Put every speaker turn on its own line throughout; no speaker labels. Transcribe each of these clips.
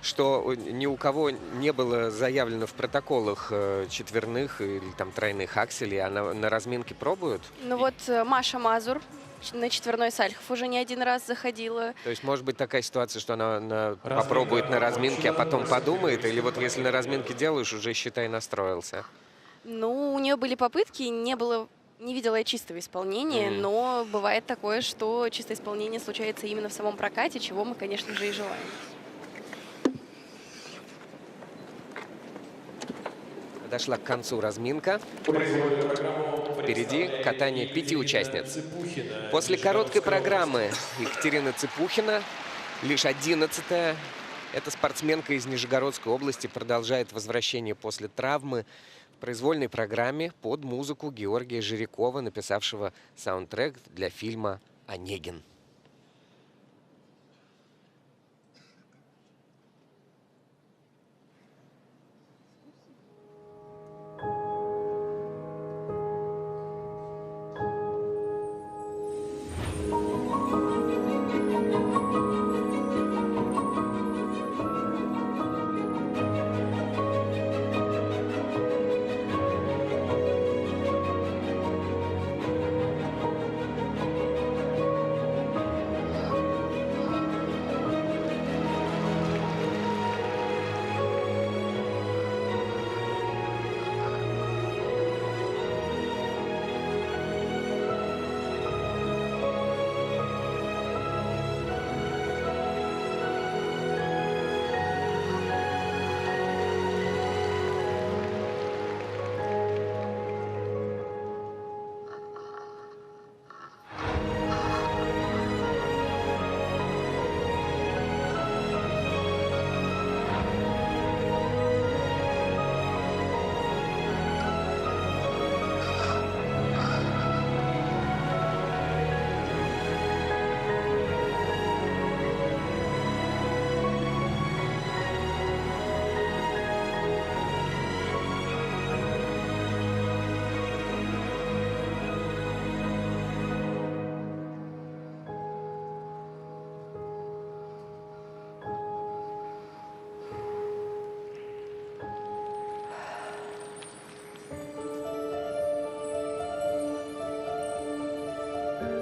что ни у кого не было заявлено в протоколах четверных или там тройных акселей, а на разминке пробуют?
Ну вот Маша Мазур на четверной Сальхов уже не один раз заходила.
То есть может быть такая ситуация, что она
Разминка
попробует на разминке, а потом
окончена.
подумает, или вот если на разминке делаешь, уже считай настроился.
Ну, у нее были попытки, не видела я чистого исполнения, но бывает такое, что чистое исполнение случается именно в самом прокате, чего мы, конечно же, и желаем.
Подошла к концу разминка. Впереди катание 5 участниц. После короткой программы Екатерина Цыпухина, лишь 11-я, эта спортсменка из Нижегородской области продолжает возвращение после травмы в произвольной программе под музыку Георгия Жирякова, написавшего саундтрек для фильма «Онегин».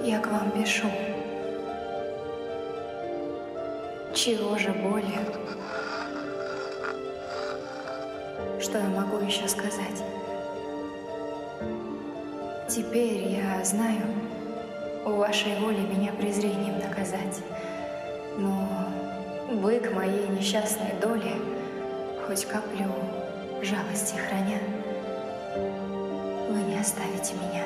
Я к вам пишу. Чего же более? Что я могу еще сказать? Теперь я знаю, у вашей воли меня презрением наказать. Но вы к моей несчастной доле хоть каплю жалости храня, вы не оставите меня.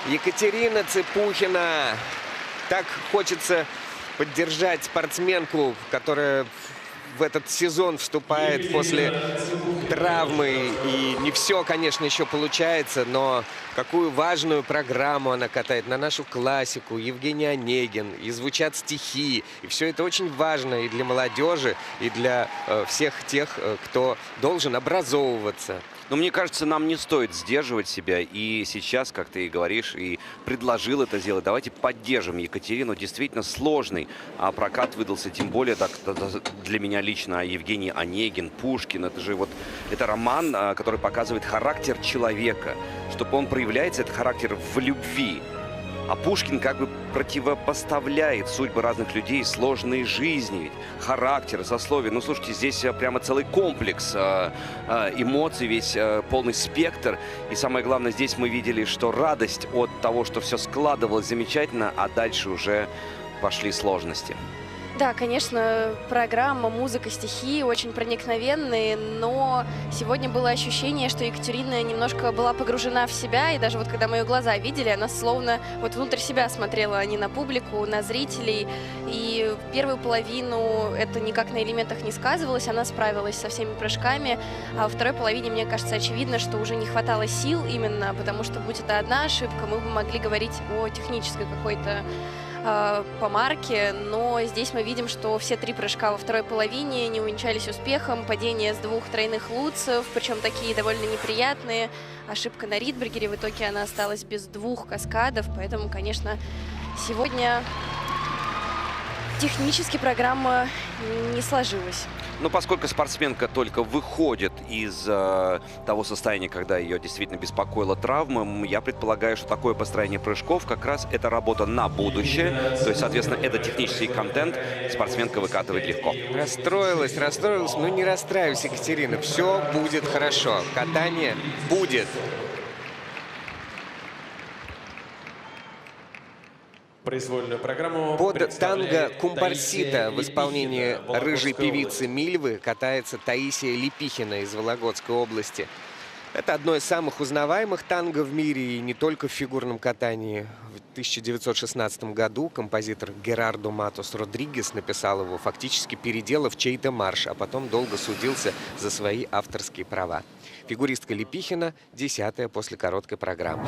Екатерина Цыпухина. Так хочется поддержать спортсменку, которая в этот сезон вступает после травмы. И не все, конечно, еще получается, но какую важную программу она катает на нашу классику. Евгений Онегин, и звучат стихи. И все это очень важно и для молодежи, и для всех тех, кто должен образовываться.
Но мне кажется, нам не стоит сдерживать себя. И сейчас, как ты и говоришь, и предложил это сделать. Давайте поддержим Екатерину. Действительно сложный прокат выдался. Тем более для меня лично Евгений Онегин, Пушкин. Это же это роман, который показывает характер человека. Чтобы он проявляется, этот характер в любви. А Пушкин как бы противопоставляет судьбы разных людей, сложные жизни, ведь характеры, сословия. Ну, слушайте, здесь прямо целый комплекс эмоций, весь полный спектр. И самое главное, здесь мы видели, что радость от того, что все складывалось замечательно, а дальше уже пошли сложности.
Да, конечно, программа, музыка, стихи очень проникновенные, но сегодня было ощущение, что Екатерина немножко была погружена в себя, и даже вот когда мы ее глаза видели, она словно внутрь себя смотрела, а не на публику, на зрителей. И в первую половину это никак на элементах не сказывалось, она справилась со всеми прыжками, а во второй половине, мне кажется, очевидно, что уже не хватало сил именно, потому что, будь это одна ошибка, мы бы могли говорить о технической какой-то помарке, но здесь мы видим, что все 3 прыжка во второй половине не увенчались успехом. Падение с 2 тройных луцев, причем такие довольно неприятные. Ошибка на Ридбергере, в итоге она осталась без 2 каскадов, поэтому, конечно, сегодня технически программа не сложилась.
Но поскольку спортсменка только выходит из того состояния, когда ее действительно беспокоила травма, я предполагаю, что такое построение прыжков как раз это работа на будущее. То есть, соответственно, это технический контент спортсменка выкатывает легко.
Расстроилась, но не расстраивайся, Екатерина. Все будет хорошо. Катание будет.
Произвольную программу
Под танго «Кумпарсита» в исполнении рыжей певицы Мильвы катается Таисия Лепихина из Вологодской области. Это одно из самых узнаваемых танго в мире, и не только в фигурном катании. В 1916 году композитор Герардо Матос Родригес написал его, фактически переделав чей-то марш, а потом долго судился за свои авторские права. Фигуристка Лепихина – 10-я после короткой программы.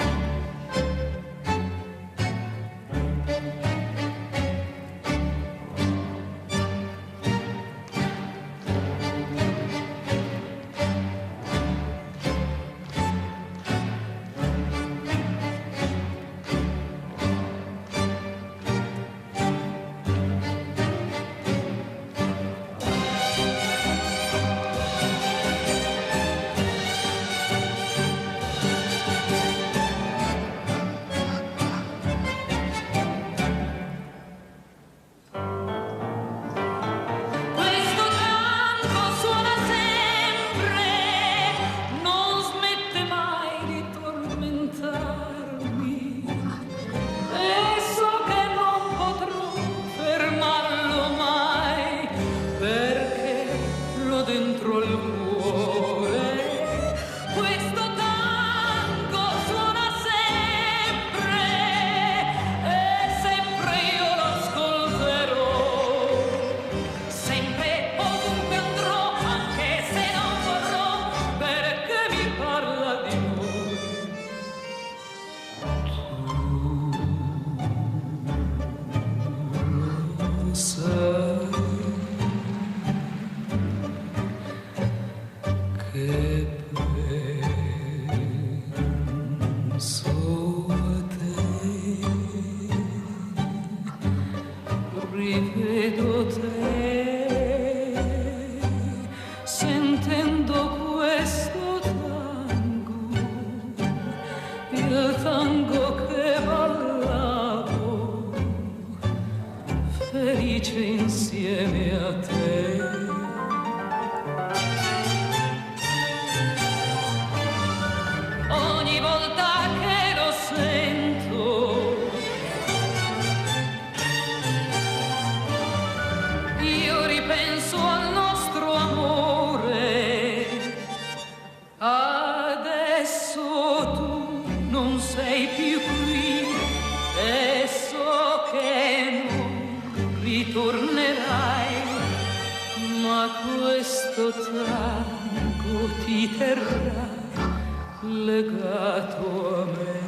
questo tango ti terrà legato a me.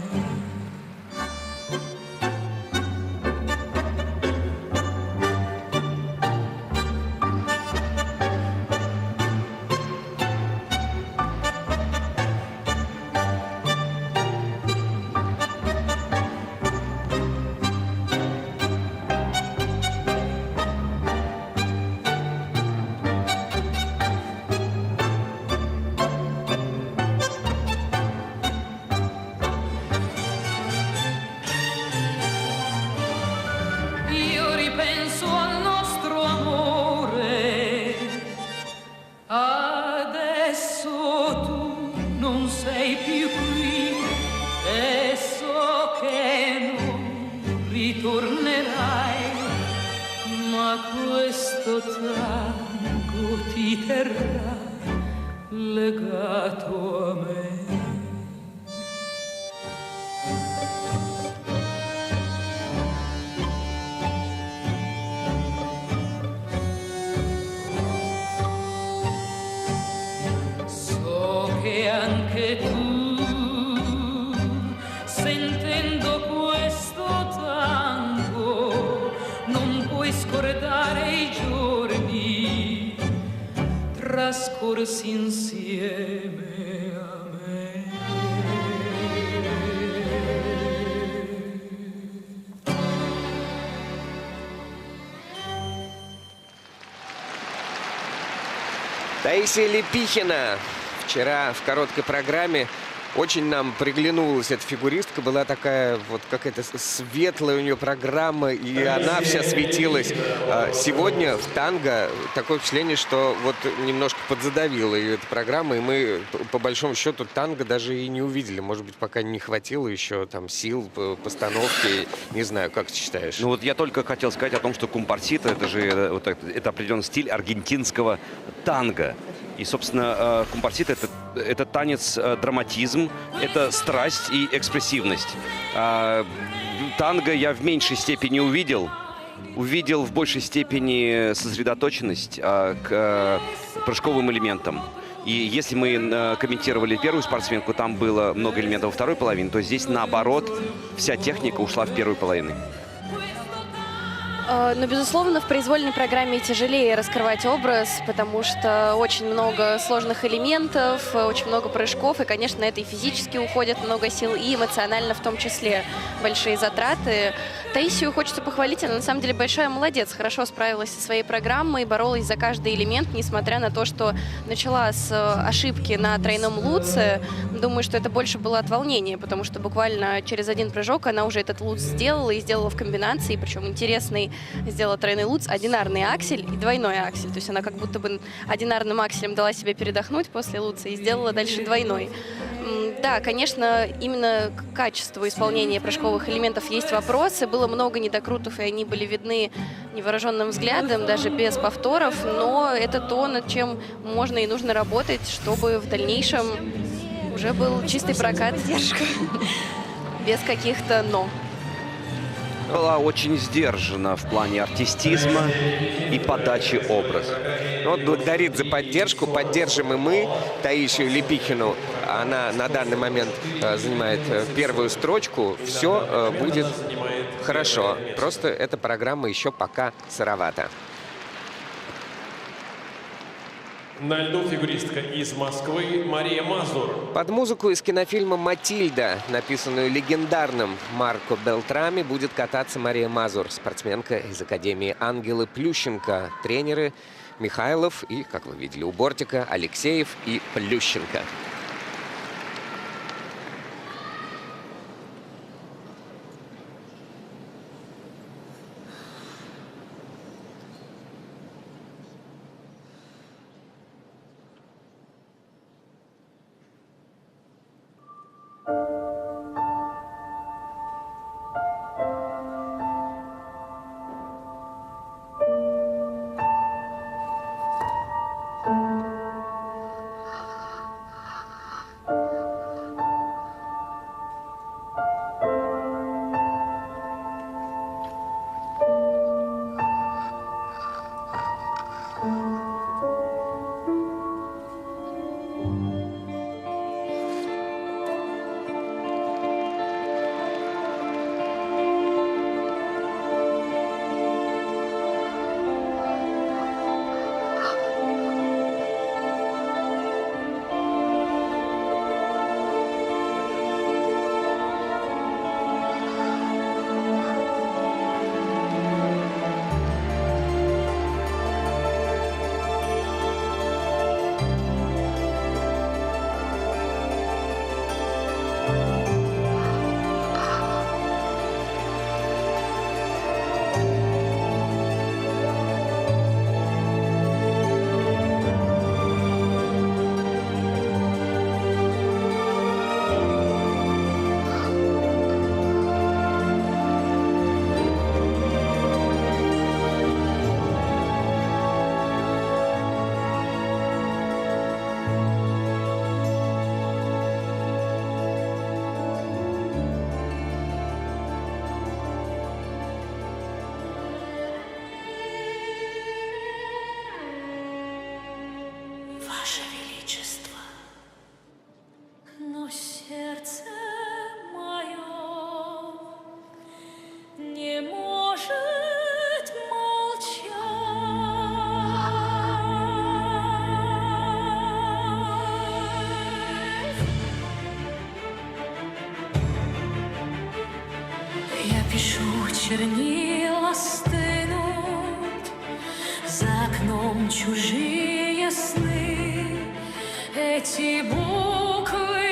Legato a me. So che anche tu, sentendo questo tango, non puoi scordare i giorni trascorsi insieme a me.
Таисия Лепихина. Вчера в короткой программе очень нам приглянулась эта фигуристка. Была такая вот какая-то светлая у нее программа, и она вся светилась. Сегодня в танго такое впечатление, что вот немножко подзадавила ее эта программа, и мы по большому счету танго даже и не увидели. Может быть, пока не хватило еще там сил, постановки. Не знаю, как ты считаешь?
Ну вот я только хотел сказать о том, что компарсита это же вот это определенный стиль аргентинского танго. И, собственно, компарсита это танец, драматизм, это страсть и экспрессивность. Танго я в меньшей степени увидел в большей степени сосредоточенность к прыжковым элементам. И если мы комментировали первую спортсменку, там было много элементов во второй половине, то здесь, наоборот, вся техника ушла в первую половину.
Но, безусловно, в произвольной программе тяжелее раскрывать образ, потому что очень много сложных элементов, очень много прыжков, и, конечно, на это и физически уходит много сил, и эмоционально в том числе большие затраты. Таисию хочется похвалить, она на самом деле большая молодец, хорошо справилась со своей программой, боролась за каждый элемент, несмотря на то, что начала с ошибки на тройном луце. Думаю, что это больше было от волнения, потому что буквально через один прыжок она уже этот луц сделала, и сделала в комбинации, причем интересный. Сделала тройной луц, одинарный аксель и двойной аксель. То есть она как будто бы одинарным акселем дала себе передохнуть после луца и сделала дальше двойной. Да, конечно, именно к качеству исполнения прыжковых элементов есть вопросы. Было много недокрутов, и они были видны невооруженным взглядом, даже без повторов. Но это то, над чем можно и нужно работать, чтобы в дальнейшем уже был чистый прокат, без каких-то «но».
Была очень сдержана в плане артистизма и подачи образа.
Вот благодарит за поддержку. Поддержим и мы Таисию Лепихину. Она на данный момент занимает первую строчку. Все будет хорошо. Просто эта программа еще пока сыровата.
На льду фигуристка из Москвы Мария Мазур.
Под музыку из кинофильма «Матильда», написанную легендарным Марко Белтрами, будет кататься Мария Мазур, спортсменка из Академии Ангелы Плющенко. Тренеры Михайлов и, как вы видели у бортика, Алексеев и Плющенко.
Ваше Величество. Но сердце мое не может молчать. Я пишу, чернила стынут, за окном чужие сны. Эти буквы,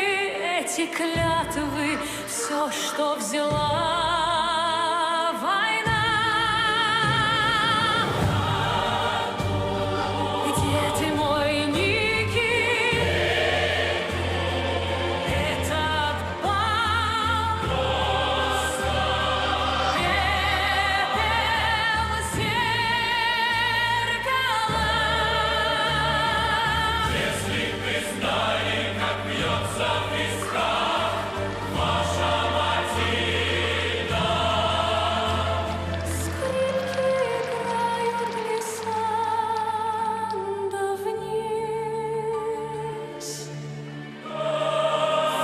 эти клятвы, все, что взяла война. Где ты, мой Ники? Этот бал пепел зеркала. Если б вы знали, как бьется в висках ваша Матильда. Скрипки играют глиссандо вниз.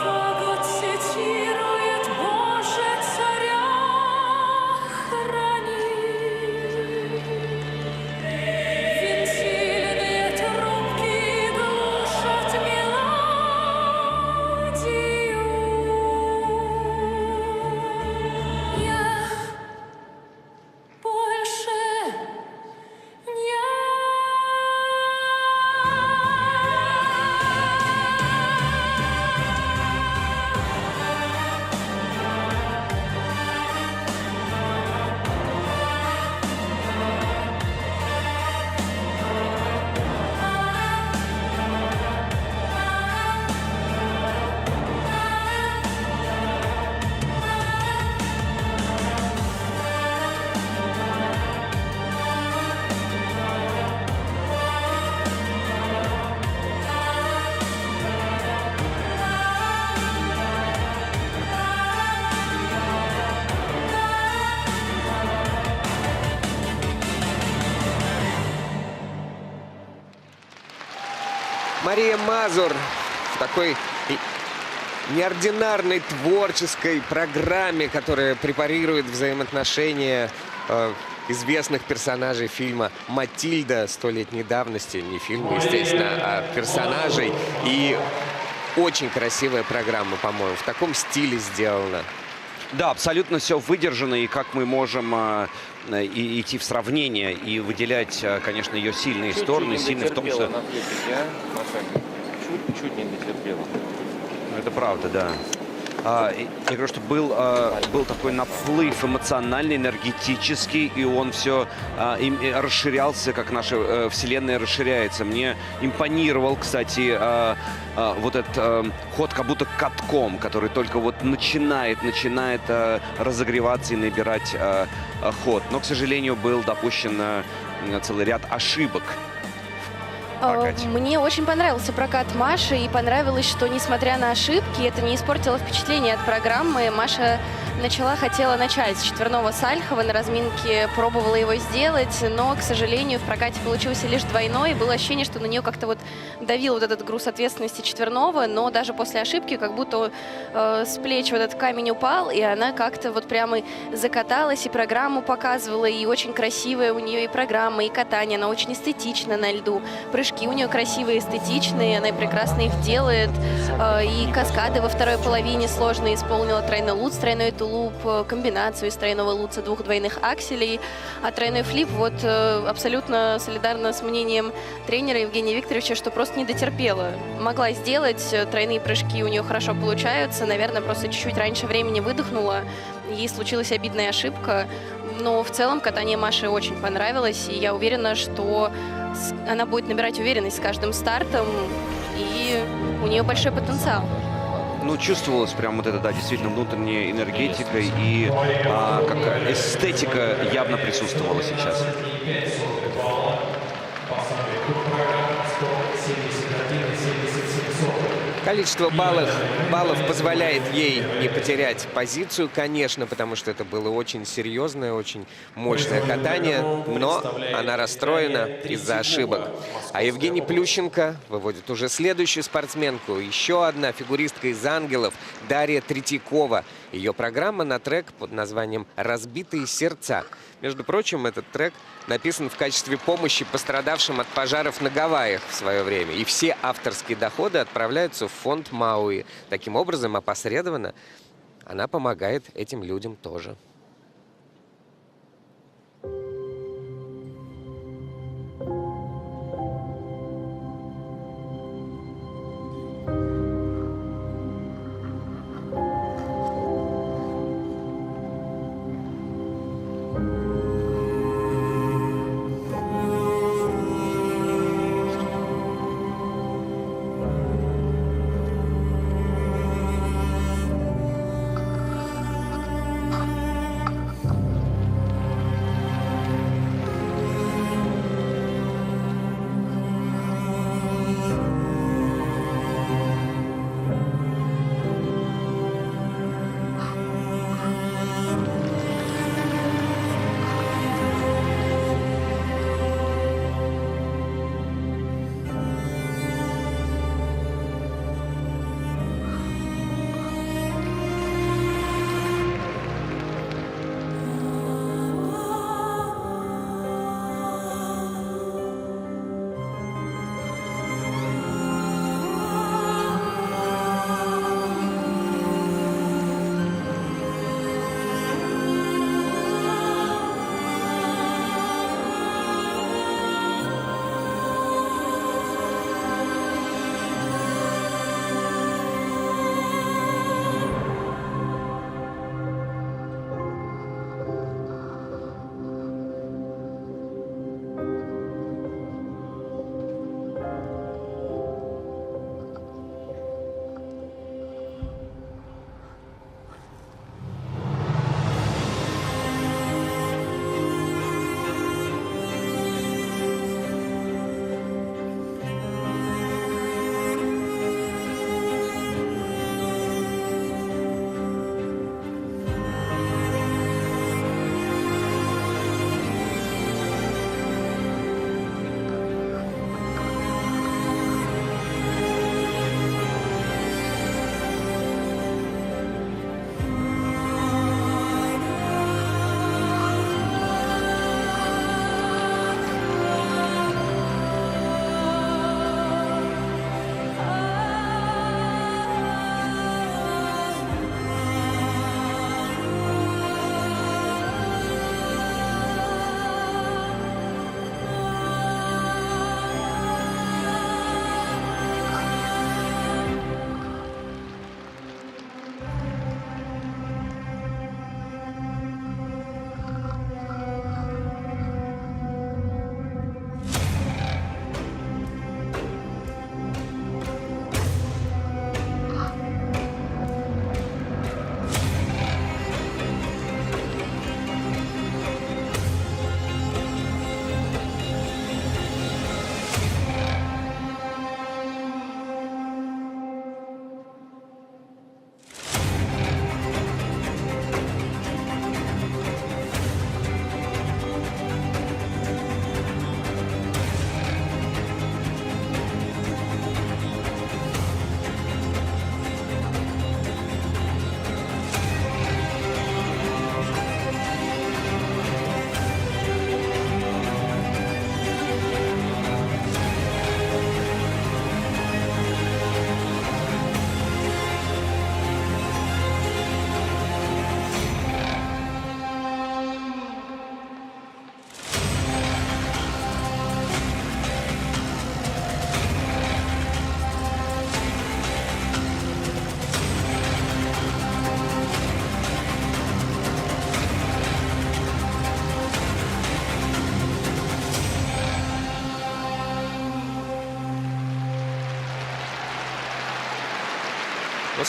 Фагот цитирует «Боже, царя храни». Вентильные трубки глушат мелодию. Я больше
Мария Мазур в такой неординарной творческой программе, которая препарирует взаимоотношения известных персонажей фильма «Матильда» столетней давности. Не фильма, естественно, а персонажей. И очень красивая программа, по-моему, в таком стиле сделана.
Да, абсолютно все выдержано, и как мы можем идти в сравнение и выделять, конечно, ее сильные стороны. Сильные в том, что...
Чуть-чуть не дотерпела.
Это правда, да. Я говорю, что был такой наплыв эмоциональный, энергетический, и он все расширялся, как наша вселенная расширяется. Мне импонировал, кстати, вот этот ход как будто катком, который только вот начинает разогреваться и набирать ход. Но, к сожалению, был допущен целый ряд ошибок.
Мне очень понравился прокат Маши, и понравилось, что, несмотря на ошибки, это не испортило впечатление от программы. Маша хотела начать с четверного Сальхова, на разминке пробовала его сделать, но, к сожалению, в прокате получился лишь двойной. Было ощущение, что на нее как-то вот давил вот этот груз ответственности четверного, но даже после ошибки как будто с плеч вот этот камень упал, и она как-то вот прямо закаталась, и программу показывала, и очень красивая у нее и программа, и катание, она очень эстетична на льду. Прыжки у нее красивые, эстетичные, она прекрасно их делает, и каскады во второй половине сложные исполнила, тройной луц, тройной тулуп, комбинацию из тройного луца, двух двойных акселей, а тройной флип вот абсолютно солидарно с мнением тренера Евгения Викторовича, что просто не дотерпела. Могла сделать, тройные прыжки у нее хорошо получаются, наверное, просто чуть-чуть раньше времени выдохнула, ей случилась обидная ошибка, но в целом катание Маши очень понравилось, и я уверена, что она будет набирать уверенность с каждым стартом, и у нее большой потенциал.
Ну, чувствовалась прям вот эта, да, действительно внутренняя энергетика, и как эстетика явно присутствовала сейчас.
Количество баллов позволяет ей не потерять позицию, конечно, потому что это было очень серьезное, очень мощное катание, но она расстроена из-за ошибок. А Евгений Плющенко выводит уже следующую спортсменку. Еще одна фигуристка из «Ангелов» Дарья Третьякова. Ее программа на трек под названием «Разбитые сердца». Между прочим, этот трек написан в качестве помощи пострадавшим от пожаров на Гавайях в свое время. И все авторские доходы отправляются в фонд Мауи. Таким образом, опосредованно она помогает этим людям тоже.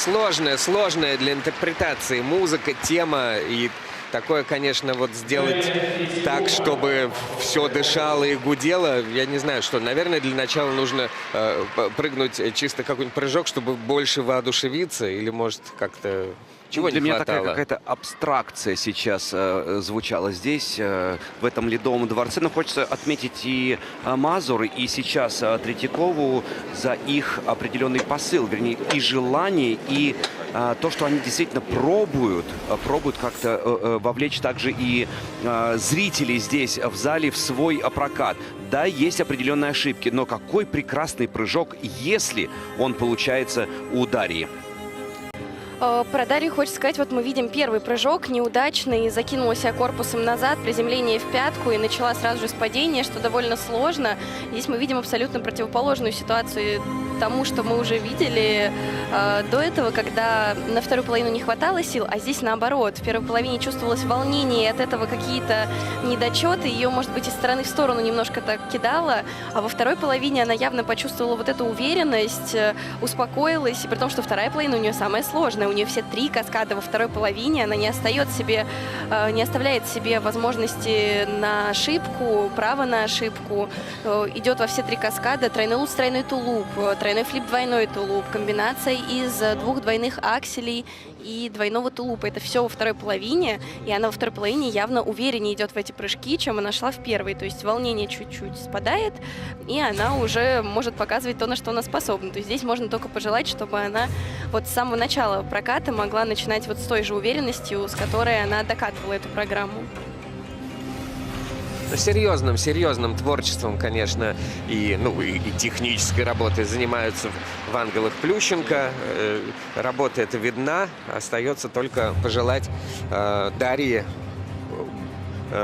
Ну, сложная для интерпретации музыка, тема. И Такое, конечно, вот сделать так, чтобы все дышало и гудело, я не знаю, что. Наверное, для начала нужно прыгнуть чисто какой-нибудь прыжок, чтобы больше воодушевиться, или, может, как-то... Чего
Для
не
меня
хватало?
такая какая-то абстракция сейчас звучала здесь, в этом Ледовом дворце. Но хочется отметить и Мазур, и сейчас Третьякову за их определенный посыл, вернее, и желание, и то, что они действительно пробуют как-то вовлечь также и зрителей здесь в зале в свой прокат. Да, есть определенные ошибки, но какой прекрасный прыжок, если он получается у Дарьи.
Про Дарью хочется сказать, вот мы видим первый прыжок, неудачный, закинула себя корпусом назад, приземление в пятку и начала сразу же с падения, что довольно сложно. Здесь мы видим абсолютно противоположную ситуацию тому, что мы уже видели до этого, когда на вторую половину не хватало сил, а здесь наоборот. В первой половине чувствовалось волнение, и от этого какие-то недочеты, ее, может быть, из стороны в сторону немножко так кидала, а во второй половине она явно почувствовала вот эту уверенность, успокоилась, и при том, что вторая половина у нее самая сложная, у нее все 3 каскада во второй половине, она не оставляет себе возможности на ошибку, право на ошибку, идет во все 3 каскада, тройной луз, тройной тулуп, тройной флип, двойной тулуп, комбинация из 2 двойных акселей и двойного тулупа. Это все во второй половине, и она во второй половине явно увереннее идет в эти прыжки, чем она шла в первой. То есть волнение чуть-чуть спадает, и она уже может показывать то, на что она способна. То есть здесь можно только пожелать, чтобы она вот с самого начала проката могла начинать вот с той же уверенностью, с которой она докатывала эту программу.
Серьезным творчеством, конечно, и технической работой занимаются в «Ангелах» Плющенко. Работа эта видна. Остается только пожелать Дарье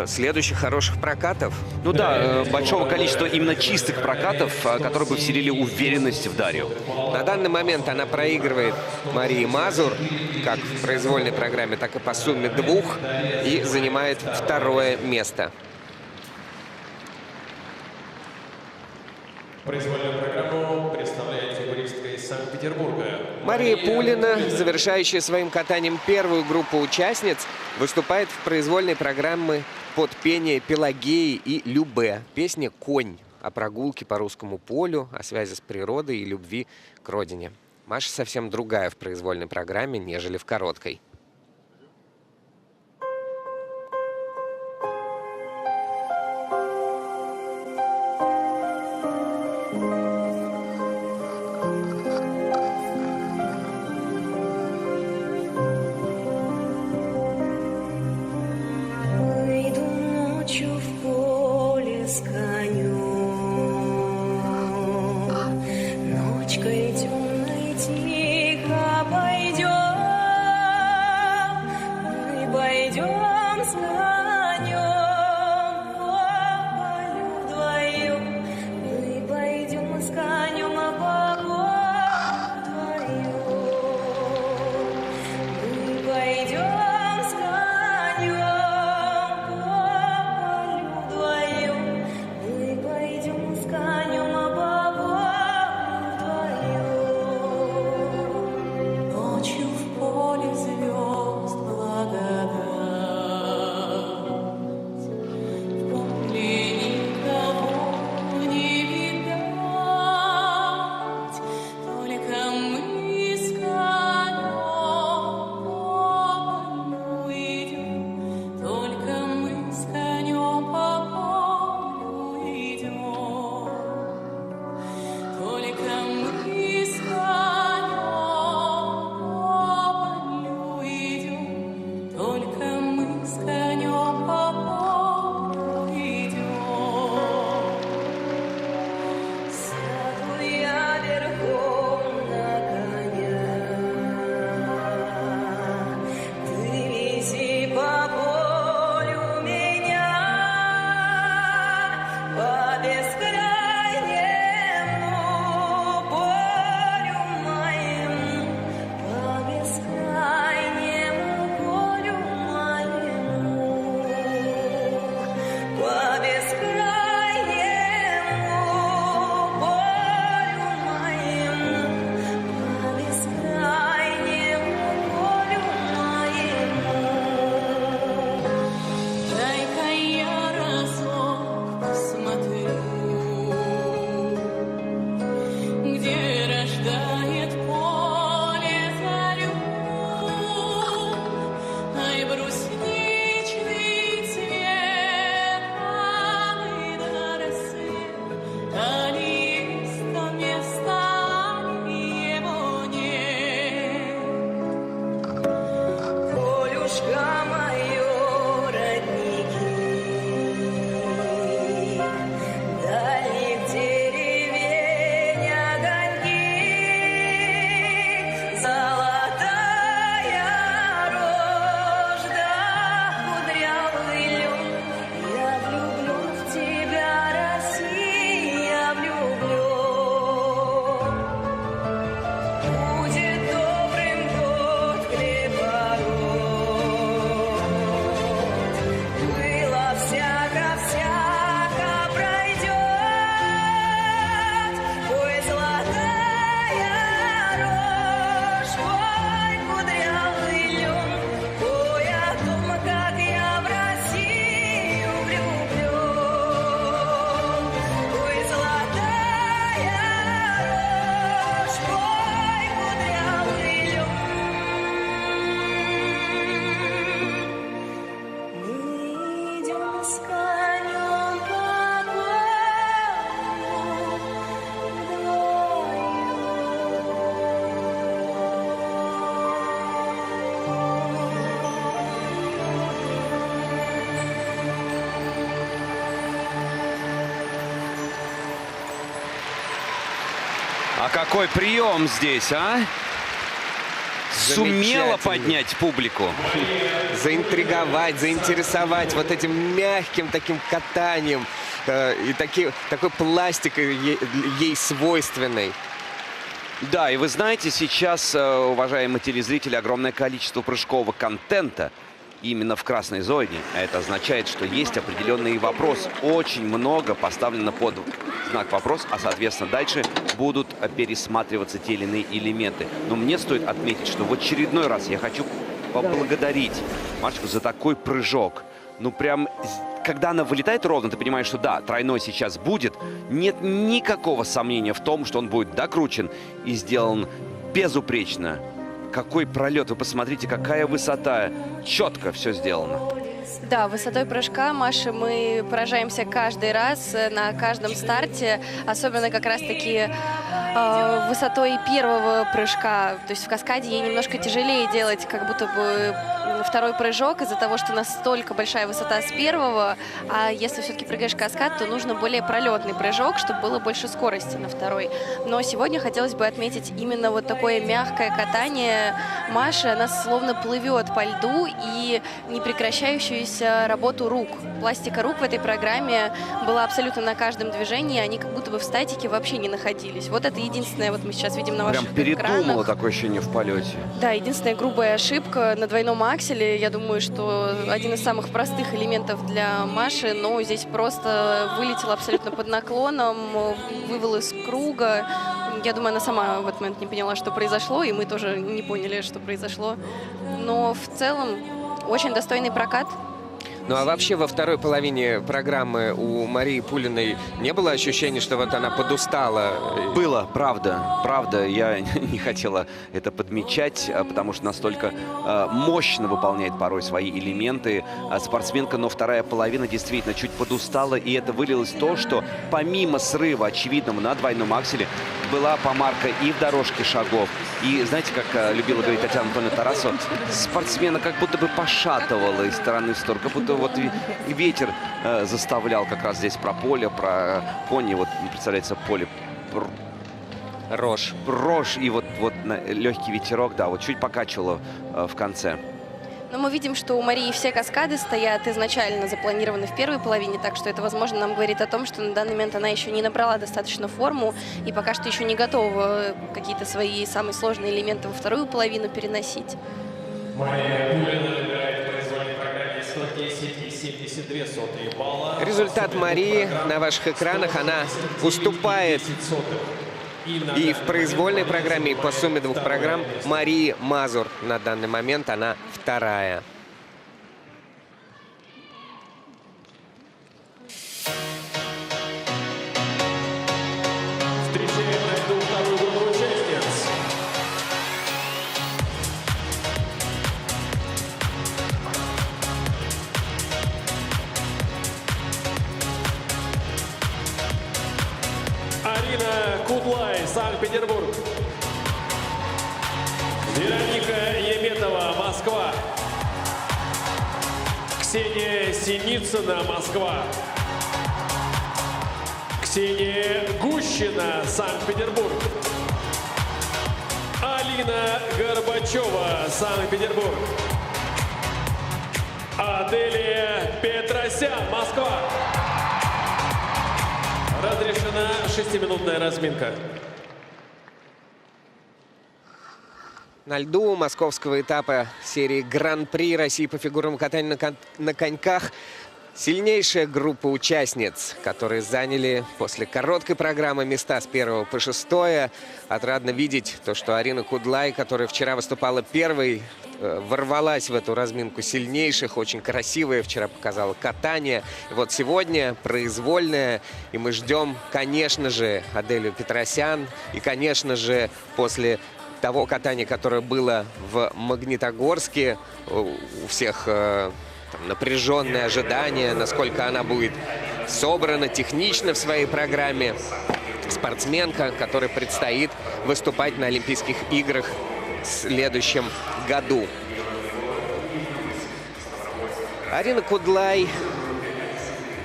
следующих хороших прокатов.
Ну да, большого количества именно чистых прокатов, которые бы вселили уверенность в Дарью.
На данный момент она проигрывает Марии Мазур, как в произвольной программе, так и по сумме 2, и занимает 2-е место.
Произвольную программу представляет фигуристка из Санкт-Петербурга.
Мария Пулина, завершающая своим катанием 1-ю группу участниц, выступает в произвольной программе под пение Пелагеи и Любе. Песня «Конь» о прогулке по русскому полю, о связи с природой и любви к родине. Маша совсем другая в произвольной программе, нежели в короткой.
А какой прием здесь, а? Сумела поднять публику.
Заинтриговать, заинтересовать вот этим мягким таким катанием и такой пластикой ей свойственной.
Да, и вы знаете, сейчас, уважаемые телезрители, огромное количество прыжкового контента именно в красной зоне. Это означает, что есть определенный вопрос. Очень много поставлено под знак вопрос, а, соответственно, дальше будут пересматриваться те или иные элементы. Но мне стоит отметить, что в очередной раз я хочу поблагодарить Машечку за такой прыжок. Ну, прям, когда она вылетает ровно, ты понимаешь, что да, тройной сейчас будет. Нет никакого сомнения в том, что он будет докручен и сделан безупречно. Какой пролет, вы посмотрите, какая высота. Четко все сделано.
Да, высотой прыжка, Маша, мы поражаемся каждый раз на каждом старте, особенно как раз-таки высотой первого прыжка. То есть в каскаде ей немножко тяжелее делать как будто бы второй прыжок из-за того, что настолько большая высота с первого, а если все-таки прыгаешь каскад, то нужно более пролетный прыжок, чтобы было больше скорости на второй. Но сегодня хотелось бы отметить именно вот такое мягкое катание Маши. Она словно плывет по льду и непрекращающуюся работу рук. Пластика рук в этой программе была абсолютно на каждом движении, они как будто бы в статике вообще не находились. Вот это единственное, вот мы сейчас видим на ваших
экранах. Прям передумала
экранах.
Такое ощущение в полете.
Да, единственная грубая ошибка на двойном акселе. Я думаю, что один из самых простых элементов для Маши, но здесь просто вылетела абсолютно под наклоном, вывел из круга. Я думаю, она сама в этот момент не поняла, что произошло, и мы тоже не поняли, что произошло. Но в целом очень достойный прокат.
Ну а вообще во второй половине программы у Марии Пулиной не было ощущения, что вот она подустала?
Было, правда. Правда, я не хотела это подмечать, потому что настолько мощно выполняет порой свои элементы спортсменка, но вторая половина действительно чуть подустала, и это вылилось в то, что помимо срыва очевидного на двойном акселе была помарка и в дорожке шагов. И знаете, как любила говорить Татьяна Анатольевна Тарасова, спортсмена как будто бы пошатывала из стороны в сторону, как будто вот и ветер заставлял как раз здесь про поле, про кони, вот представляется поле.
Рожь.
Рожь и вот легкий ветерок, да, вот чуть покачивало в конце.
Но мы видим, что у Марии все каскады стоят изначально запланированы в первой половине, так что это, возможно, нам говорит о том, что на данный момент она еще не набрала достаточно форму и пока что еще не готова какие-то свои самые сложные элементы во вторую половину переносить.
Мария Пулина набирает в произвольной программе 110,72 балла.
Результат Марии на ваших экранах, она уступает и в произвольной программе, и по сумме двух программ Марии Мазур. На данный момент она вторая.
Встречаем на льду вторую группу участниц. Арина Кудлай, Санкт-Петербург. Вероника Еметова, Москва. Ксения Синицына, Москва. Ксения Гущина, Санкт-Петербург. Алина Горбачева, Санкт-Петербург. Аделия Петросян, Москва. Разрешена 6-минутная разминка.
На льду московского этапа серии Гран-при России по фигурному катанию на коньках сильнейшая группа участниц, которые заняли после короткой программы места с 1 по 6. Отрадно видеть то, что Арина Кудлай, которая вчера выступала первой, ворвалась в эту разминку сильнейших, очень красивая, вчера показала катание. И вот сегодня произвольная, и мы ждем, конечно же, Аделию Петросян. И, конечно же, после того катания, которое было в Магнитогорске, у всех напряженное ожидание, насколько она будет собрана технично в своей программе. Спортсменка, которой предстоит выступать на Олимпийских играх в следующем году. Арина Кудлай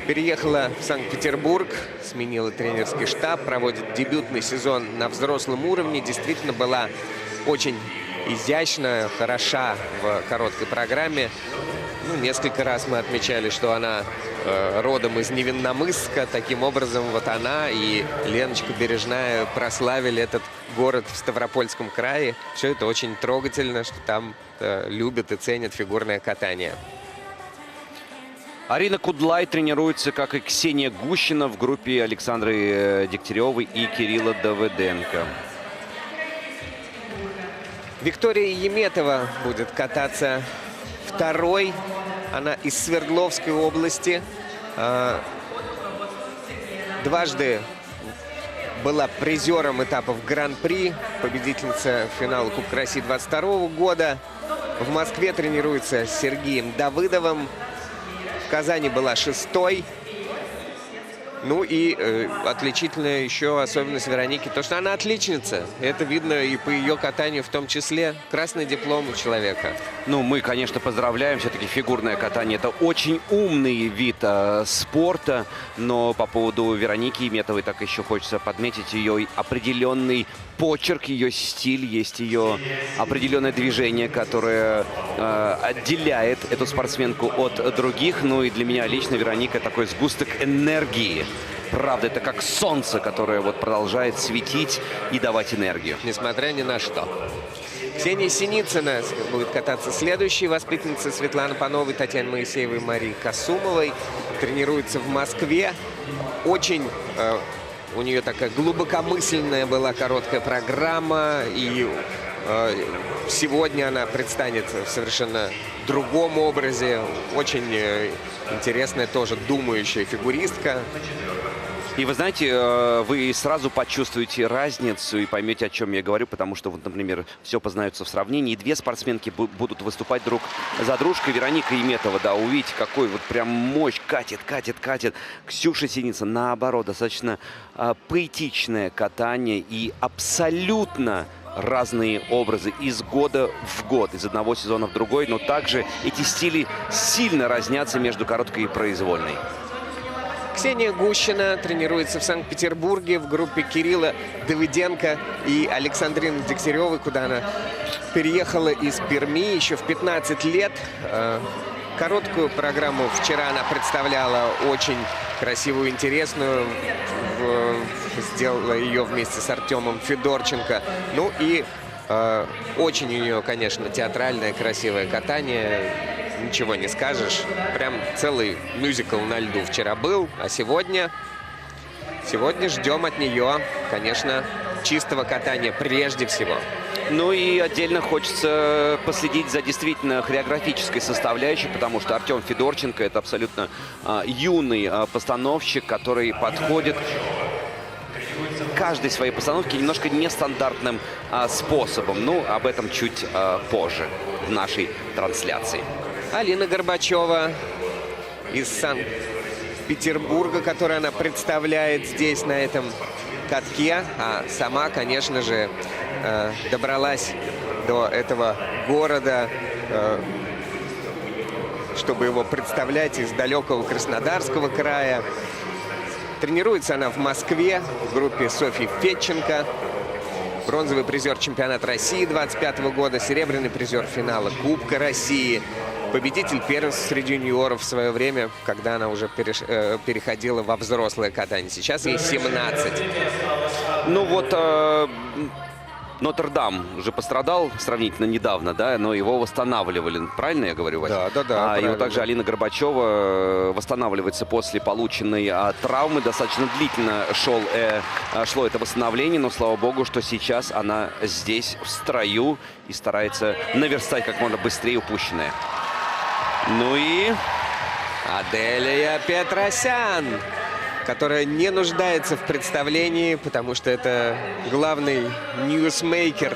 переехала в Санкт-Петербург, сменила тренерский штаб, проводит дебютный сезон на взрослом уровне. Действительно была очень изящная, хороша в короткой программе. Ну, несколько раз мы отмечали, что она родом из Невинномысска. Таким образом, вот она и Леночка Бережная прославили этот город в Ставропольском крае. Все это очень трогательно, что там любят и ценят фигурное катание.
Арина Кудлай тренируется, как и Ксения Гущина, в группе Александры Дегтяревой и Кирилла Давыденко.
Виктория Еметова будет кататься второй. Она из Свердловской области. Дважды была призером этапов Гран-при, победительница финала Кубка России 22 года. В Москве тренируется с Сергеем Давыдовым. В Казани была 6-й. Ну и отличительная еще особенность Вероники, то, что она отличница. Это видно и по ее катанию в том числе. Красный диплом у человека.
Ну, мы, конечно, поздравляем. Все-таки фигурное катание – это очень умный вид спорта. Но по поводу Вероники Еметовой так еще хочется подметить ее определенный почерк, ее стиль. Есть ее определенное движение, которое отделяет эту спортсменку от других. Ну и для меня лично Вероника – такой сгусток энергии. Правда, это как солнце, которое вот продолжает светить и давать энергию.
Несмотря ни на что. Ксения Синицына будет кататься следующей. Воспитанница Светланы Пановой, Татьяны Моисеевой, Марии Касумовой. Тренируется в Москве. Очень у нее такая глубокомысленная была короткая программа. И сегодня она предстанет в совершенно другом образе. Очень интересная, тоже думающая фигуристка.
И вы знаете, вы сразу почувствуете разницу и поймете, о чем я говорю, потому что, вот, например, все познается в сравнении. Две спортсменки будут выступать друг за дружкой. Вероника Еметова, да, увидите, какой вот прям мощь, катит. Ксюша Синицына, наоборот, достаточно поэтичное катание и абсолютно разные образы из года в год, из одного сезона в другой, но также эти стили сильно разнятся между короткой и произвольной.
Ксения Гущина тренируется в Санкт-Петербурге в группе Кирилла Давыденко и Александрины Дегтяревой, куда она переехала из Перми еще в 15 лет. Короткую программу вчера она представляла очень красивую, интересную. Сделала ее вместе с Артемом Федорченко. Ну и очень у нее, конечно, театральное красивое катание. Ничего не скажешь. Прям целый мюзикл на льду вчера был. А сегодня ждем от нее, конечно, чистого катания прежде всего.
Ну и отдельно хочется последить за действительно хореографической составляющей, потому что Артем Федорченко – это абсолютно юный постановщик, который подходит к каждой своей постановке немножко нестандартным способом. Ну, об этом чуть позже в нашей трансляции.
Алина Горбачева из Санкт-Петербурга, которую она представляет здесь, на этом катке. А сама, конечно же, добралась до этого города, чтобы его представлять из далекого Краснодарского края. Тренируется она в Москве в группе Софьи Федченко. Бронзовый призер чемпионата России 25 года, серебряный призер финала Кубка России. Победитель первенства среди юниоров в свое время, когда она уже переходила во взрослое катание. Сейчас ей 17.
Ну вот, Нотр-Дам уже пострадал сравнительно недавно, да, но его восстанавливали. Правильно я говорю, Вася?
Да.
И вот также Алина Горбачева восстанавливается после полученной травмы. Достаточно длительно шло это восстановление, но слава богу, что сейчас она здесь в строю и старается наверстать как можно быстрее упущенное. Ну и
Аделия Петросян, которая не нуждается в представлении, потому что это главный ньюсмейкер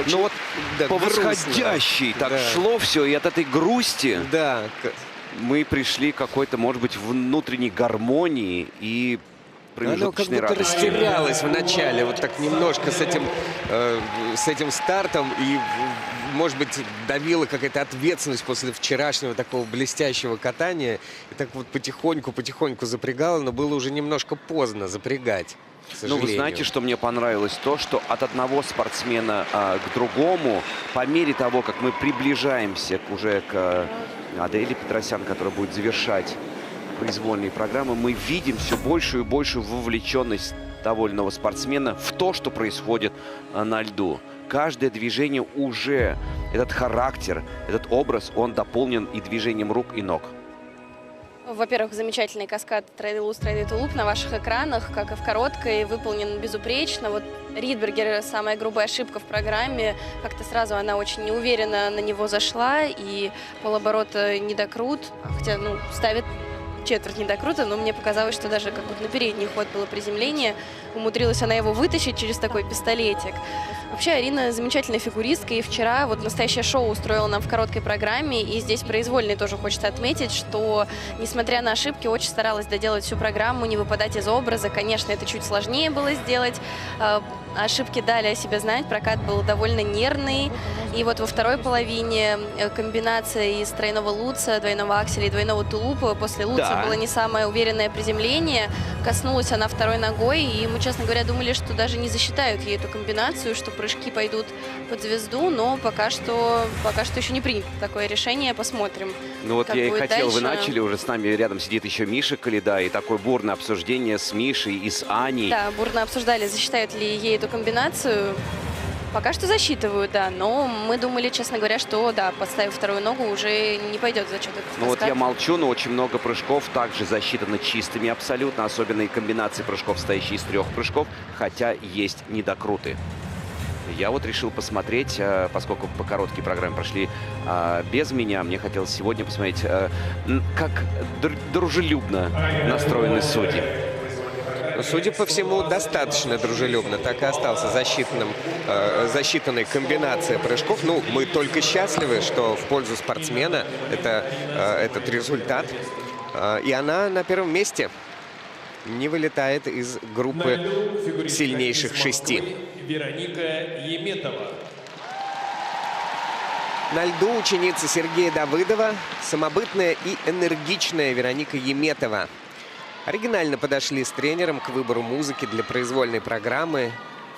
очень,
Ну вот
да,
по
грустно.
восходящей так
Да.
шло все, и от этой грусти
Да,
мы пришли к какой-то, может быть, внутренней гармонии и
оно как
промежуточной
будто
радости.
растерялось в начале, вот так немножко с этим стартом, и, может быть, давила какая-то ответственность после вчерашнего такого блестящего катания, и так вот потихоньку запрягала, но было уже немножко поздно запрягать, к
Ну,
сожалению.
вы знаете, что мне понравилось? То, что от одного спортсмена к другому, по мере того, как мы приближаемся уже к Аделе Петросян, которая будет завершать произвольные программы, мы видим все большую и большую вовлеченность того или иного спортсмена в то, что происходит на льду. Каждое движение уже, этот характер, этот образ, он дополнен и движением рук и ног.
Во-первых, замечательный каскад тройдулуп на ваших экранах, как и в короткой, выполнен безупречно. Вот Ридбергер, самая грубая ошибка в программе, как-то сразу она очень неуверенно на него зашла, и полоборота недокрут, хотя, ставит четверть недокрута, но мне показалось, что даже как будто на передний ход было приземление. Умудрилась она его вытащить через такой пистолетик. Вообще, Арина замечательная фигуристка, и вчера вот настоящее шоу устроила нам в короткой программе, и здесь произвольный тоже хочется отметить, что, несмотря на ошибки, очень старалась доделать всю программу, не выпадать из образа. Конечно, это чуть сложнее было сделать. Ошибки дали о себе знать, прокат был довольно нервный. И вот во второй половине комбинация из тройного луца, двойного акселя и двойного тулупа. После луца
Да.
было не самое уверенное приземление. Коснулась она второй ногой, и мы, честно говоря, думали, что даже не засчитают ей эту комбинацию, что прыжки пойдут под звезду, но пока что еще не принято такое решение. Посмотрим.
Ну вот
как
я и
будет
хотел, вы
дальше.
начали, уже с нами рядом сидит еще Миша Коляда, и такое бурное обсуждение с Мишей и с Аней.
Да, бурно обсуждали, засчитают ли ей эту комбинацию. Пока что засчитывают, да, но мы думали, честно говоря, что, да, подставив вторую ногу, уже не пойдет в зачет этот
Ну вот
каскад.
я молчу, но очень много прыжков также засчитаны чистыми абсолютно, особенно и комбинации прыжков, состоящие из 3 прыжков, хотя есть недокруты. Я вот решил посмотреть, поскольку по короткой программе прошли без меня, мне хотелось сегодня посмотреть, как дружелюбно настроены судьи.
Судя по всему, достаточно дружелюбно. Так и остался засчитанной комбинация прыжков. Ну, мы только счастливы, что в пользу спортсмена этот результат. И она на первом месте. Не вылетает из группы сильнейших 6.
Вероника Еметова.
На льду ученица Сергея Давыдова, самобытная и энергичная Вероника Еметова. Оригинально подошли с тренером к выбору музыки для произвольной программы.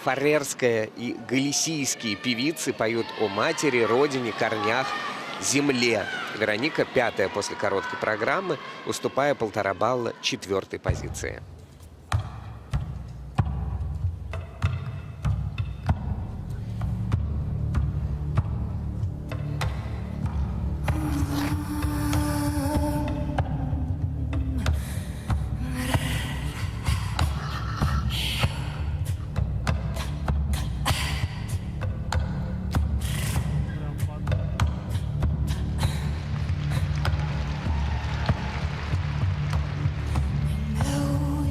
Фарерская и галисийские певицы поют о матери, родине, корнях, земле. Вероника 5-я после короткой программы, уступая 1,5 балла 4-й позиции.
Know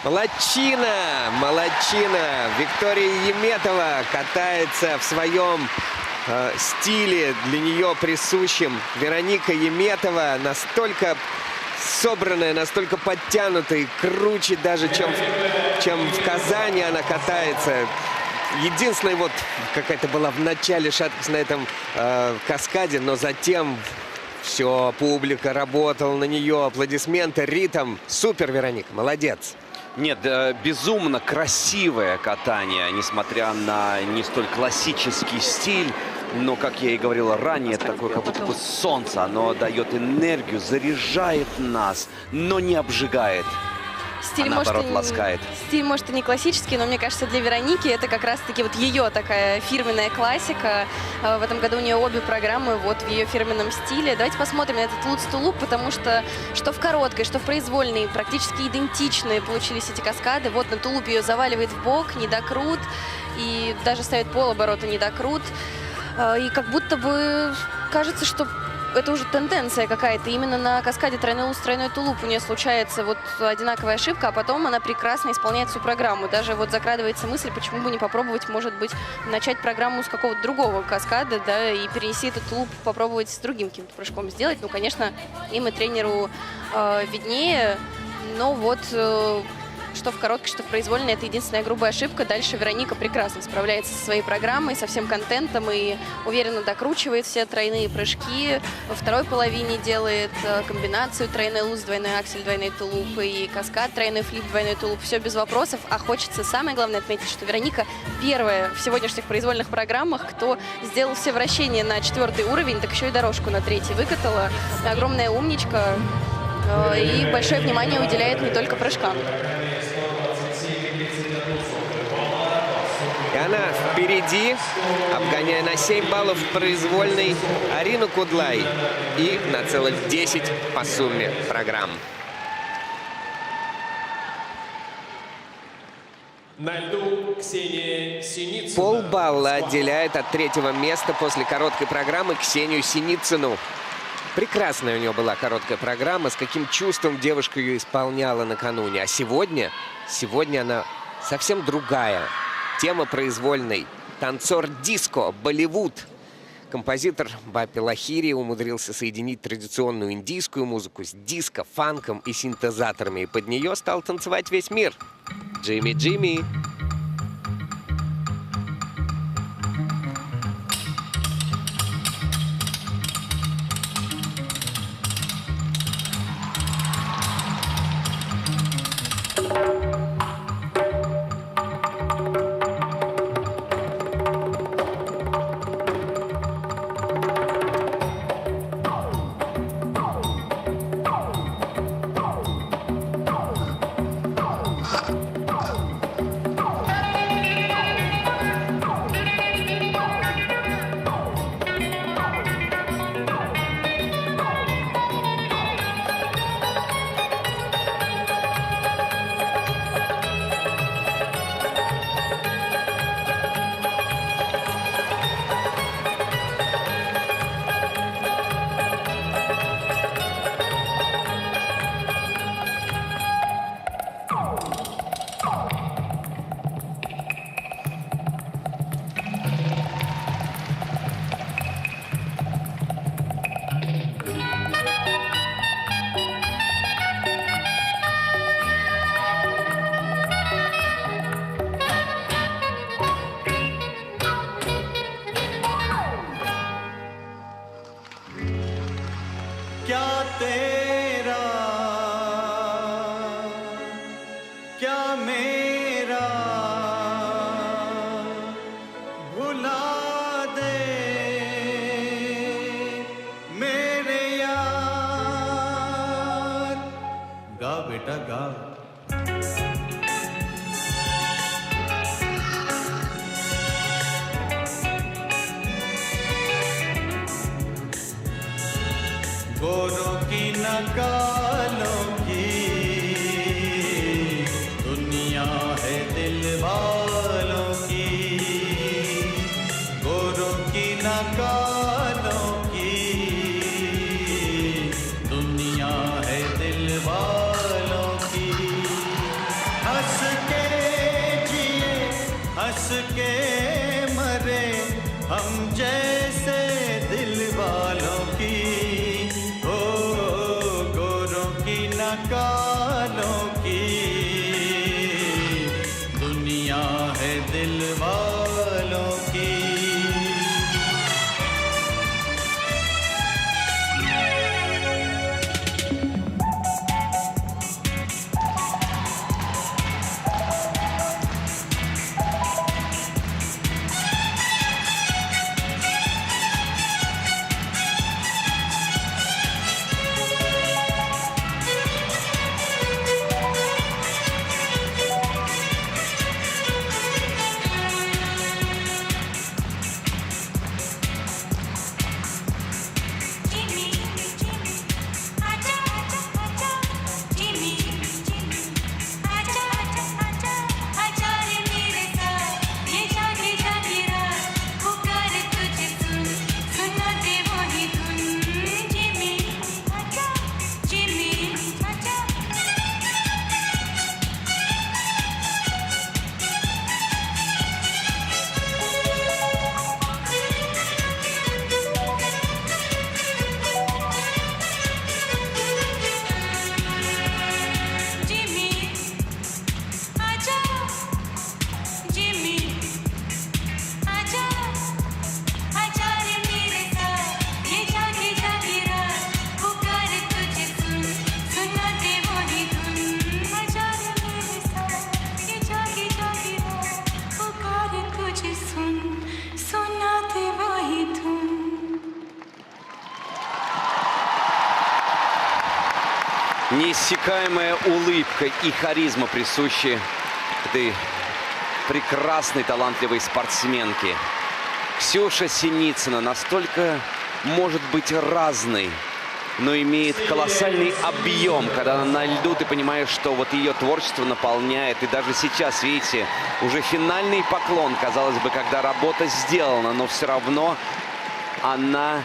Молодчина, молодчина. Виктория Еметова катается в своем стиле, для нее присущим. Вероника Еметова настолько собранная, настолько подтянутая и круче даже, чем в Казани она катается. Единственная вот какая-то была в начале шаткость на этом каскаде, но затем все, публика работала на нее, аплодисменты, ритм. Супер, Вероника, молодец.
Нет, безумно красивое катание, несмотря на не столь классический стиль. Но, как я и говорил ранее, это такое как будто бы солнце. Оно дает энергию, заряжает нас, но не обжигает.
Стиль,
а наоборот, ласкает.
Стиль, может, и не классический, но мне кажется, для Вероники это как раз-таки вот ее такая фирменная классика. В этом году у нее обе программы вот в ее фирменном стиле. Давайте посмотрим на этот Lutz to Loop, потому что в короткой, что в произвольной практически идентичные получились эти каскады. Вот на тулуп ее заваливает в бок, недокрут, и даже ставит полоборота недокрут. И как будто бы кажется, что это уже тенденция какая-то. Именно на каскаде тройной луз, тройной тулуп у нее случается вот одинаковая ошибка, а потом она прекрасно исполняет всю программу. Даже вот закрадывается мысль, почему бы не попробовать, может быть, начать программу с какого-то другого каскада, да, и перенести этот тулуп, попробовать с другим каким-то прыжком сделать. Ну, конечно, им и тренеру виднее, но вот... что в короткой, что в произвольной, это единственная грубая ошибка. Дальше Вероника прекрасно справляется со своей программой, со всем контентом и уверенно докручивает все тройные прыжки. Во второй половине делает комбинацию тройной луз, двойной аксель, двойной тулуп и каскад, тройной флип, двойной тулуп. Все без вопросов. А хочется самое главное отметить, что Вероника первая в сегодняшних произвольных программах, кто сделал все вращения на 4-й уровень, так еще и дорожку на 3-й выкатала. Огромная умничка. И большое внимание уделяет не только прыжкам.
И она впереди, обгоняя на 7 баллов в произвольной Арину Кудлай. И на целых 10 по сумме программ.
На льду Ксения Синицына.
Полбалла отделяет от 3-го места после короткой программы Ксению Синицыну. Прекрасная у нее была короткая программа, с каким чувством девушка ее исполняла накануне. А сегодня она совсем другая. Тема произвольной. Танцор диско, Болливуд. Композитор Баппи Лахири умудрился соединить традиционную индийскую музыку с диско, фанком и синтезаторами. И под нее стал танцевать весь мир. Джимми Джимми.
जैसे दिल वालों की हो गोरों की न कालों की दुनिया है दिल वालों की
Неиссякаемая улыбка и харизма присущи этой прекрасной, талантливой спортсменке. Ксюша Синицына настолько может быть разной, но имеет колоссальный объем. Когда она на льду, ты понимаешь, что вот ее творчество наполняет. И даже сейчас, видите, уже финальный поклон, казалось бы, когда работа сделана, но все равно она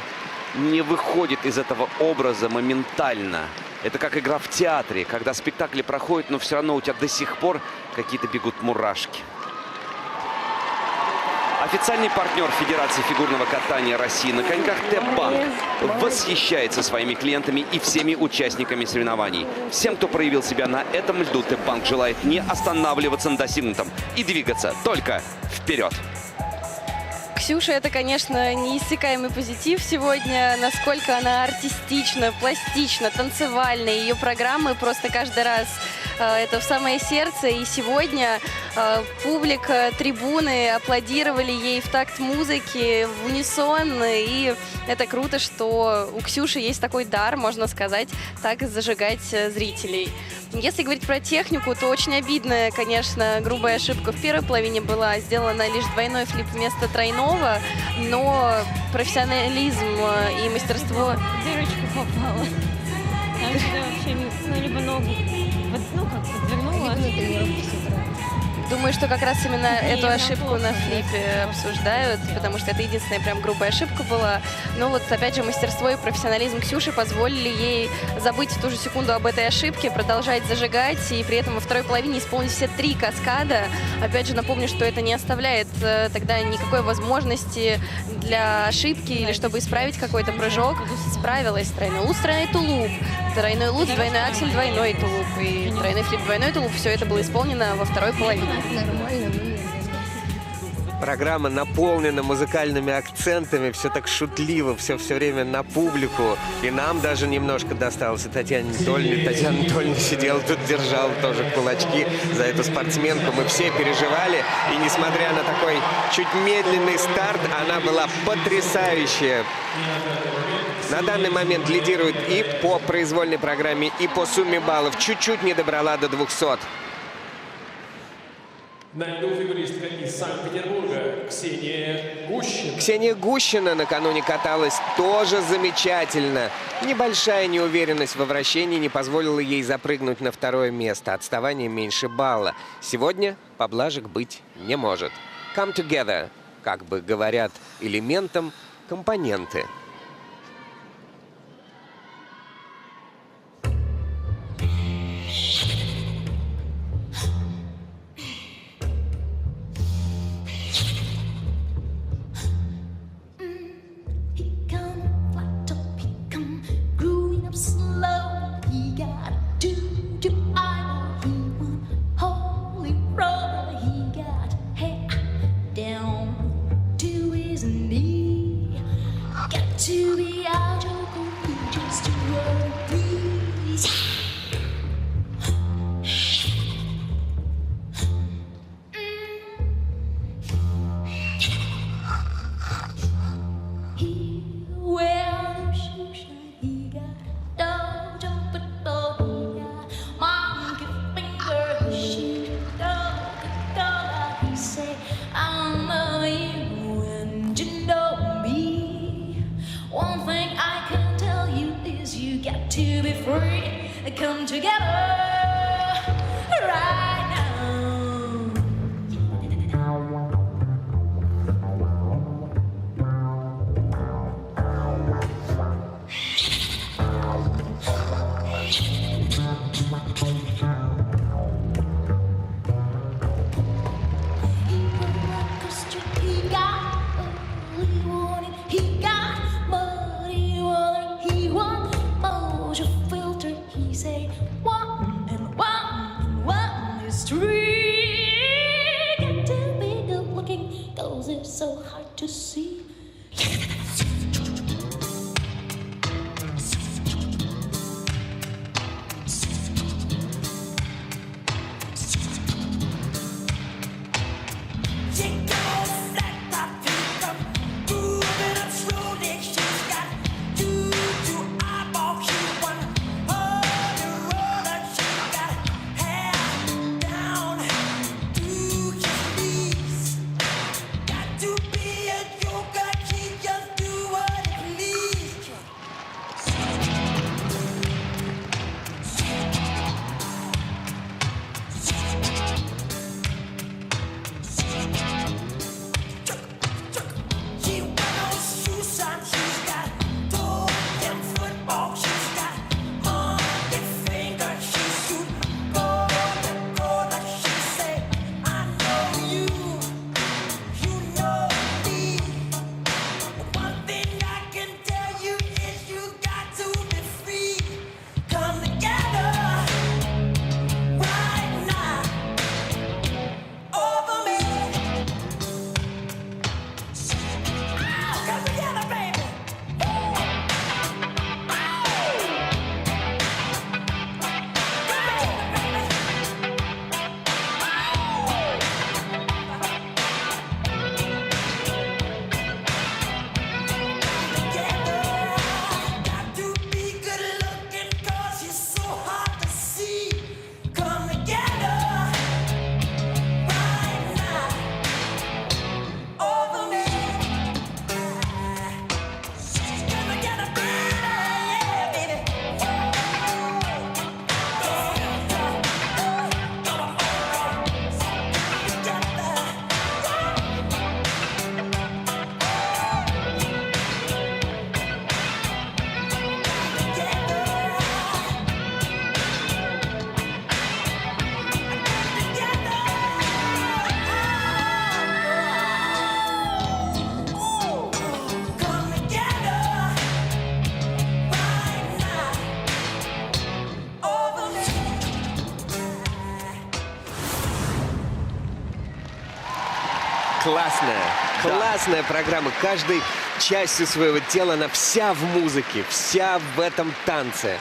не выходит из этого образа моментально. Это как игра в театре, когда спектакли проходят, но все равно у тебя до сих пор какие-то бегут мурашки. Официальный партнер Федерации фигурного катания России на коньках ТЭП-банк восхищается своими клиентами и всеми участниками соревнований. Всем, кто проявил себя на этом льду, ТЭП-банк желает не останавливаться на достигнутом и двигаться только вперед.
Ксюша — это, конечно, неиссякаемый позитив сегодня. Насколько она артистична, пластична, танцевальна. Ее программы просто каждый раз это в самое сердце. И сегодня публика, трибуны аплодировали ей в такт музыки, в унисон. И это круто, что у Ксюши есть такой дар, можно сказать, так зажигать зрителей. Если говорить про технику, то очень обидная, конечно, грубая ошибка в первой половине была. Сделана лишь двойной флип вместо тройного, но профессионализм и мастерство...
Дырочку попала. Там вообще, либо ногу, как подвернула.
Думаю, что как раз именно эту ошибку на флипе обсуждают, потому что это единственная прям грубая ошибка была. Но вот опять же мастерство и профессионализм Ксюши позволили ей забыть в ту же секунду об этой ошибке, продолжать зажигать и при этом во второй половине исполнить все 3 каскада. Опять же напомню, что это не оставляет тогда никакой возможности для ошибки или чтобы исправить какой-то прыжок. Справилась тройной луз, тройной тулуп, тройной луз, двойной аксель, двойной тулуп и тройной флип, двойной тулуп. Все это было исполнено во второй половине.
Программа наполнена музыкальными акцентами, все так шутливо, все время на публику. И нам даже немножко досталось. И Татьяна Анатольевна сидела тут, держала тоже кулачки за эту спортсменку. Мы все переживали. И несмотря на такой чуть медленный старт, она была потрясающая. На данный момент лидирует и по произвольной программе, и по сумме баллов. Чуть-чуть не добрала до 200.
На льду фигуристка из Санкт-Петербурга Ксения Гущина.
Ксения Гущина накануне каталась тоже замечательно. Небольшая неуверенность во вращении не позволила ей запрыгнуть на 2-е место. Отставание меньше балла. Сегодня поблажек быть не может. Come together, как бы говорят элементом, компоненты.
to be out of you just to breeze. He wears shoes and he got dog jump at dog, he got monkey finger, she dog, he say, I know you and you know me. One thing I can tell you is you got to be free. Come together right now. He got all he wanted. He got what he wanted. He want motion filter. He say one and one is three. Got to be good looking, 'cause it's so hard to see.
Классная программа. Каждой частью своего тела она вся в музыке, вся в этом танце.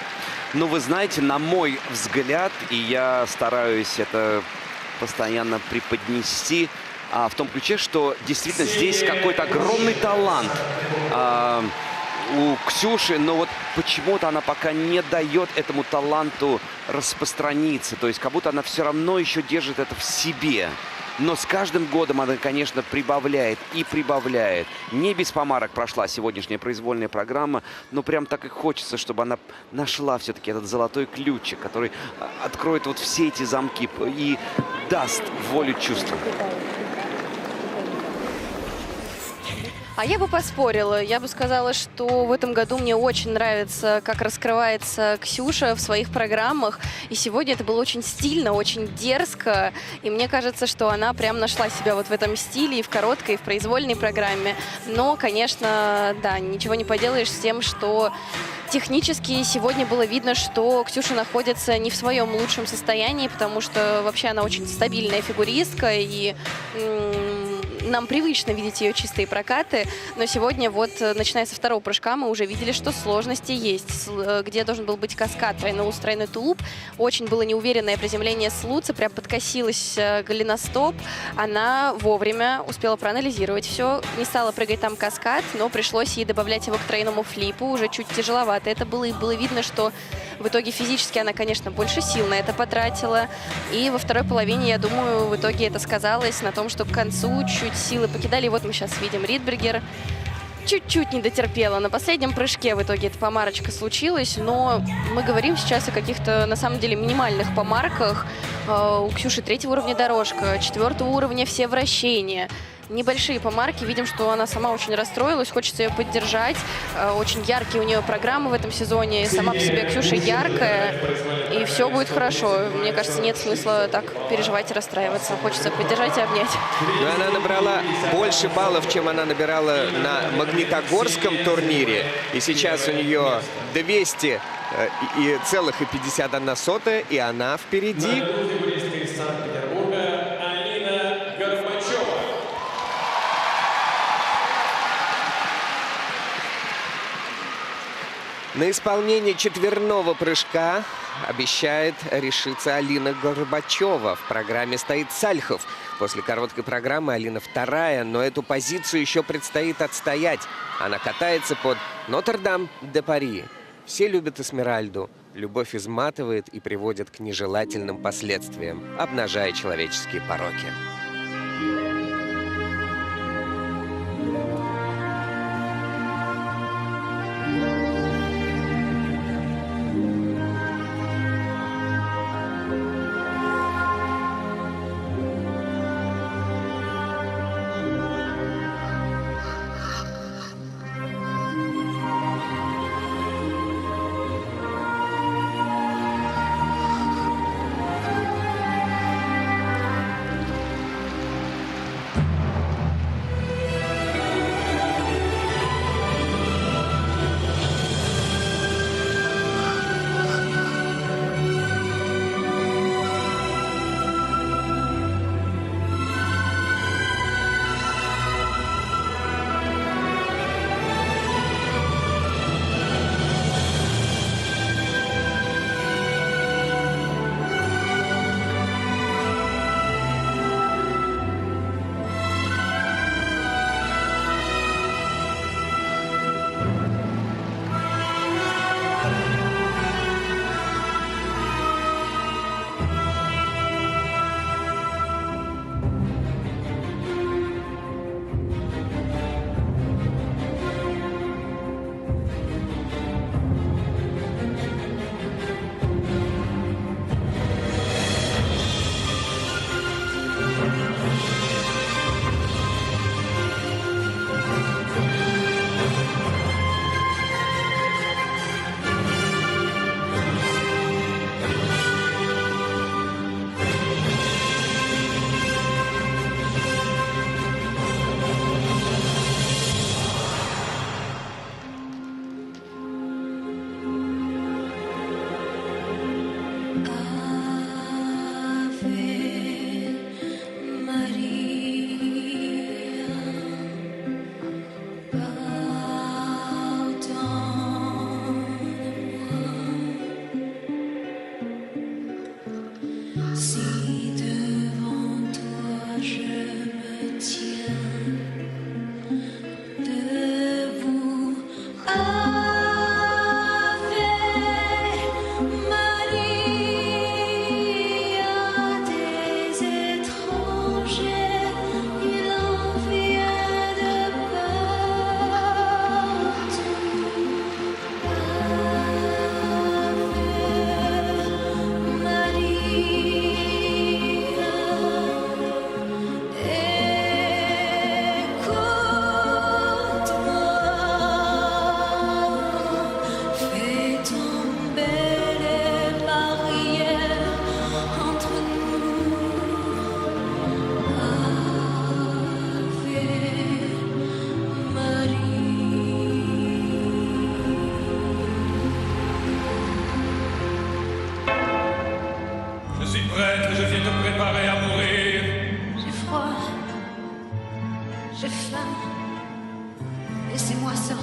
Ну, вы знаете, на мой взгляд, и я стараюсь это постоянно преподнести, в том ключе, что действительно здесь какой-то огромный талант у Ксюши, но вот почему-то она пока не дает этому таланту распространиться. То есть как будто она все равно еще держит это в себе. Но с каждым годом она, конечно, прибавляет и прибавляет. Не без помарок прошла сегодняшняя произвольная программа, но прям так и хочется, чтобы она нашла все-таки этот золотой ключик, который откроет вот все эти замки и даст волю чувствам.
А я бы поспорила. Я бы сказала, что в этом году мне очень нравится, как раскрывается Ксюша в своих программах. И сегодня это было очень стильно, очень дерзко. И мне кажется, что она прям нашла себя вот в этом стиле и в короткой, и в произвольной программе. Но, конечно, да, ничего не поделаешь с тем, что технически сегодня было видно, что Ксюша находится не в своем лучшем состоянии, потому что вообще она очень стабильная фигуристка. И нам привычно видеть ее чистые прокаты, но сегодня вот, начиная со второго прыжка, мы уже видели, что сложности есть. Где должен был быть каскад, тройной луз, тройной тулуп. Очень было неуверенное приземление с луца, прям подкосилась голеностоп. Она вовремя успела проанализировать все, не стала прыгать там каскад, но пришлось ей добавлять его к тройному флипу, уже чуть тяжеловато это было, и было видно, что в итоге физически она, конечно, больше сил на это потратила. И во второй половине, я думаю, в итоге это сказалось на том, что к концу чуть силы покидали. И вот мы сейчас видим Ридбергер. Чуть-чуть не дотерпела. На последнем прыжке в итоге эта помарочка случилась, но мы говорим сейчас о каких-то, на самом деле, минимальных помарках. У Ксюши 3-го уровня дорожка, 4-го уровня все вращения. Небольшие помарки. Видим, что она сама очень расстроилась, хочется ее поддержать. Очень яркие у нее программы в этом сезоне. Сама по себе Ксюша яркая, и все будет хорошо. Мне кажется, нет смысла так переживать и расстраиваться. Хочется поддержать и обнять.
Но она набрала больше баллов, чем она набирала на Магнитогорском турнире. И сейчас у нее 200,51, и она впереди. На исполнение четверного прыжка обещает решиться Алина Горбачева. В программе стоит Сальхов. После короткой программы Алина вторая, но эту позицию еще предстоит отстоять. Она катается под Нотр-Дам-де-Пари. Все любят Эсмеральду. Любовь изматывает и приводит к нежелательным последствиям, обнажая человеческие пороки.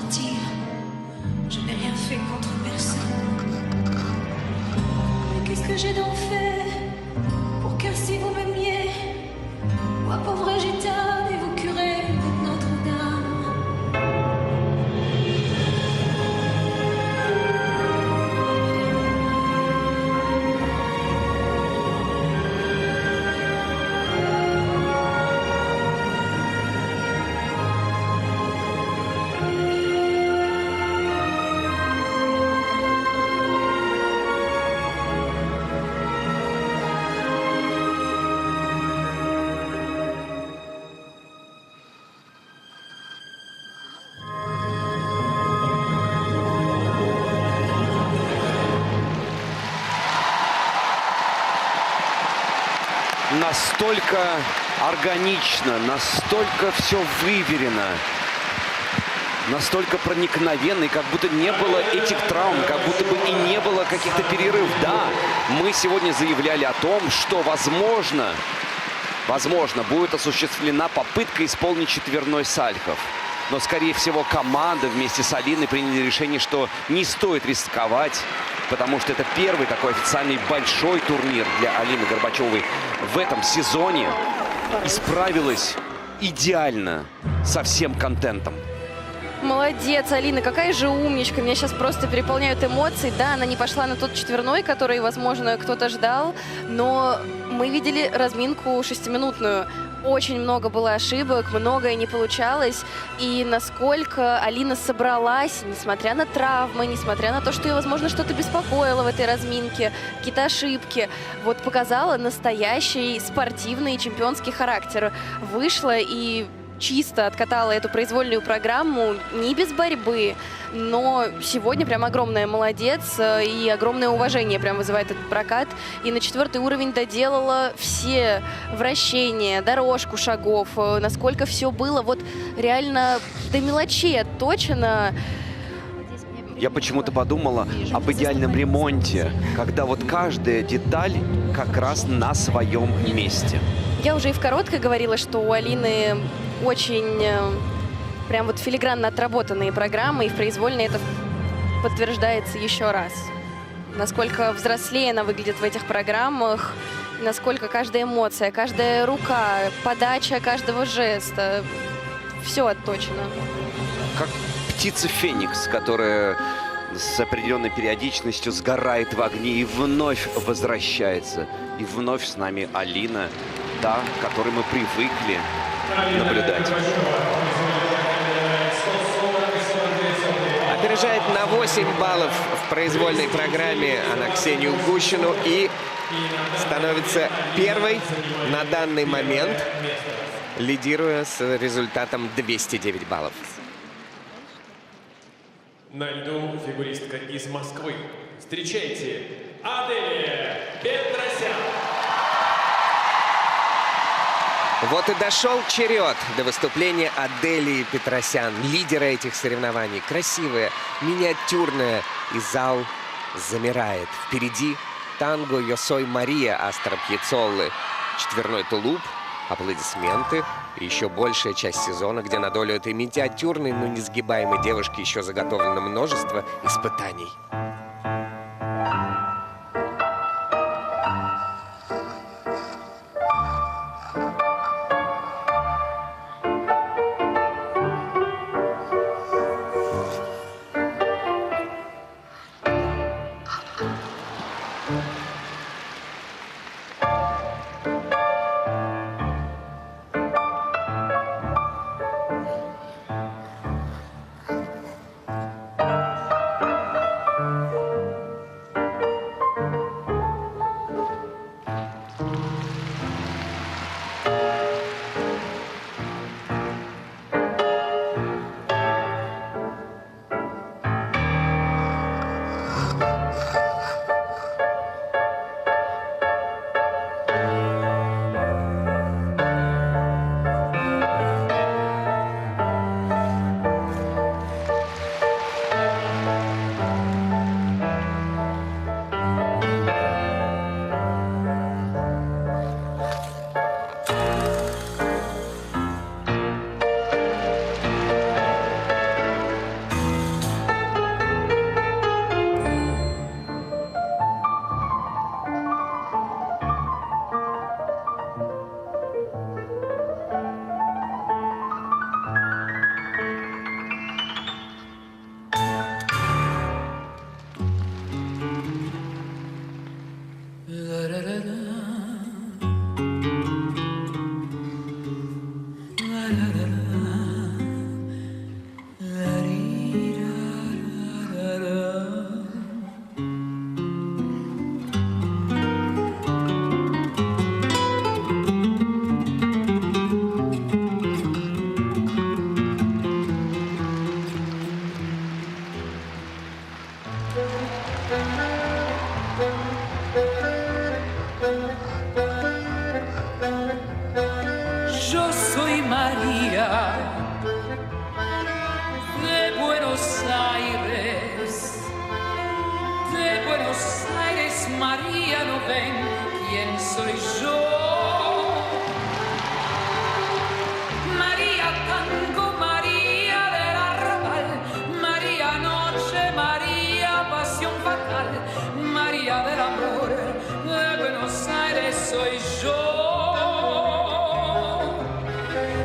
mentir. Je n'ai rien fait contre personne. Mais qu'est-ce que j'ai donc fait pour qu'ainsi vous m'aimiez? Moi, pauvre gitane, et vous curé de Notre-Dame.
Настолько органично, настолько все выверено, настолько проникновенно, и как будто не было этих травм, как будто бы и не было каких-то перерывов. Да, мы сегодня заявляли о том, что возможно, будет осуществлена попытка исполнить четверной сальхов. Но, скорее всего, команда вместе с Алиной приняли решение, что не стоит рисковать, потому что это первый такой официальный большой турнир для Алины Горбачевой в этом сезоне. И справилась идеально со всем контентом.
Молодец, Алина, какая же умничка. Меня сейчас просто переполняют эмоции. Да, она не пошла на тот четверной, который, возможно, кто-то ждал, но мы видели разминку 6-минутную. Очень много было ошибок, многое не получалось. И насколько Алина собралась, несмотря на травмы, несмотря на то, что ее, возможно, что-то беспокоило в этой разминке, какие-то ошибки, вот показала настоящий спортивный чемпионский характер. Вышла и чисто откатала эту произвольную программу, не без борьбы, но сегодня прям огромная молодец и огромное уважение прям вызывает этот прокат. И на 4-й уровень доделала все вращения, дорожку шагов, насколько все было вот реально до мелочей отточено.
Я почему-то подумала об идеальном ремонте, когда вот каждая деталь как раз на своем месте.
Я уже и в короткой говорила, что у Алины очень прям вот филигранно отработанные программы, и в произвольной это подтверждается еще раз. Насколько взрослее она выглядит в этих программах, насколько каждая эмоция, каждая рука, подача каждого жеста, все отточено.
Как птица Феникс, которая с определенной периодичностью сгорает в огне и вновь возвращается. И вновь с нами Алина, та, к которой мы привыкли наблюдать.
Опережает на 8 баллов в произвольной программе она Ксению Гущину и становится первой на данный момент, лидируя с результатом 209 баллов.
На льду фигуристка из Москвы. Встречайте, Аделия Петросян.
Вот и дошел черед до выступления Аделии Петросян, лидера этих соревнований. Красивая, миниатюрная, и зал замирает. Впереди танго «Yo soy Maria» Астора Пьяццоллы. Четверной тулуп, аплодисменты и еще большая часть сезона, где на долю этой миниатюрной, но несгибаемой девушки еще заготовлено множество испытаний.
Buenos Aires, María, no ven quién soy yo. María tango, María del arrabal, María noche, María pasión fatal, María del amor, de Buenos Aires soy yo.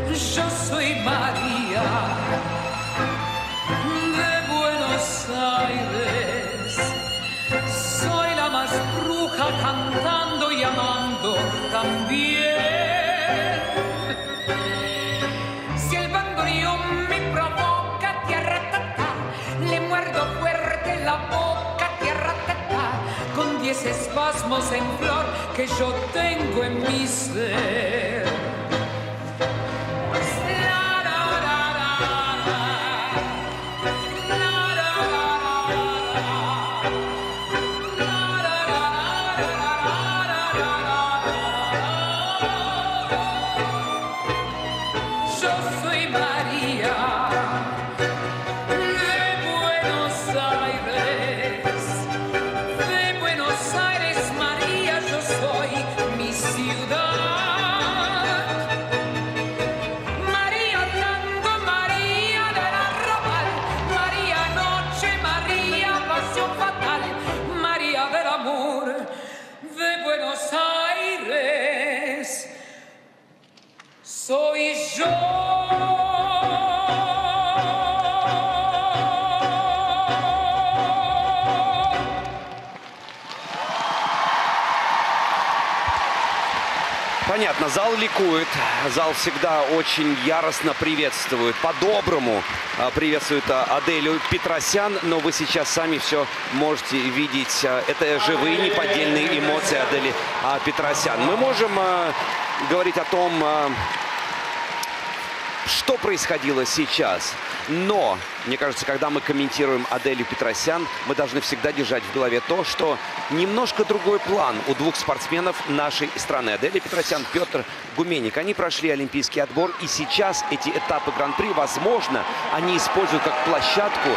Yo soy María de Buenos Aires, soy la más bruja cantando y amando también. Si el bandoneón me provoca, tierra-ta-ta, le muerdo fuerte la boca, tierra-ta-ta, con 10 espasmos en flor que yo tengo en mi ser. Soy yo.
Понятно, зал ликует, зал всегда очень яростно приветствует, по-доброму приветствует Аделю Петросян, но вы сейчас сами все можете видеть. Это живые, неподдельные эмоции Адели Петросян. Мы можем говорить о том, что происходило сейчас. Но, мне кажется, когда мы комментируем Аделю Петросян, мы должны всегда держать в голове то, что немножко другой план у двух спортсменов нашей страны. Аделя Петросян, Петр Гуменник. Они прошли олимпийский отбор, и сейчас эти этапы Гран-при, возможно, они используют как площадку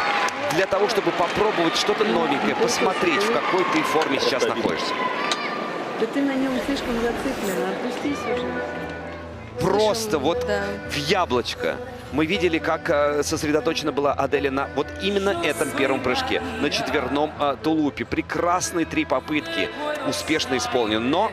для того, чтобы попробовать что-то новенькое, посмотреть, в какой ты форме сейчас находишься.
Да ты на нем слишком зациклен, отпустись уже.
Просто вот в яблочко. Мы видели, как сосредоточена была Аделя на вот именно этом первом прыжке, на четверном тулупе. Прекрасные 3 попытки, успешно исполнены, но...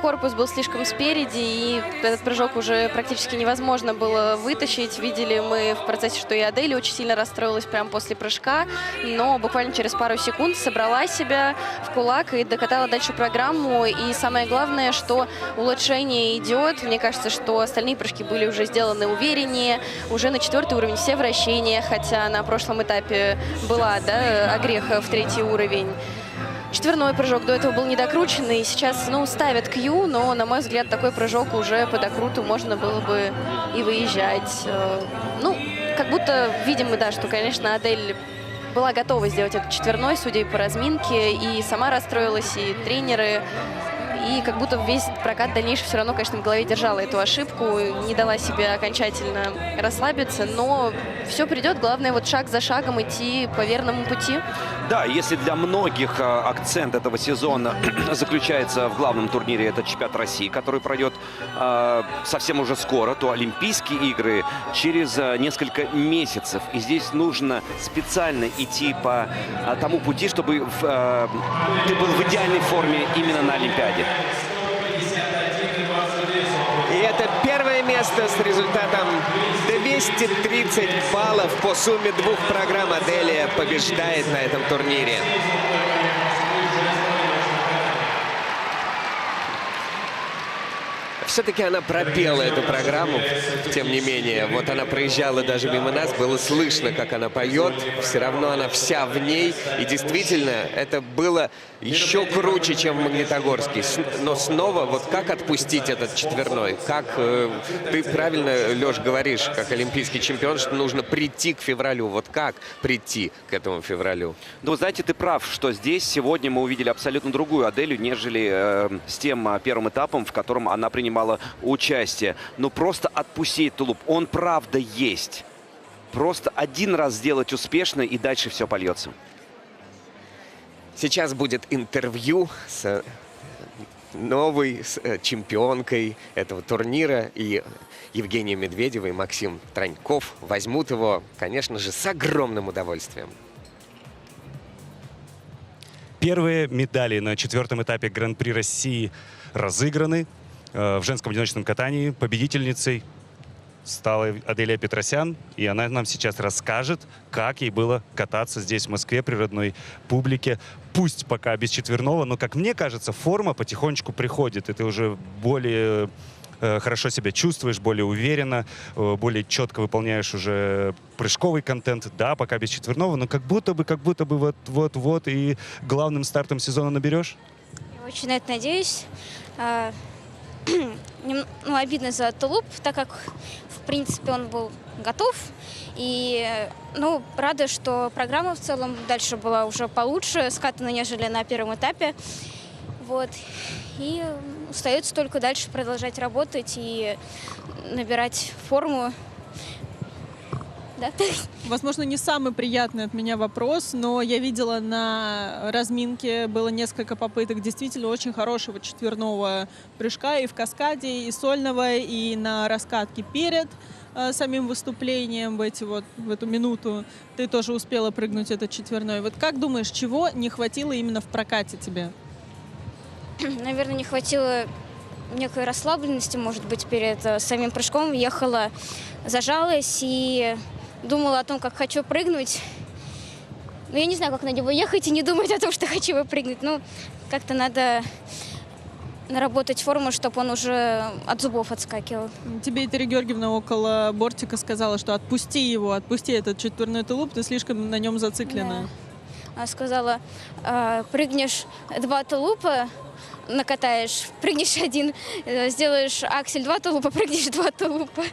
Корпус был слишком спереди, и этот прыжок уже практически невозможно было вытащить. Видели мы в процессе, что и Аделя очень сильно расстроилась прямо после прыжка, но буквально через пару секунд собрала себя в кулак и докатала дальше программу. И самое главное, что улучшение идет. Мне кажется, что остальные прыжки были уже сделаны увереннее, уже на 4-й уровень все вращения, хотя на прошлом этапе была, да, огрех в 3-й уровень. Четверной прыжок до этого был недокрученный. Сейчас, ставят Q, но, на мой взгляд, такой прыжок уже по докруту можно было бы и выезжать. Как будто видим мы, да, что, конечно, Адель была готова сделать этот четверной, судя по разминке, и сама расстроилась, и тренеры. И как будто весь прокат дальнейший все равно, конечно, в голове держала эту ошибку, не дала себе окончательно расслабиться, но все придет. Главное вот шаг за шагом идти по верному пути.
Да, если для многих акцент этого сезона заключается в главном турнире, это чемпионат России, который пройдет совсем уже скоро, то Олимпийские игры через несколько месяцев. И здесь нужно специально идти по тому пути, чтобы ты был в идеальной форме именно на Олимпиаде.
И это первое место с результатом 230 баллов по сумме 2 программ. Аделия побеждает на этом турнире. Все-таки она пропела эту программу, тем не менее. Вот она проезжала даже мимо нас, было слышно, как она поет. Все равно она вся в ней. И действительно, это было еще круче, чем в Магнитогорске. Но снова, вот как отпустить этот четверной? Как ты правильно, Леш, говоришь, как олимпийский чемпион, что нужно прийти к февралю. Вот как прийти к этому февралю?
Ну, знаете, ты прав, что здесь сегодня мы увидели абсолютно другую Аделю, нежели с тем первым этапом, в котором она принимала участие. Но просто отпустить тулуп, он правда есть. Просто один раз сделать успешно, и дальше все польется.
Сейчас будет интервью с новой чемпионкой этого турнира. И Евгения Медведева и Максим Троньков возьмут его, конечно же, с огромным удовольствием.
Первые медали на 4-м этапе Гран-при России разыграны. В женском одиночном катании победительницей стала Аделия Петросян. И она нам сейчас расскажет, как ей было кататься здесь, в Москве, при родной публике. Пусть пока без четверного, но, как мне кажется, форма потихонечку приходит. И ты уже более хорошо себя чувствуешь, более уверенно, более четко выполняешь уже прыжковый контент. Да, пока без четверного, но как будто бы вот и главным стартом сезона наберешь.
Я очень на это надеюсь. Обидно за тулуп, так как, в принципе, он был готов. И, рада, что программа в целом дальше была уже получше скатана, нежели на первом этапе. Вот. И остается только дальше продолжать работать и набирать форму. Да?
Возможно, не самый приятный от меня вопрос, но я видела на разминке, было несколько попыток действительно очень хорошего четверного прыжка и в каскаде, и сольного, и на раскатке перед самим выступлением в эту минуту. Ты тоже успела прыгнуть этот четверной. Вот как думаешь, чего не хватило именно в прокате тебе?
Наверное, не хватило некой расслабленности, может быть, перед самим прыжком. Ехала, зажалась и думала о том, как хочу прыгнуть. Но я не знаю, как на него ехать и не думать о том, что хочу выпрыгнуть. Как-то надо наработать форму, чтобы он уже от зубов отскакивал.
Тебе Этери Георгиевна около бортика сказала, что отпусти его, отпусти этот четверной тулуп, ты слишком на нем зациклена.
Да. Она сказала, прыгнешь 2 тулупа, накатаешь, прыгнешь 1, сделаешь аксель 2 тулупа, прыгнешь 2 тулупа.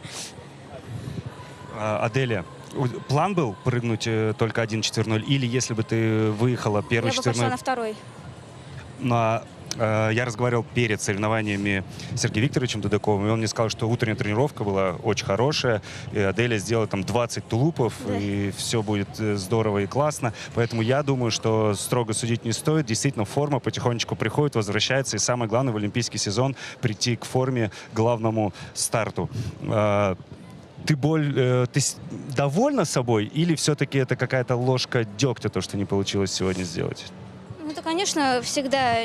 Аделия, план был прыгнуть только 1 четверной? Или если бы ты выехала первый четверной?
Я бы пошла на 2.
Я разговаривал перед соревнованиями с Сергеем Викторовичем Дудаковым, и он мне сказал, что утренняя тренировка была очень хорошая, и Аделия сделала там 20 тулупов, да. И все будет здорово и классно. Поэтому я думаю, что строго судить не стоит. Действительно, форма потихонечку приходит, возвращается, и самое главное в олимпийский сезон прийти к форме, главному старту. Ты довольна собой, или все-таки это какая-то ложка дегтя, то, что не получилось сегодня сделать?
Это, конечно, всегда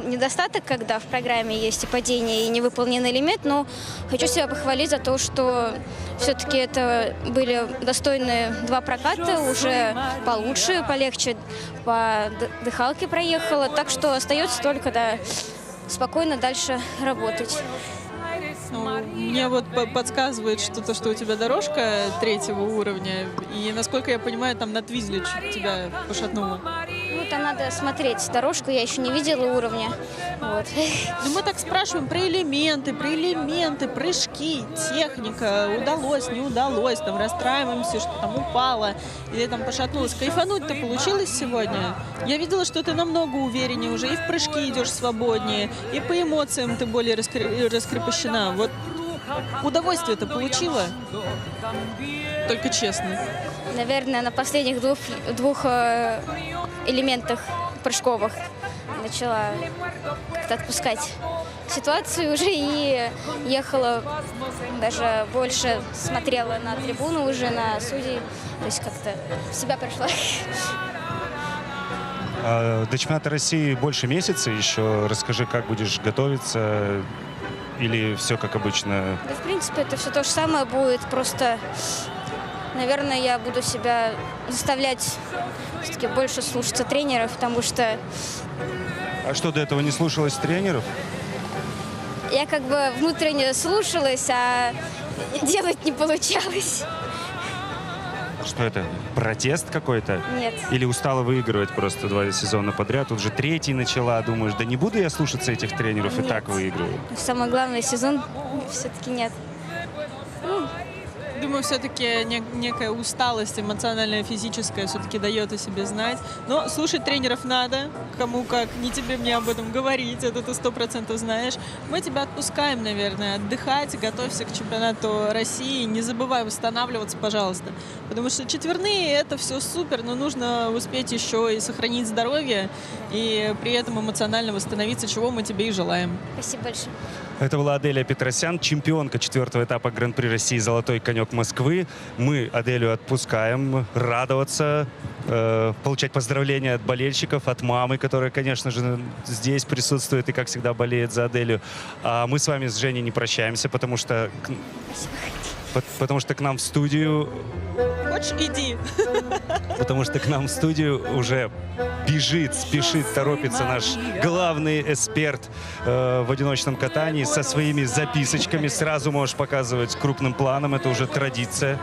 недостаток, когда в программе есть и падение, и невыполненный элемент, но хочу себя похвалить за то, что все-таки это были достойные 2 проката, уже получше, полегче, по дыхалке проехала, так что остается только спокойно дальше работать.
Мне подсказывает что-то, что у тебя дорожка 3-го уровня, и, насколько я понимаю, там на Твизле тебя пошатнуло.
Там надо смотреть дорожку, я еще не видела уровня. Вот.
Мы так спрашиваем про элементы, прыжки, техника, удалось, не удалось, там расстраиваемся, что там упало или там пошатнулось. Кайфануть-то получилось сегодня? Я видела, что ты намного увереннее уже, и в прыжки идешь свободнее, и по эмоциям ты более раскрепощена. Вот удовольствие-то получила? Только честно.
Наверное, на последних двух элементах прыжковых начала как-то отпускать ситуацию уже и ехала, даже больше смотрела на трибуну уже, на судей, то есть как-то в себя пришла.
До чемпионата России больше месяца еще. Расскажи, как будешь готовиться, или все как обычно?
Да, в принципе, это все то же самое будет, просто... Наверное, я буду себя заставлять все-таки больше слушаться тренеров, потому что...
А что, до этого не слушалась тренеров?
Я как бы внутренне слушалась, а делать не получалось.
Что это? Протест какой-то?
Нет.
Или устала выигрывать просто 2 сезона подряд? Тут же 3-й начала, думаешь, да не буду я слушаться этих тренеров,
нет.
И так выигрываю.
Самый главный сезон все-таки нет.
Думаю, все-таки некая усталость эмоциональная, физическая все-таки дает о себе знать. Но слушать тренеров надо. Кому как, не тебе мне об этом говорить, это ты 100% знаешь. Мы тебя отпускаем, наверное, отдыхать, готовься к чемпионату России. Не забывай восстанавливаться, пожалуйста. Потому что четверные — это все супер, но нужно успеть еще и сохранить здоровье, и при этом эмоционально восстановиться, чего мы тебе и желаем.
Спасибо большое.
Это была Аделия Петросян, чемпионка 4-го этапа Гран-при России «Золотой конек Москвы». Мы Аделю отпускаем радоваться, получать поздравления от болельщиков, от мамы, которая, конечно же, здесь присутствует и, как всегда, болеет за Аделю. А мы с вами, с Женей, не прощаемся, потому что к нам в студию...
Хочешь, иди.
Потому что к нам в студию уже бежит, спешит, торопится наш главный эксперт в одиночном катании со своими записочками. Сразу можешь показывать крупным планом, это уже традиция.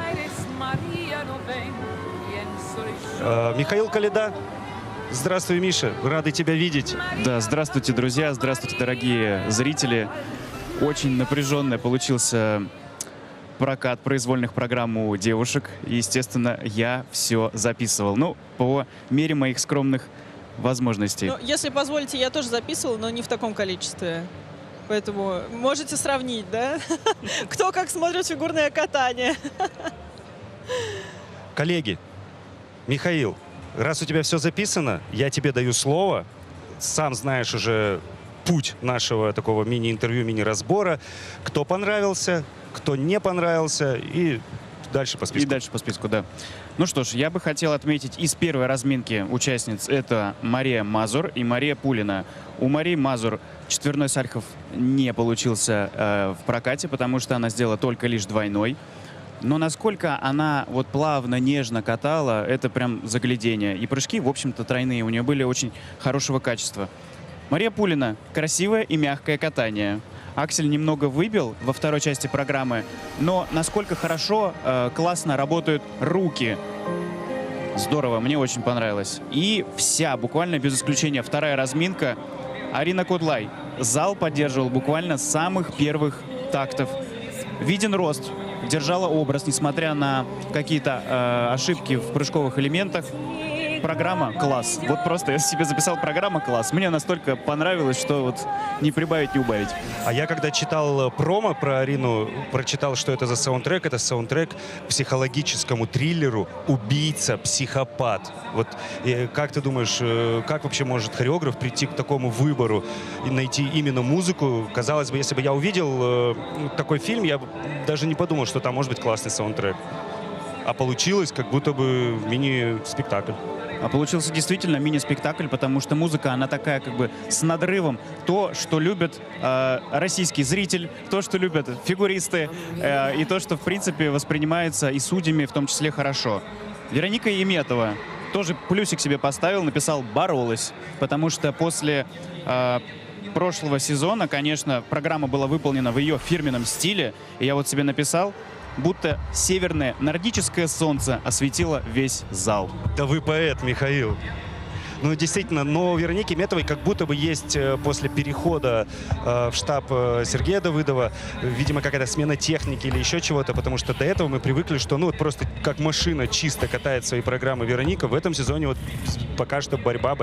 Михаил Коляда. Здравствуй, Миша. Рады тебя видеть.
Да, здравствуйте, друзья. Здравствуйте, дорогие зрители. Очень напряженный получился прокат произвольных программ у девушек. И, естественно, я все записывал. Ну, по мере моих скромных возможностей.
Ну, если позволите, я тоже записывал, но не в таком количестве. Поэтому можете сравнить, да? Кто как смотрит фигурное катание.
Коллеги, Михаил, раз у тебя все записано, я тебе даю слово. Сам знаешь уже путь нашего такого мини-интервью, мини-разбора. Кто понравился, кто не понравился, и дальше по списку.
И дальше по списку, да. Ну что ж, я бы хотел отметить из первой разминки участниц. Это Мария Мазур и Мария Пулина. У Марии Мазур четверной сальхов не получился в прокате, потому что она сделала только лишь двойной. Но насколько она вот плавно, нежно катала, это прям заглядение. И прыжки, в общем-то, тройные у нее были очень хорошего качества. Мария Пулина. Красивое и мягкое катание. Аксель немного выбил во второй части программы, но насколько хорошо, классно работают руки. Здорово, мне очень понравилось. И вся, буквально без исключения, вторая разминка. Арина Кудлай. Зал поддерживал буквально с самых первых тактов. Виден рост. Держала образ, несмотря на какие-то ошибки в прыжковых элементах. Программа класс. Вот просто я себе записал программа класс. Мне настолько понравилось, что вот не прибавить, не убавить.
А я когда читал промо про Арину, прочитал, что это за саундтрек. Это саундтрек к психологическому триллеру «Убийца, психопат». Вот как ты думаешь, как вообще может хореограф прийти к такому выбору и найти именно музыку? Казалось бы, если бы я увидел такой фильм, я бы даже не подумал, что там может быть классный саундтрек. А получилось как будто бы мини-спектакль.
А получился действительно мини-спектакль, потому что музыка, она такая как бы с надрывом. То, что любит российский зритель, то, что любят фигуристы, и то, что, в принципе, воспринимается и судьями в том числе хорошо. Вероника Еметова тоже плюсик себе поставил, написал «боролась», потому что после прошлого сезона, конечно, программа была выполнена в ее фирменном стиле, и я вот себе написал, будто северное нордическое солнце осветило весь зал.
Да вы поэт, Михаил. Ну, действительно, но у Вероники Еметовой как будто бы есть после перехода в штаб Сергея Давыдова, видимо, какая-то смена техники или еще чего-то, потому что до этого мы привыкли, что ну вот просто как машина чисто катает свои программы Вероника. В этом сезоне вот пока что борьба.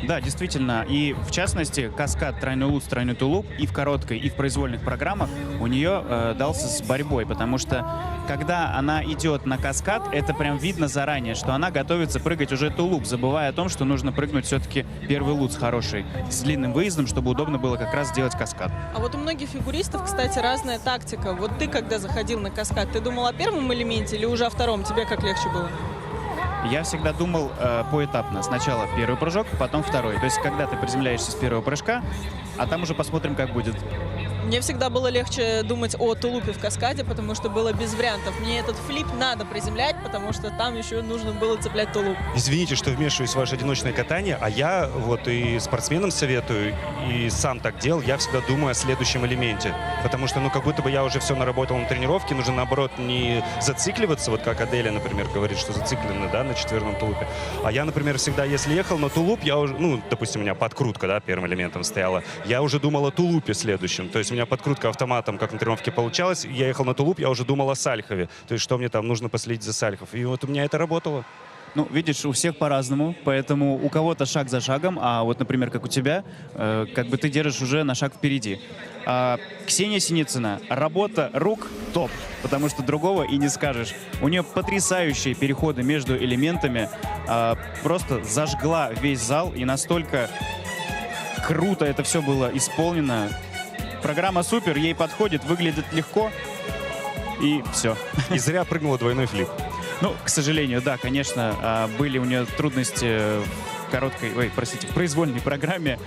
Да, действительно. И в частности, каскад тройной луц, тройной тулуп и в короткой, и в произвольных программах у нее дался с борьбой, потому что когда она идет на каскад, это прям видно заранее, что она готовится прыгать уже тулуп, забывая о том, что нужно прыгнуть все-таки первый луц хороший, с длинным выездом, чтобы удобно было как раз сделать каскад.
А вот у многих фигуристов, кстати, разная тактика. Вот ты, когда заходил на каскад, ты думал о первом элементе или уже о втором? Тебе как легче было?
Я всегда думал поэтапно. Сначала первый прыжок, потом второй. То есть, когда ты приземляешься с первого прыжка, а там уже посмотрим, как будет.
Мне всегда было легче думать о тулупе в каскаде, потому что было без вариантов. Мне этот флип надо приземлять, потому что там еще нужно было цеплять тулуп.
Извините, что вмешиваюсь в ваше одиночное катание, а я вот и спортсменам советую, и сам так делал, я всегда думаю о следующем элементе. Потому что, ну, как будто бы я уже все наработал на тренировке, нужно, наоборот, не зацикливаться, вот как Аделя, например, говорит, что зациклена, да, на четверном тулупе. А я, например, всегда, если ехал на тулуп, я уже, ну, допустим, у меня подкрутка, да, первым элементом стояла, я уже думал о тулупе следующем. То есть у меня меня подкрутка автоматом, как на тренировке получалась. Я ехал на тулуп, я уже думал о Сальхове. То есть, что мне там нужно последить за Сальхов. И вот у меня это работало.
Ну, видишь, у всех по-разному, поэтому у кого-то шаг за шагом, а вот, например, как у тебя, как бы ты держишь уже на шаг впереди. Ксения Синицына, работа рук топ, потому что другого и не скажешь. У нее потрясающие переходы между элементами, просто зажгла весь зал, и настолько круто это все было исполнено. Программа супер, ей подходит, выглядит легко, и все.
И зря прыгнула двойной флип.
Ну, к сожалению, да, конечно, были у нее трудности в произвольной программе.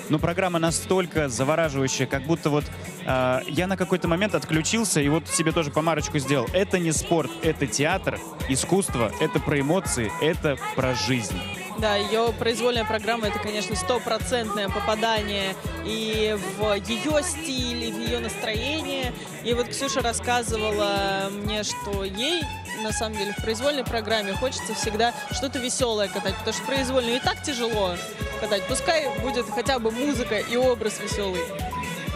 Но программа настолько завораживающая, как будто вот я на какой-то момент отключился и вот себе тоже помарочку сделал. Это не спорт, это театр, искусство, это про эмоции, это про жизнь.
Да, ее произвольная программа — это, конечно, стопроцентное попадание и в ее стиль, и в ее настроение. И вот Ксюша рассказывала мне, что ей, на самом деле, в произвольной программе хочется всегда что-то веселое катать, потому что произвольную и так тяжело катать. Пускай будет хотя бы музыка и образ веселый.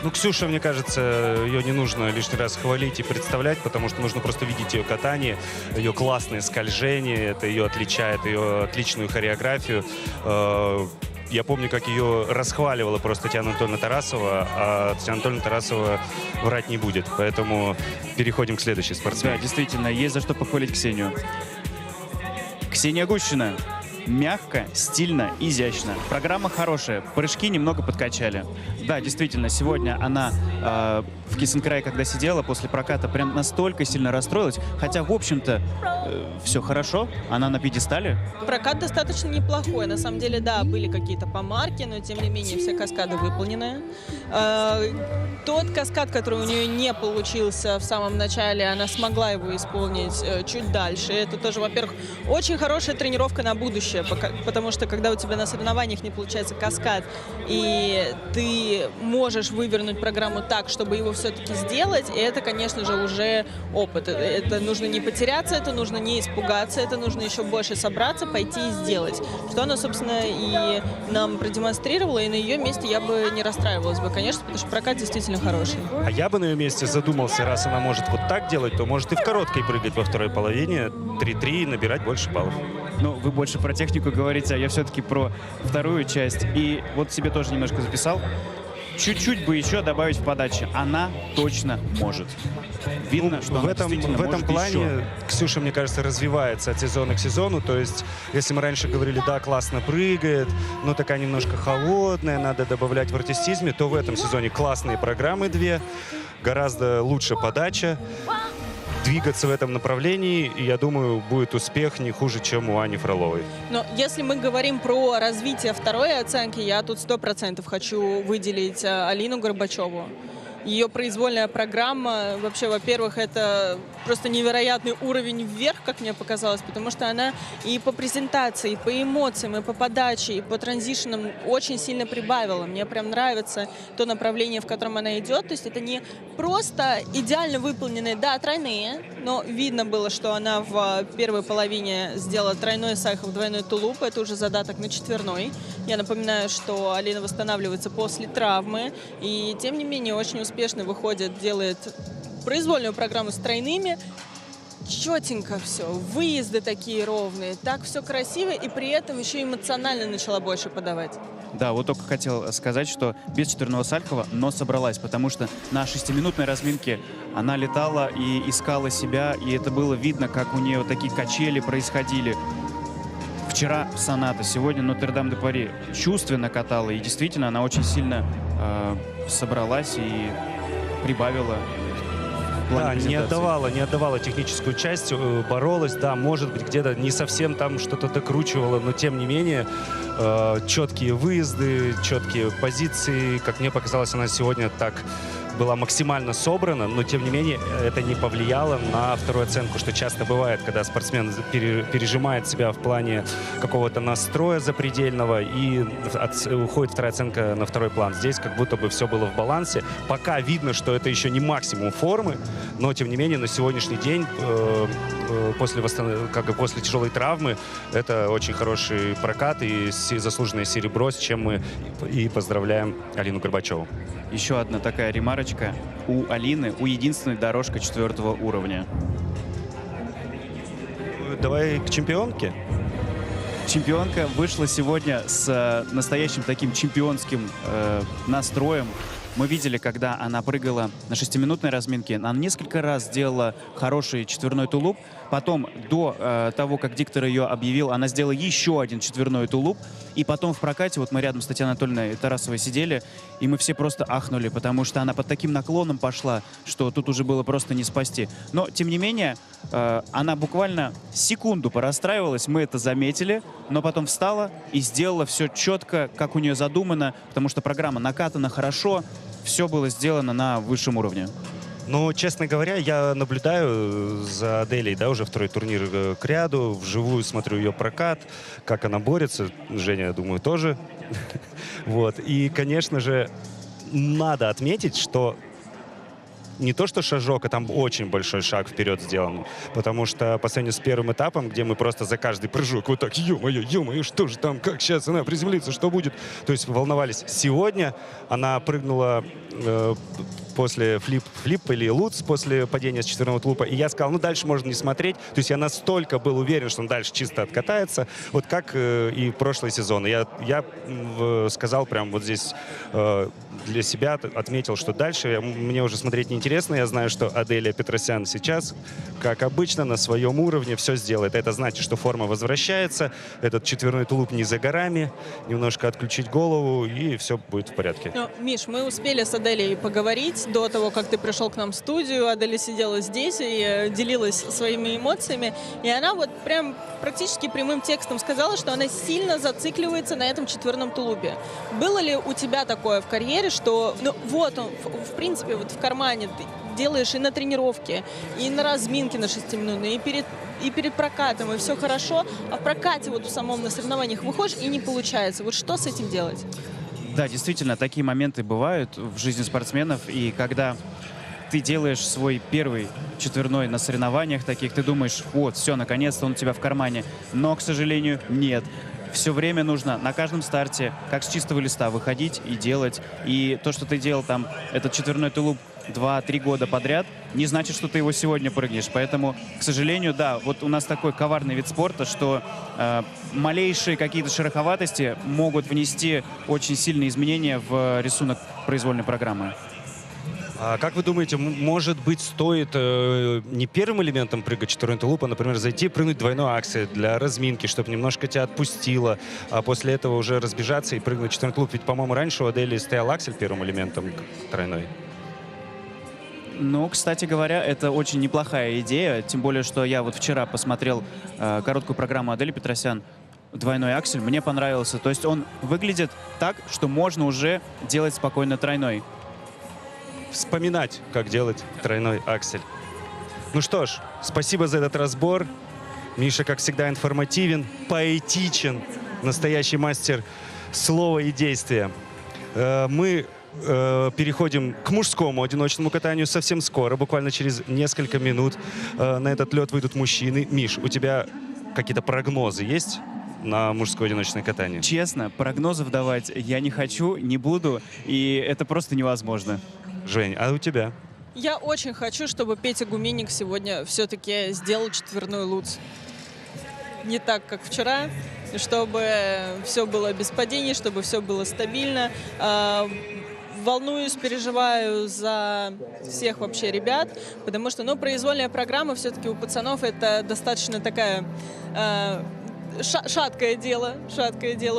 Ну, Ксюша, мне кажется, ее не нужно лишний раз хвалить и представлять, потому что нужно просто видеть ее катание, ее классные скольжения, это ее отличает, ее отличную хореографию. Я помню, как ее расхваливала просто Татьяна Анатольевна Тарасова, а Татьяна Анатольевна Тарасова врать не будет. Поэтому переходим к следующей спортсменке.
Да, действительно, есть за что похвалить Ксению. Ксения Гущина. Мягко, стильно, изящно. Программа хорошая, прыжки немного подкачали. Да, действительно, сегодня она в Киссинкрае, когда сидела после проката, прям настолько сильно расстроилась. Хотя, в общем-то, все хорошо, она на пьедестале.
Прокат достаточно неплохой. На самом деле, да, были какие-то помарки, но, тем не менее, все каскады выполнены. Тот каскад, который у нее не получился в самом начале, она смогла его исполнить чуть дальше. Это тоже, во-первых, очень хорошая тренировка на будущее. Потому что, когда у тебя на соревнованиях не получается каскад, и ты можешь вывернуть программу так, чтобы его все-таки сделать, это, конечно же, уже опыт. Это нужно не потеряться, это нужно не испугаться, это нужно еще больше собраться, пойти и сделать. Что она, собственно, и нам продемонстрировала, и на ее месте я бы не расстраивалась бы, конечно, потому что прокат действительно хороший.
А я бы на ее месте задумался, раз она может вот так делать, то может и в короткой прыгать во второй половине, 3-3 и набирать больше баллов.
Ну, вы больше про технику говорите, а я все-таки про вторую часть. И вот себе тоже немножко записал. Чуть-чуть бы еще добавить в подаче. Она точно может. Видно, что
в этом плане Ксюша, мне кажется, развивается от сезона к сезону. То есть, если мы раньше говорили, да, классно прыгает, но такая немножко холодная, надо добавлять в артистизме, то в этом сезоне классные программы две, гораздо лучше подача. Двигаться в этом направлении, и я думаю, будет успех не хуже, чем у Ани Фроловой.
Но если мы говорим про развитие второй оценки, я тут 100% хочу выделить Алину Горбачеву. Ее произвольная программа, вообще, во-первых, это просто невероятный уровень вверх, как мне показалось, потому что она и по презентации, и по эмоциям, и по подаче, и по транзишенам очень сильно прибавила. Мне прям нравится то направление, в котором она идет. То есть это не просто идеально выполненные, да, тройные, но видно было, что она в первой половине сделала тройной Сальхов, двойной тулуп. Это уже задаток на четверной. Я напоминаю, что Алина восстанавливается после травмы, и тем не менее очень успешно выходит, делает произвольную программу с тройными. Четенько все, выезды такие ровные, так все красиво, и при этом еще эмоционально начала больше подавать.
Да, вот только хотел сказать, что без четверного Сальхова, но собралась, потому что на 6-минутной разминке она летала и искала себя, и это было видно, как у нее вот такие качели происходили. Вчера соната, сегодня Нотр-Дам-де-Пари чувственно катала, и действительно она очень сильно собралась и прибавила.
Да, не отдавала техническую часть, боролась, да, может быть, где-то не совсем там что-то докручивала, но тем не менее четкие выезды, четкие позиции. Как мне показалось, она сегодня так была максимально собрана, но тем не менее это не повлияло на вторую оценку, что часто бывает, когда спортсмен пережимает себя в плане какого-то настроя запредельного, и уходит вторая оценка на второй план. Здесь как будто бы все было в балансе. Пока видно, что это еще не максимум формы, но тем не менее на сегодняшний день после тяжелой травмы это очень хороший прокат и заслуженное серебро, с чем мы и поздравляем Алину Горбачеву.
Еще одна такая ремарочка. У Алины единственная дорожка 4-го уровня.
Давай к чемпионке.
Чемпионка вышла сегодня с настоящим таким чемпионским настроем. Мы видели, когда она прыгала на 6-минутной разминке, она несколько раз сделала хороший четверной тулуп. Потом, до того, как диктор ее объявил, она сделала еще один четверной тулуп. И потом в прокате, вот мы рядом с Татьяной Анатольевной Тарасовой сидели, и мы все просто ахнули, потому что она под таким наклоном пошла, что тут уже было просто не спасти. Но, тем не менее, она буквально секунду порастраивалась, мы это заметили, но потом встала и сделала все четко, как у нее задумано, потому что программа накатана хорошо, все было сделано на высшем уровне.
Но, честно говоря, я наблюдаю за Аделей, да, уже второй турнир к ряду, вживую смотрю ее прокат, как она борется. Женя, я думаю, тоже. Вот. И, конечно же, надо отметить, что не то что шажок, а там очень большой шаг вперед сделан. Потому что по сравнению с первым этапом, где мы просто за каждый прыжок вот так, ё-моё, что же там, как сейчас она приземлится, что будет? То есть волновались. Сегодня она прыгнула после флип или луц, после падения с четверного тулупа. И я сказал, ну дальше можно не смотреть. То есть я настолько был уверен, что он дальше чисто откатается. Вот как и прошлый сезон. Я сказал прям вот здесь для себя, отметил, что дальше мне уже смотреть неинтересно. Я знаю, что Аделия Петросян сейчас, как обычно, на своем уровне все сделает. Это значит, что форма возвращается. Этот четверной тулуп не за горами. Немножко отключить голову, и все будет в порядке.
Ну, Миш, мы успели с Аделей поговорить до того, как ты пришел к нам в студию. Аделя сидела здесь и делилась своими эмоциями. И она вот прям практически прямым текстом сказала, что она сильно зацикливается на этом четверном тулупе. Было ли у тебя такое в карьере, что ну, вот он, в принципе, вот в кармане ты делаешь и на тренировке, и на разминке на 6-минутной, и перед прокатом, и все хорошо, а в прокате вот в самом на соревнованиях выходишь и не получается. Вот что с этим делать?
Да, действительно, такие моменты бывают в жизни спортсменов, и когда ты делаешь свой первый четверной на соревнованиях таких, ты думаешь, вот, все, наконец-то он у тебя в кармане. Но, к сожалению, нет. Все время нужно на каждом старте, как с чистого листа, выходить и делать. И то, что ты делал там, этот четверной тулуп 2-3 года подряд, не значит, что ты его сегодня прыгнешь. Поэтому, к сожалению, да, вот у нас такой коварный вид спорта, что малейшие какие-то шероховатости могут внести очень сильные изменения в рисунок произвольной программы.
А как вы думаете, может быть, стоит не первым элементом прыгать четверной тулуп, а, например, зайти и прыгнуть двойной аксель для разминки, чтобы немножко тебя отпустило, а после этого уже разбежаться и прыгнуть четверной тулуп? Ведь, по-моему, раньше у Адели стоял аксель первым элементом тройной.
Ну, кстати говоря, это очень неплохая идея, тем более, что я вот вчера посмотрел короткую программу Адели Петросян, двойной аксель, мне понравился. То есть он выглядит так, что можно уже делать спокойно тройной.
Вспоминать, как делать тройной аксель. Ну что ж, спасибо за этот разбор. Миша, как всегда, информативен, поэтичен, настоящий мастер слова и действия. Мы переходим к мужскому одиночному катанию совсем скоро, буквально через несколько минут. На этот лед выйдут мужчины. Миш, у тебя какие-то прогнозы есть на мужское одиночное катание?
Честно, прогнозов давать я не хочу, не буду, и это просто невозможно.
Жень, а у тебя?
Я очень хочу, чтобы Петя Гуменник сегодня все-таки сделал четверной луц. Не так, как вчера, чтобы все было без падений, чтобы все было стабильно. Волнуюсь, переживаю за всех вообще ребят, потому что, ну, произвольная программа все-таки у пацанов это достаточно такая шаткое дело.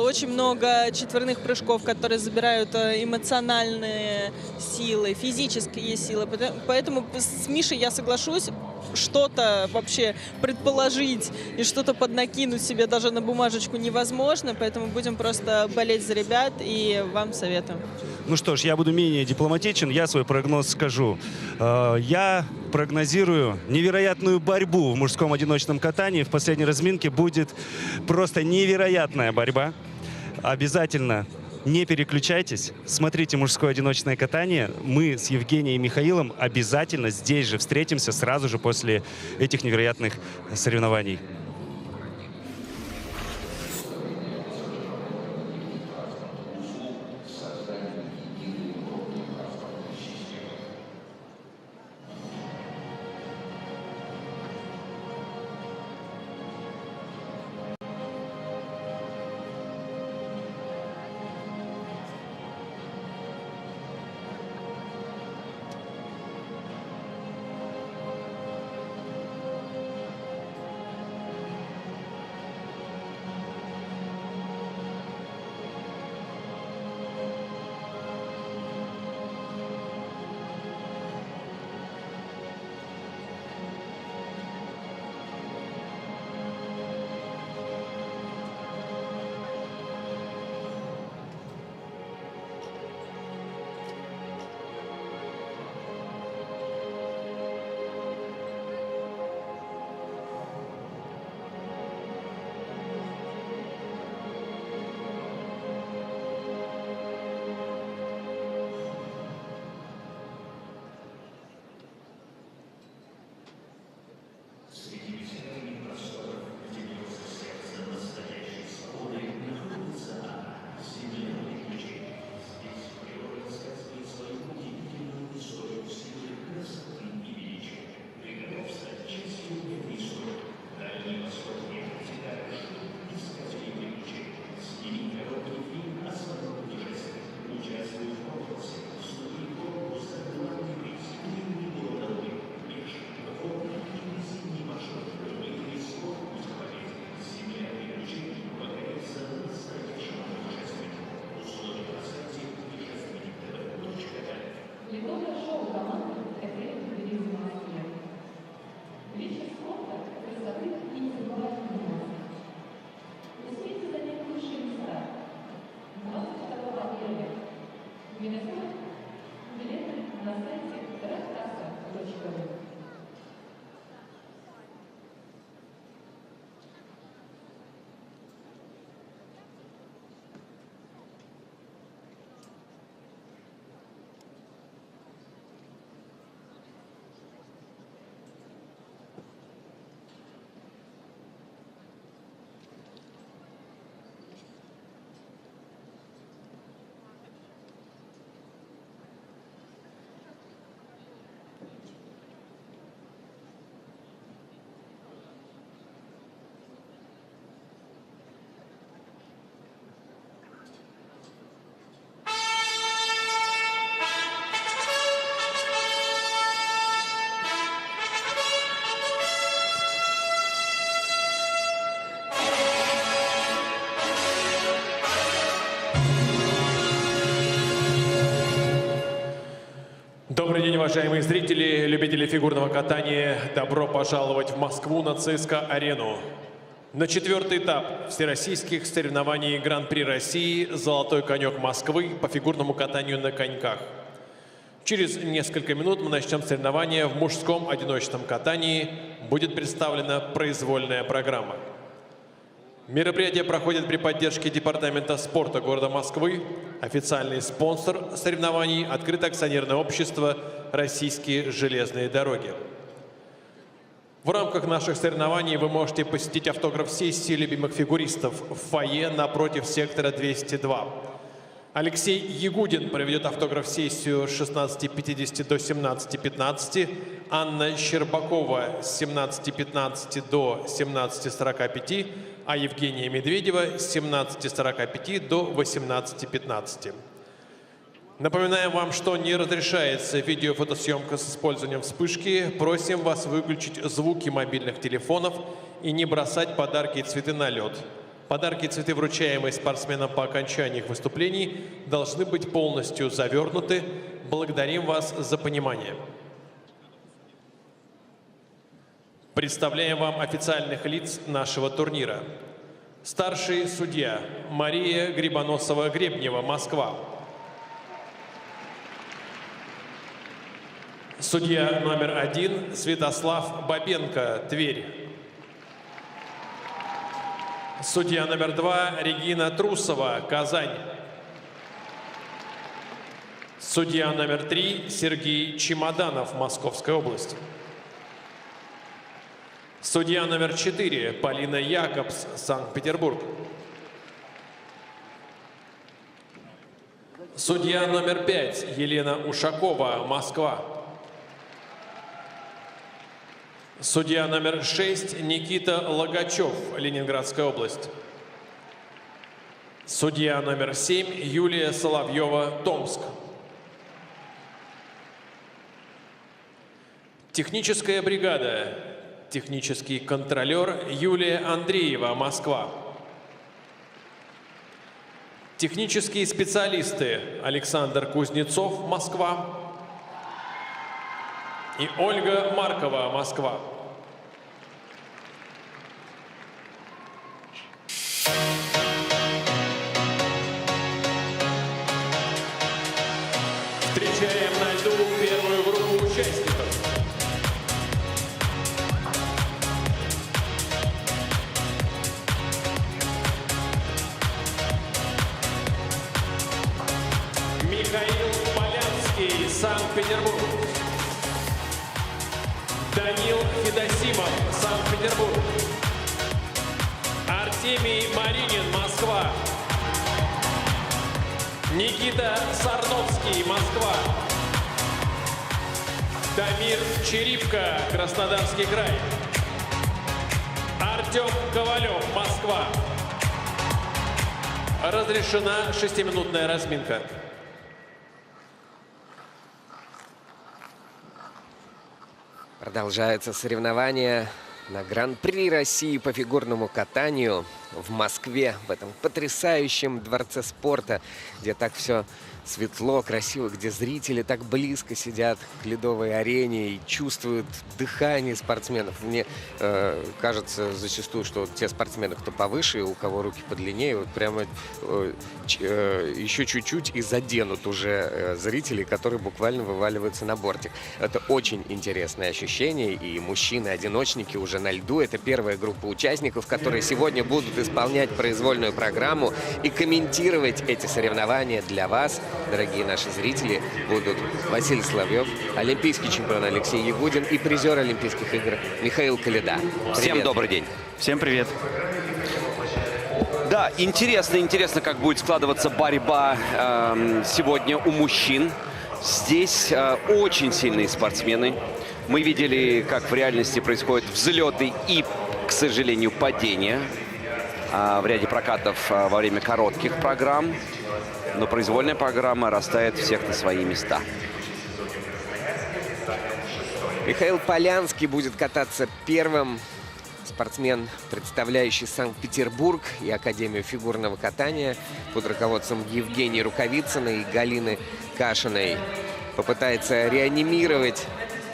Очень много четверных прыжков, которые забирают эмоциональные силы, физические силы. Поэтому с Мишей я соглашусь что-то вообще предположить и что-то поднакинуть себе даже на бумажечку невозможно. Поэтому будем просто болеть за ребят и вам советуем.
Ну что ж, я буду менее дипломатичен, я свой прогноз скажу. Я прогнозирую невероятную борьбу в мужском одиночном катании. В последней разминке будет просто невероятная борьба. Обязательно Не переключайтесь, смотрите мужское одиночное катание. Мы с Евгением и Михаилом обязательно здесь же встретимся сразу же после этих невероятных соревнований.
Добрый день, уважаемые зрители, любители фигурного катания. Добро пожаловать в Москву на ЦСКА-арену. На 4-й этап всероссийских соревнований Гран-при России «Золотой конек Москвы» по фигурному катанию на коньках. Через несколько минут мы начнем соревнования в мужском одиночном катании. Будет представлена произвольная программа. Мероприятие проходит при поддержке Департамента спорта города Москвы. Официальный спонсор соревнований – открытое акционерное общество «Российские железные дороги». В рамках наших соревнований вы можете посетить автограф-сессии любимых фигуристов в фойе напротив сектора 202. Алексей Ягудин проведет автограф-сессию с 16:50 до 17:15, Анна Щербакова с 17:15 до 17:45, а Евгения Медведева с 17:45 до 18:15. Напоминаем вам, что не разрешается видеофотосъемка с использованием вспышки. Просим вас выключить звуки мобильных телефонов и не бросать подарки и цветы на лед. Подарки и цветы, вручаемые спортсменам по окончании их выступлений, должны быть полностью завернуты. Благодарим вас за понимание. Представляем вам официальных лиц нашего турнира. Старший судья Мария Грибоносова-Гребнева, Москва. Судья номер 1 Святослав Бабенко, Тверь. Судья номер 2 Регина Трусова, Казань. Судья номер 3 Сергей Чемоданов, Московская область. Судья номер 4 Полина Якобс, Санкт-Петербург. Судья номер 5 Елена Ушакова, Москва. Судья номер 6 Никита Логачев, Ленинградская область. Судья номер 7 Юлия Соловьева, Томск. Техническая бригада. Технический контролер Юлия Андреева, Москва. Технические специалисты Александр Кузнецов, Москва. И Ольга Маркова, Москва. Встречаем на льду первую группу участников. Михаил Полянский, Санкт-Петербург. Данил Федосимов, Санкт-Петербург. Артемий Маринин, Москва. Никита Сарновский, Москва. Дамир Черипко, Краснодарский край. Артем Ковалев, Москва. Разрешена 6-минутная разминка.
Продолжаются соревнования на Гран-при России по фигурному катанию в Москве, в этом потрясающем дворце спорта, где так все светло, красиво, где зрители так близко сидят к ледовой арене и чувствуют дыхание спортсменов. Мне кажется зачастую, что вот те спортсмены, кто повыше, у кого руки подлиннее, вот прямо еще чуть-чуть и заденут уже зрителей, которые буквально вываливаются на бортик. Это очень интересное ощущение, и мужчины-одиночники уже на льду. Это первая группа участников, которые сегодня будут исполнять произвольную программу и комментировать эти соревнования для вас, дорогие наши зрители, будут Василий Соловьев, олимпийский чемпион Алексей Ягудин и призер Олимпийских игр Михаил Коляда.
Всем добрый день.
Всем привет.
Да, интересно, как будет складываться борьба сегодня у мужчин. Здесь очень сильные спортсмены. Мы видели, как в реальности происходят взлеты и, к сожалению, падения в ряде прокатов во время коротких программ. Но произвольная программа расставит всех на свои места.
Михаил Полянский будет кататься первым. Спортсмен, представляющий Санкт-Петербург и Академию фигурного катания под руководством Евгении Рукавицыной и Галины Кашиной. Попытается реанимировать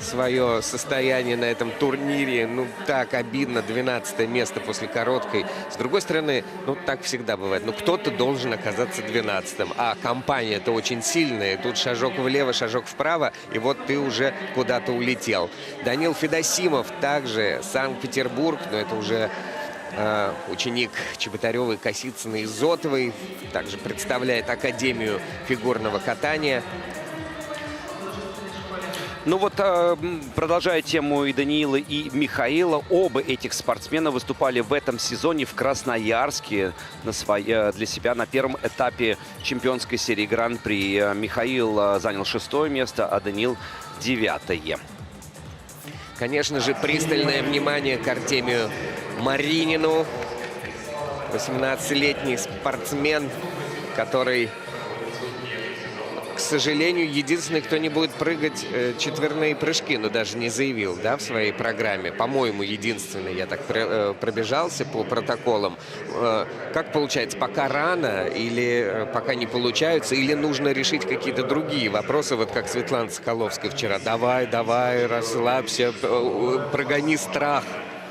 свое состояние на этом турнире. Ну, так обидно, 12-е место после короткой. С другой стороны, ну, так всегда бывает. Ну, кто-то должен оказаться 12-м. А компания-то очень сильная. Тут шажок влево, шажок вправо, и вот ты уже куда-то улетел. Данил Федосимов также, Санкт-Петербург, но это уже ученик Чеботаревой, Косицыной и Зотовой. Также представляет Академию фигурного катания.
Ну вот, продолжая тему и Даниила, и Михаила, оба этих спортсмена выступали в этом сезоне в Красноярске для себя на первом этапе чемпионской серии Гран-при. Михаил занял 6-е место, а Даниил 9-е.
Конечно же, пристальное внимание к Артемию Маринину. 18-летний спортсмен, который, к сожалению, единственный, кто не будет прыгать четверные прыжки, но даже не заявил, да, в своей программе. По-моему, единственный. Я так пробежался по протоколам. Как получается? Пока рано или пока не получаются? Или нужно решить какие-то другие вопросы? Вот как Светлана Соколовская вчера. Давай, расслабься, прогони страх.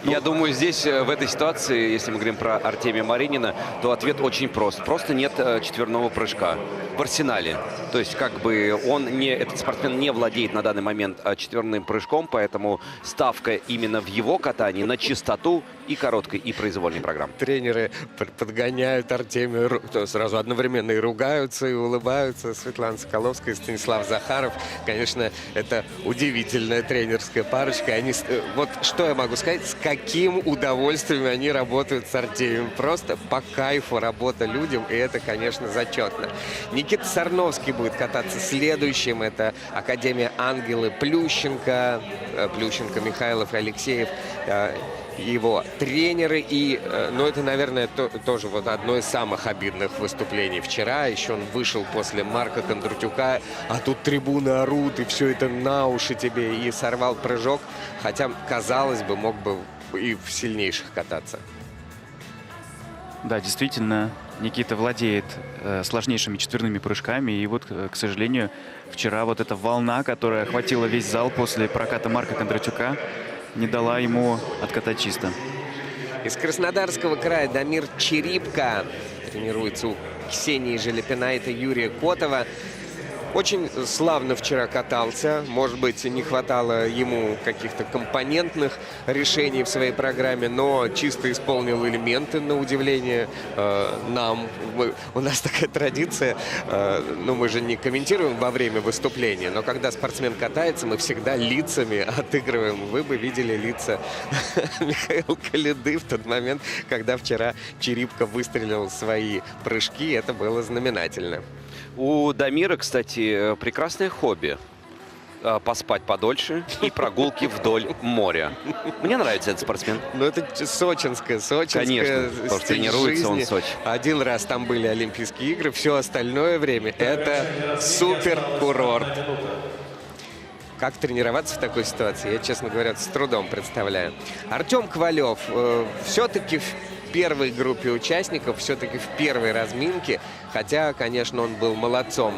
Я думаю, здесь, в этой ситуации, если мы говорим про Артемия Маринина, то ответ очень прост. Просто нет четверного прыжка в арсенале. То есть, как бы, этот спортсмен не владеет на данный момент четверным прыжком, поэтому ставка именно в его катании на чистоту и короткой, и произвольной программы.
Тренеры подгоняют Артемию, сразу одновременно и ругаются, и улыбаются. Светлана Соколовская и Станислав Захаров. Конечно, это удивительная тренерская парочка. Вот что я могу сказать, с каким удовольствием они работают с Артемием. Просто по кайфу работа людям, и это, конечно, зачетно. Никита Сарновский будет кататься следующим. Это Академия Ангелы Плющенко, Михайлов и Алексеев. Его тренеры. И, это, наверное, тоже вот одно из самых обидных выступлений вчера. Еще он вышел после Марка Кондратюка, а тут трибуны орут, и все это на уши тебе, и сорвал прыжок. Хотя, казалось бы, мог бы и в сильнейших кататься.
Да, действительно, Никита владеет сложнейшими четверными прыжками. И вот, к сожалению, вчера вот эта волна, которая охватила весь зал после проката Марка Кондратюка, не дала ему откатать чисто.
Из Краснодарского края Дамир Чирипко тренируется у Ксении Желепина, это Юрия Котова. Очень славно вчера катался. Может быть, не хватало ему каких-то компонентных решений в своей программе, но чисто исполнил элементы, на удивление нам. У нас такая традиция, мы же не комментируем во время выступления, но когда спортсмен катается, мы всегда лицами отыгрываем. Вы бы видели лица Михаила Коляды в тот момент, когда вчера Чирипко выстрелил свои прыжки. Это было знаменательно.
У Дамира, кстати, прекрасное хобби. Поспать подольше и прогулки вдоль моря. Мне нравится этот спортсмен.
Это сочинская.
Конечно, потому что тренируется он в Сочи.
Один раз там были Олимпийские игры, все остальное время это супер-курорт. Как тренироваться в такой ситуации, я, честно говоря, с трудом представляю. Артем Ковалев все-таки в первой группе участников, все-таки в первой разминке. Хотя, конечно, он был молодцом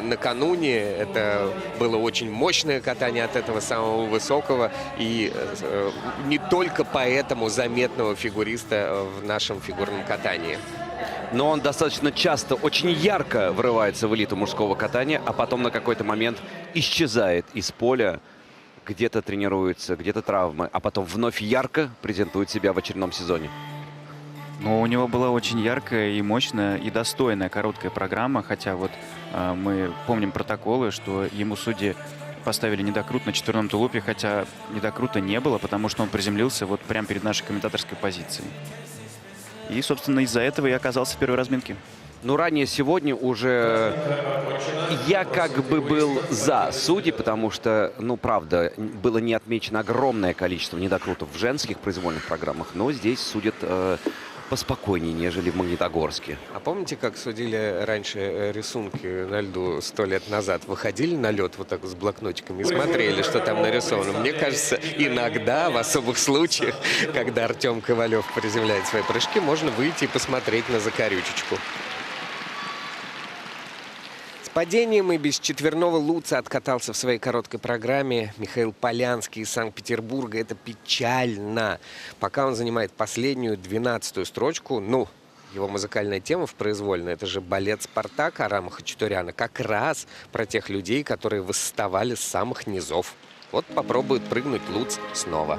накануне. Это было очень мощное катание от этого самого высокого. И не только поэтому заметного фигуриста в нашем фигурном катании.
Но он достаточно часто, очень ярко врывается в элиту мужского катания, а потом на какой-то момент исчезает из поля. Где-то тренируется, где-то травмы, а потом вновь ярко презентует себя в очередном сезоне.
Но у него была очень яркая и мощная, и достойная короткая программа. Хотя вот мы помним протоколы, что ему судьи поставили недокрут на четверном тулупе, хотя недокрута не было, потому что он приземлился вот прямо перед нашей комментаторской позицией. И, собственно, из-за этого и оказался в первой разминке.
Ранее сегодня уже я как бы был за судей, потому что, правда, было не отмечено огромное количество недокрутов в женских произвольных программах, но здесь судят поспокойнее, нежели в Магнитогорске.
А помните, как судили раньше рисунки на льду 100 лет назад? Выходили на лед вот так с блокнотиками и смотрели, что там нарисовано. Мне кажется, иногда, в особых случаях, когда Артем Ковалев приземляет свои прыжки, можно выйти и посмотреть на закорючечку. Падением и без четверного луца откатался в своей короткой программе Михаил Полянский из Санкт-Петербурга. Это печально. Пока он занимает последнюю, 12-ю строчку, его музыкальная тема в произвольной, это же балет «Спартак» Арама Хачатуряна, как раз про тех людей, которые восставали с самых низов. Вот попробует прыгнуть луц снова.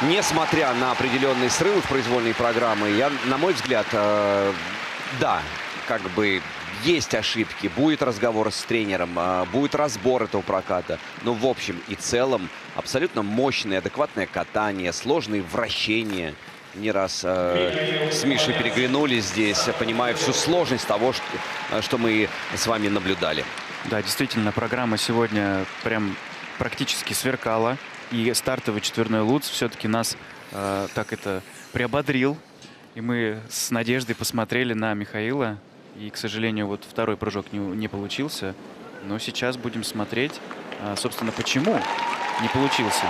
несмотря на определенные срывы в произвольной программы, на мой взгляд, да, как бы есть ошибки, будет разговор с тренером, будет разбор этого проката. Но в общем и целом абсолютно мощное, адекватное катание, сложные вращения. Не раз с Мишей переглянулись здесь, понимая всю сложность того, что мы с вами наблюдали.
Да, действительно, программа сегодня прям практически сверкала. И стартовый четверной луц все-таки нас так это приободрил. И мы с надеждой посмотрели на Михаила. И, к сожалению, вот второй прыжок не получился. Но сейчас будем смотреть, собственно, почему не получился.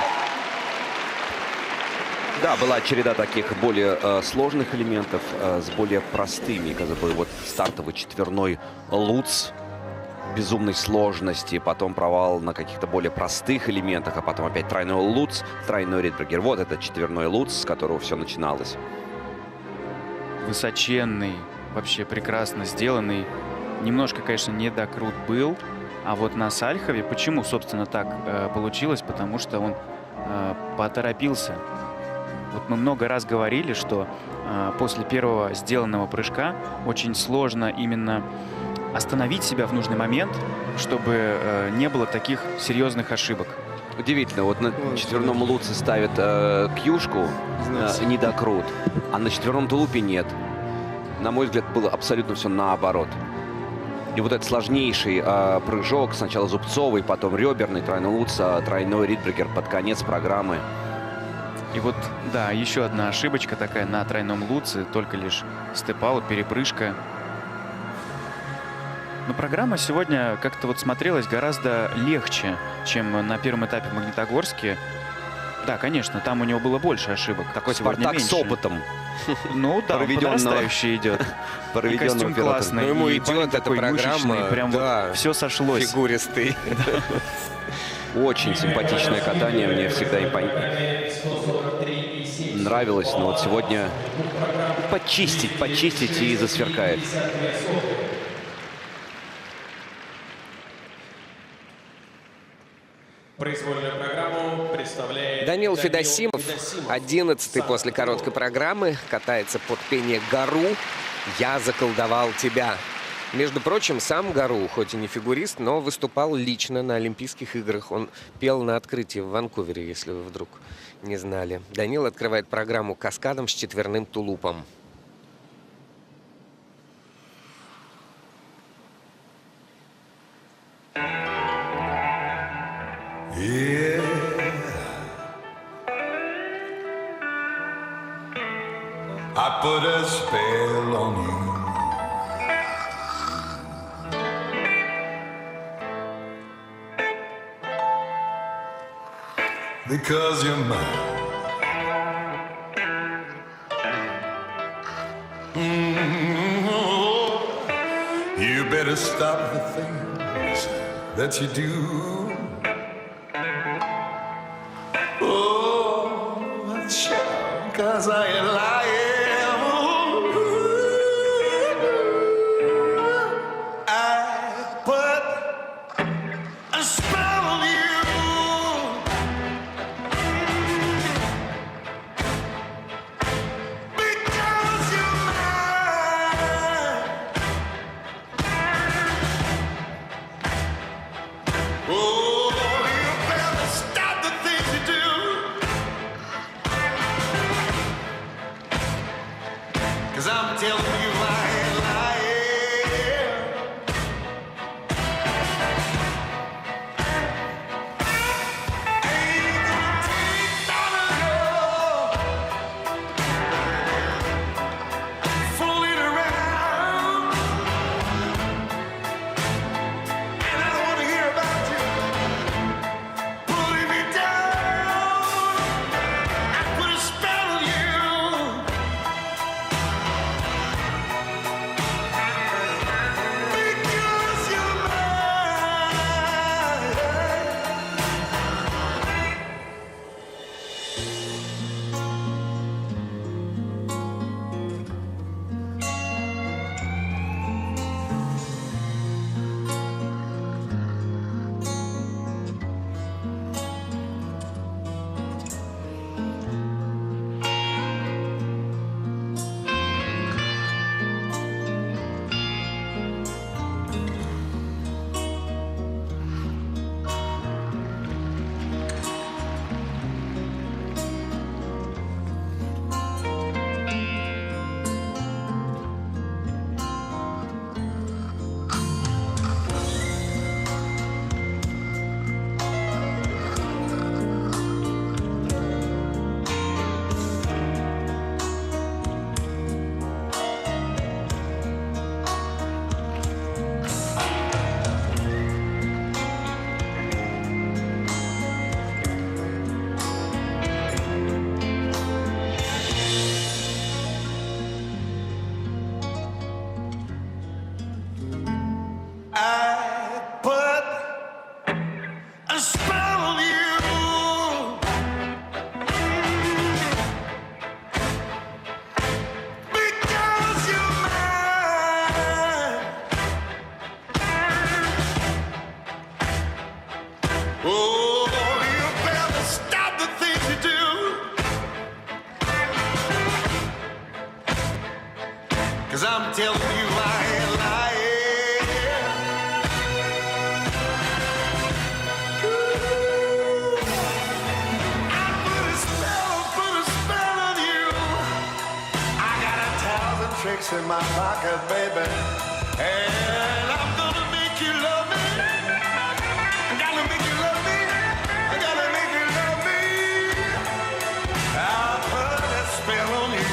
Да, была череда таких более сложных элементов с более простыми. Казалось, вот стартовый четверной луц безумной сложности, потом провал на каких-то более простых элементах, а потом опять тройной луц, тройной ридбергер. Вот это четверной луц, с которого все начиналось.
Высоченный, вообще прекрасно сделанный. Немножко, конечно, недокрут был. А вот на Сальхове, почему, собственно, так получилось? Потому что он поторопился. Вот мы много раз говорили, что после первого сделанного прыжка очень сложно именно остановить себя в нужный момент, чтобы не было таких серьезных ошибок.
Удивительно, вот на четверном луце ставят кьюшку, недокрут, а на четверном тулупе нет. На мой взгляд, было абсолютно все наоборот. И вот этот сложнейший прыжок, сначала зубцовый, потом реберный, тройной луц, тройной ридбергер под конец программы.
И вот, да, еще одна ошибочка такая на тройном луце, только лишь степ-аут, перепрыжка. Но программа сегодня как-то вот смотрелась гораздо легче, чем на первом этапе в Магнитогорске. Да, конечно, там у него было больше ошибок.
Такой Спартак с опытом.
Ну да, подрастающий идет. И костюм классный.
Ну, ему
и
идет эта программа.
Прям
да,
вот все сошлось.
Фигуристый.
Очень симпатичное катание, мне всегда нравилось, но вот сегодня почистить и засверкает.
Произвольную программу представляет
Данил Федосимов, 11-й после короткой программы, катается под пение «Гару». «Я заколдовал тебя». Между прочим, сам Гару, хоть и не фигурист, но выступал лично на Олимпийских играх. Он пел на открытии в Ванкувере, если вы вдруг не знали. Данил открывает программу каскадом с четверным тулупом.
Yeah. I put a spell on you. Because you're mine. You better stop the things that you do. Oh, child, 'cause I ain't lying. I put a spell on you. Because you're mine. Oh, you better stop the things you do. 'Cause I'm telling you I ain't lying. Ain't gonna take none of your fooling around. And I don't wanna hear about you Oh, you better stop the things you do. 'Cause I'm telling you I ain't lying. Ooh, I put a spell on you. I got 1,000 tricks in my pocket, baby. And I'm gonna make you love me. I gotta make you love me. I gotta make you love me. I'll put a spell on you.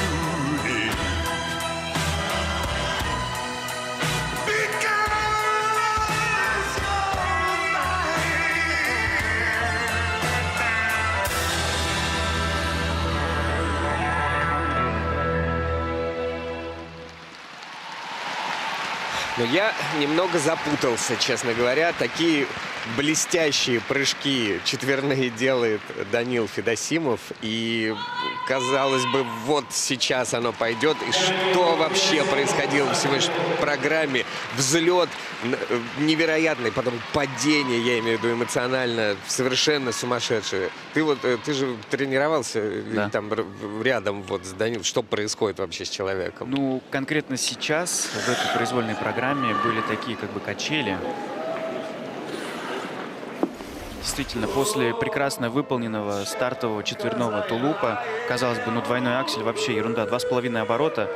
Но я немного запутался, честно говоря. Такие блестящие прыжки четверные делает Данил Федосимов. И, казалось бы, вот сейчас оно пойдет. И что вообще происходило в сегодняшней программе? Взлет невероятный, потом падение, я имею в виду эмоционально, совершенно сумасшедшее. Ты же тренировался там рядом вот с Данилом. Что происходит вообще с человеком?
Ну, конкретно сейчас в этой произвольной программе были такие как бы качели. Действительно, после прекрасно выполненного стартового четверного тулупа, казалось бы, ну двойной аксель вообще ерунда, 2,5 оборота,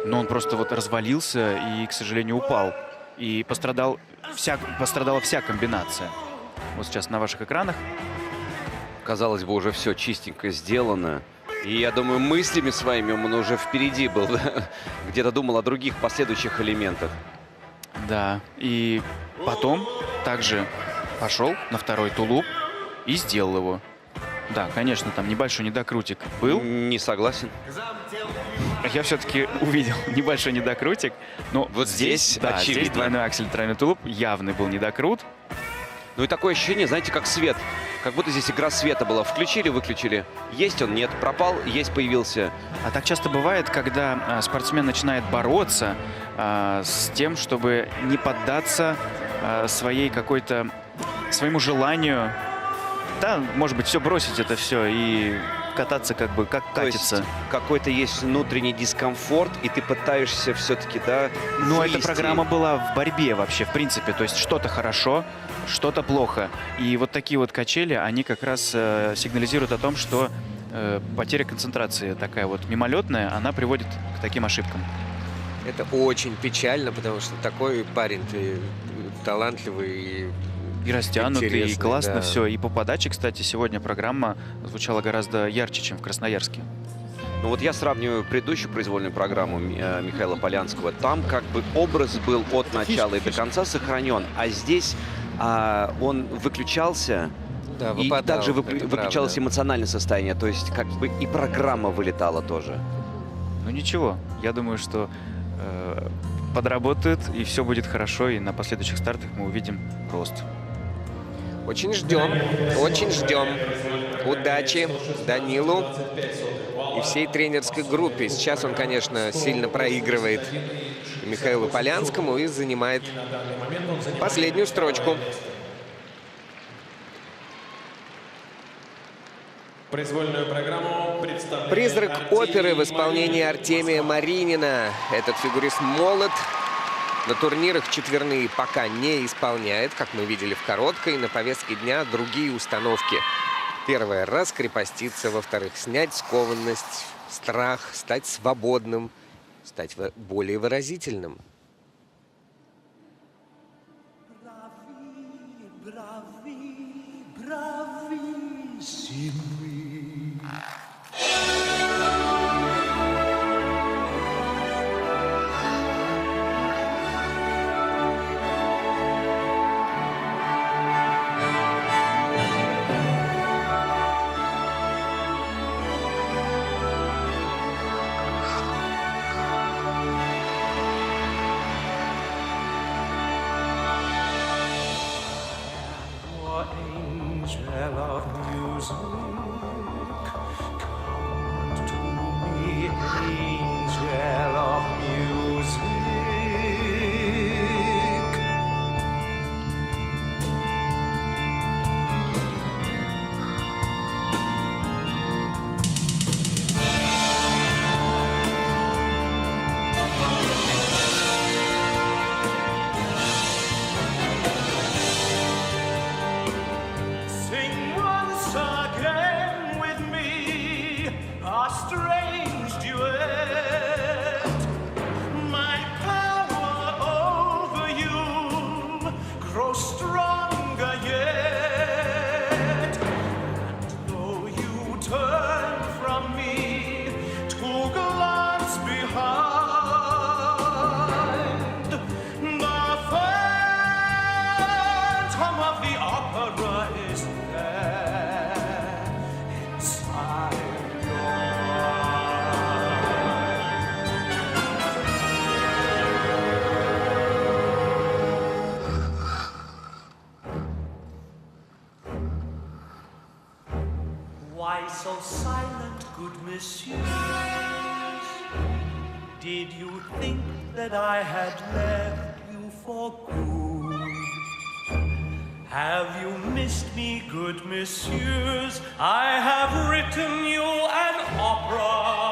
но он просто вот развалился и, к сожалению, упал. И пострадала вся комбинация. Вот сейчас на ваших экранах.
Казалось бы, уже все чистенько сделано. И я думаю, мыслями своими он уже впереди был. Где-то думал о других последующих элементах.
Да, и потом также пошел на второй тулуп и сделал его. Да, конечно, там небольшой недокрутик был.
Не согласен.
Я все-таки увидел небольшой недокрутик. Но
вот здесь, да, очевидно.
Здесь двойной аксель, тройной тулуп. Явный был недокрут.
Ну и такое ощущение, знаете, как свет. Как будто здесь игра света была. Включили, выключили. Есть он, нет. Пропал, есть, появился.
А так часто бывает, когда спортсмен начинает бороться с тем, чтобы не поддаться своему желанию. Да, может быть, все бросить это все и кататься как катится.
Какой-то есть внутренний дискомфорт, и ты пытаешься все-таки, да,
но эта программа была в борьбе вообще, в принципе. То есть что-то хорошо, что-то плохо. И вот такие вот качели, они как раз сигнализируют о том, что потеря концентрации такая вот мимолетная, она приводит к таким ошибкам.
Это очень печально, потому что такой парень, ты талантливый
и растянутый, и классно,
да.
Все. И по подаче, кстати, сегодня программа звучала гораздо ярче, чем в Красноярске.
Ну вот я сравниваю предыдущую произвольную программу Михаила Полянского. Там как бы образ был от начала и до конца сохранен, а здесь он выключался,
да,
и также выключалось эмоциональное состояние. То есть как бы и программа вылетала тоже.
Ну ничего, я думаю, что подработают, и все будет хорошо, и на последующих стартах мы увидим рост.
Очень ждем, очень ждем. Удачи Данилу и всей тренерской группе. Сейчас он, конечно, сильно проигрывает Михаилу Полянскому и занимает последнюю строчку.
Произвольную программу представляет
«Призрак оперы» в исполнении Артемия Маринина. Этот фигурист молод. На турнирах четверные пока не исполняет, как мы видели в короткой. На повестке дня другие установки. Первое — раскрепоститься. Во-вторых — снять скованность, страх, стать свободным, стать более выразительным.
Why so silent, good messieurs? Did you think that I had left you for good? Have you missed me, good messieurs? I have written you an opera.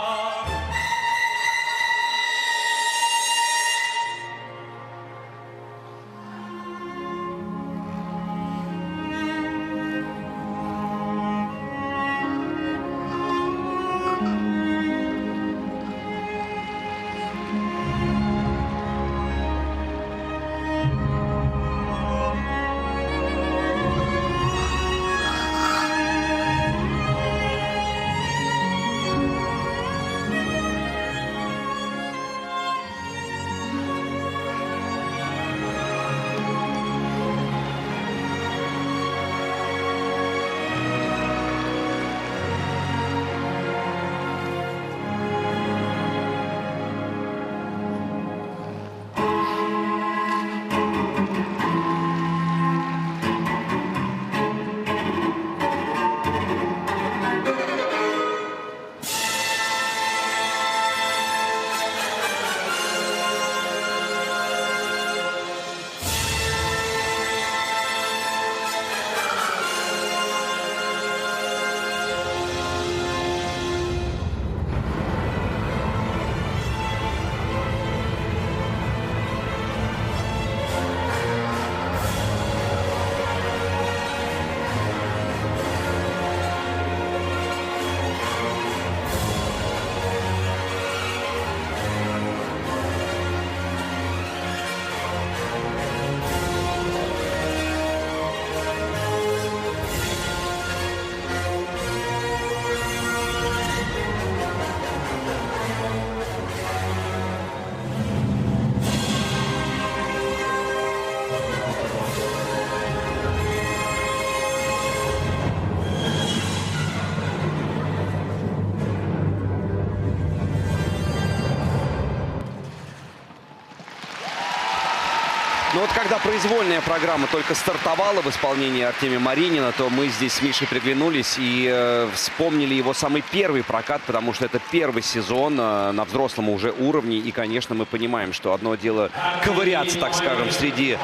Ну вот когда произвольная программа только стартовала в исполнении Артемия Маринина, то мы здесь с Мишей приглянулись и вспомнили его самый первый прокат, потому что это первый сезон на взрослом уже уровне. И, конечно, мы понимаем, что одно дело ковыряться, так скажем, среди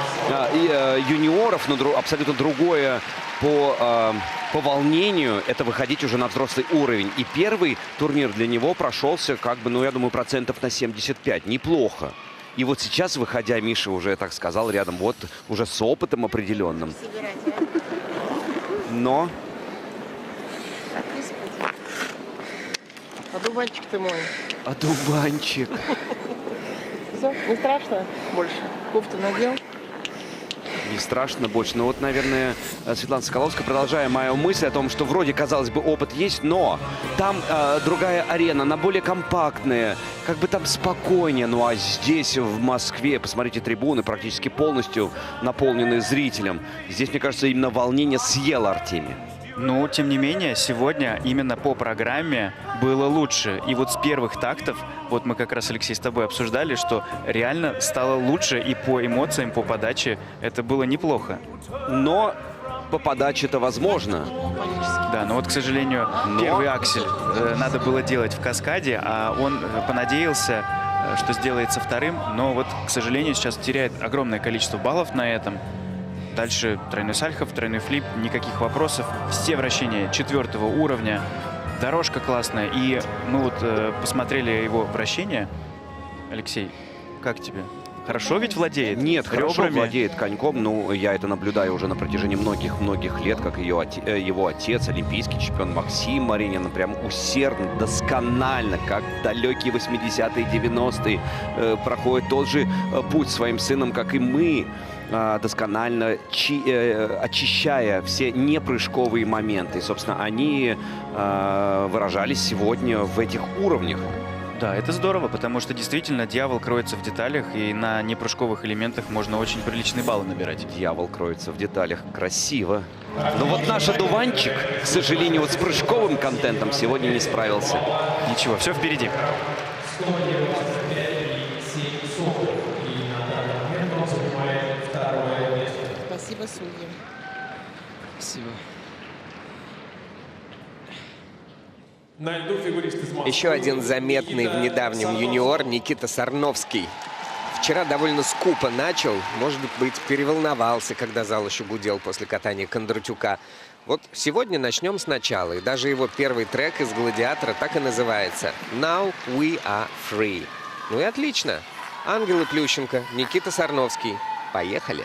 юниоров, но абсолютно другое по волнению — это выходить уже на взрослый уровень. И первый турнир для него прошелся, как бы, ну, я думаю, процентов на 75. Неплохо. И вот сейчас, выходя, Миша уже, так сказал, рядом, вот уже с опытом определенным. Но...
Одуванчик ты мой.
Одуванчик.
Все, не страшно больше? Кофту надел?
Не страшно больше. Но вот, наверное, Светлана Соколовская, продолжая мою мысль о том, что вроде, казалось бы, опыт есть, но там другая арена, она более компактная, как бы там спокойнее. Ну а здесь, в Москве, посмотрите, трибуны практически полностью наполнены зрителем. Здесь, мне кажется, именно волнение съело Артемия.
Ну, тем не менее, сегодня именно по программе было лучше. И вот с первых тактов, вот мы как раз, Алексей, с тобой обсуждали, что реально стало лучше и по эмоциям, по подаче. Это было неплохо.
Но по подаче это возможно.
Да, но вот, к сожалению, первый аксель надо было делать в каскаде, а он понадеялся, что сделается вторым. Но вот, к сожалению, сейчас теряет огромное количество баллов на этом. Дальше тройной сальхов, тройной флип, никаких вопросов. Все вращения 4-го уровня. Дорожка классная. И мы вот посмотрели его вращение. Алексей, как тебе? Хорошо ведь владеет?
Нет, хорошо
ребрами.
Владеет коньком. Ну, я это наблюдаю уже на протяжении многих лет, как его отец, олимпийский чемпион Максим Маринин, прям усердно, досконально, как далекие 80-е, 90-е, проходит тот же путь своим сыном, как и мы, досконально очищая все непрыжковые моменты. И, собственно, они выражались сегодня в этих уровнях.
Да, это здорово, потому что действительно дьявол кроется в деталях, и на непрыжковых элементах можно очень приличные баллы набирать.
Дьявол кроется в деталях. Красиво. Но вот наш одуванчик, к сожалению, вот с прыжковым контентом сегодня не справился.
Ничего, все впереди.
Спасибо судьям.
Спасибо.
На льду фигурист из Москвы.
Еще один заметный в недавнем юниор Никита Сарновский. Вчера довольно скупо начал, может быть, переволновался, когда зал еще гудел после катания Кондратюка. Вот сегодня начнем сначала, и даже его первый трек из «Гладиатора» так и называется «Now we are free». Ну и отлично. Ангелы Плющенко, Никита Сарновский. Поехали.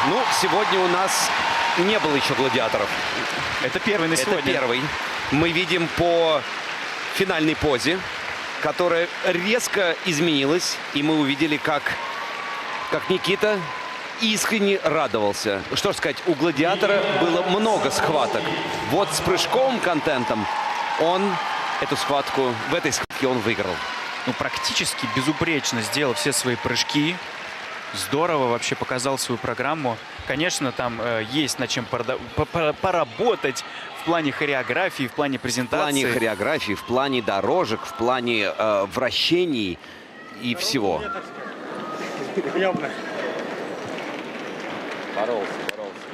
Ну, сегодня у нас не было еще гладиаторов.
Это первый на сегодня.
Это первый. Мы видим по финальной позе, которая резко изменилась. И мы увидели, как Никита искренне радовался. Что ж сказать, у «Гладиатора» было много схваток. Вот с прыжковым контентом в этой схватке он выиграл.
Ну, практически безупречно сделал все свои прыжки. Здорово вообще показал свою программу. Конечно, там есть над чем поработать в плане хореографии, в плане презентации.
В плане хореографии, в плане дорожек, в плане вращений и всего.
Боролся,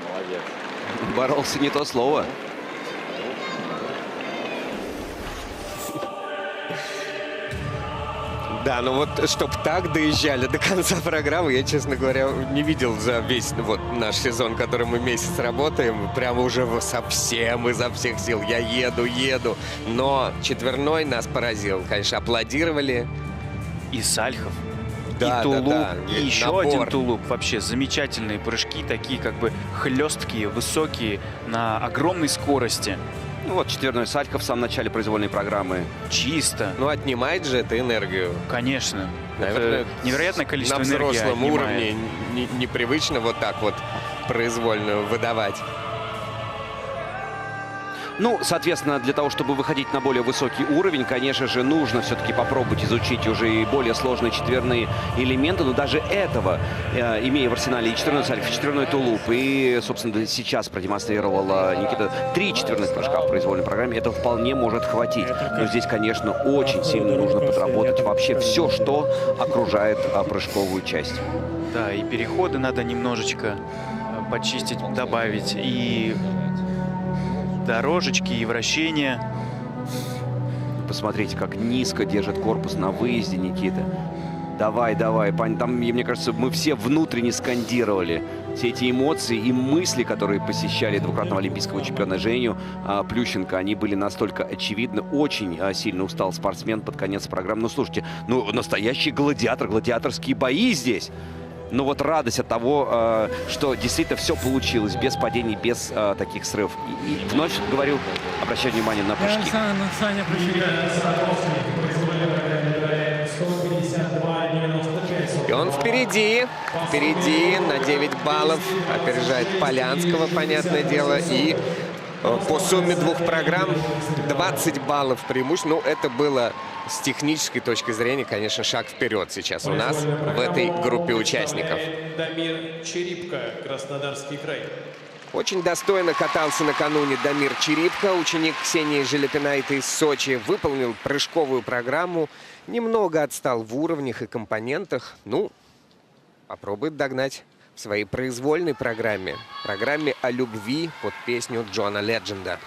молодец.
Боролся не то слово.
Да, ну вот, чтобы так доезжали до конца программы, я, честно говоря, не видел за весь вот наш сезон, который мы месяц работаем. Прямо уже совсем изо всех сил. Я еду. Но четверной нас поразил. Конечно, аплодировали.
И Сальхов,
да,
и тулуп,
да.
и еще один тулуп. Вообще замечательные прыжки, такие как бы хлесткие, высокие, на огромной скорости.
Ну вот четверной Сальхов в самом начале произвольной программы.
Чисто.
Ну, отнимает же это энергию.
Конечно.
Наверное,
это невероятное количество
на
энергии
взрослом
отнимает.
уровне непривычно вот так вот произвольно выдавать.
Ну, соответственно, для того, чтобы выходить на более высокий уровень, конечно же, нужно все-таки попробовать изучить уже и более сложные четверные элементы. Но даже этого, имея в арсенале и четверной Сальхов, и четверной тулуп, и, собственно, сейчас продемонстрировал Никита 3 четверных прыжка в произвольной программе, это вполне может хватить. Но здесь, конечно, очень сильно нужно подработать вообще все, что окружает прыжковую часть.
Да, и переходы надо немножечко почистить, добавить, и дорожечки, и вращения.
Посмотрите, как низко держит корпус на выезде Никита. Давай. Там, мне кажется, мы все внутренне скандировали все эти эмоции и мысли, которые посещали двукратного олимпийского чемпиона Женю Плющенко. Они были настолько очевидны. Очень сильно устал спортсмен под конец программы. Ну, слушайте, настоящий гладиатор, гладиаторские бои здесь. Но вот радость от того, что действительно все получилось, без падений, без таких срывов. И вновь говорю, обращаю внимание на прыжки.
Саня
И он впереди на 9 баллов. Опережает Полянского, понятное дело. И по сумме двух программ 20 баллов преимущества. Ну, это было с технической точки зрения, конечно, шаг вперед сейчас у нас в этой группе участников.
Дамир Черипко, Краснодарский край.
Очень достойно катался накануне Дамир Черипко, ученик Ксении Желепинайте из Сочи. Выполнил прыжковую программу. Немного отстал в уровнях и компонентах. Ну, попробует догнать в своей произвольной программе. Программе о любви под песню Джона Ледженда.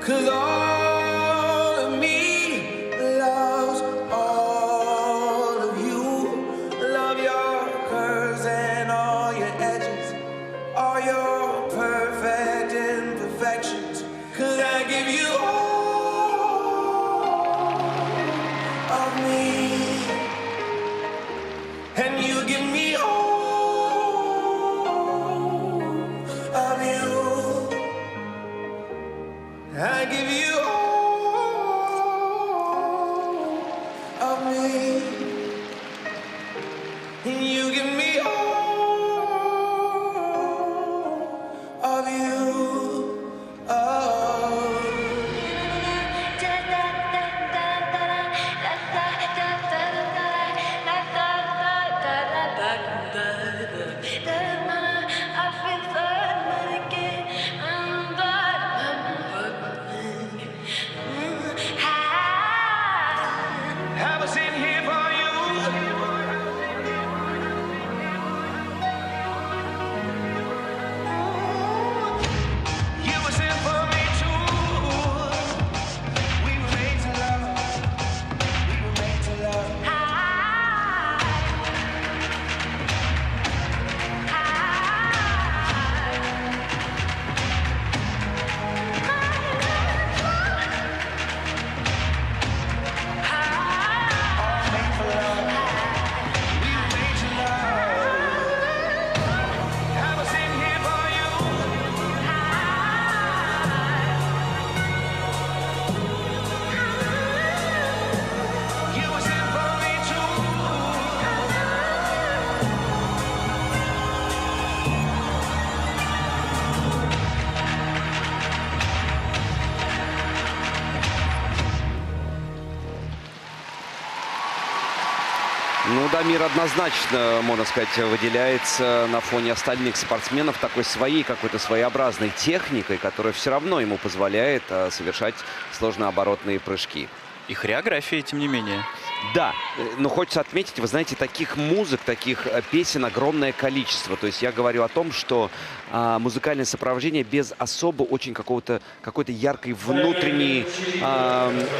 'Cause all of me loves all of you. Love your curves and all your edges, all your perfect imperfections. 'Cause I give you all of me, and you give me all of you. I give you all of me, and you give me all of you. Have a seat here for you. You were sent for me too. We were made to love. We were made to love. Have a seat here for you. You were sent for me too.
Ну, Дамир однозначно, можно сказать, выделяется на фоне остальных спортсменов такой своей какой-то своеобразной техникой, которая все равно ему позволяет совершать сложнооборотные прыжки.
И хореография, тем не менее.
Да, но хочется отметить, вы знаете, таких музык, таких песен огромное количество. То есть я говорю о том, что музыкальное сопровождение без особо очень какой-то яркой внутренней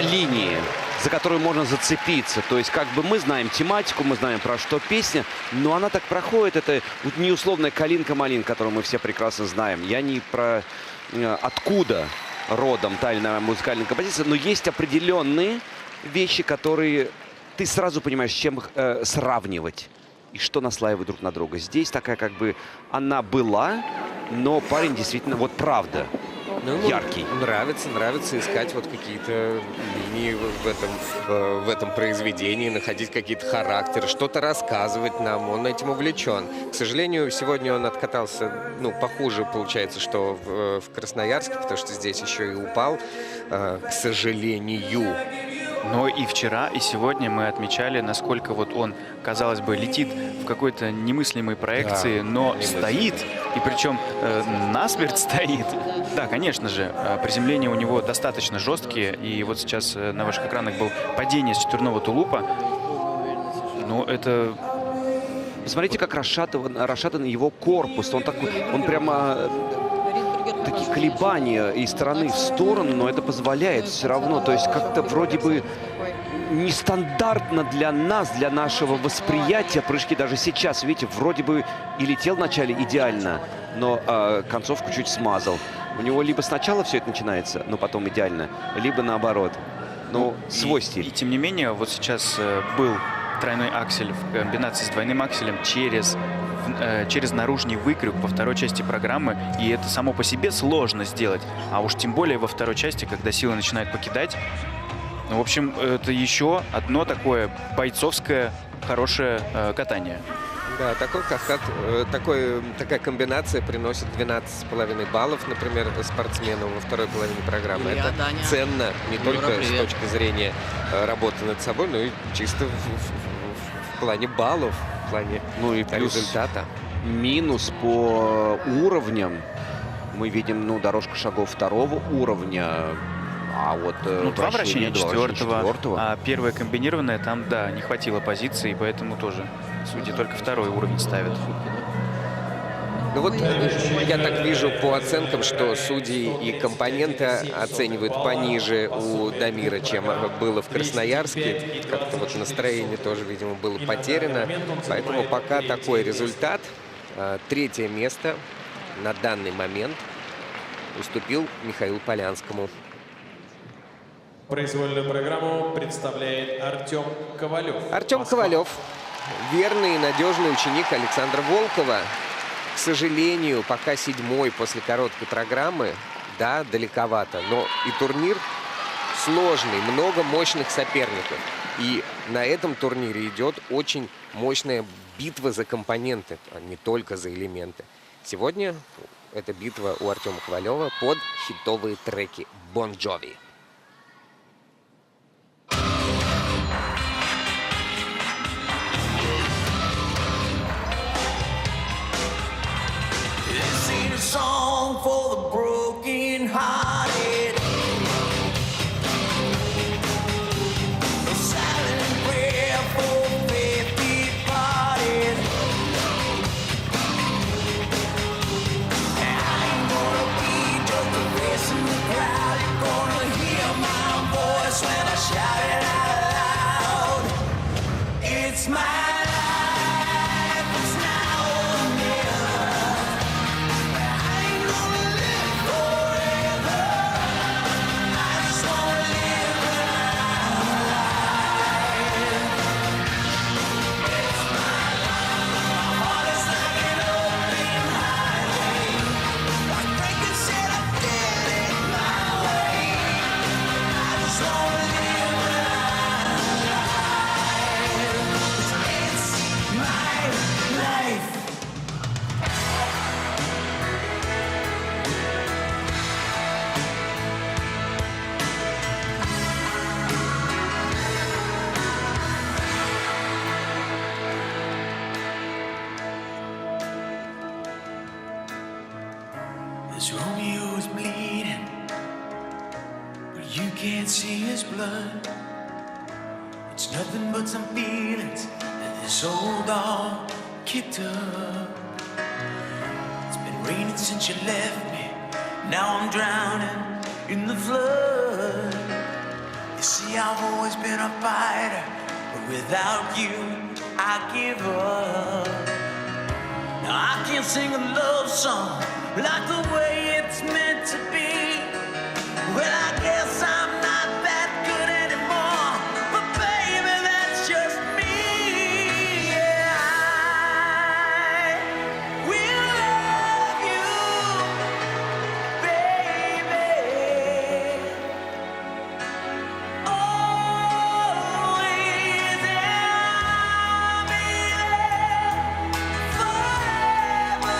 линии, за которую можно зацепиться. То есть как бы мы знаем тематику, мы знаем, про что песня, но она так проходит. Это вот не условная «Калинка-малинка», которую мы все прекрасно знаем. Я не про откуда родом та или иная музыкальная композиция, но есть определенные вещи, которые ты сразу понимаешь, с чем их сравнивать и что наслаивать друг на друга. Здесь такая как бы она была, но парень действительно вот правда яркий.
Нравится искать вот какие-то линии в этом произведении, находить какие-то характеры, что-то рассказывать нам. Он этим увлечен. К сожалению, сегодня он откатался, ну, похуже получается, что в Красноярске, потому что здесь еще и упал, к сожалению.
Но и вчера, и сегодня мы отмечали, насколько вот он, казалось бы, летит в какой-то немыслимой проекции,
Да,
но
немыслимо.
стоит, и причем насмерть стоит. Да, конечно же, приземления у него достаточно жесткие, и вот сейчас на ваших экранах был падение с четверного тулупа. Ну, это...
Посмотрите, как расшатан его корпус. Он прямо... такие колебания из стороны в сторону, но это позволяет все равно. То есть как-то вроде бы нестандартно для нас, для нашего восприятия прыжки. Даже сейчас, видите, вроде бы и летел вначале идеально, но концовку чуть смазал. У него либо сначала все это начинается, но потом идеально, либо наоборот. Ну, свой стиль.
И тем не менее, вот сейчас был тройной аксель в комбинации с двойным акселем через наружный выкрюк во второй части программы, и это само по себе сложно сделать, а уж тем более во второй части, когда силы начинают покидать. Ну, в общем, это еще одно такое бойцовское хорошее катание.
Да, такая комбинация приносит 12,5 баллов, например, спортсмену во второй половине программы.
Илья,
Это
Даня.
ценно не
Юра,
только с
привет.
точки зрения работы над собой, но и чисто в плане баллов, в плане
Ну и плюс
результата.
минус по уровням. Мы видим, ну, дорожка шагов второго уровня. А вот
Ну, два вращения четвертого,
четвертого.
а первое комбинированное, там, да, не хватило позиции, поэтому тоже судьи только второй уровень ставят.
Ну вот я так вижу по оценкам, что судьи и компоненты оценивают пониже у Дамира, чем было в Красноярске. Как-то вот настроение тоже, видимо, было потеряно. Поэтому пока такой результат. Третье место на данный момент уступил Михаилу Полянскому.
Произвольную программу представляет Артем Ковалев.
Артем Ковалев, верный и надежный ученик Александра Волкова. К сожалению, пока 7-й после короткой программы. Да, далековато. Но и турнир сложный, много мощных соперников. И на этом турнире идет очень мощная битва за компоненты, а не только за элементы. Сегодня эта битва у Артема Ковалева под хитовые треки Bon Jovi.
Song for the broken-hearted, a silent prayer for faith departed. I ain't gonna be just a face in the crowd. You're gonna hear my voice when I shout it out loud. It's my This Romeo is bleeding, but you can't see his blood. It's nothing but some feelings that this old dog kicked up. It's been raining since you left me. Now I'm drowning in the flood. You see, I've always been a fighter, but without you, I give up. Now I can't sing a love song like the way it's meant to be. Well, I guess I'm not that good anymore, but baby, that's just me. Yeah, I will love you, baby. Always, I'll be there forever.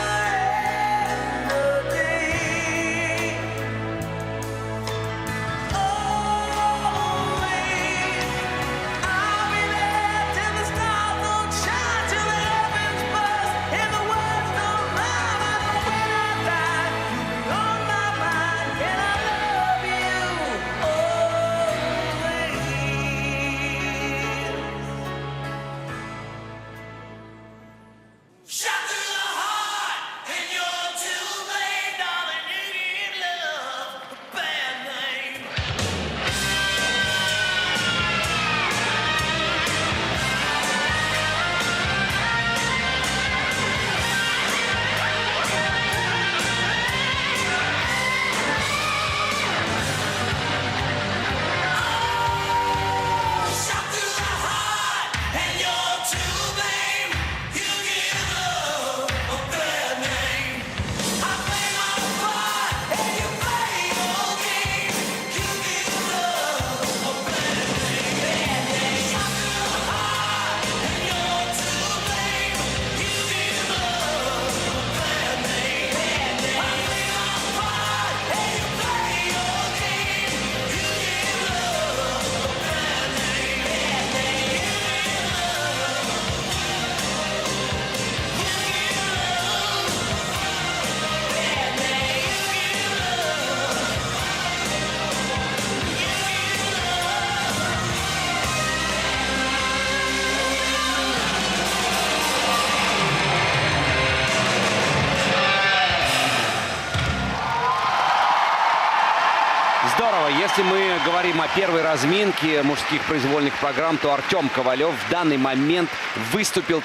если мы говорим о первой разминке мужских произвольных программ, то Артем Ковалев в данный момент выступил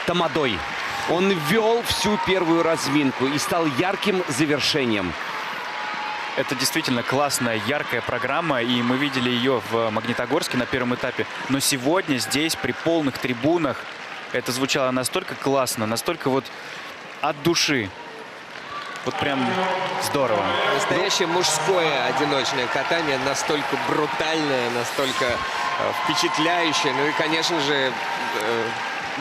тамадой. Он вел всю первую разминку и стал ярким завершением.
Это действительно классная, яркая программа, и мы видели ее в Магнитогорске на первом этапе. Но сегодня здесь, при полных трибунах, это звучало настолько классно, настолько вот от души. Вот прям здорово.
Настоящее мужское одиночное катание, настолько брутальное, настолько впечатляющее. Ну и, конечно же,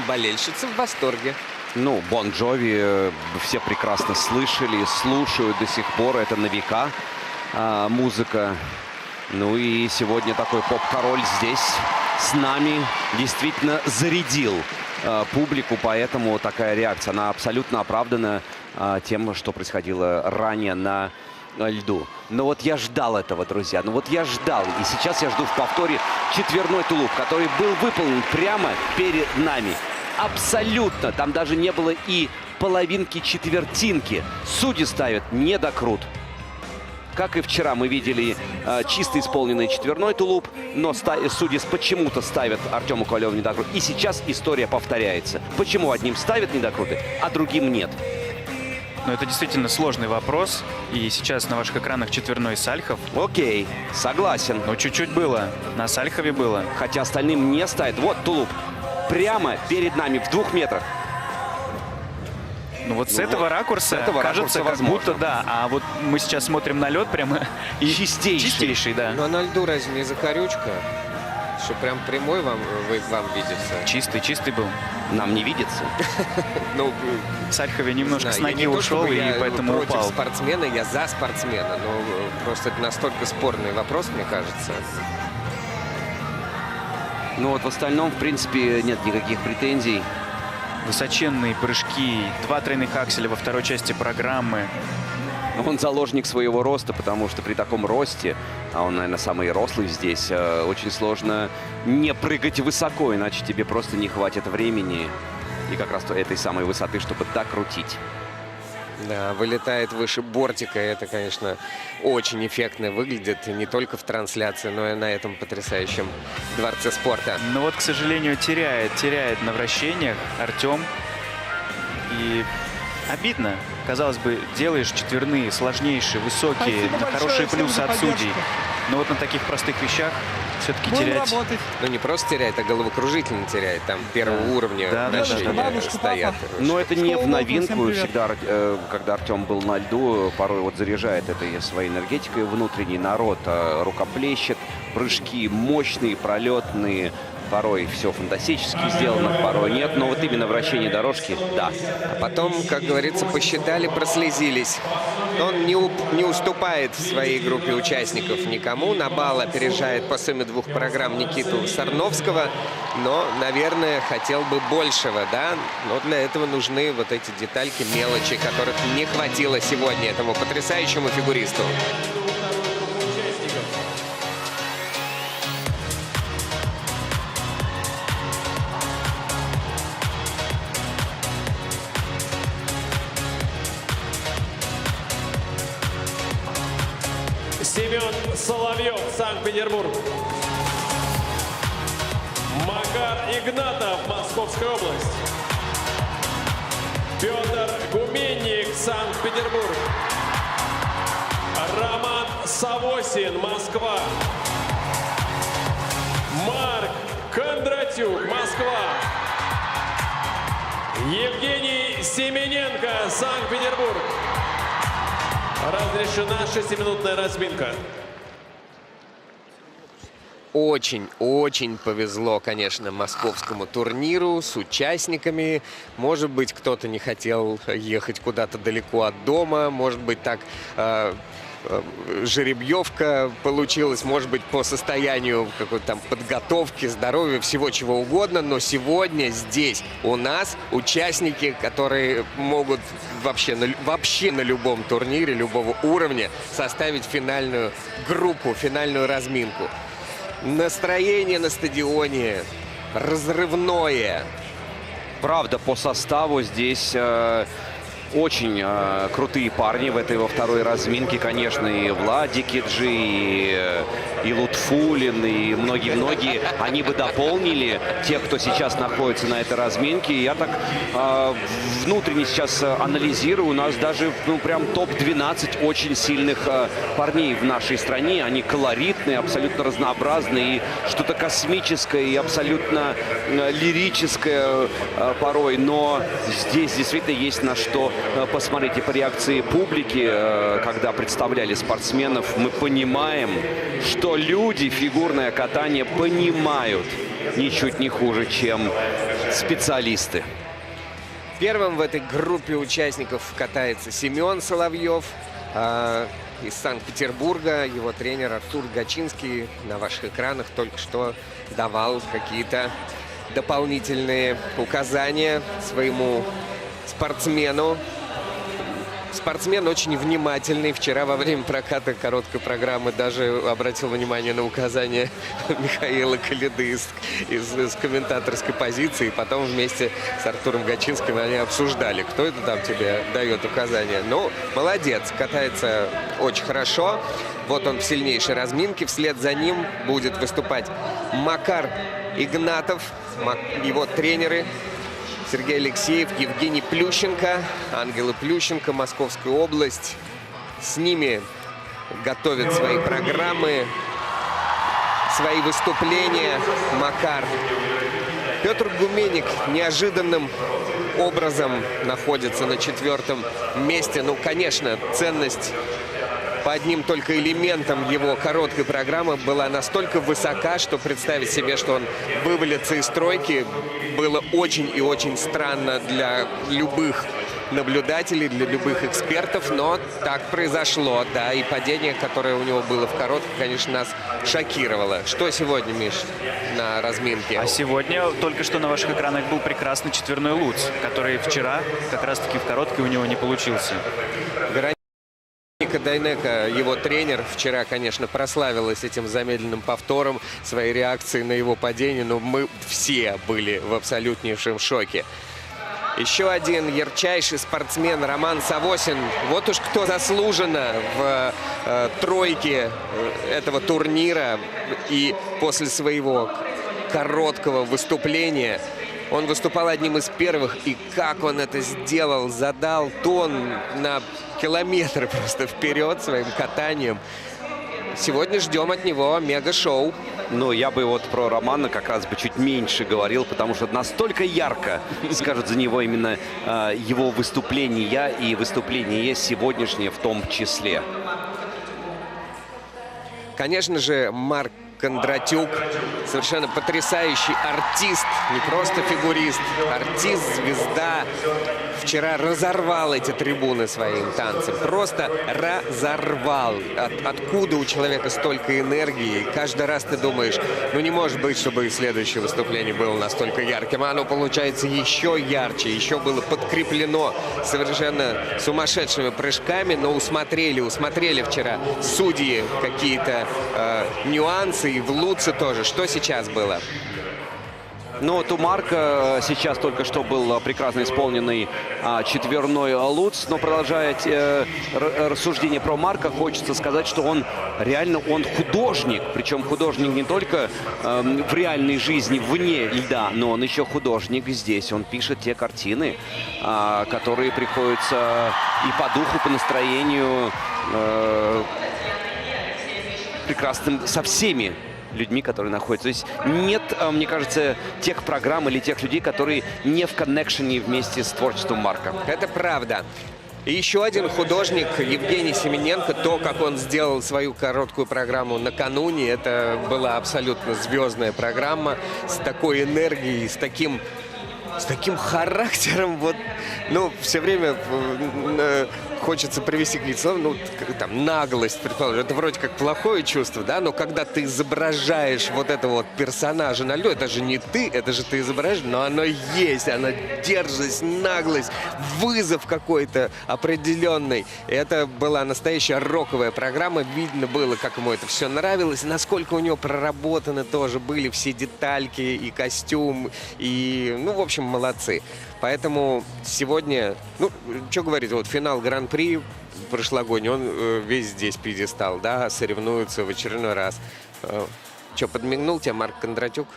болельщицы в восторге.
Ну, Бон Джови все прекрасно слышали, слушают до сих пор. Это на века музыка. Ну и сегодня такой поп-король здесь с нами действительно зарядил публику, поэтому такая реакция, она абсолютно оправдана тем, что происходило ранее на льду. Но вот я ждал этого, друзья, ну вот я ждал. И сейчас я жду в повторе четверной тулуп, который был выполнен прямо перед нами. Абсолютно, там даже не было и половинки четвертинки. Судьи ставят недокрут. Как и вчера мы видели чисто исполненный четверной тулуп, но судьи почему-то ставят Артему Ковалеву недокрут. И сейчас история повторяется. Почему одним ставят недокруты, а другим нет?
Но это действительно сложный вопрос. И сейчас на ваших экранах четверной Сальхов.
Окей, согласен.
Но чуть-чуть было. На Сальхове было.
Хотя остальным не ставят. Вот тулуп. Прямо перед нами в 2 метрах.
Ну вот с этого ракурса кажется, как будто да. А вот мы сейчас смотрим на лед прямо и чистейший, да.
Ну а на льду разве не закорючка? Что прям прямой вам видится?
Чистый был.
Нам не видится.
Ну,
в Сальхове немножко с ноги ушел и поэтому упал.
Против спортсмена, я за спортсмена. Но просто это настолько спорный вопрос, мне кажется.
Ну вот в остальном, в принципе, нет никаких претензий.
Высоченные прыжки, 2 тройных акселя во второй части программы.
Он заложник своего роста, потому что при таком росте, а он, наверное, самый рослый здесь, очень сложно не прыгать высоко, иначе тебе просто не хватит времени и как раз этой самой высоты, чтобы так крутить.
Да, вылетает выше бортика. Это, конечно, очень эффектно выглядит не только в трансляции, но и на этом потрясающем дворце спорта.
Но вот, к сожалению, теряет на вращениях Артем. И обидно. Казалось бы, делаешь четверные, сложнейшие, высокие, хорошие плюсы от судей. Но вот на таких простых вещах все-таки терять.
Ну не просто теряет, а головокружительно теряет. Там первого уровня стоят.
Но это не в новинку. Всегда, когда Артем был на льду, порой вот заряжает этой своей энергетикой внутренний народ. Рукоплещет, прыжки мощные, пролетные. Порой все фантастически сделано, порой нет. Но вот именно вращение дорожки, да.
А потом, как говорится, посчитали, прослезились. Он не уступает в своей группе участников никому. На балл опережает по сумме 2 программ Никиту Сарновского. Но, наверное, хотел бы большего, да? Но для этого нужны вот эти детальки, мелочи, которых не хватило сегодня этому потрясающему фигуристу.
Семен Соловьев, Санкт-Петербург. Макар Игнатов, Московская область. Петр Гуменник, Санкт-Петербург. Роман Савосин, Москва. Марк Кондратюк, Москва. Евгений Семененко, Санкт-Петербург. Разрешена 6-минутная разминка.
Очень повезло, конечно, московскому турниру с участниками. Может быть, кто-то не хотел ехать куда-то далеко от дома. Может быть, так жеребьевка получилась. Может быть, по состоянию какой-то там подготовки, здоровья, всего чего угодно. Но сегодня здесь у нас участники, которые могут вообще на любом турнире, любого уровня составить финальную группу, финальную разминку. Настроение на стадионе разрывное.
Правда, по составу здесь очень крутые парни в этой во второй разминке, конечно, и Владик Киджи, и Лутфулин, и многие-многие. Они бы дополнили тех, кто сейчас находится на этой разминке. И я так внутренне сейчас анализирую. У нас даже, ну, прям топ-12 очень сильных парней в нашей стране. Они колоритные, абсолютно разнообразные. И что-то космическое, и абсолютно лирическое порой. Но здесь действительно есть на что посмотрите по реакции публики, когда представляли спортсменов. Мы понимаем, что люди фигурное катание понимают ничуть не хуже, чем специалисты.
Первым в этой группе участников катается Семен Соловьев из Санкт-Петербурга. Его тренер Артур Гачинский на ваших экранах только что давал какие-то дополнительные указания своему спортсмену. Спортсмен очень внимательный. Вчера во время проката короткой программы даже обратил внимание на указания Михаила Калиды из комментаторской позиции. И потом вместе с Артуром Гачинским они обсуждали, кто это там тебе дает указания. Ну, молодец, катается очень хорошо. Вот он в сильнейшей разминке. Вслед за ним будет выступать Макар Игнатов, его тренеры. Сергей Алексеев, Евгений Плющенко, Ангела Плющенко, Московская область. С ними готовят свои программы, свои выступления Макар. Петр Гуменник неожиданным образом находится на 4-м месте. Ну, конечно, ценность по одним только элементам его короткой программы была настолько высока, что представить себе, что он вывалится из тройки, было очень и очень странно для любых наблюдателей, для любых экспертов, но так произошло, да, и падение, которое у него было в короткой, конечно, нас шокировало. Что сегодня, Миш, на разминке?
А сегодня только что на ваших экранах был прекрасный четверной луц, который вчера как раз-таки в короткой у него не получился.
Вероника Дайнека, его тренер, вчера, конечно, прославилась этим замедленным повтором, своей реакцией на его падение, но мы все были в абсолютнейшем шоке. Еще один ярчайший спортсмен Роман Савосин. Вот уж кто заслуженно в тройке этого турнира. И после своего короткого выступления он выступал одним из первых. И как он это сделал, задал тон на километры просто вперед своим катанием. Сегодня ждем от него мега-шоу.
Ну, я бы вот про Романа как раз бы чуть меньше говорил, потому что настолько ярко скажут за него именно его выступления и выступление сегодняшнее в том числе.
Конечно же, Марк Кондратюк совершенно потрясающий артист, не просто фигурист, артист, звезда. Вчера разорвал эти трибуны своим танцем, просто разорвал. Откуда у человека столько энергии? Каждый раз ты думаешь, ну не может быть, чтобы и следующее выступление было настолько ярким. Оно получается еще ярче, еще было подкреплено совершенно сумасшедшими прыжками, но усмотрели вчера судьи какие-то нюансы, и в луце тоже. Что сейчас было?
Ну, вот у Марка сейчас только что был прекрасно исполненный четверной луц. Но продолжая рассуждение про Марка, хочется сказать, что он реально художник. Причем художник не только в реальной жизни, вне льда, но он еще художник здесь. Он пишет те картины, которые приходятся и по духу, по настроению прекрасным со всеми людьми, которые находятся. То есть нет, мне кажется, тех программ или тех людей, которые не в коннекшене вместе с творчеством Марка.
Это правда. И еще один художник, Евгений Семененко, то, как он сделал свою короткую программу накануне, это была абсолютно звездная программа с такой энергией, с таким характером. Вот, ну, все время хочется привести какие-то слова, ну, там, наглость, предположим. Это вроде как плохое чувство, да, но когда ты изображаешь вот этого вот персонажа на льду, это же не ты, это же ты изображаешь, но оно есть, оно дерзость, наглость, вызов какой-то определенный. Это была настоящая роковая программа, видно было, как ему это все нравилось, насколько у него проработаны тоже были все детальки и костюм, и, ну, в общем, молодцы. Поэтому сегодня, ну, что говорить, вот финал Гран-при прошлогодний, он весь здесь пьедестал, да, соревнуются в очередной раз. Что, подмигнул тебе Марк Кондратюк?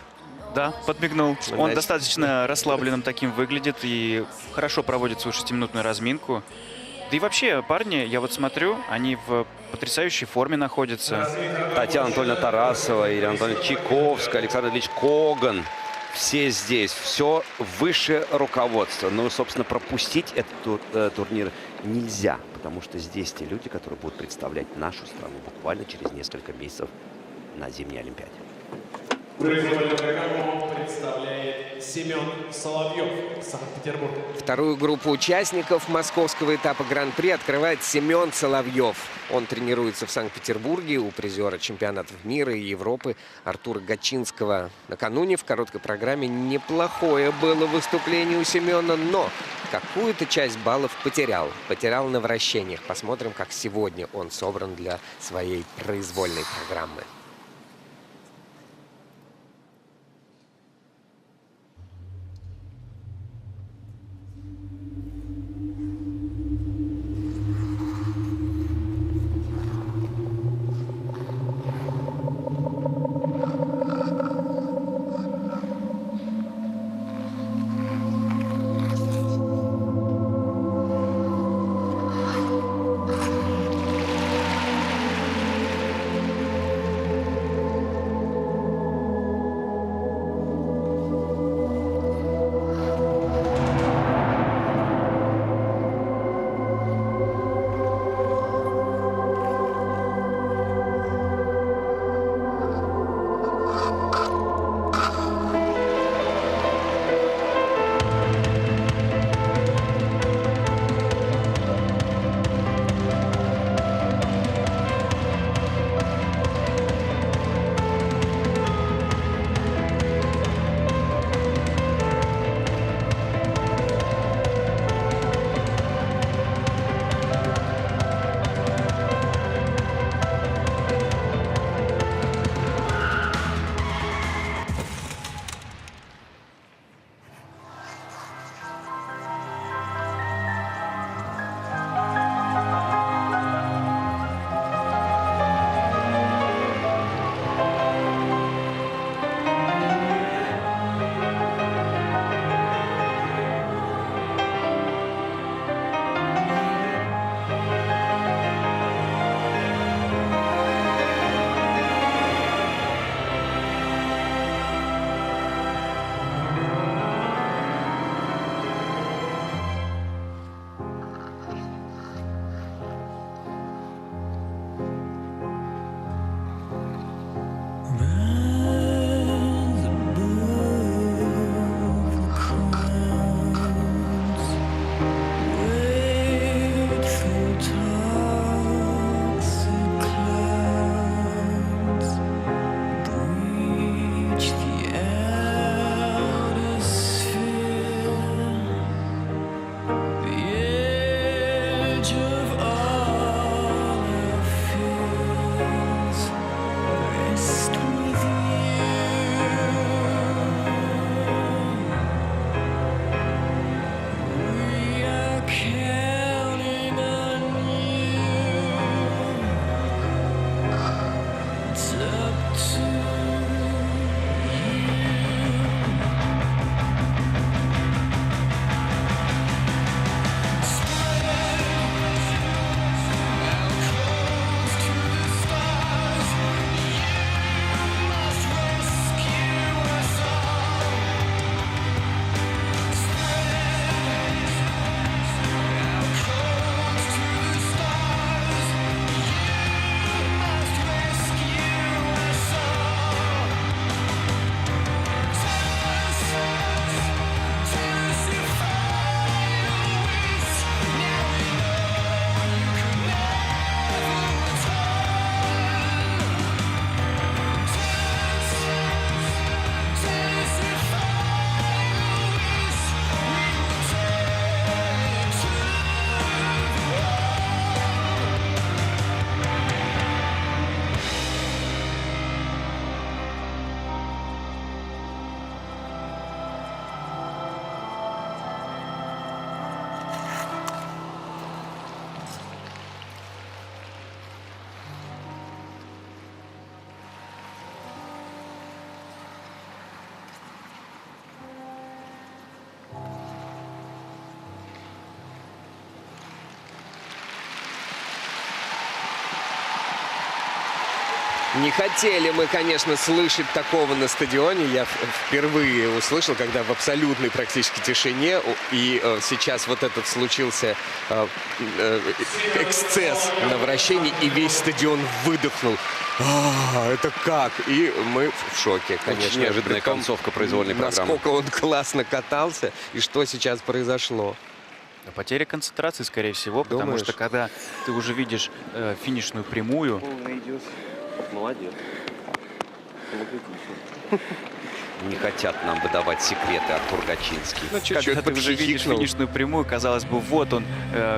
Да, подмигнул. Он
Значит,
достаточно расслабленным таким выглядит и хорошо проводит свою 6-минутную разминку. Да и вообще, парни, я вот смотрю, они в потрясающей форме находятся.
Татьяна Анатольевна Тарасова, Ирина Анатольевна Чайковская, Александр Ильич Коган. Все здесь, все высшее руководство. Ну, собственно, пропустить этот турнир нельзя, потому что здесь те люди, которые будут представлять нашу страну буквально через несколько месяцев на зимней Олимпиаде.
Произвольную программу представляет Семен Соловьев, Санкт-Петербург.
Вторую группу участников московского этапа Гран-при открывает Семен Соловьев. Он тренируется в Санкт-Петербурге у призера чемпионатов мира и Европы Артура Гатчинского. Накануне в короткой программе неплохое было выступление у Семена, но какую-то часть баллов потерял. Потерял на вращениях. Посмотрим, как сегодня он собран для своей произвольной программы. Не хотели мы, конечно, слышать такого на стадионе. Я впервые услышал, когда в абсолютной практически тишине. И сейчас вот этот случился эксцесс на вращении, и весь стадион выдохнул. Это как? И мы в шоке, конечно.
Очень неожиданная концовка произвольной программы.
Насколько он классно катался и что сейчас произошло.
Потеря концентрации, скорее всего, потому что когда ты уже видишь финишную прямую...
Молодец. Не хотят нам выдавать секреты, Артур Гачинский.
Когда ты уже видишь финишную прямую, казалось бы, вот он,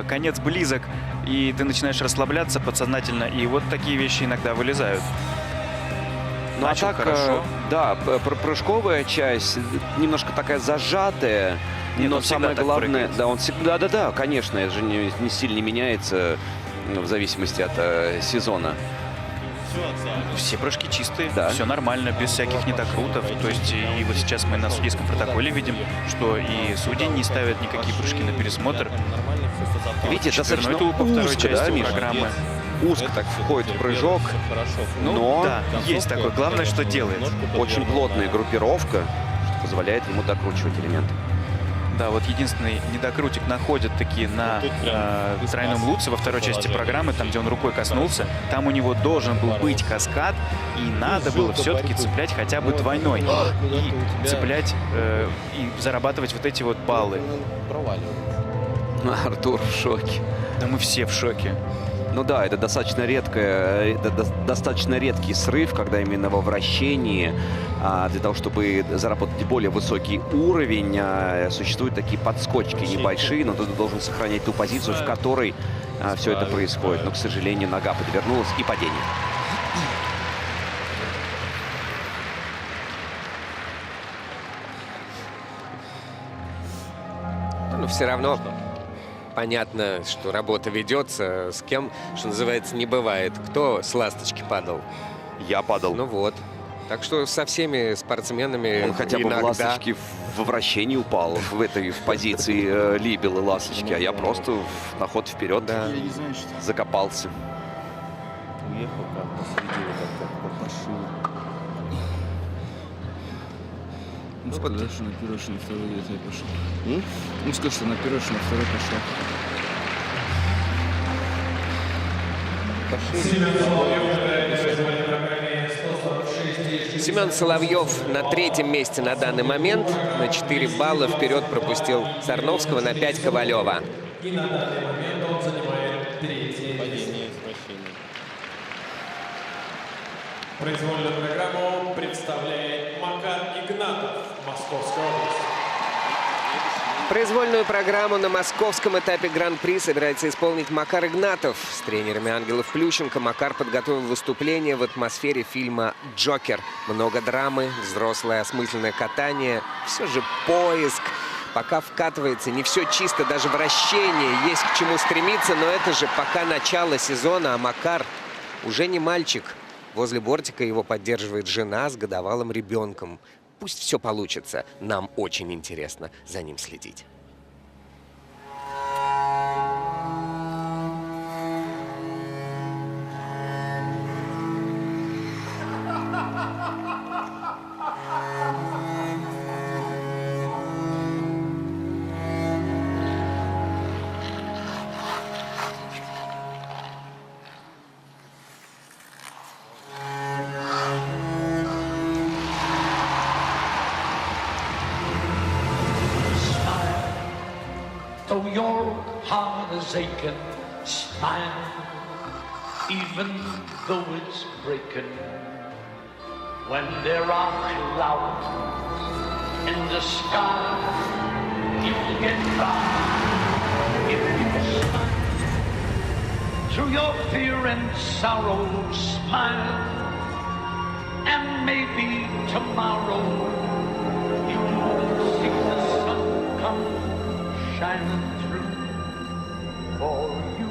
конец близок, и ты начинаешь расслабляться подсознательно, и вот такие вещи иногда вылезают.
Ну а так,
хорошо.
Да, прыжковая часть немножко такая зажатая, но самое главное, да, он всегда, да, конечно, это же не сильно меняется в зависимости от сезона.
Все прыжки чистые,
да.
Все нормально, без всяких недокрутов. То есть и вот сейчас мы на судейском протоколе видим, что и судьи не ставят никакие прыжки на пересмотр.
Видите, достаточно
это по второй
узко,
части
да,
программы.
Узко так входит прыжок, но
да, есть такое. Главное, что делает.
Очень плотная группировка, что позволяет ему докручивать элементы.
Да, вот единственный недокрутик находят таки на тройном луце во второй части программы, там, где он рукой коснулся. Там у него должен был быть каскад, и надо было все-таки цеплять хотя бы двойной. И цеплять, и зарабатывать вот эти вот баллы.
Артур в шоке.
Да мы все в шоке.
Ну да, это достаточно редкий срыв, когда именно во вращении, для того, чтобы заработать более высокий уровень, существуют такие подскочки небольшие, но ты должен сохранять ту позицию, в которой все это происходит. Но, к сожалению, нога подвернулась и падение.
Но все равно понятно, что работа ведется. С кем, что называется, не бывает. Кто с ласточки падал?
Я падал.
Ну вот. Так что со всеми спортсменами
он хотя бы в ласточке во вращении упал, в позиции либелы ласточки, а я просто на ход вперед закопался.
Уехал как посреди, как по шину. Он сказал, что на первый, что на второй где-то я пошел. Он сказал, что на первый, что на второй пошел.
Семен Соловьев на третьем месте на данный момент. На 4 балла вперед пропустил Сарновского, на 5 Ковалева.
И на данный момент он занимает третье место. Произвольную программу представляет Макар Игнатов, Московская область.
Произвольную программу на московском этапе Гран-при собирается исполнить Макар Игнатов. С тренерами Ангелов Плющенко Макар подготовил выступление в атмосфере фильма «Джокер». Много драмы, взрослое осмысленное катание, все же поиск. Пока вкатывается, не все чисто, даже вращение, есть к чему стремиться, но это же пока начало сезона, а Макар уже не мальчик. Возле бортика его поддерживает жена с годовалым ребенком. Пусть все получится. Нам очень интересно за ним следить.
Though your heart is aching, smile, even though it's breaking. When there are clouds in the sky, you'll get by if you smile. Through your fear and sorrow, smile, and maybe tomorrow you'll see the sun come shining through for you.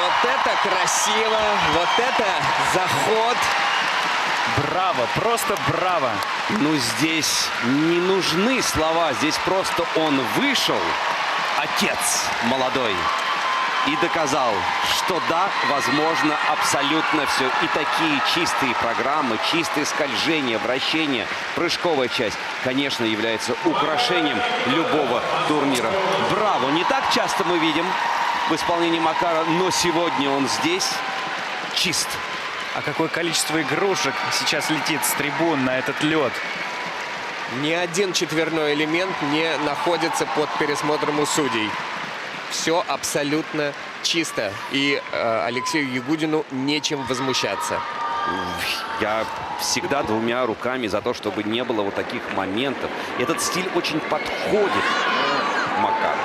Вот это красиво, вот это заход.
Браво, просто браво.
Ну, здесь не нужны слова, здесь просто он вышел, отец молодой, и доказал, что да, возможно абсолютно все. И такие чистые программы, чистые скольжения, вращения, прыжковая часть, конечно, является украшением любого турнира. Браво! Не так часто мы видим в исполнении Макара, но сегодня он здесь чист.
А какое количество игрушек сейчас летит с трибун на этот лед.
Ни один четверной элемент не находится под пересмотром у судей. Все абсолютно чисто. И Алексею Ягудину нечем возмущаться.
Я всегда двумя руками за то, чтобы не было вот таких моментов. Этот стиль очень подходит Макару.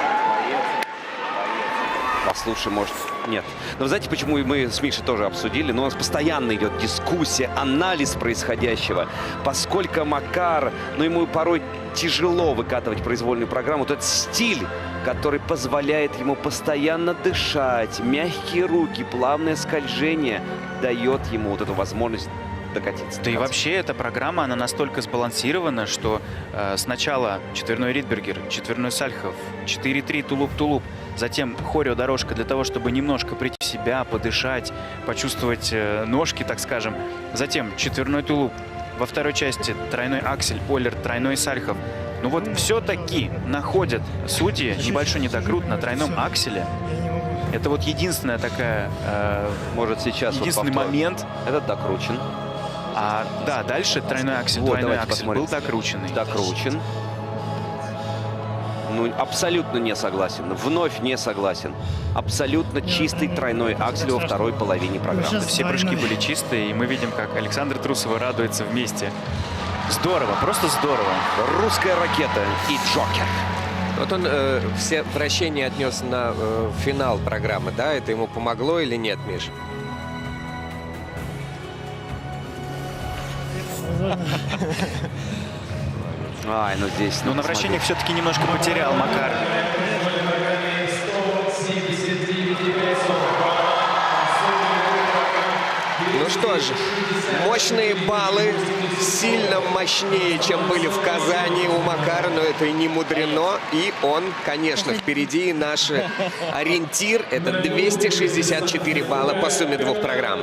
Послушай, может, нет. Но знаете, почему мы с Мишей тоже обсудили? Но у нас постоянно идет дискуссия, анализ происходящего. Поскольку Макар, ему порой тяжело выкатывать произвольную программу, вот этот стиль, который позволяет ему постоянно дышать, мягкие руки, плавное скольжение, дает ему вот эту возможность докатиться.
Да и вообще эта программа, она настолько сбалансирована, что сначала четверной Ридбергер, четверной Сальхов, 4-3 тулуп-тулуп, затем хореодорожка для того, чтобы немножко прийти в себя, подышать, почувствовать ножки, так скажем. Затем четверной тулуп. Во второй части тройной аксель, Оллер, тройной Сальхов. Ну вот все-таки находят судьи небольшой недокрут на тройном акселе. Это вот единственная такая,
может сейчас
единственный
вот
момент.
Этот докручен.
Да, дальше тройной аксель,
вот,
тройной аксель
посмотрим.
был докрученный.
Докручен. Ну, абсолютно не согласен. Вновь не согласен. Абсолютно чистый тройной аксель во второй половине программы.
Все прыжки были чистые, и мы видим, как Александр Трусова радуется вместе. Здорово, просто здорово.
Русская ракета и Джокер.
Вот он все вращения отнес на финал программы, да? Это ему помогло или нет, Миш?
Ай, ну здесь...
Но на вращениях все-таки немножко потерял Макар.
Ну что же, мощные баллы, сильно мощнее, чем были в Казани у Макара, но это и не мудрено. И он, конечно, впереди. Наш ориентир — это 264 балла по сумме двух программ.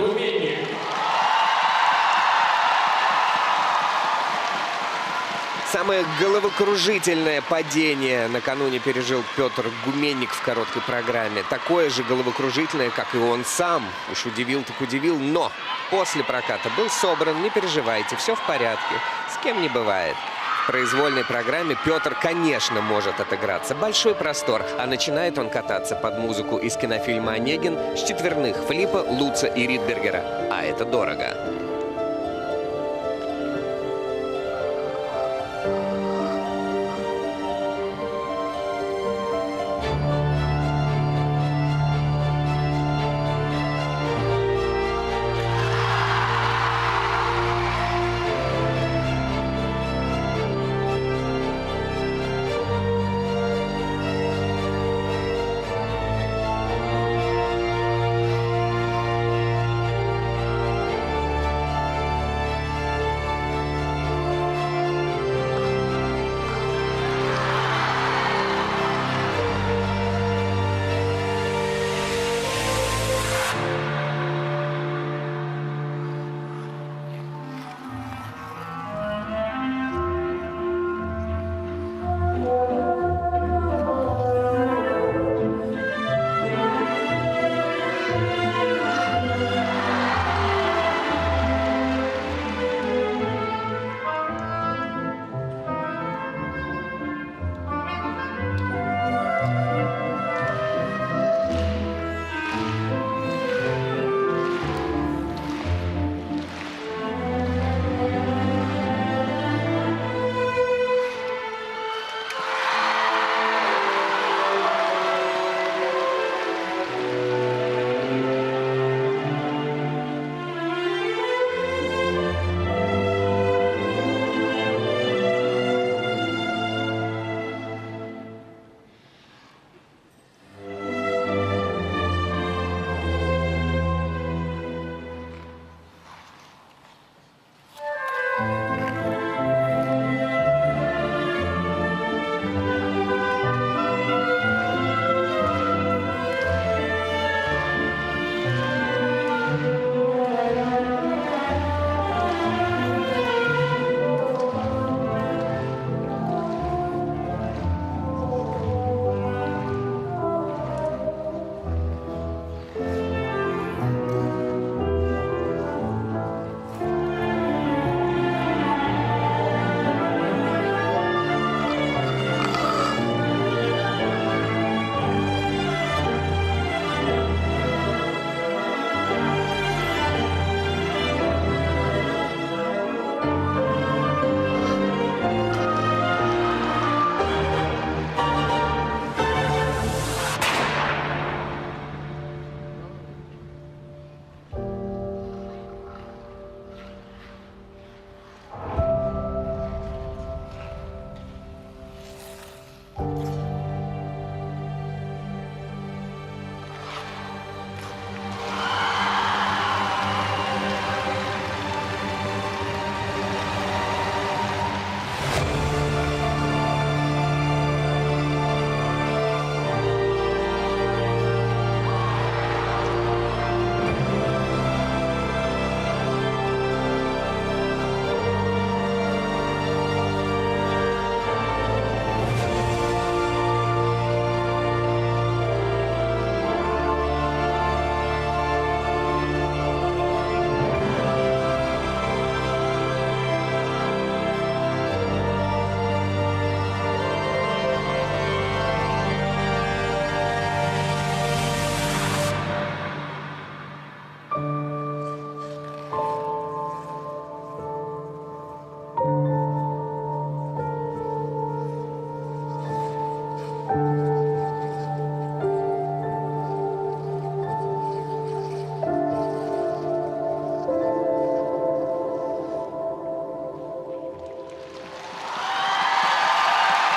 Самое головокружительное падение накануне пережил Петр Гуменник в короткой программе. Такое же головокружительное, как и он сам. Уж удивил так удивил, но после проката был собран. Не переживайте, все в порядке. С кем не бывает. В произвольной программе Петр, конечно, может отыграться. Большой простор. А начинает он кататься под музыку из кинофильма «Онегин» с четверных Флипа, Луца и Ридбергера. А это дорого.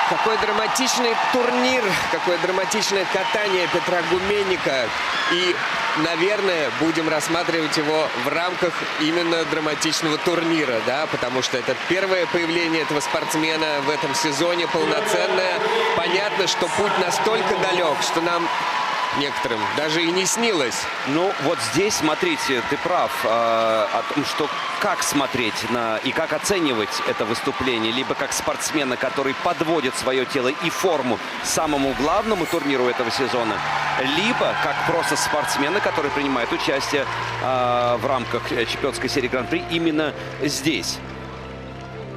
Какой драматичный турнир, какое драматичное катание Петра Гуменника. И, наверное, будем рассматривать его в рамках именно драматичного турнира, да, потому что это первое появление этого спортсмена в этом сезоне, полноценное. Понятно, что путь настолько далек, что нам некоторым даже и не снилось.
Ну, вот здесь, смотрите, ты прав о том, что как смотреть на и как оценивать это выступление. Либо как спортсмена, который подводит свое тело и форму самому главному турниру этого сезона, либо как просто спортсмена, который принимает участие в рамках чемпионской серии Гран-при именно здесь.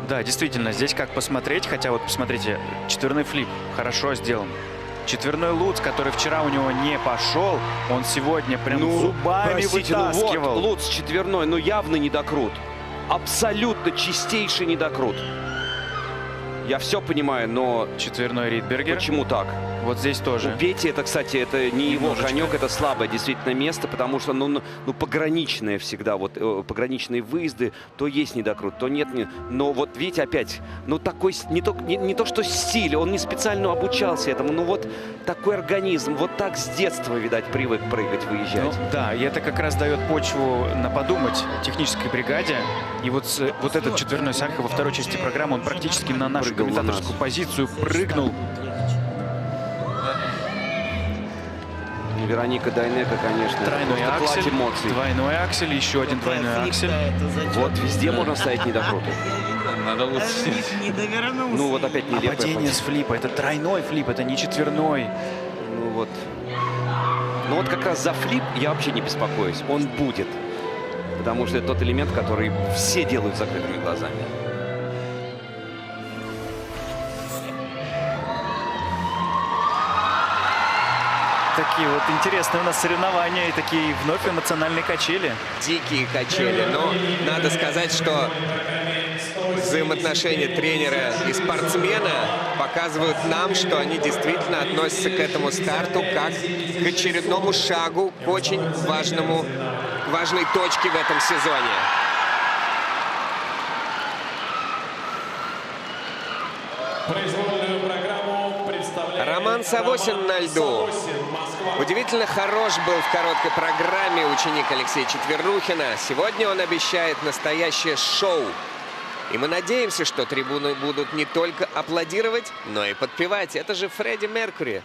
Да, действительно, здесь как посмотреть, хотя вот посмотрите, четверной флип хорошо сделан. Четверной луц, который вчера у него не пошел, он сегодня прям зубами вытаскивал.
Вот, луц четверной, но явно недокрут. Абсолютно чистейший недокрут. Я все понимаю, но...
Четверной Ридбергер.
Почему так?
Вот здесь тоже.
У Пети это, кстати, это не его конек, это слабое действительно место, потому что, ну пограничное всегда, вот пограничные выезды, то есть недокрут, то нет. Но вот видите, опять, ну такой, не то что стиль, он не специально обучался этому, ну вот такой организм, вот так с детства, видать, привык прыгать, выезжать.
Ну, да, и это как раз дает почву на подумать технической бригаде. И вот этот четверной Сальхов во второй части программы, он практически на нашу комментаторскую позицию прыгнул.
Вероника Дайнеко, конечно,
тройной аксель, двойной аксель, еще один двойной аксель.
Вот везде можно ставить недокруты.
Надо лучше снять.
Ну вот опять нелепое
падение с флипа, это тройной флип, это не четверной.
Ну вот как раз за флип я вообще не беспокоюсь, он будет. Потому что это тот элемент, который все делают с закрытыми глазами.
Такие вот интересные у нас соревнования и такие вновь эмоциональные качели.
Дикие качели. Но надо сказать, что взаимоотношения тренера и спортсмена показывают нам, что они действительно относятся к этому старту как к очередному шагу, к очень важной точке в этом сезоне. Роман Савосин на льду. Удивительно хорош был в короткой программе ученик Алексея Четверухина. Сегодня он обещает настоящее шоу. И мы надеемся, что трибуны будут не только аплодировать, но и подпевать. Это же Фредди Меркьюри.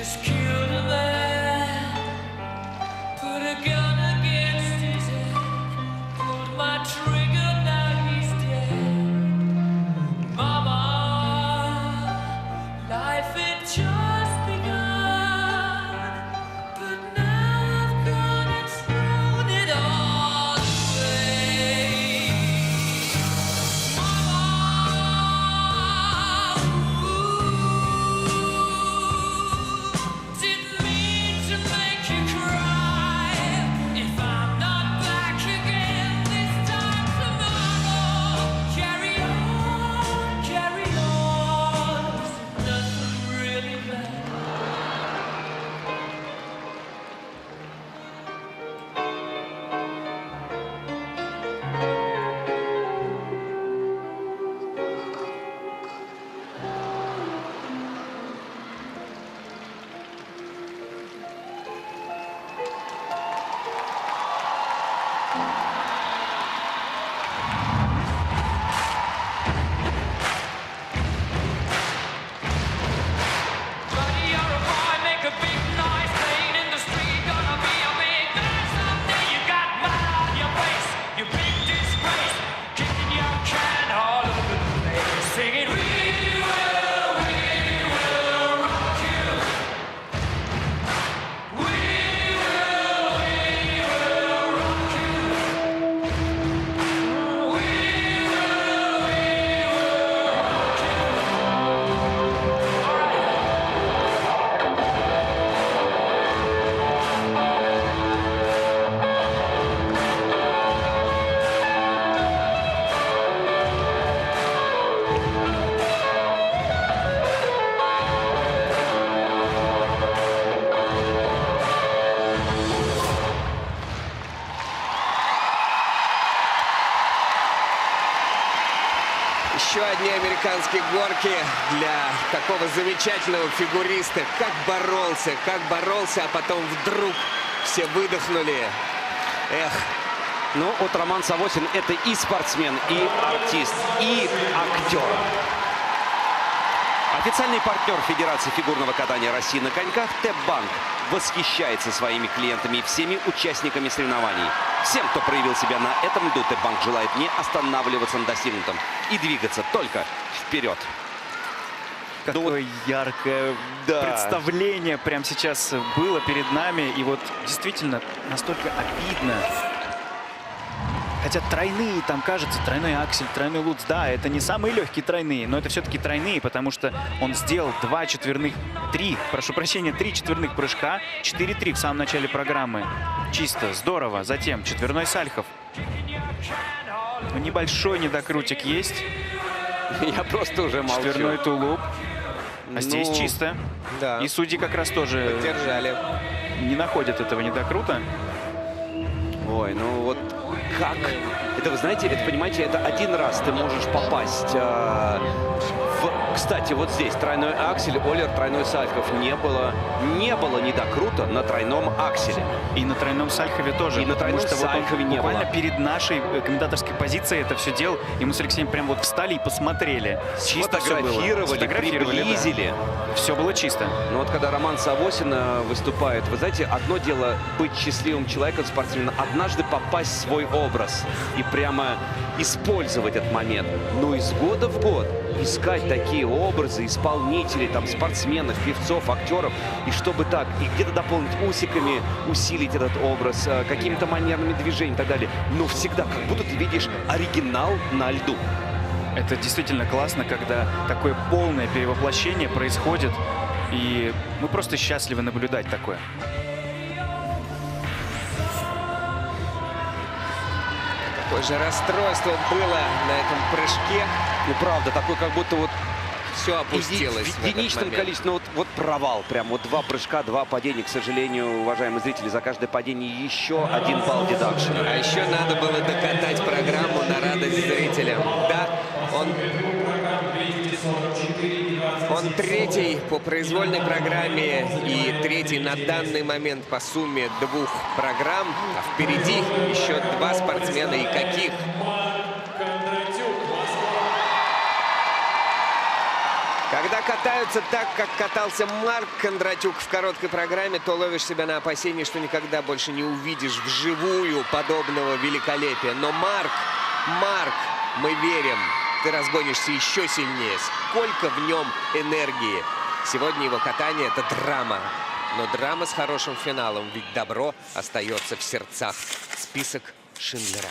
just killed a man, put a gun against his head, pulled my trigger, now he's dead. Mama, life had just begun, but now I've gone and thrown it all away. Mama, didn't mean to make you cry. If I'm not back again this time tomorrow, carry on, carry on. Nothing really matters. Buddy, you're a boy, make a big noise, playing in the street, gonna be a big man someday. You got mud on your face, you big disgrace, kicking your can all over the place, singing, we will rock you. We will rock you. We will rock you.
Еще одни американские горки для такого замечательного фигуриста. Как боролся, а потом вдруг все выдохнули. Эх.
Ну, вот Роман Савосин — это и спортсмен, и артист, и актер. Официальный партнер Федерации фигурного катания России на коньках ТЭБ-банк восхищается своими клиентами и всеми участниками соревнований. Всем, кто проявил себя на этом льду, ТЭБ-банк желает не останавливаться на достигнутом и двигаться только вперед.
Какое яркое представление прямо сейчас было перед нами. И вот действительно настолько обидно. Хотя тройные, там кажется, тройной аксель, тройной луц, да, это не самые легкие тройные, но это все-таки тройные, потому что он сделал три четверных прыжка, 4-3 в самом начале программы. Чисто, здорово. Затем четверной сальхов. Небольшой недокрутик есть.
Я просто уже молчу.
Четверной тулуп. А здесь
Ну,
чисто.
да.
И судьи как раз тоже
Поддержали.
не находят этого недокрута.
Ой, ну вот как? Это, вы знаете, это, понимаете, это один раз ты можешь попасть Кстати, вот здесь тройной аксель, Олер, тройной сальхов. Не было недокрута на тройном акселе.
И на тройном сальхове тоже.
И на тройном сальхове не было.
Буквально перед нашей комментаторской позицией это все делал. И мы с Алексеем прям вот встали и посмотрели. Чисто все было.
Сфотографировали, приблизили.
Да. Все было чисто.
Но вот когда Роман Савосин выступает, вы знаете, одно дело быть счастливым человеком, спортсменом, однажды попасть в свой образ и прямо использовать этот момент. Но из года в год искать такие образы исполнителей, там, спортсменов, певцов, актеров, и чтобы так, и где-то дополнить усиками, усилить этот образ, какими-то манерными движениями и так далее. Но всегда, как будто ты видишь оригинал на льду.
Это действительно классно, когда такое полное перевоплощение происходит, и мы просто счастливы наблюдать такое.
Какое же расстройство было на этом прыжке.
Ну, правда, такой как будто вот
все опустилось
в единичном количестве. Ну, вот провал. Прям вот 2 прыжка, 2 падения. К сожалению, уважаемые зрители, за каждое падение еще 1 балл дедакшена.
А еще надо было докатать программу на радость зрителям. Да, он третий по произвольной программе и третий на данный момент по сумме 2 программ. А впереди еще 2 спортсмена, и каких? Когда катаются так, как катался Марк Кондратюк в короткой программе, то ловишь себя на опасении, что никогда больше не увидишь вживую подобного великолепия. Но Марк, мы верим, ты разгонишься еще сильнее. Сколько в нем энергии. Сегодня его катание — это драма. Но драма с хорошим финалом, ведь добро остается в сердцах. Список Шиндлера.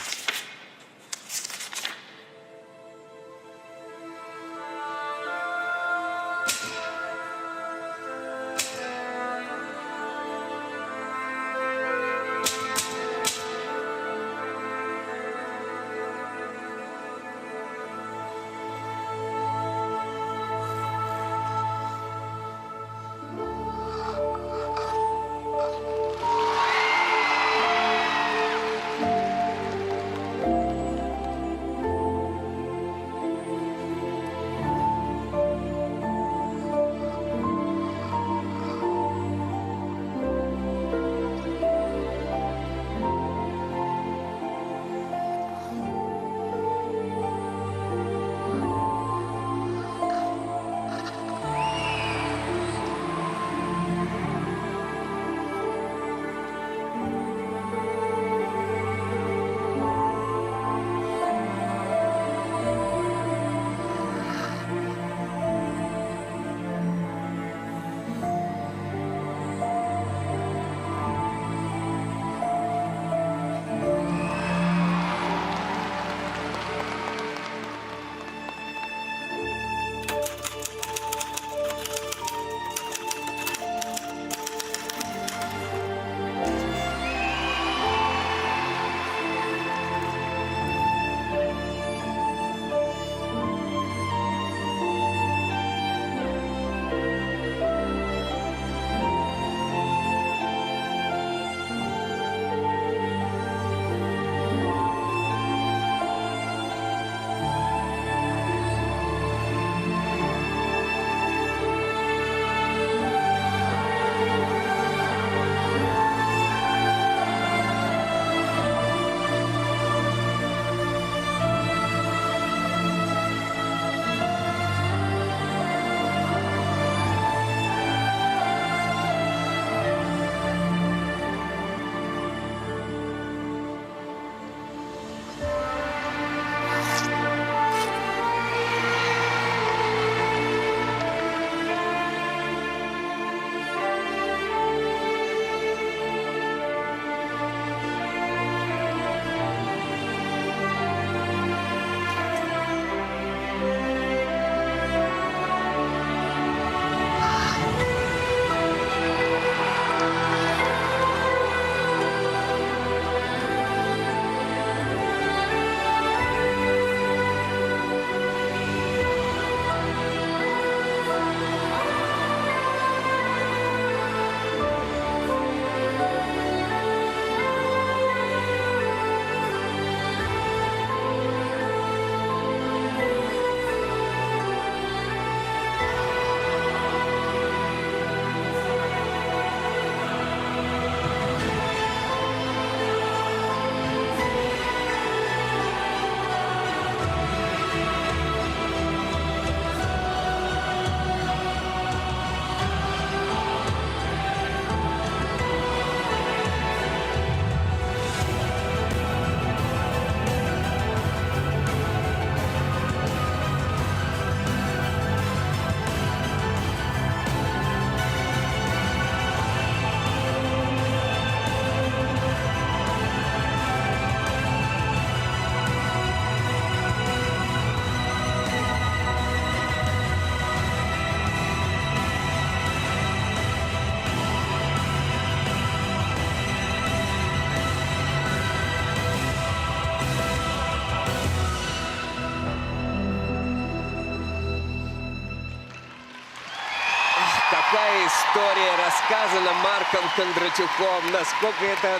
Какая история рассказана Марком Кондратюком, насколько это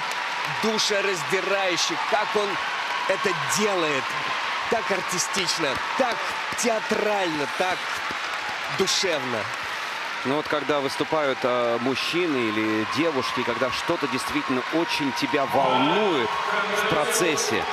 душераздирающе, как он это делает, так артистично, так театрально, так душевно.
Ну вот когда выступают мужчины или девушки, когда что-то действительно очень тебя волнует в процессе,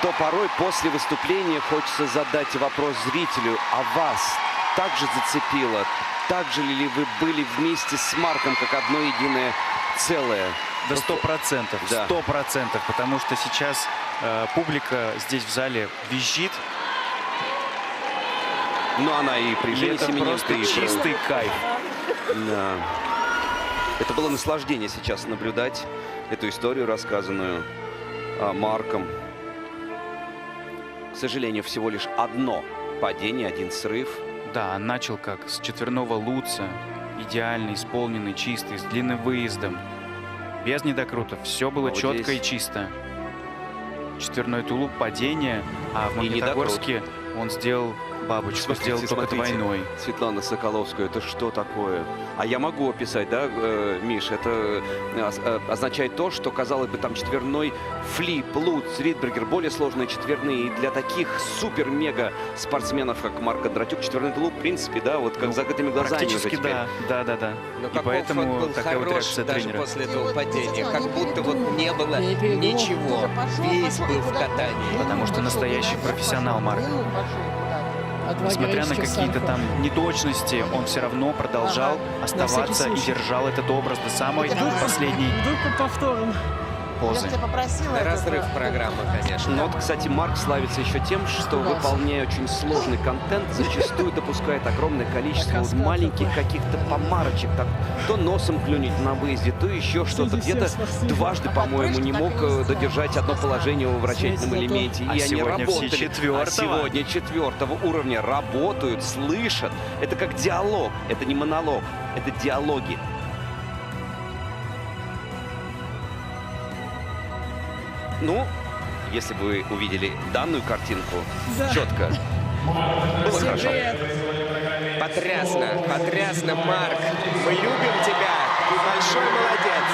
то порой после выступления хочется задать вопрос зрителю: а вас так же зацепило? Так же ли вы были вместе с Марком, как одно единое целое?
Да 100%,
Да.
100%, потому что сейчас публика здесь в зале визжит.
Но она и при Жене
это
Семененко,
просто
и
чистый кайф.
Да. Это было наслаждение сейчас наблюдать эту историю, рассказанную Марком. К сожалению, всего лишь одно падение, один срыв.
Да, начал как с четверного луца, идеально исполненный, чистый, с длинным выездом, без недокрутов. Все было
Вот
четко
здесь.
и чисто. Четверной тулуп, падение, а в
И
Магнитогорске он сделал бабочку, сделал только двойной.
Светлана Соколовская, это что такое? А я могу описать, да, Миш? Это означает то, что, казалось бы, там четверной флип, луц, Ридбергер, более сложные четверные. И для таких супер-мега спортсменов, как Марко Дратюк, четверной тулуп, в принципе, да, вот как с закрытыми глазами уже
Практически
теперь.
да.
Но
И
каков
поэтому
он был
такая вот
хорош
реакция
даже
тренера.
после этого падения. Как будто вот не было ничего. Весь был в катании.
Потому что настоящий профессионал Марк. Несмотря на какие-то там неточности, он все равно продолжал оставаться и держал этот образ до самой последней позы.
Разрыв программы, конечно.
Но вот, кстати, Марк славится еще тем, что, выполняя очень сложный контент, зачастую допускает огромное количество вот маленьких каких-то помарочек. Так, то носом клюнет на выезде, то еще что-то. Где-то дважды, по-моему, не мог додержать одно положение в вращательном элементе.
А
И они
сегодня все
работали.
четвертого.
А сегодня четвертого уровня работают, слышат. Это как диалог, это не монолог, это диалоги. Ну, если бы вы увидели данную картинку четко, было хорошо.
Потрясно, потрясно, Марк. Мы любим тебя. Ты большой молодец.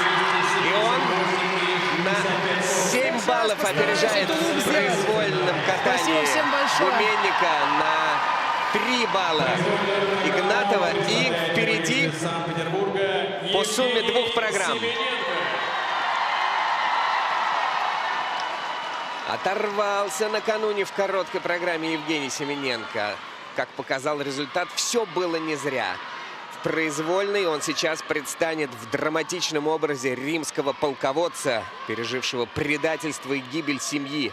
И он на 7 баллов опережает в произвольном катании Гуменника на 3 балла Игнатова. И впереди по сумме 2 программ. Оторвался накануне в короткой программе Евгений Семененко. Как показал результат, все было не зря. В произвольной он сейчас предстанет в драматичном образе римского полководца, пережившего предательство и гибель семьи.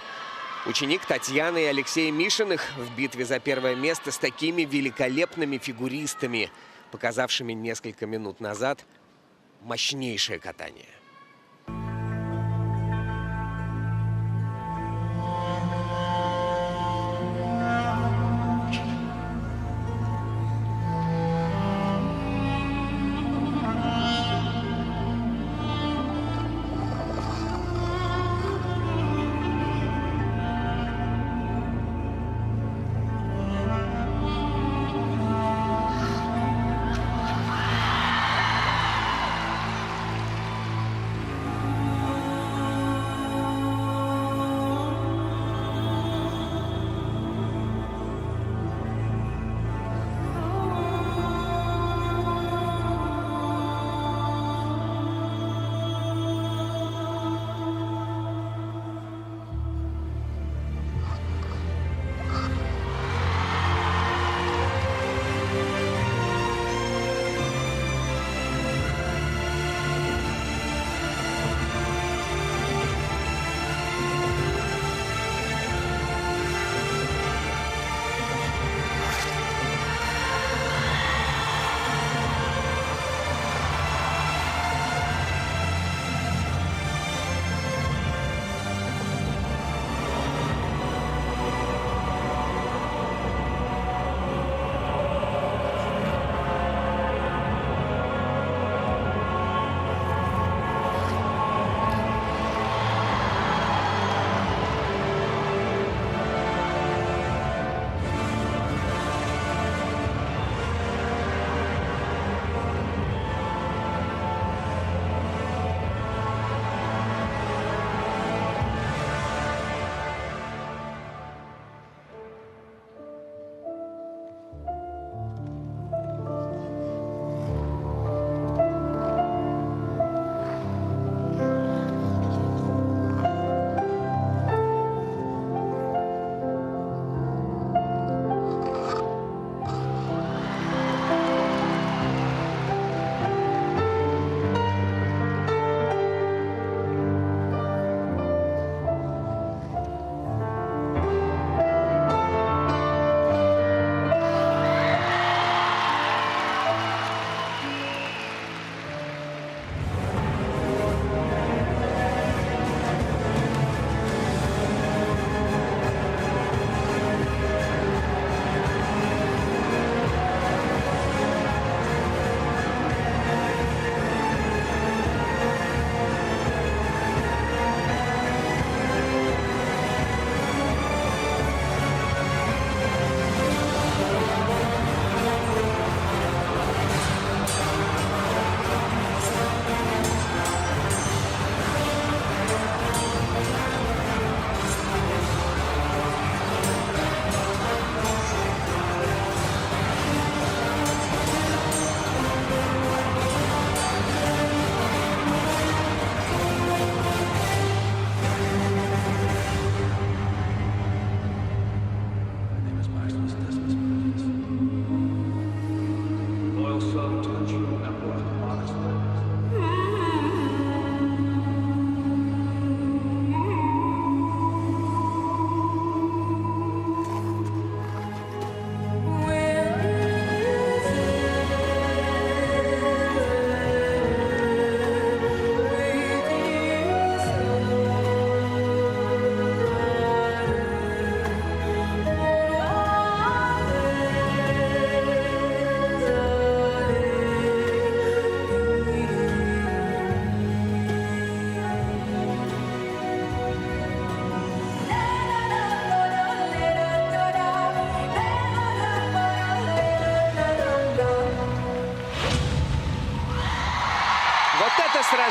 Ученик Татьяны и Алексея Мишиных в битве за первое место с такими великолепными фигуристами, показавшими несколько минут назад мощнейшее катание.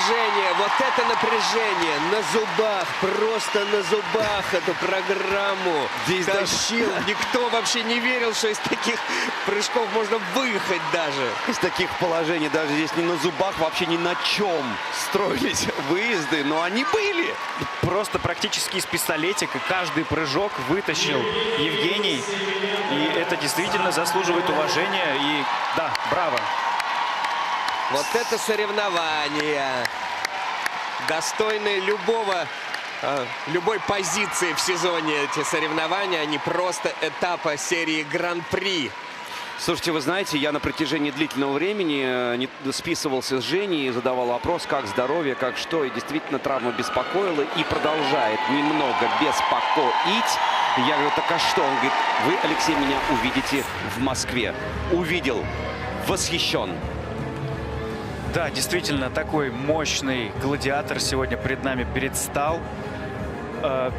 напряжение, вот это напряжение на зубах, просто на зубах эту программу тащил. Никто вообще не верил, что из таких прыжков можно выехать даже.
Из таких положений даже здесь не на зубах, вообще ни на чем строились выезды, но они были.
Просто практически из пистолетика каждый прыжок вытащил Евгений. И это действительно заслуживает уважения. И да, браво.
Вот это соревнования, достойные любой позиции в сезоне эти соревнования, а не просто этапа серии Гран-при.
Слушайте, вы знаете, я на протяжении длительного времени списывался с Женей, задавал вопрос, как здоровье, как что. И действительно травма беспокоила и продолжает немного беспокоить. Я говорю, так а что? Он говорит, вы, Алексей, меня увидите в Москве. Увидел, восхищен.
Да, действительно, такой мощный гладиатор сегодня перед нами предстал.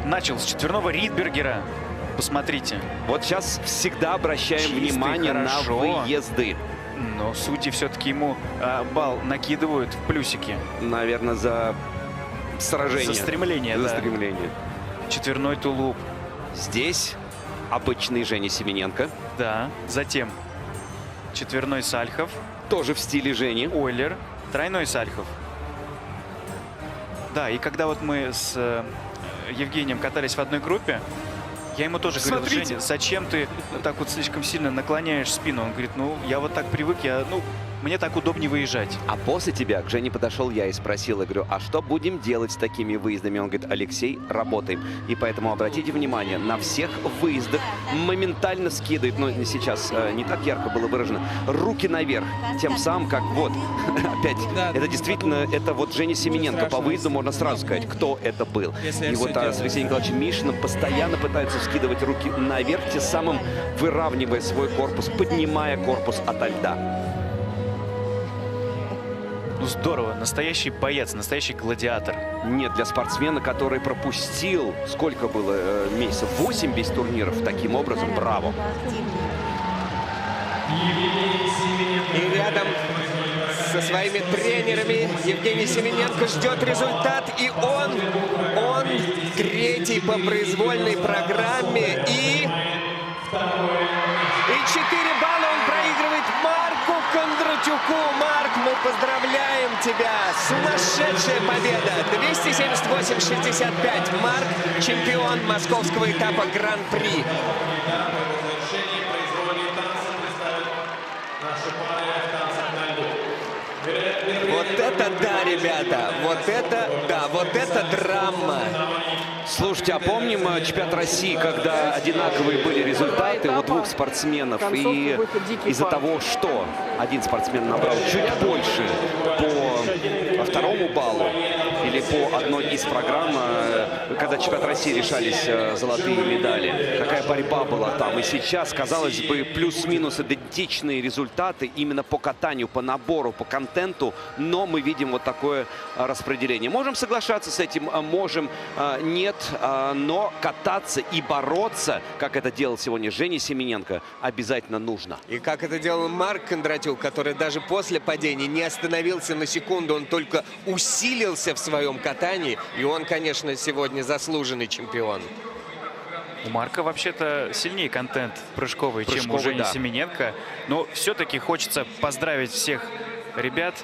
Начал с четверного Ридбергера. Посмотрите.
Вот сейчас всегда обращаем внимание на выезды.
Но судьи все-таки ему балл накидывают в плюсики.
Наверное, за сражение.
За стремление,
За
да.
стремление.
Четверной тулуп.
Здесь обычный Женя Семененко.
Да. Затем четверной Сальхов.
Тоже в стиле Жени.
Ойлер. Тройной Сальхов. Да, и когда вот мы с Евгением катались в одной группе, я ему тоже говорил, Женя, зачем ты так вот слишком сильно наклоняешь спину? Он говорит, ну, я вот так привык, мне так удобнее выезжать.
А после тебя к Жене подошел я и спросил, я говорю, а что будем делать с такими выездами? Он говорит, Алексей, работаем. И поэтому обратите внимание, на всех выездах моментально скидывает, но сейчас не так ярко было выражено, руки наверх. Тем самым, как вот, опять, это действительно, это вот Женя Семененко. По выезду можно сразу сказать, кто это был. И вот с Алексеем Николаевичем Мишиным постоянно пытаются скидывать руки наверх, тем самым выравнивая свой корпус, поднимая корпус ото льда.
Ну здорово, настоящий боец, настоящий гладиатор.
Нет, для спортсмена, который пропустил, сколько было месяцев, 8 без турниров, таким образом, браво.
И рядом со своими тренерами Евгений Семененко ждет результат. И он третий по произвольной программе. И 4 балла он проигрывает Марку Кондратюку. Марк, мы поздравляем тебя. Сумасшедшая победа. 278-65. Марк, чемпион московского этапа Гран-при. Вот это да, ребята, вот это драма.
Слушайте, а помним чемпионат России, когда одинаковые были результаты у двух спортсменов, и из-за того, что один спортсмен набрал чуть больше по второму баллу или по одной из программ, когда чемпионат России решались золотые медали, какая борьба была там. И сейчас, казалось бы, плюс-минус идентичные результаты именно по катанию, по набору, по контенту, но мы видим вот такое распределение. Можем соглашаться с этим, можем нет, но кататься и бороться, как это делал сегодня Женя Семененко, обязательно нужно.
И как это делал Марк Кондратюк, который даже после падения не остановился на секунду, он только усилился в своем катании, и он, конечно, сегодня заслуженный чемпион.
У Марка вообще-то сильнее контент прыжковый, чем у Жени Семененко, но все-таки хочется поздравить всех ребят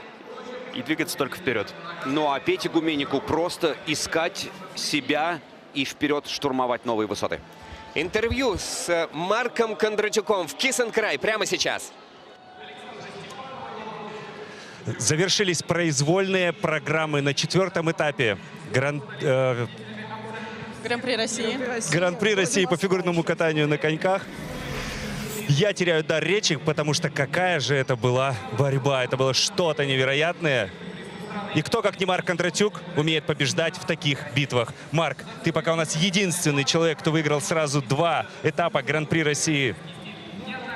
и двигаться только вперед.
Ну а Пете Гуменику просто искать себя и вперед штурмовать новые высоты.
Интервью с Марком Кондратюком в Kiss and Cry прямо сейчас.
Завершились произвольные программы на 4-м этапе
Гран-при России.
Гран-при России по фигурному катанию на коньках. Я теряю дар речи, потому что какая же это была борьба. Это было что-то невероятное. И кто, как не Марк Кондратюк, умеет побеждать в таких битвах. Марк, ты пока у нас единственный человек, кто выиграл сразу 2 этапа Гран-при России.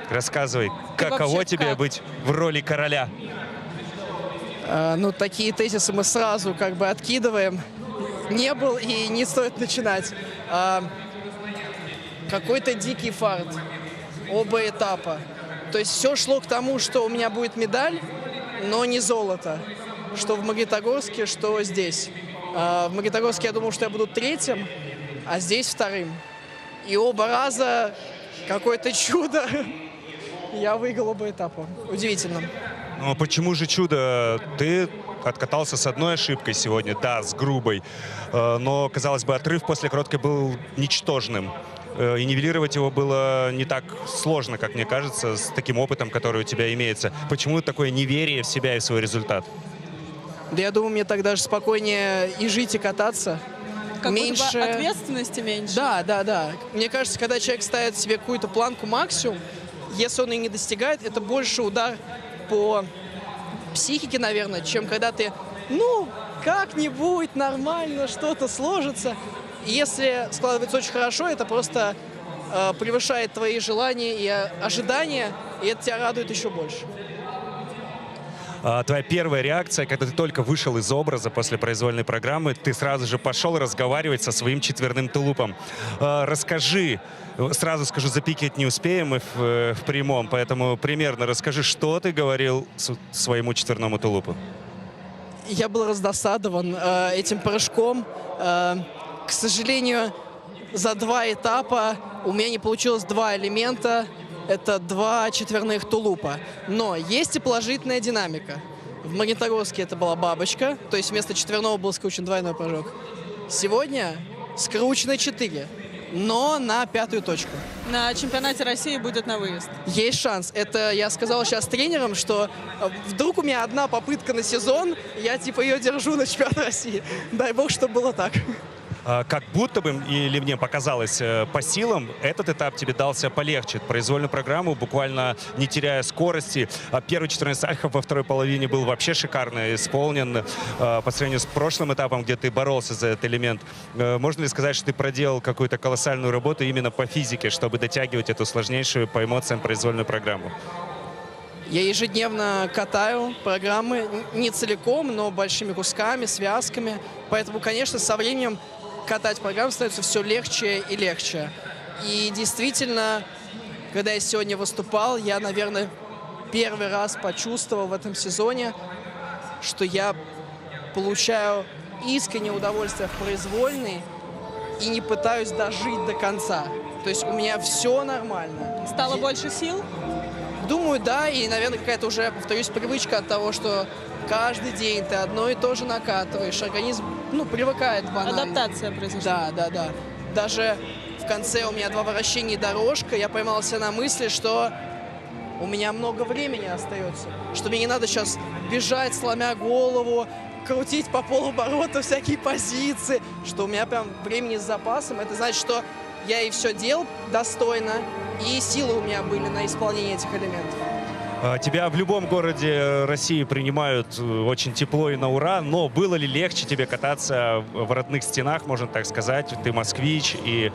Рассказывай, каково тебе быть в роли короля?
Ну, такие тезисы мы сразу как бы откидываем. Не был и не стоит начинать. Какой-то дикий фарт. Оба этапа. То есть все шло к тому, что у меня будет медаль, но не золото. что в Магнитогорске, что здесь. В Магнитогорске я думал, что я буду третьим, а здесь вторым. И оба раза какое-то чудо. Я выиграл оба этапа. Удивительно.
Но почему же чудо? Ты откатался с одной ошибкой сегодня, да, с грубой. Но, казалось бы, отрыв после короткой был ничтожным. И нивелировать его было не так сложно, как мне кажется, с таким опытом, который у тебя имеется. Почему такое неверие в себя и в свой результат?
Да я думаю, мне так даже спокойнее и жить, и кататься.
Как
меньше
будто бы ответственности меньше.
Да. Мне кажется, когда человек ставит себе какую-то планку максимум, если он ее не достигает, это больше удар по психике, наверное, чем когда ты, как-нибудь нормально что-то сложится. И если складывается очень хорошо, это просто превышает твои желания и ожидания, и это тебя радует еще больше.
Твоя первая реакция, когда ты только вышел из образа после произвольной программы, ты сразу же пошел разговаривать со своим четверным тулупом. Расскажи, сразу скажу, запикать не успеем мы в прямом, поэтому примерно расскажи, что ты говорил своему четверному тулупу.
Я был раздосадован этим прыжком. К сожалению, за 2 этапа у меня не получилось 2 элемента. Это 2 четверных тулупа. Но есть и положительная динамика. В Магнитогорске это была бабочка, то есть вместо четверного был скручен двойной прыжок. Сегодня скручено 4, но на 5-ю точку.
На чемпионате России будет на выезд.
Есть шанс. Это я сказал сейчас тренерам, что вдруг у меня 1 попытка на сезон, я ее держу на чемпионат России. Дай бог, чтобы было так.
Как будто бы, или мне показалось, по силам этот этап тебе дался полегче. Произвольную программу, буквально не теряя скорости. Первый 14 альхов во второй половине был вообще шикарно исполнен по сравнению с прошлым этапом, где ты боролся за этот элемент. Можно ли сказать, что ты проделал какую-то колоссальную работу именно по физике, чтобы дотягивать эту сложнейшую по эмоциям произвольную программу?
Я ежедневно катаю программы, не целиком, но большими кусками, связками. Поэтому, конечно, со временем катать программу становится все легче и легче. И действительно, когда я сегодня выступал, я, наверное, первый раз почувствовал в этом сезоне, что я получаю искреннее удовольствие в произвольной и не пытаюсь дожить до конца. То есть у меня все нормально.
Стало больше сил?
Думаю, да. И, наверное, какая-то уже, повторюсь, привычка от того, что каждый день ты одно и то же накатываешь. Организм, привыкает банально.
Адаптация произошла.
Да. Даже в конце у меня 2 вращения и дорожка. Я поймал себя на мысли, что у меня много времени остается. Что мне не надо сейчас бежать, сломя голову, крутить по полоборота всякие позиции. Что у меня прям времени с запасом. Это значит, что я и все делал достойно, и силы у меня были на исполнение этих элементов.
Тебя в любом городе России принимают очень тепло и на ура, но было ли легче тебе кататься в родных стенах, можно так сказать? Ты москвич, и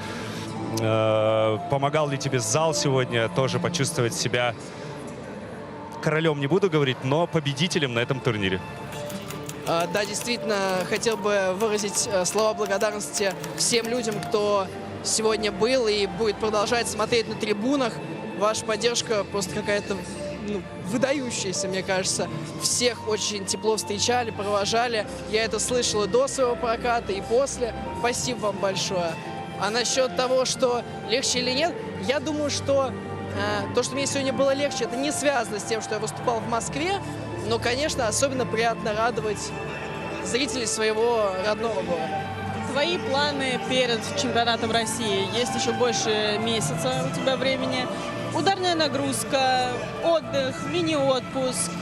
помогал ли тебе зал сегодня тоже почувствовать себя, королем не буду говорить, но победителем на этом турнире?
Да, действительно, хотел бы выразить слова благодарности всем людям, кто сегодня был и будет продолжать смотреть на трибунах. Ваша поддержка просто какая-то выдающаяся, мне кажется. Всех очень тепло встречали, провожали. Я это слышал и до своего проката, и после. Спасибо вам большое. А насчет того, что легче или нет, я думаю, что то, что мне сегодня было легче, это не связано с тем, что я выступал в Москве. Но, конечно, особенно приятно радовать зрителей своего родного города.
Твои планы перед чемпионатом России? Есть еще больше месяца у тебя времени. Ударная нагрузка, отдых, мини-отпуск,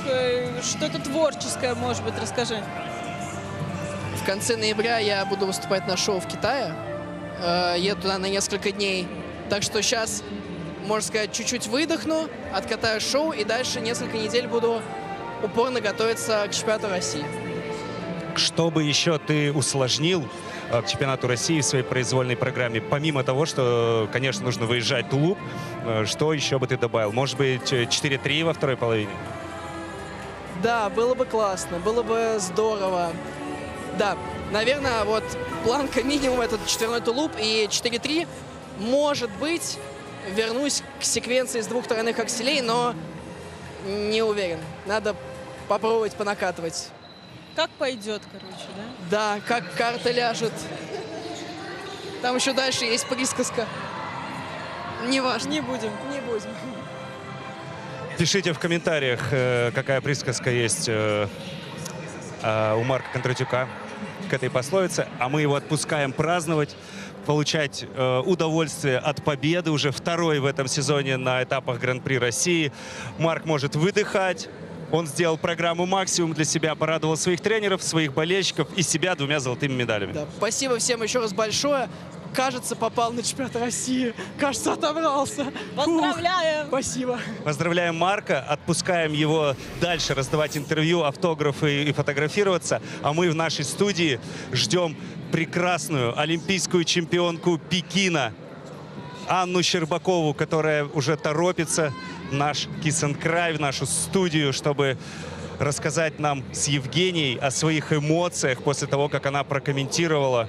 что-то творческое, может быть, расскажи.
В конце ноября я буду выступать на шоу в Китае. Еду туда на несколько дней. Так что сейчас, можно сказать, чуть-чуть выдохну, откатаю шоу и дальше несколько недель буду упорно готовиться к чемпионату России.
Что бы еще ты усложнил к чемпионату России в своей произвольной программе? Помимо того, что, конечно, нужно выезжать в тулуп, что еще бы ты добавил? Может быть, 4-3 во второй половине?
Да, было бы классно, было бы здорово. Да, наверное, вот планка минимум этот четверной тулуп и 4-3. Может быть, вернусь к секвенции с 2 тройных акселей, но не уверен. Надо попробовать понакатывать.
как пойдет, короче, да?
Да, как карта ляжет. Там еще дальше есть присказка. Неважно.
Не будем.
Не будем.
Пишите в комментариях, какая присказка есть у Марка Кондратюка к этой пословице. А мы его отпускаем праздновать, получать удовольствие от победы, уже второй в этом сезоне на этапах Гран-при России. Марк может выдыхать. Он сделал программу «Максимум» для себя, порадовал своих тренеров, своих болельщиков и себя 2 золотыми медалями.
Да, спасибо всем еще раз большое. Кажется, попал на чемпионат России. Кажется, отобрался.
Поздравляем!
Спасибо.
Поздравляем Марка, отпускаем его дальше раздавать интервью, автографы и фотографироваться. А мы в нашей студии ждем прекрасную олимпийскую чемпионку Пекина Анну Щербакову, которая уже торопится в наш Kiss and Cry, в нашу студию, чтобы рассказать нам с Евгенией о своих эмоциях после того, как она прокомментировала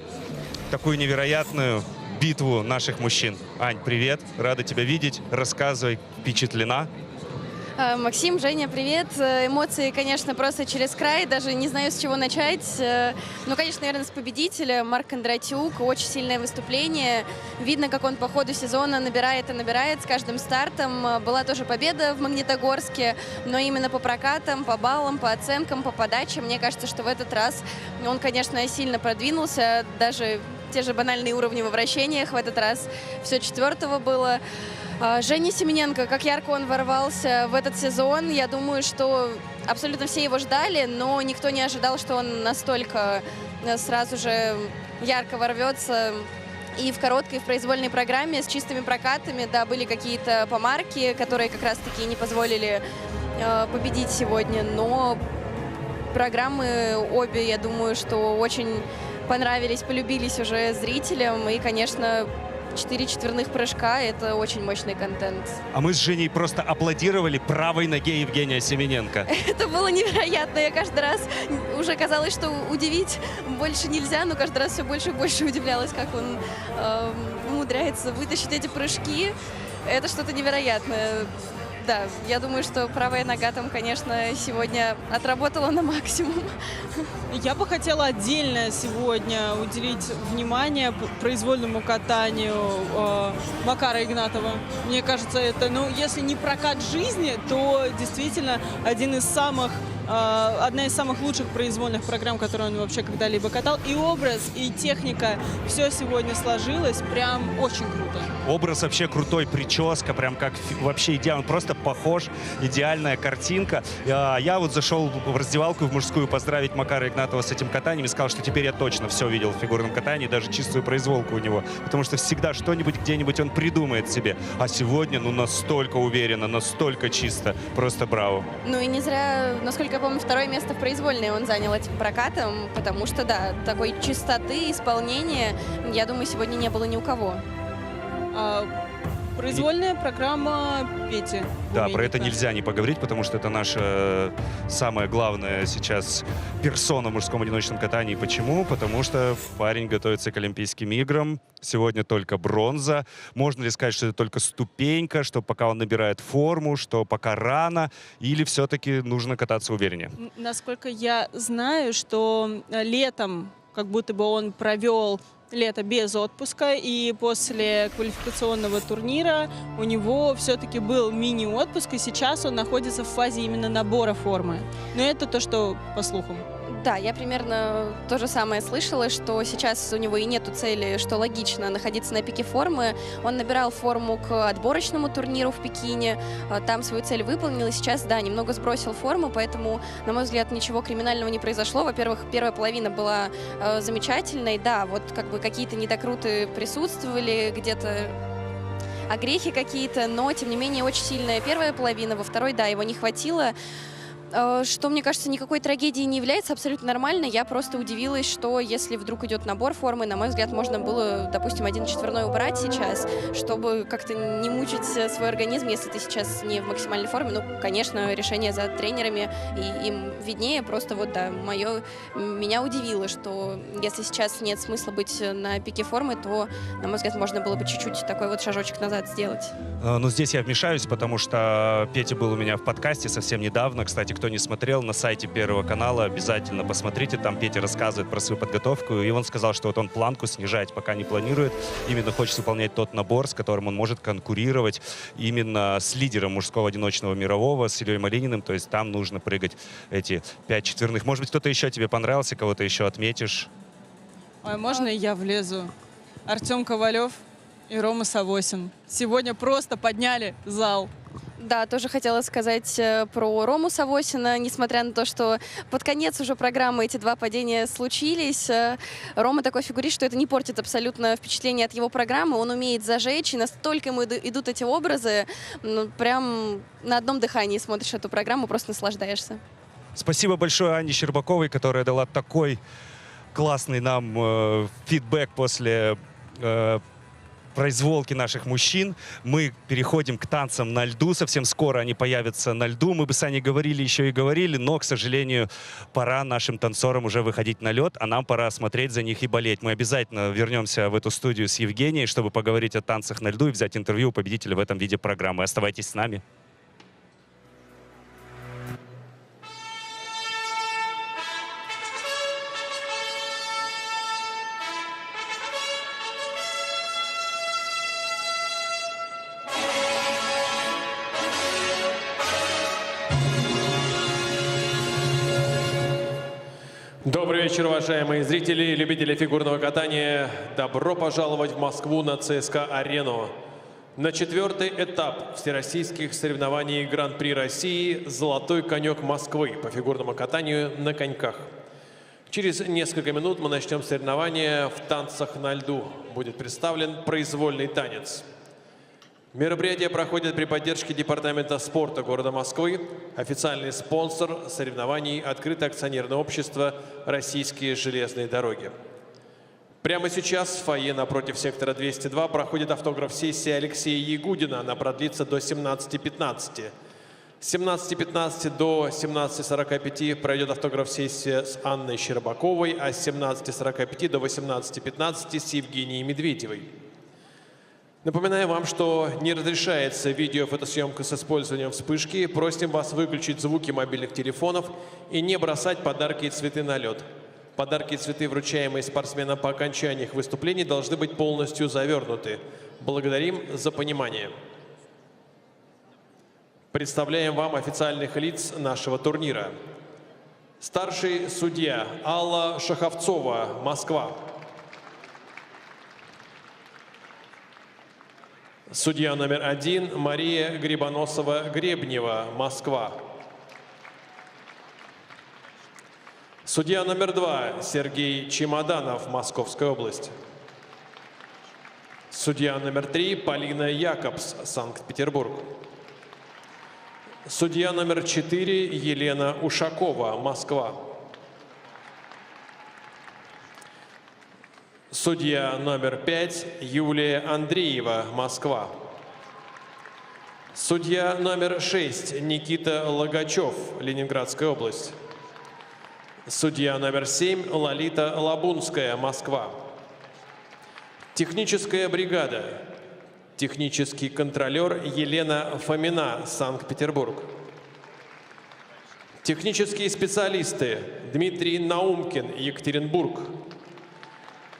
такую невероятную битву наших мужчин. Ань, привет, рада тебя видеть. Рассказывай, впечатлена?
Максим, Женя, привет. Эмоции, конечно, просто через край. Даже не знаю, с чего начать. Ну, конечно, наверное, с победителя. Марк Кондратюк. Очень сильное выступление. Видно, как он по ходу сезона набирает и набирает с каждым стартом. Была тоже победа в Магнитогорске, но именно по прокатам, по баллам, по оценкам, по подаче. Мне кажется, что в этот раз он, конечно, сильно продвинулся. Даже те же банальные уровни во вращениях в этот раз. Все 4-го было. Женя Семененко, как ярко он ворвался в этот сезон. Я думаю, что абсолютно все его ждали, но никто не ожидал, что он настолько сразу же ярко ворвется. И в короткой, и в произвольной программе с чистыми прокатами, да, были какие-то помарки, которые как раз-таки не позволили победить сегодня. Но программы обе, я думаю, что очень понравились, полюбились уже зрителям. И, конечно, 4 четверных прыжка — это очень мощный контент.
А мы с Женей просто аплодировали правой ноге Евгения Семененко.
Это было невероятно. Я каждый раз уже казалось, что удивить больше нельзя, но каждый раз все больше и больше удивлялась, как он умудряется вытащить эти прыжки. Это что-то невероятное. Да, я думаю, что правая нога там, конечно, сегодня отработала на максимум.
Я бы хотела отдельно сегодня уделить внимание произвольному катанию Макара Игнатова. Мне кажется, это, ну, если не прокат жизни, то действительно одна из самых лучших произвольных программ, которые он вообще когда-либо катал. И образ, и техника, все сегодня сложилось прям очень круто.
Образ вообще крутой, прическа, прям как вообще идеально, он просто похож, идеальная картинка. Я вот зашел в раздевалку в мужскую поздравить Макара Игнатова с этим катанием и сказал, что теперь я точно все видел в фигурном катании, даже чистую произволку у него, потому что всегда что-нибудь где-нибудь он придумает себе. А сегодня, ну, настолько уверенно, настолько чисто, просто браво.
Ну и не зря, насколько я помню, 2-е место в произвольной он занял этим прокатом, потому что, да, такой чистоты исполнения, я думаю, сегодня не было ни у кого.
Произвольная программа Пети.
Да, про это нельзя не поговорить, потому что это наша самая главная сейчас персона в мужском одиночном катании. Почему? Потому что парень готовится к Олимпийским играм. Сегодня только бронза. Можно ли сказать, что это только ступенька, что пока он набирает форму, что пока рано, или все-таки нужно кататься увереннее?
Насколько я знаю, что летом как будто бы он провел лето без отпуска, и после квалификационного турнира у него все-таки был мини-отпуск, и сейчас он находится в фазе именно набора формы. Но это то, что по слухам.
Да, я примерно то же самое слышала, что сейчас у него и нету цели, что логично, находиться на пике формы. Он набирал форму к отборочному турниру в Пекине, там свою цель выполнил, и сейчас, да, немного сбросил форму, поэтому, на мой взгляд, ничего криминального не произошло. Во-первых, первая половина была замечательной, да, вот как бы какие-то недокруты присутствовали, где-то огрехи какие-то, но, тем не менее, очень сильная первая половина, во второй, да, его не хватило. Что, мне кажется, никакой трагедии не является, абсолютно нормально. Я просто удивилась, что если вдруг идет набор формы, на мой взгляд, можно было, допустим, 1 четверной убрать сейчас, чтобы как-то не мучить свой организм, если ты сейчас не в максимальной форме. Ну, конечно, решение за тренерами, и им виднее. Просто вот, да, меня удивило, что если сейчас нет смысла быть на пике формы, то, на мой взгляд, можно было бы чуть-чуть такой вот шажочек назад сделать.
Но здесь я вмешаюсь, потому что Петя был у меня в подкасте совсем недавно. Кстати, кто не смотрел, на сайте Первого канала обязательно посмотрите. Там Петя рассказывает про свою подготовку. И он сказал, что вот он планку снижать пока не планирует. Именно хочет выполнять тот набор, с которым он может конкурировать именно с лидером мужского одиночного мирового, с Ильей Малининым. То есть там нужно прыгать эти 5 четверных. Может быть, кто-то еще тебе понравился, кого-то еще отметишь?
Ой, можно и я влезу? Артем Ковалев и Рома Савосин. Сегодня просто подняли зал.
Да, тоже хотела сказать про Рому Савосина. Несмотря на то, что под конец уже программы эти два падения случились, Рома такой фигурист, что это не портит абсолютно впечатление от его программы. Он умеет зажечь, и настолько ему идут эти образы, ну, прям на одном дыхании смотришь эту программу, просто наслаждаешься.
Спасибо большое Анне Щербаковой, которая дала такой классный нам фидбэк после произволки наших мужчин. Мы переходим к танцам на льду. Совсем скоро они появятся на льду. Мы бы с Аней говорили, еще и говорили, но, к сожалению, пора нашим танцорам уже выходить на лед, а нам пора смотреть за них и болеть. Мы обязательно вернемся в эту студию с Евгенией, чтобы поговорить о танцах на льду и взять интервью у победителя в этом виде программы. Оставайтесь с нами.
Добрый вечер, уважаемые зрители, любители фигурного катания. Добро пожаловать в Москву на ЦСКА-арену. На 4-й этап всероссийских соревнований Гран-при России «Золотой конек Москвы» по фигурному катанию на коньках. Через несколько минут мы начнем соревнования в танцах на льду. Будет представлен произвольный танец. Мероприятие проходит при поддержке Департамента спорта города Москвы. Официальный спонсор соревнований – открытое акционерное общество «Российские железные дороги». Прямо сейчас в фойе напротив сектора 202 проходит автограф-сессия Алексея Ягудина. Она продлится до 17:15. С 17:15 до 17:45 пройдет автограф-сессия с Анной Щербаковой, а с 17:45 до 18:15 с Евгенией Медведевой. Напоминаю вам, что не разрешается видео-фотосъемка с использованием вспышки. Просим вас выключить звуки мобильных телефонов и не бросать подарки и цветы на лед. Подарки и цветы, вручаемые спортсменам по окончании их выступлений, должны быть полностью завернуты. Благодарим за понимание. Представляем вам официальных лиц нашего турнира. Старший судья Алла Шаховцова, Москва. Судья номер 1 Мария Грибоносова-Гребнева, Москва. Судья номер 2 Сергей Чемоданов, Московская область. Судья номер 3 Полина Якобс, Санкт-Петербург. Судья номер 4 Елена Ушакова, Москва. Судья номер 5 Юлия Андреева, Москва. Судья номер 6 Никита Логачев, Ленинградская область. Судья номер 7 Лолита Лабунская, Москва. Техническая бригада. Технический контролер Елена Фомина, Санкт-Петербург. Технические специалисты Дмитрий Наумкин, Екатеринбург.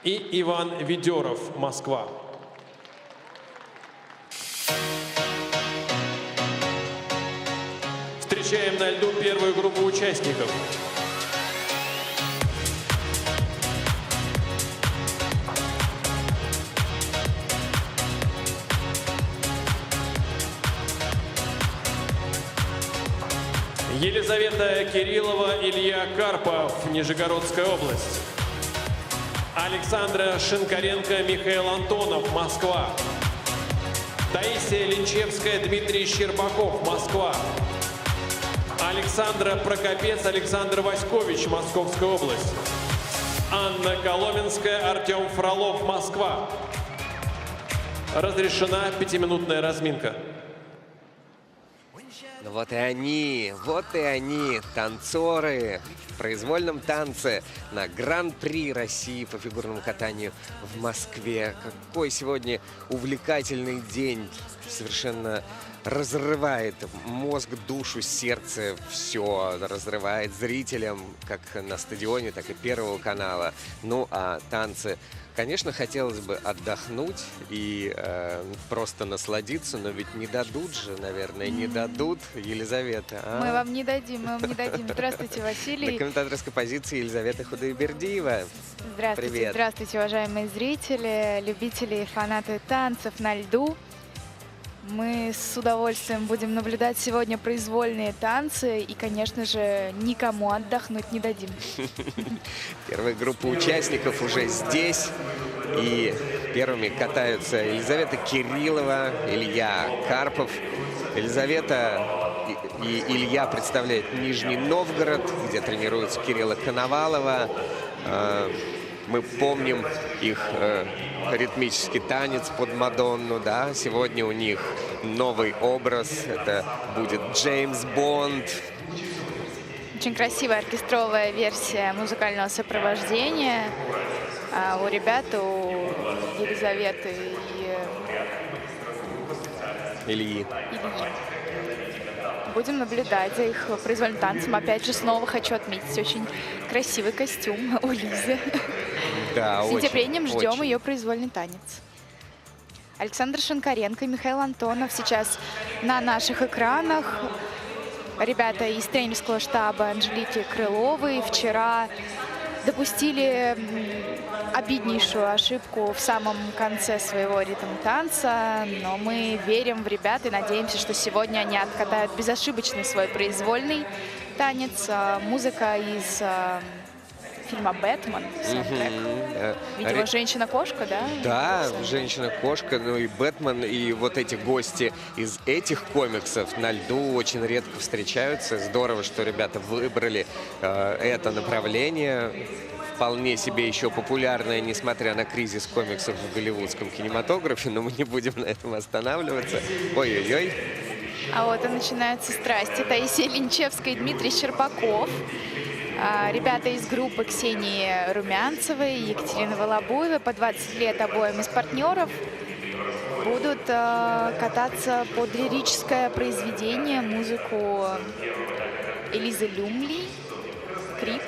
И Иван Ведеров, Москва. Встречаем на льду первую группу участников. Елизавета Кириллова, Илья Карпов, Нижегородская область. Александра Шинкаренко, Михаил Антонов, Москва. Таисия Линчевская, Дмитрий Щербаков, Москва. Александра Прокопец, Александр Васькович, Московская область. Анна Коломенская, Артем Фролов, Москва. Разрешена 5-минутная разминка.
Ну вот и они, танцоры в произвольном танце на Гран-при России по фигурному катанию в Москве. Какой сегодня увлекательный день, совершенно разрывает мозг, душу, сердце, все разрывает зрителям, как на стадионе, так и Первого канала. Ну, а танцы, конечно, хотелось бы отдохнуть и просто насладиться, но ведь не дадут же, наверное, не дадут, Елизавета. А?
Мы вам не дадим, мы вам не дадим. Здравствуйте, Василий.
На комментаторской позиции Елизавета Худайбердиева.
Здравствуйте,
Привет.
здравствуйте, уважаемые зрители, любители и фанаты танцев на льду. Мы с удовольствием будем наблюдать сегодня произвольные танцы и, конечно же, никому отдохнуть не дадим.
Первая группа участников уже здесь. И первыми катаются Елизавета Кириллова, Илья Карпов. Елизавета и Илья представляют Нижний Новгород, где тренируется Кирилла Коновалова. Мы помним их ритмический танец под Мадонну, да. Сегодня у них новый образ. Это будет Джеймс Бонд.
Очень красивая оркестровая версия музыкального сопровождения. У ребят, у Елизаветы и
Ильи.
Будем наблюдать за их произвольным танцем. Опять же, снова хочу отметить очень красивый костюм у Лизы.
Да,
С нетерпением
очень,
ждем
очень.
ее произвольный танец. Александр Шинкаренко и Михаил Антонов сейчас на наших экранах. Ребята из тренерского штаба Анжелики Крыловой вчера допустили обиднейшую ошибку в самом конце своего ритм-танца, но мы верим в ребят и надеемся, что сегодня они откатают безошибочный свой произвольный танец. Музыка из фильма «Бэтмен», саундтрек. Видимо, «Женщина-кошка», да?
Да, «Женщина-кошка», ну и «Бэтмен», и вот эти гости из этих комиксов на льду очень редко встречаются. Здорово, что ребята выбрали это направление. Вполне себе еще популярное, несмотря на кризис комиксов в голливудском кинематографе, но мы не будем на этом останавливаться. Ой-ой-ой.
А вот и начинаются страсти. Таисия Линчевская и Дмитрий Щербаков. Ребята из группы Ксении Румянцевой и Екатерины Волобуевой, по 20 лет обоим из партнеров, будут кататься под лирическое произведение, музыку Элизы Люмли, «Крип».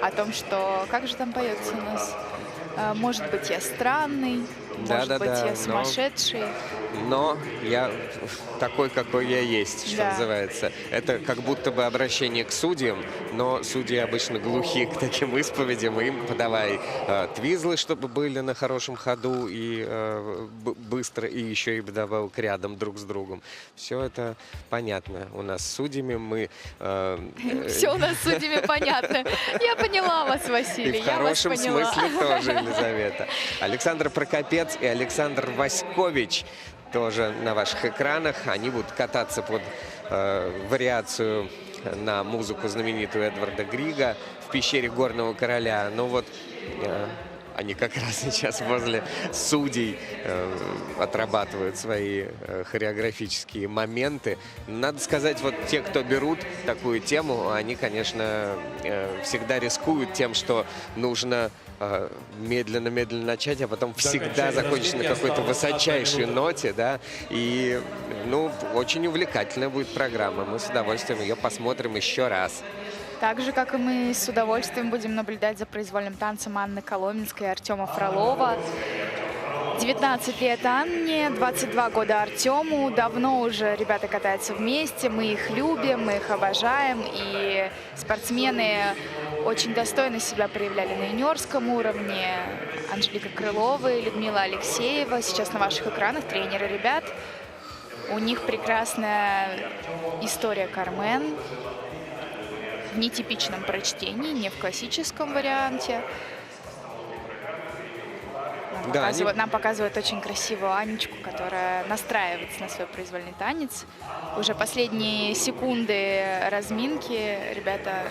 О том, что, как же там поется у нас, может быть, я странный, может быть, я сумасшедший.
Но я такой, какой я есть, что
Да.
называется. Это как будто бы обращение к судьям, но судьи обычно глухи к таким исповедям. Им подавай твизлы, чтобы были на хорошем ходу и быстро, и еще и вдобавок рядом друг с другом. Все это понятно. У нас с судьями мы...
Все у нас с судьями понятно. Я поняла вас, Василий,
И в
я вас
хорошем
поняла.
смысле тоже, Елизавета. Александр Прокопец и Александр Васькович тоже на ваших экранах. Они будут кататься под вариацию на музыку знаменитую Эдварда Грига в пещере Горного Короля. Ну вот они как раз сейчас возле судей отрабатывают свои хореографические моменты. Надо сказать, вот те, кто берут такую тему, они, конечно, всегда рискуют тем, что нужно медленно-медленно начать, а потом всегда закончить на какой-то высочайшей ноте, да, и, ну, очень увлекательная будет программа. Мы с удовольствием ее посмотрим еще раз.
Так же, как и мы с удовольствием будем наблюдать за произвольным танцем Анны Коломенской и Артема Фролова. 19 лет Анне, 22 года Артему. Давно уже ребята катаются вместе, мы их любим, мы их обожаем. И спортсмены очень достойно себя проявляли на юниорском уровне. Анжелика Крылова и Людмила Алексеева сейчас на ваших экранах, тренеры ребят. У них прекрасная история «Кармен» в нетипичном прочтении, не в классическом варианте. Нам показывают очень красивую Анечку, которая настраивается на свой произвольный танец. Уже последние секунды разминки. Ребята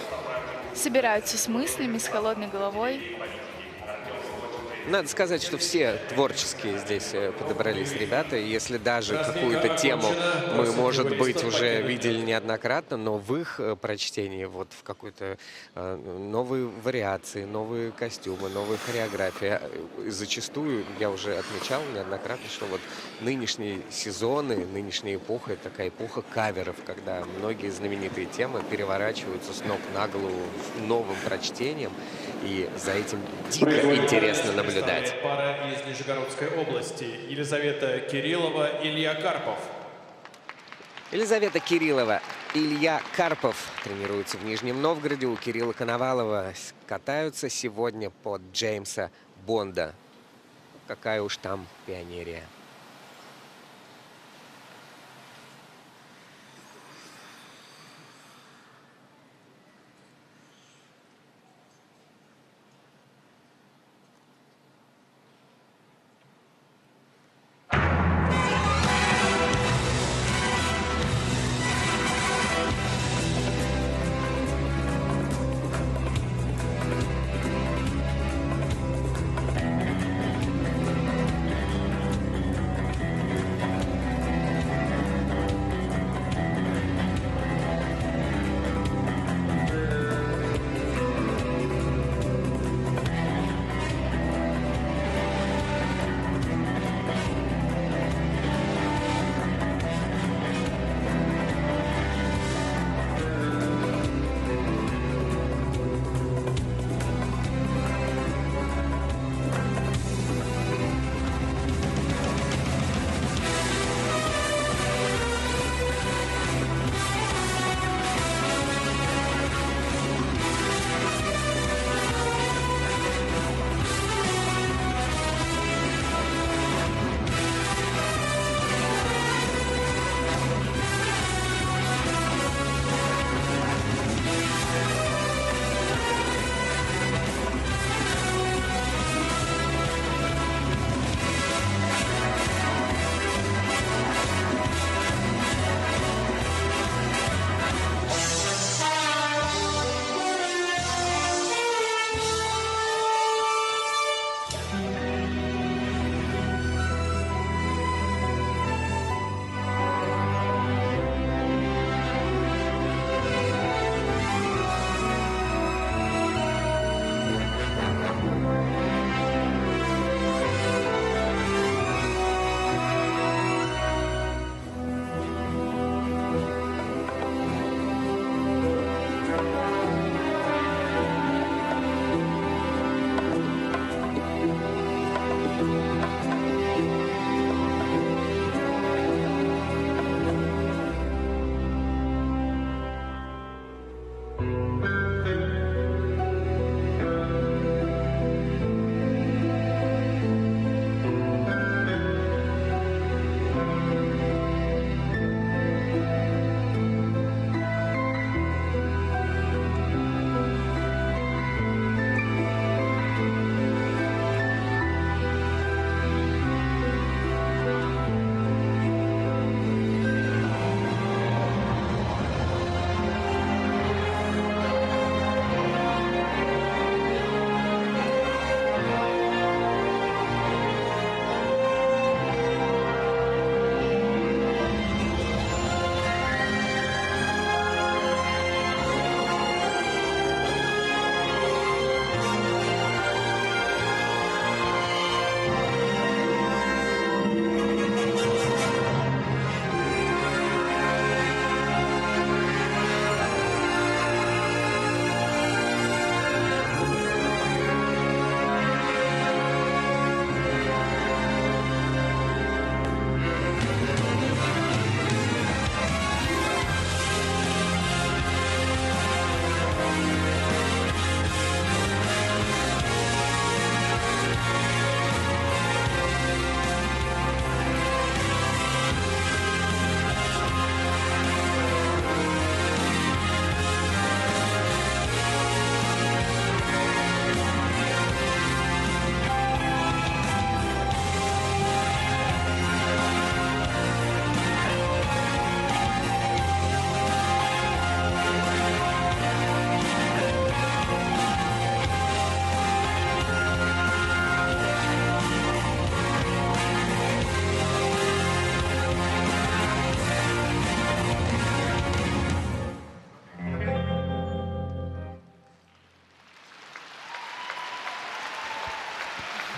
собираются с мыслями, с холодной головой.
Надо сказать, что все творческие здесь подобрались ребята. И если даже какую-то тему мы, может быть, уже видели неоднократно, но в их прочтении вот в какой-то новые вариации, новые костюмы, новые хореографии. И зачастую, я уже отмечал неоднократно, что вот нынешние сезоны, нынешняя эпоха — это такая эпоха каверов, когда многие знаменитые темы переворачиваются с ног на голову новым прочтением. И за этим дико интересно наблюдать.
Пара из Нижегородской области. Елизавета Кириллова, Илья Карпов.
Елизавета Кириллова, Илья Карпов тренируются в Нижнем Новгороде. У Кирилла Коновалова катаются сегодня под Джеймса Бонда. Какая уж там пионерия.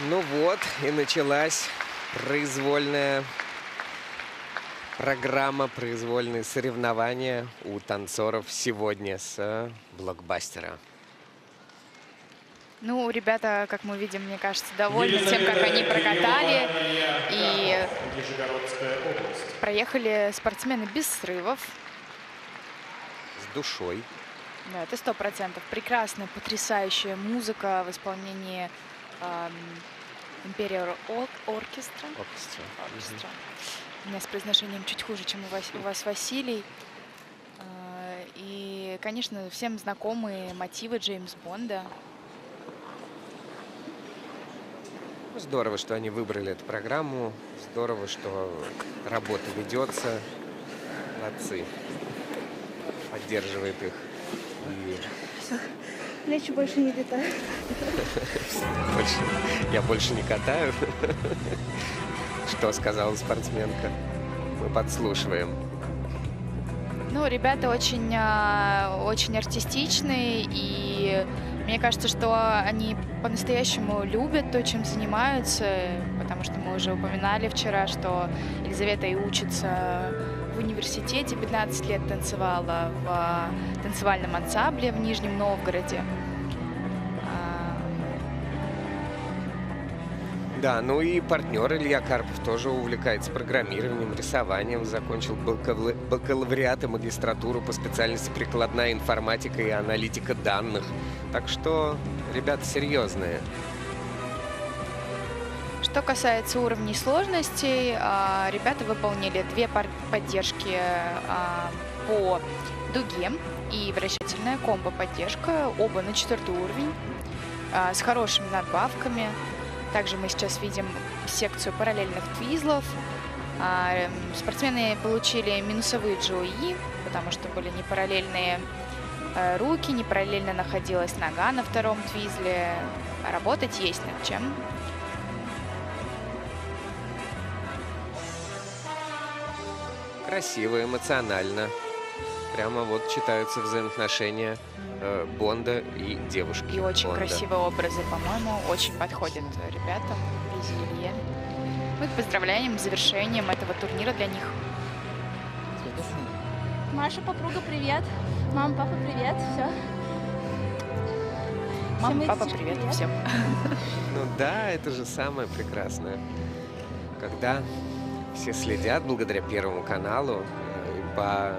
Ну вот и началась произвольная программа, произвольные соревнования у танцоров сегодня с блокбастера.
Ну, ребята, как мы видим, мне кажется, довольны тем, как они прокатали. И проехали спортсмены без срывов.
С душой.
Да, это 100%. Прекрасная, потрясающая музыка в исполнении Imperial Orchestra. У меня с произношением чуть хуже, чем у вас Василий. И, конечно, всем знакомые мотивы Джеймса Бонда.
Здорово, что они выбрали эту программу. Здорово, что работа ведется. Молодцы. Поддерживает их.
Плечи больше не летают.
Я больше не катаю. Что сказала спортсменка? Мы подслушиваем.
Ну, ребята очень артистичные, и мне кажется, что они по-настоящему любят то, чем занимаются, потому что мы уже упоминали вчера, что Елизавета и учится в университете, 15 лет танцевала в танцевальном ансамбле в Нижнем Новгороде.
Да, ну и партнер Илья Карпов тоже увлекается программированием, рисованием. Закончил бакалавриат и магистратуру по специальности прикладная информатика и аналитика данных. Так что ребята серьезные.
Что касается уровней сложностей, ребята выполнили 2 поддержки по дуге и вращательная комбо-поддержка, оба на 4-й уровень, с хорошими надбавками. Также мы сейчас видим секцию параллельных твизлов. Спортсмены получили минусовые GOE, потому что были непараллельные руки, непараллельно находилась нога на 2-м твизле. Работать есть над чем.
Красиво, эмоционально. Прямо вот читаются взаимоотношения Бонда и девушки.
И очень
Бонда.
красивые образы, по-моему, очень подходят ребятам. Лизе. Мы их поздравляем с завершением этого турнира для них.
Маша, подруга, привет. Мама, папа, привет. Все.
Мама, папа, привет всем.
Ну да, это же самое прекрасное. Когда все следят благодаря Первому каналу по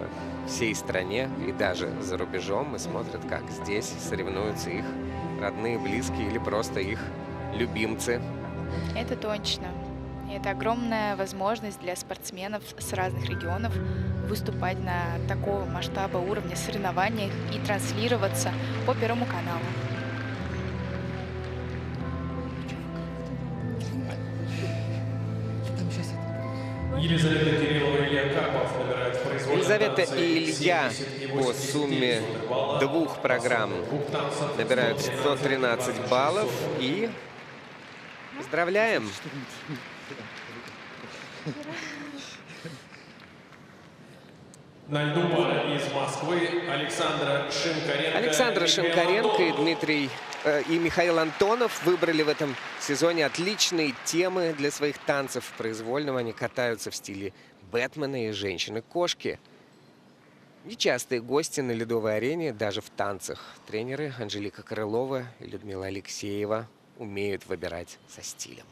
всей стране и даже за рубежом и смотрят, как здесь соревнуются их родные, близкие или просто их любимцы.
Это точно. И это огромная возможность для спортсменов с разных регионов выступать на такого масштаба уровня соревнований и транслироваться по Первому каналу.
Елизавета Кириллова и Илья Карпов набирают в произвольном
Елизавета
танце
и Илья
78
по сумме 2 программ набирают 113 баллов. И поздравляем!
На льду пара из Москвы Александра Шинкаренко.
Александра Шинкаренко и Михаил Антонов выбрали в этом сезоне отличные темы для своих танцев. В произвольном они катаются в стиле Бэтмена и Женщины-кошки. Нечастые гости на ледовой арене даже в танцах. Тренеры Анжелика Крылова и Людмила Алексеева умеют выбирать со стилем.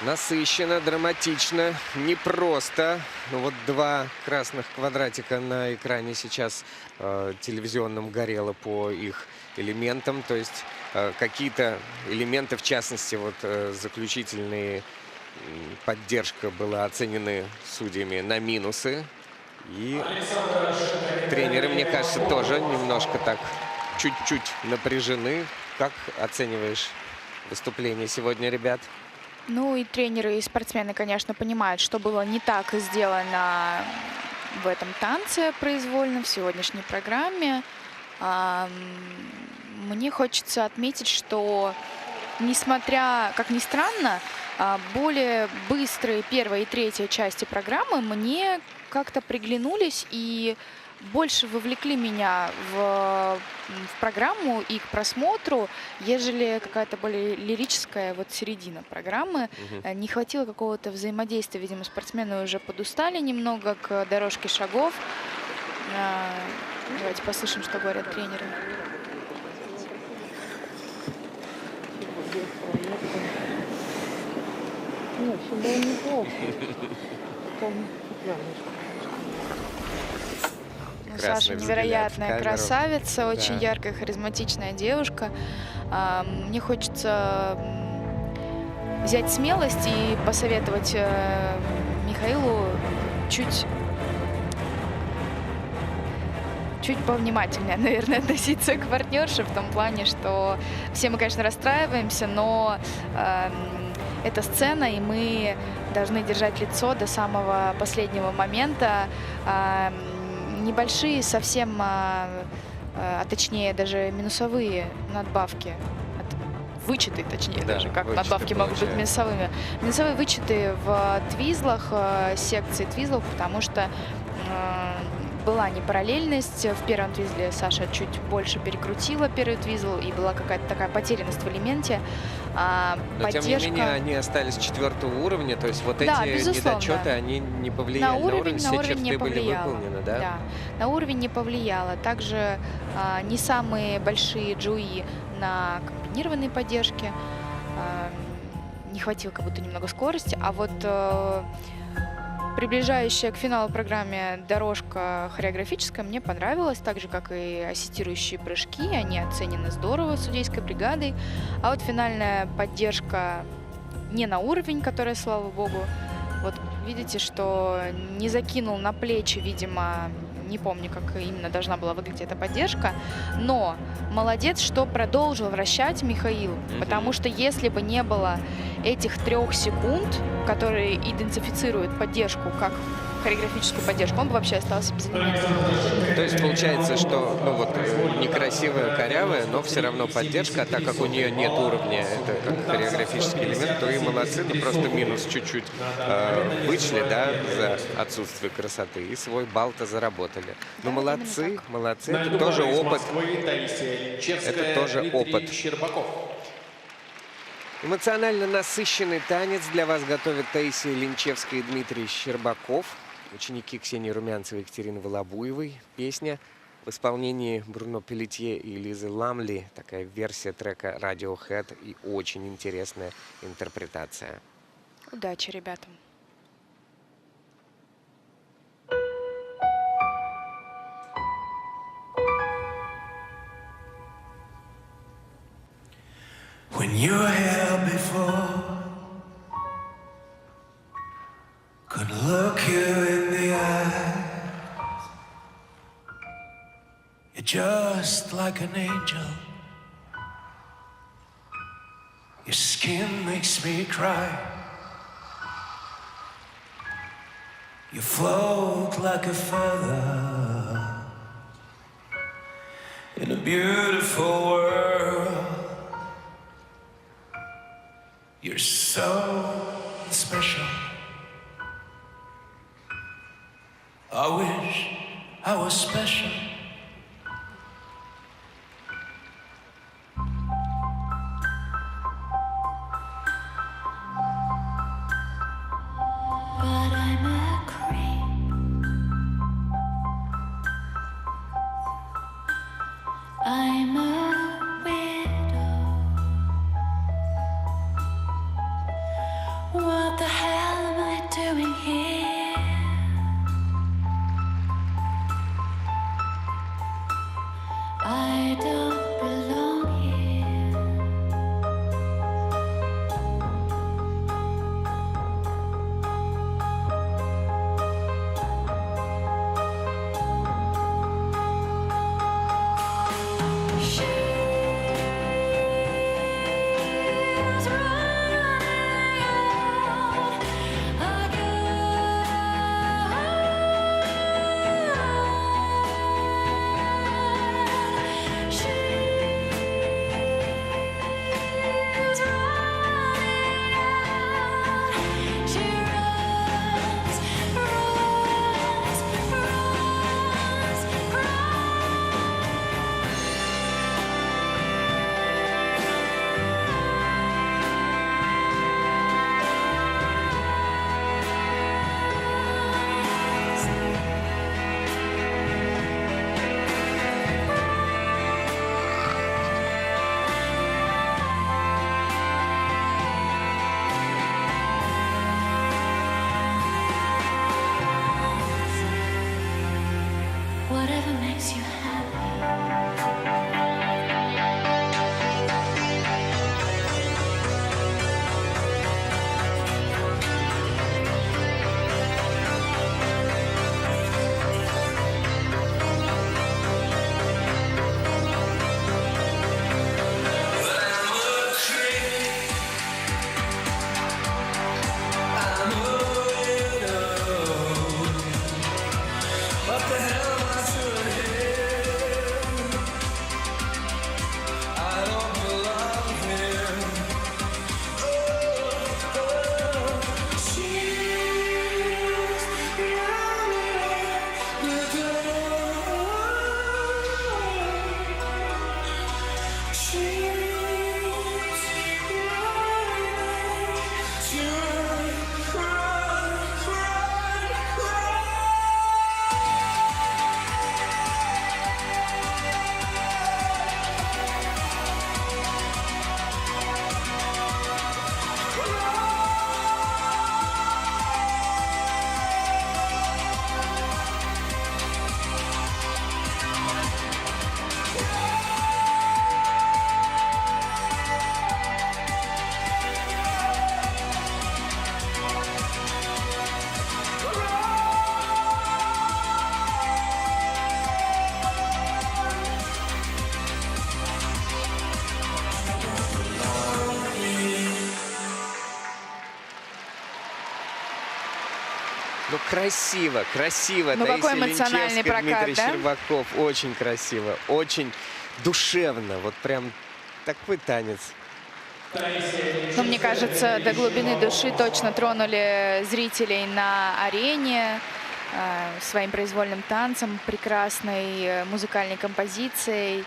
Насыщенно, драматично, непросто. Ну вот 2 красных квадратика на экране сейчас телевизионном горело по их элементам. То есть какие-то элементы, в частности, вот заключительные, поддержка была оценены судьями на минусы. И тренеры, мне кажется, тоже немножко так чуть-чуть напряжены. Как оцениваешь выступление сегодня, ребят?
Ну и тренеры, и спортсмены, конечно, понимают, что было не так сделано в этом танце произвольном, в сегодняшней программе. Мне хочется отметить, что, несмотря, как ни странно, более быстрые первая и третья части программы мне как-то приглянулись и больше вовлекли меня в программу и к просмотру, ежели какая-то более лирическая вот середина программы. Не хватило какого-то взаимодействия. Видимо, спортсмены уже подустали немного к дорожке шагов. Давайте послушаем, что говорят тренеры. Саша невероятная красавица, очень яркая, харизматичная девушка. Мне хочется взять смелость и посоветовать Михаилу чуть повнимательнее, наверное, относиться к партнерше, в том плане, что все мы, конечно, расстраиваемся, но это сцена, и мы должны держать лицо до самого последнего момента. Небольшие совсем, а точнее даже минусовые надбавки, вычеты, точнее, даже, как надбавки могут быть минусовыми. Минусовые вычеты в твизлах, секции твизлов, потому что была непараллельность. В первом твизле Саша чуть больше перекрутила первый твизл, и была какая-то такая потерянность в элементе.
Но тем не менее они остались 4-го уровня, то есть вот эти недочеты, они не повлияли на уровень, все черты были выполнены, да?
Да, на уровень не повлияло. Также не самые большие джуи на комбинированной поддержке, не хватило как будто немного скорости, а вот приближающая к финалу программе дорожка хореографическая мне понравилась, так же, как и ассистирующие прыжки. Они оценены здорово судейской бригадой. А вот финальная поддержка не на уровень, которая, слава богу. Вот видите, что не закинул на плечи, видимо, не помню, как именно должна была выглядеть эта поддержка. Но молодец, что продолжил вращать Михаил, потому что если бы не было этих 3 секунд, которые идентифицируют поддержку как хореографическую поддержку, он бы вообще остался без элементов.
То есть получается, что ну вот некрасивая, корявая, но все равно поддержка, а так как у нее нет уровня, это как хореографический элемент, то и молодцы, ну просто минус чуть-чуть вычли, да, за отсутствие красоты, и свой балл-то заработали. Ну молодцы, молодцы, это тоже опыт. Это тоже опыт. Эмоционально насыщенный танец для вас готовят Таисия Линчевская и Дмитрий Щербаков, ученики Ксении Румянцевой и Екатерины Волобуевой. Песня в исполнении Бруно Пеллетье и Лизы Ламли. Такая версия трека Radiohead и очень интересная интерпретация.
Удачи ребятам!
When you were here before, could look you in the eyes. You're just like an angel. Your skin makes me cry. You float like a feather in a beautiful world. You're so special. I wish I was special.
But I'm a creep. I'm a widow. Why whatever makes you
Ну, красиво, красиво.
Ну,
Таисия
какой эмоциональный
Линчевская,
прокат,
Дмитрий
да?
Щербаков. Очень красиво, очень душевно. Вот прям такой танец.
Но мне кажется, до глубины души точно тронули зрителей на арене своим произвольным танцем, прекрасной музыкальной композицией.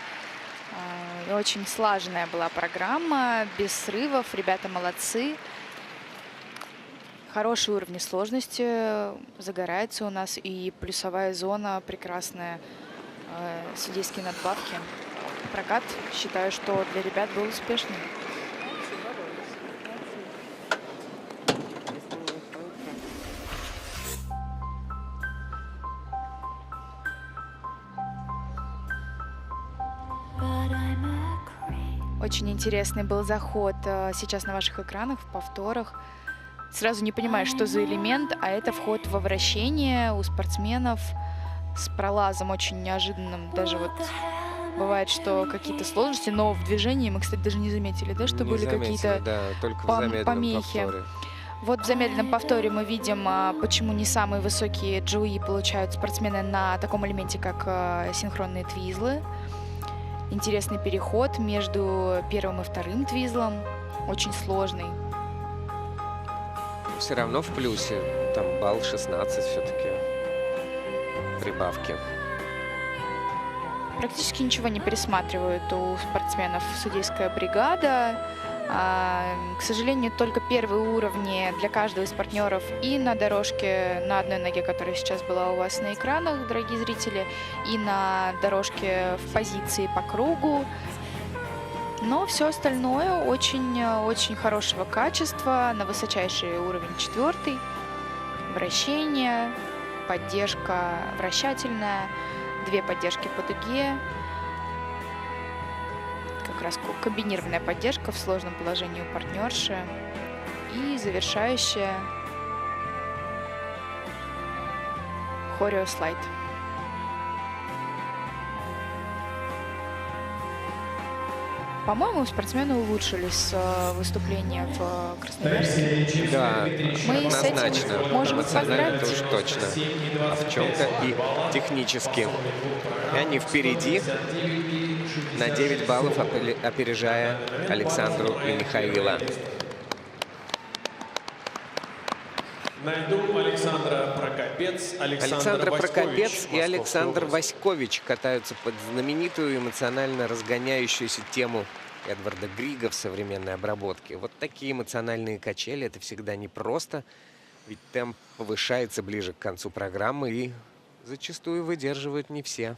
Очень слаженная была программа, без срывов, ребята молодцы. Хорошие уровни сложности загорается у нас, и плюсовая зона прекрасная, судейские надбавки. Прокат, считаю, что для ребят был успешным. Очень интересный был заход сейчас на ваших экранах, в повторах. Сразу не понимаешь, что за элемент, а это вход во вращение у спортсменов с пролазом очень неожиданным. Даже вот бывает, что какие-то сложности, но в движении мы, кстати, даже не заметили, да, что были какие-то помехи. Вот в замедленном повторе мы видим, почему не самые высокие джоуи получают спортсмены на таком элементе, как синхронные твизлы. Интересный переход между первым и вторым твизлом, очень сложный.
Все равно в плюсе, там балл 16 все-таки, прибавки.
Практически ничего не пересматривают у спортсменов судейская бригада. К сожалению, только первые уровни для каждого из партнеров и на дорожке на одной ноге, которая сейчас была у вас на экранах, дорогие зрители, и на дорожке в позиции по кругу. Но все остальное очень хорошего качества, на высочайший уровень 4. Вращение, поддержка вращательная, 2 поддержки по дуге. Как раз комбинированная поддержка в сложном положении у партнерши. И завершающая хореослайд. По-моему, спортсмены улучшились выступления в Красноярске.
Да,
мы с
однозначно.
этим можем
Эмоционально
поздравить.
уж точно. А в чем-то и технически. И они впереди на 9 баллов, опережая Александру и Михаила.
На льду Александра Прокопец,
Александр Прокопец и
Московская
Александр
область.
Васькович катаются под знаменитую эмоционально разгоняющуюся тему Эдварда Грига в современной обработке. Вот такие эмоциональные качели — это всегда непросто, ведь темп повышается ближе к концу программы и зачастую выдерживают не все.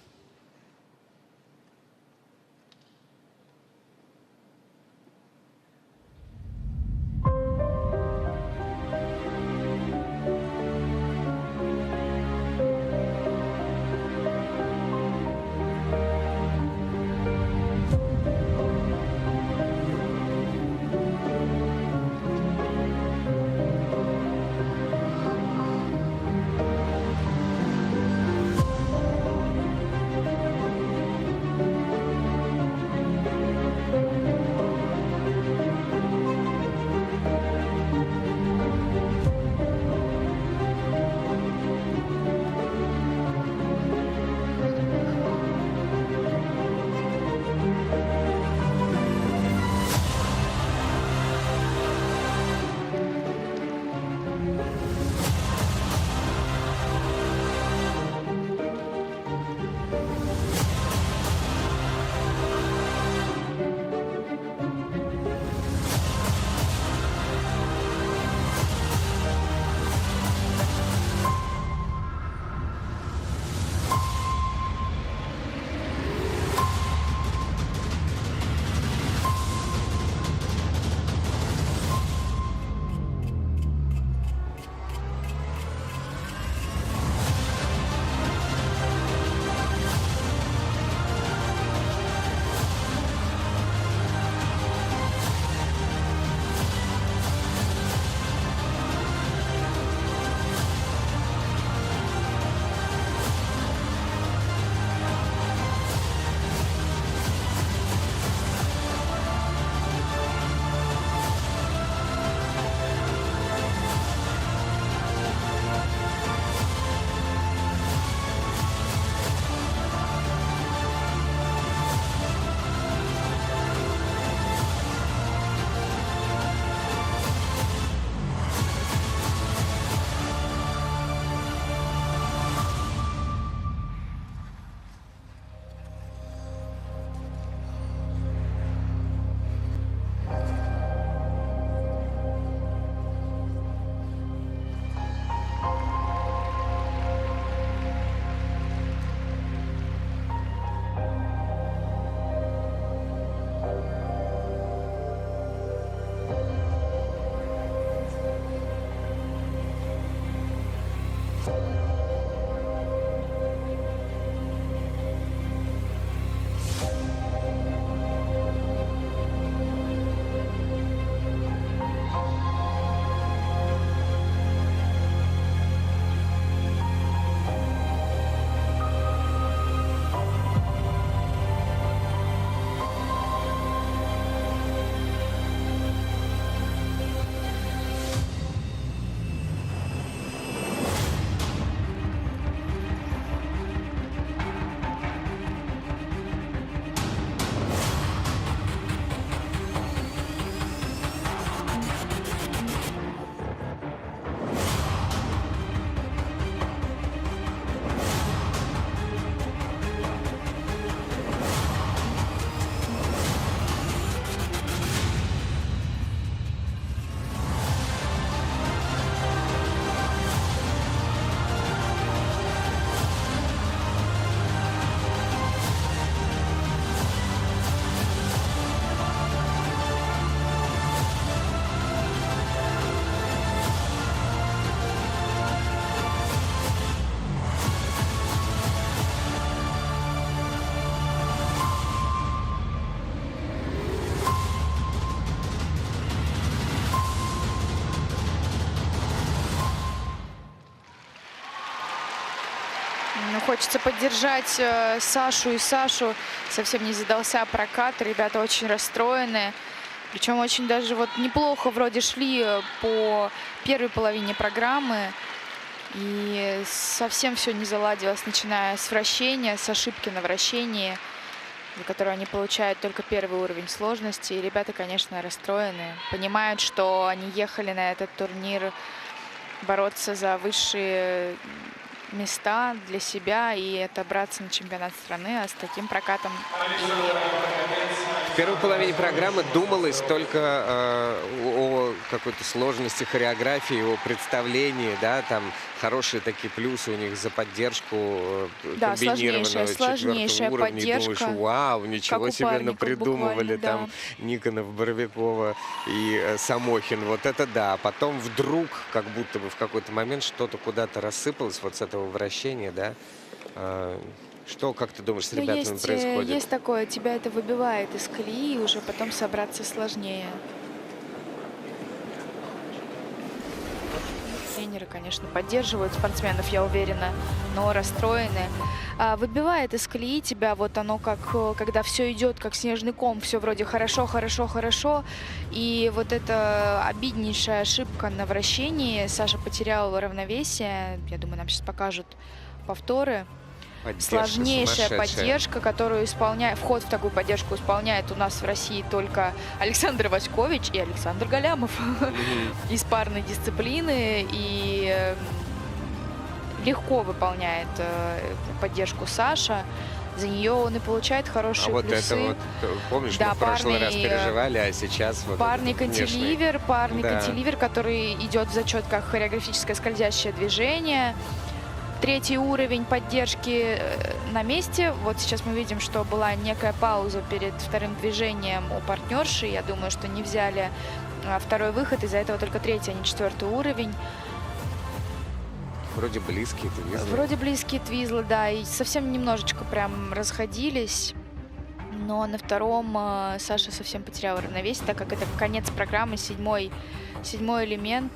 Хочется поддержать Сашу и Сашу. Совсем не задался прокат. Ребята очень расстроены. Причем очень даже вот неплохо вроде шли по первой половине программы. И совсем все не заладилось, начиная с вращения, с ошибки на вращении, за которую они получают только первый уровень сложности. И ребята, конечно, расстроены. Понимают, что они ехали на этот турнир бороться за высшие места для себя и отобраться на чемпионат страны, а с таким прокатом...
В первой половине программы думалось только о какой-то сложности хореографии, о представлении, да, там хорошие такие плюсы у них за поддержку комбинированного четвертого уровня. И думаешь, вау, ничего себе напридумывали там Никонов, Боровикова и Самохин. Вот это да. Потом вдруг, как будто бы в какой-то момент что-то куда-то рассыпалось вот с этого вращения, да. Что, как ты думаешь, с ребятами происходит?
Есть такое, тебя это выбивает из колеи, и уже потом собраться сложнее. Тренеры, конечно, поддерживают спортсменов, я уверена, но расстроены. Выбивает из колеи тебя, вот оно как, когда все идет как снежный ком, все вроде хорошо, хорошо, хорошо. И вот эта обиднейшая ошибка на вращении. Саша потеряла равновесие. Я думаю, нам сейчас покажут повторы. Сложнейшая поддержка, которую исполняет, вход в такую поддержку исполняет у нас в России только Александр Васькович и Александр Галямов из парной дисциплины. И легко выполняет поддержку Саша. За нее он и получает хорошие
вот
плюсы.
Это вот, помнишь, мы в прошлый раз переживали, а сейчас вот
парный кантиливер, кантиливер, который идет в зачет как хореографическое скользящее движение. Третий уровень поддержки на месте. Вот сейчас мы видим, что была некая пауза перед вторым движением у партнерши. Я думаю, что не взяли второй выход, из-за этого только третий, а не четвертый уровень.
Вроде близкие твизлы.
Вроде близкие твизлы, да. И совсем немножечко прям расходились. Но на втором Саша совсем потеряла равновесие, так как это конец программы, седьмой элемент.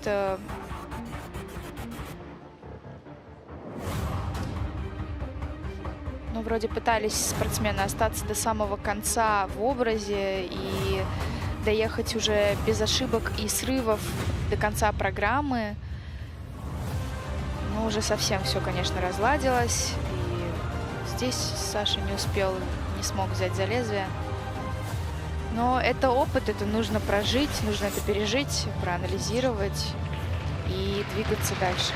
Ну, вроде пытались спортсмены остаться до самого конца в образе и доехать уже без ошибок и срывов до конца программы. Но уже совсем все, конечно, разладилось. И здесь Саша не успел, не смог взять за лезвие. Но это опыт, это нужно прожить, нужно это пережить, проанализировать и двигаться дальше.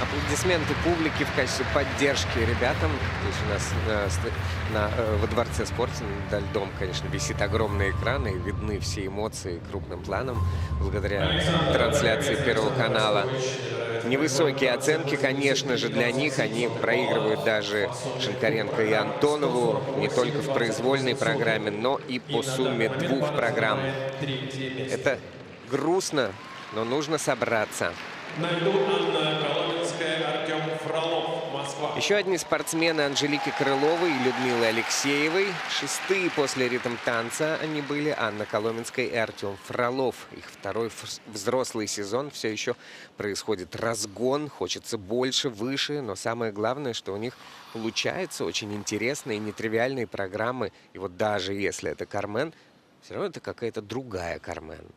Аплодисменты публики в качестве поддержки ребятам. Здесь у нас во Дворце спорта над льдом, конечно, висит огромный экран, и видны все эмоции крупным планом благодаря трансляции Первого канала. Невысокие оценки, конечно же, для них. Они проигрывают даже Шинкаренко и Антонову не только в произвольной программе, но и по сумме двух программ. Это грустно, но нужно собраться.
На льду Анна Коломенская, Артем Фролов, Москва.
Еще одни спортсмены Анжелики Крыловой и Людмилы Алексеевой. Шестые после ритм танца они были. Анна Коломенская и Артем Фролов. Их второй взрослый сезон. Все еще происходит разгон. Хочется больше, выше. Но самое главное, что у них получается очень интересные и нетривиальные программы. И вот даже если это Кармен, все равно это какая-то другая Кармен.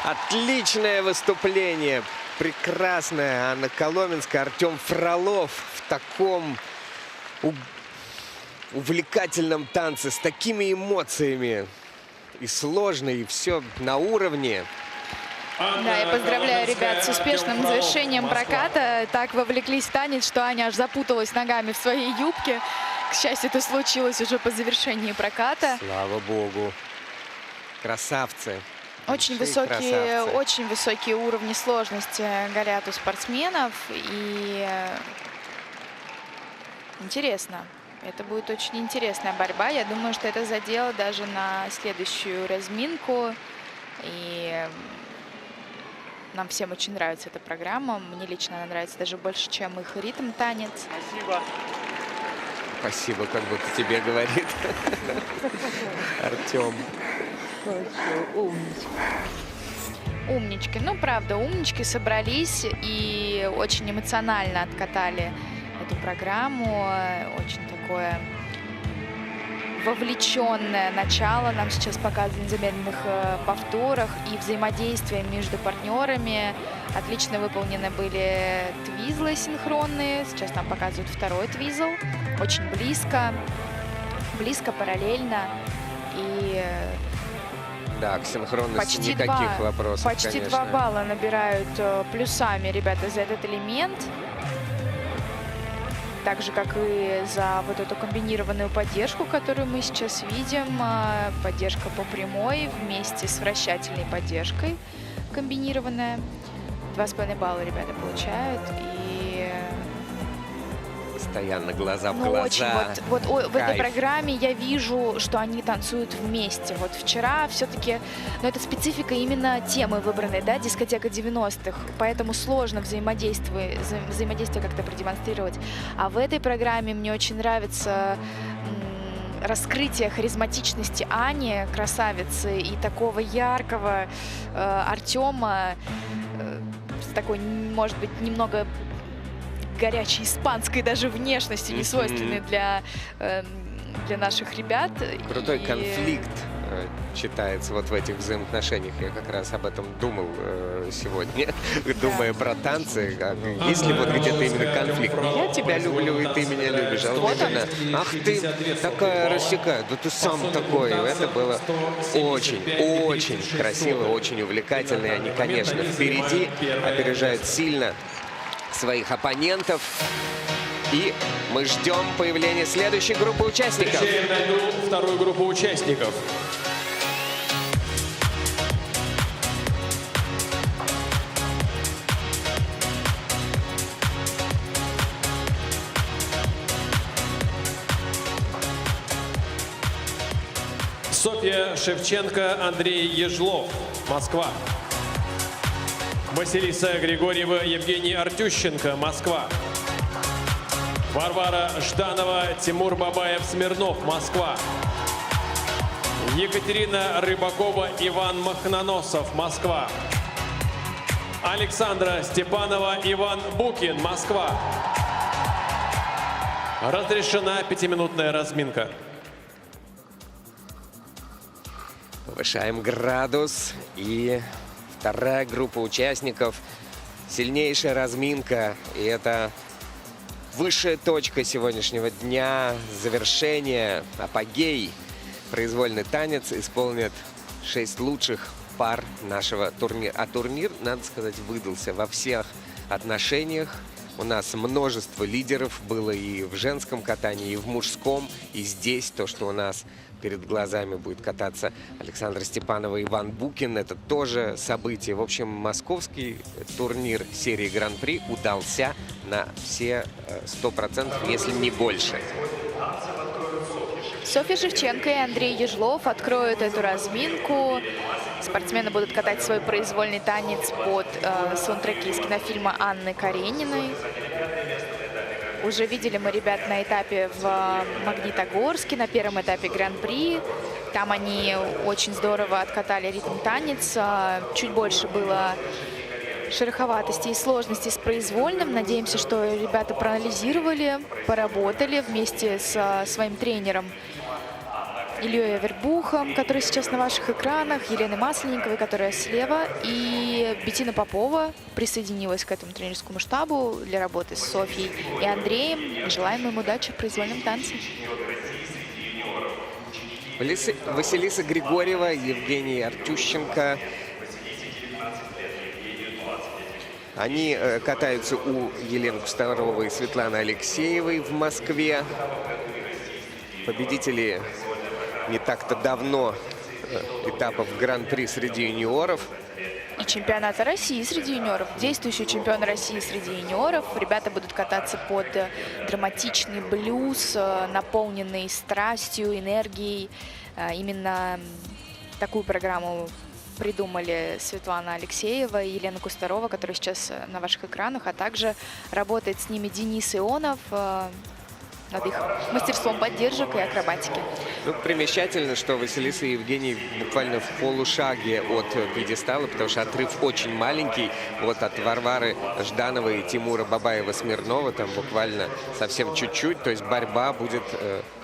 Отличное выступление. Прекрасная Анна Коломенская, Артем Фролов в таком увлекательном танце, с такими эмоциями. И сложно, и все на уровне.
Да, я поздравляю ребят с успешным завершением проката. Так вовлеклись в танец, что Аня аж запуталась ногами в своей юбке. К счастью, это случилось уже по завершении проката.
Слава богу. Красавцы.
Очень высокие уровни сложности горят у спортсменов. И интересно. Это будет очень интересная борьба. Я думаю, что это задело даже на следующую разминку. И нам всем очень нравится эта программа. Мне лично она нравится даже больше, чем их ритм-танец.
Спасибо. Спасибо, как будто тебе говорит Артем.
Умнички. Ну, правда, умнички собрались и очень эмоционально откатали эту программу. Очень такое вовлеченное начало нам сейчас показано в замедленных повторах и взаимодействие между партнерами. Отлично выполнены были твизлы синхронные. Сейчас нам показывают второй твизл. Очень близко, параллельно. И
да, к синхронности никаких вопросов,
почти 2 балла набирают плюсами ребята за этот элемент. Так же, как и за вот эту комбинированную поддержку, которую мы сейчас видим. Поддержка по прямой вместе с вращательной поддержкой комбинированная. 2,5 балла ребята получают. И
постоянно глаза в глаза.
В этой программе я вижу, что они танцуют вместе. Вот вчера все-таки, но это специфика именно темы выбранной, да, дискотека 90-х, поэтому сложно взаимодействие как-то продемонстрировать. А в этой программе мне очень нравится раскрытие харизматичности Ани, красавицы, и такого яркого Артема, с такой, может быть, немного горячей испанской даже внешности, не свойственной для наших ребят.
Крутой конфликт читается вот в этих взаимоотношениях. Я как раз об этом думал сегодня, думая про танцы. Есть ли вот где-то именно конфликт? Я тебя люблю, и ты меня любишь. А вот именно, ах ты такая рассекая, да ты сам такой. Это было очень красиво, очень увлекательно. И они, конечно, впереди, опережают сильно своих оппонентов. И мы ждем появления следующей группы участников.
Встречаем на льду вторую группу участников. Софья Шевченко, Андрей Ежлов, Москва. Василиса Григорьева, Евгений Артющенко, Москва. Варвара Жданова, Тимур Бабаев, Смирнов, Москва. Екатерина Рыбакова, Иван Махноносов, Москва. Александра Степанова, Иван Букин, Москва. Разрешена 5-минутная разминка.
Повышаем градус. И вторая группа участников. Сильнейшая разминка. И это высшая точка сегодняшнего дня. Завершение, апогей. Произвольный танец исполнит 6 лучших пар нашего турнира. А турнир, надо сказать, выдался во всех отношениях. У нас множество лидеров было и в женском катании, и в мужском. И здесь то, что у нас перед глазами будет кататься Александра Степанова и Иван Букин, это тоже событие. В общем, московский турнир серии Гран-при удался на все 100%, если не больше.
Софья Шевченко и Андрей Ежлов откроют эту разминку. Спортсмены будут катать свой произвольный танец под саундтреки из кинофильма Анны Карениной. Уже видели мы ребят на этапе в Магнитогорске, на первом этапе Гран-при. Там они очень здорово откатали ритм-танец. Чуть больше было шероховатости и сложностей с произвольным. Надеемся, что ребята проанализировали, поработали вместе со своим тренером Ильей Авербухом, который сейчас на ваших экранах, Еленой Масленниковой, которая слева, и Беттина Попова присоединилась к этому тренерскому штабу для работы с Софьей и Андреем. И желаем им удачи в произвольном танце.
Василиса Григорьева, Евгений Артющенко. Они катаются у Елены Кустаровой и Светланы Алексеевой в Москве. Победители не так-то давно этапов Гран-при среди юниоров.
И чемпионата России среди юниоров. Действующий чемпион России среди юниоров. Ребята будут кататься под драматичный блюз, наполненный страстью, энергией. Именно такую программу придумали Светлана Алексеева и Елена Кустарова, которая сейчас на ваших экранах, а также работает с ними Денис Ионов над их мастерством поддержек и акробатики.
Ну, примечательно, что Василиса и Евгений буквально в полушаге от пьедестала, потому что отрыв очень маленький. Вот от Варвары Ждановой и Тимура Бабаева-Смирнова там буквально совсем чуть-чуть. То есть борьба будет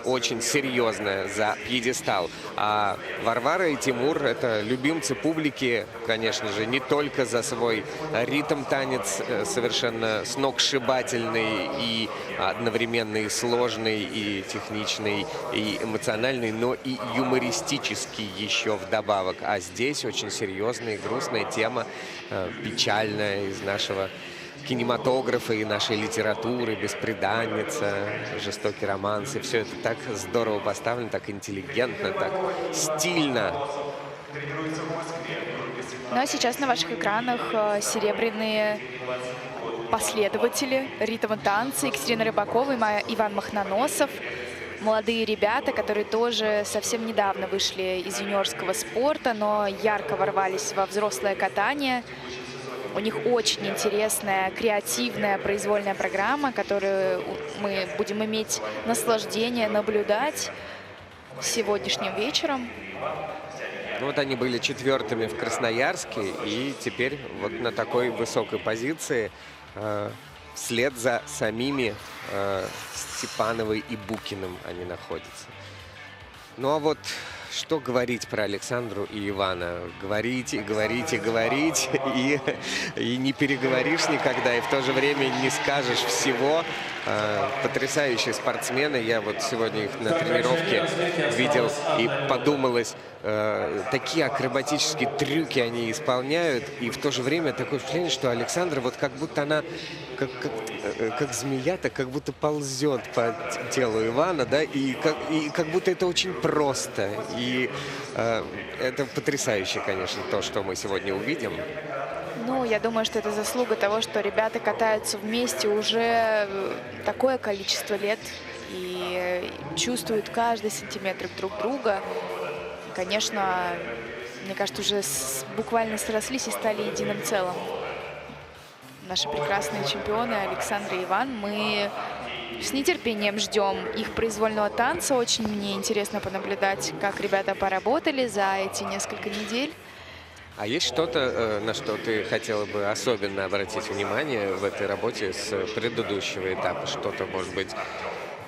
очень серьезная за пьедестал. А Варвара и Тимур — это любимцы публики, конечно же, не только за свой ритм-танец, совершенно сногсшибательный и одновременно и сложный, и техничный, и эмоциональный, но и юмористический еще вдобавок. А здесь очень серьезная и грустная тема, печальная, из нашего кинематографа и нашей литературы, «Бесприданница», «Жестокий романс». И все это так здорово поставлено, так интеллигентно, так стильно.
Ну а сейчас на ваших экранах серебряные последователи ритма танца Екатерина Рыбакова и Иван Махноносов. Молодые ребята, которые тоже совсем недавно вышли из юниорского спорта, но ярко ворвались во взрослое катание. У них очень интересная, креативная, произвольная программа, которую мы будем иметь наслаждение наблюдать сегодняшним вечером.
Вот они были четвертыми в Красноярске, и теперь вот на такой высокой позиции вслед за самими Степановой и Букиным они находятся. Ну а вот что говорить про Александру и Ивана? Говорить и говорить и говорить, и не переговоришь никогда, и в то же время не скажешь всего. Потрясающие спортсмены. Я вот сегодня их на тренировке видел, и подумалось, такие акробатические трюки они исполняют, и в то же время такое впечатление, что Александра вот как будто она, как змея, так как будто ползет по телу Ивана, да, и как будто это очень просто. И это потрясающе, конечно, то, что мы сегодня увидим.
Ну, я думаю, что это заслуга того, что ребята катаются вместе уже такое количество лет и чувствуют каждый сантиметр друг друга. И, конечно, мне кажется, уже буквально срослись и стали единым целым. Наши прекрасные чемпионы Александра и Иван. Мы с нетерпением ждем их произвольного танца. Очень мне интересно понаблюдать, как ребята поработали за эти несколько недель.
А есть что-то, на что ты хотела бы особенно обратить внимание в этой работе с предыдущего этапа? Что-то, может быть,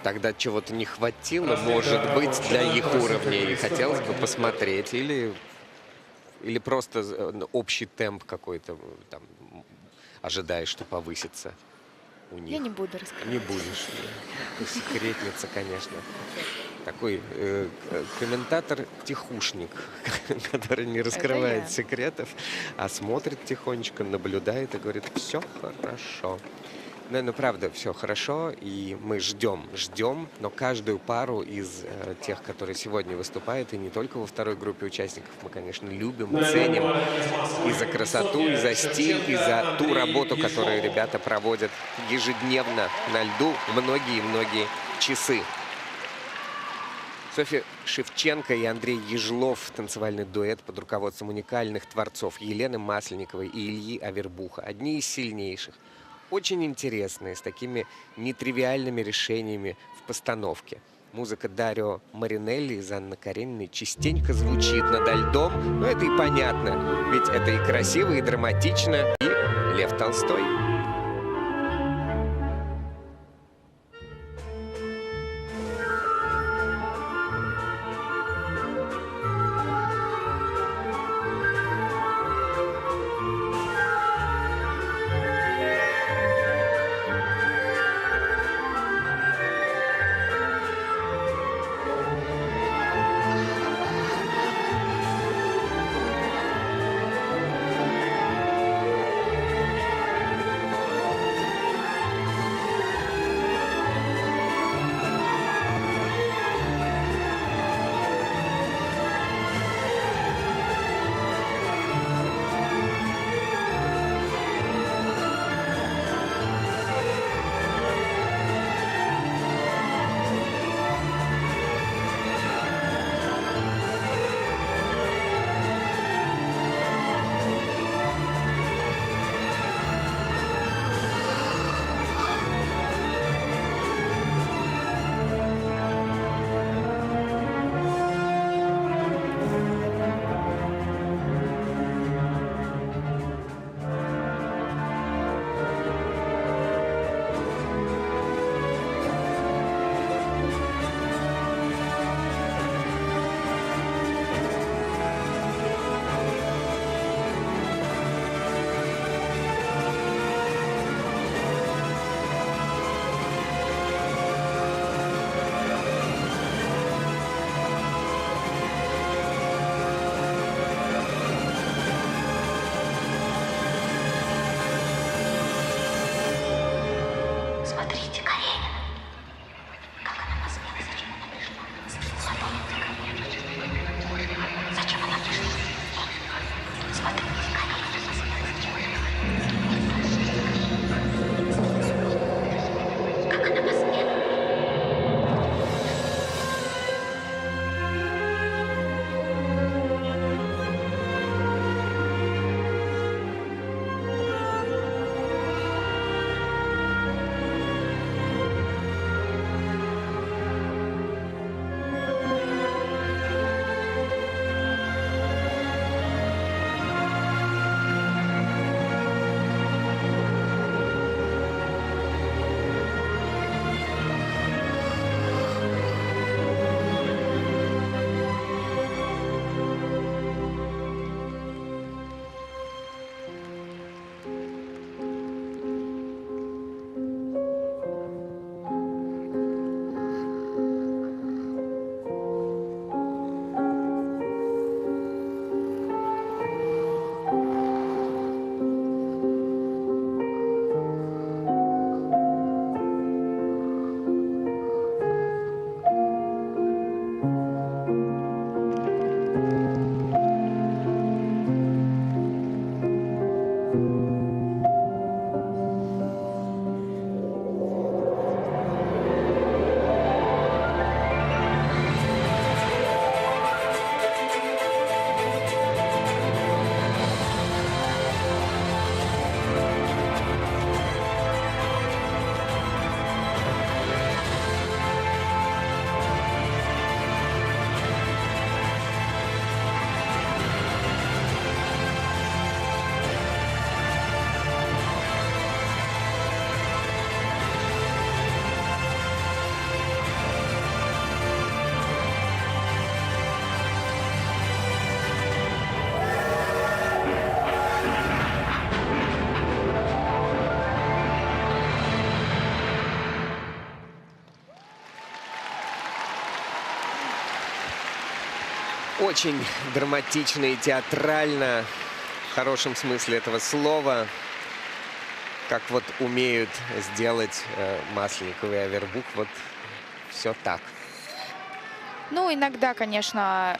тогда чего-то не хватило, может быть, для их уровня, и хотелось бы посмотреть? Или просто общий темп какой-то там ожидаешь, что повысится у них?
Я не буду рассказывать.
Не будешь. Секретница, конечно. Такой комментатор-тихушник, который не раскрывает секретов, а смотрит тихонечко, наблюдает и говорит: все хорошо. Ну, правда, все хорошо, и мы ждем, но каждую пару из тех, которые сегодня выступают, и не только во второй группе участников, мы, конечно, любим, ценим и за красоту, и за стиль, и за ту работу, которую ребята проводят ежедневно на льду многие-многие часы. Софья Шевченко и Андрей Ежлов, танцевальный дуэт под руководством уникальных творцов Елены Масленниковой и Ильи Авербуха. Одни из сильнейших. Очень интересные, с такими нетривиальными решениями в постановке. Музыка Дарио Маринелли из Анны Карениной частенько звучит над льдом, но это и понятно, ведь это и красиво, и драматично, и Лев Толстой. Очень драматично и театрально, в хорошем смысле этого слова, как вот умеют сделать Масленников и Авербух, вот все так.
Ну, иногда, конечно,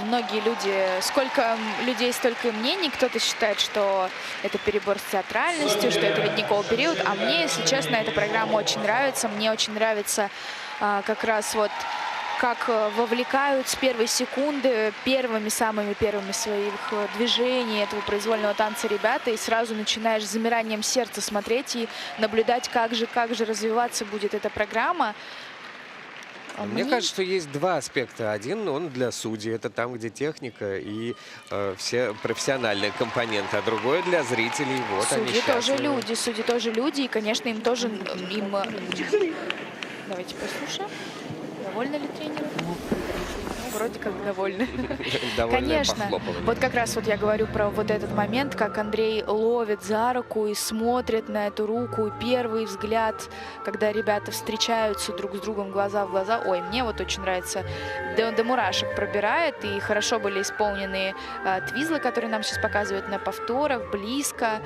многие люди, сколько людей, столько и мнений. Кто-то считает, что это перебор с театральностью, что это ледниковый период. А мне, если честно, эта программа очень нравится. Мне очень нравится как раз вот как вовлекают с первой секунды самыми первыми своих движений этого произвольного танца ребята. И сразу начинаешь с замиранием сердца смотреть и наблюдать, как же развиваться будет эта программа.
Мне кажется, что есть два аспекта. Один, он для судей, это там, где техника и все профессиональные компоненты, а другой для зрителей. Вот
судьи тоже люди, и, конечно, им тоже... Давайте послушаем. Довольны ли тренеры? Вроде как довольны. Конечно. Вот как раз вот я говорю про вот этот момент, как Андрей ловит за руку и смотрит на эту руку. И первый взгляд, когда ребята встречаются друг с другом глаза в глаза. Ой, мне вот очень нравится. До мурашек пробирает. И хорошо были исполнены твизлы, которые нам сейчас показывают на повторах. Близко.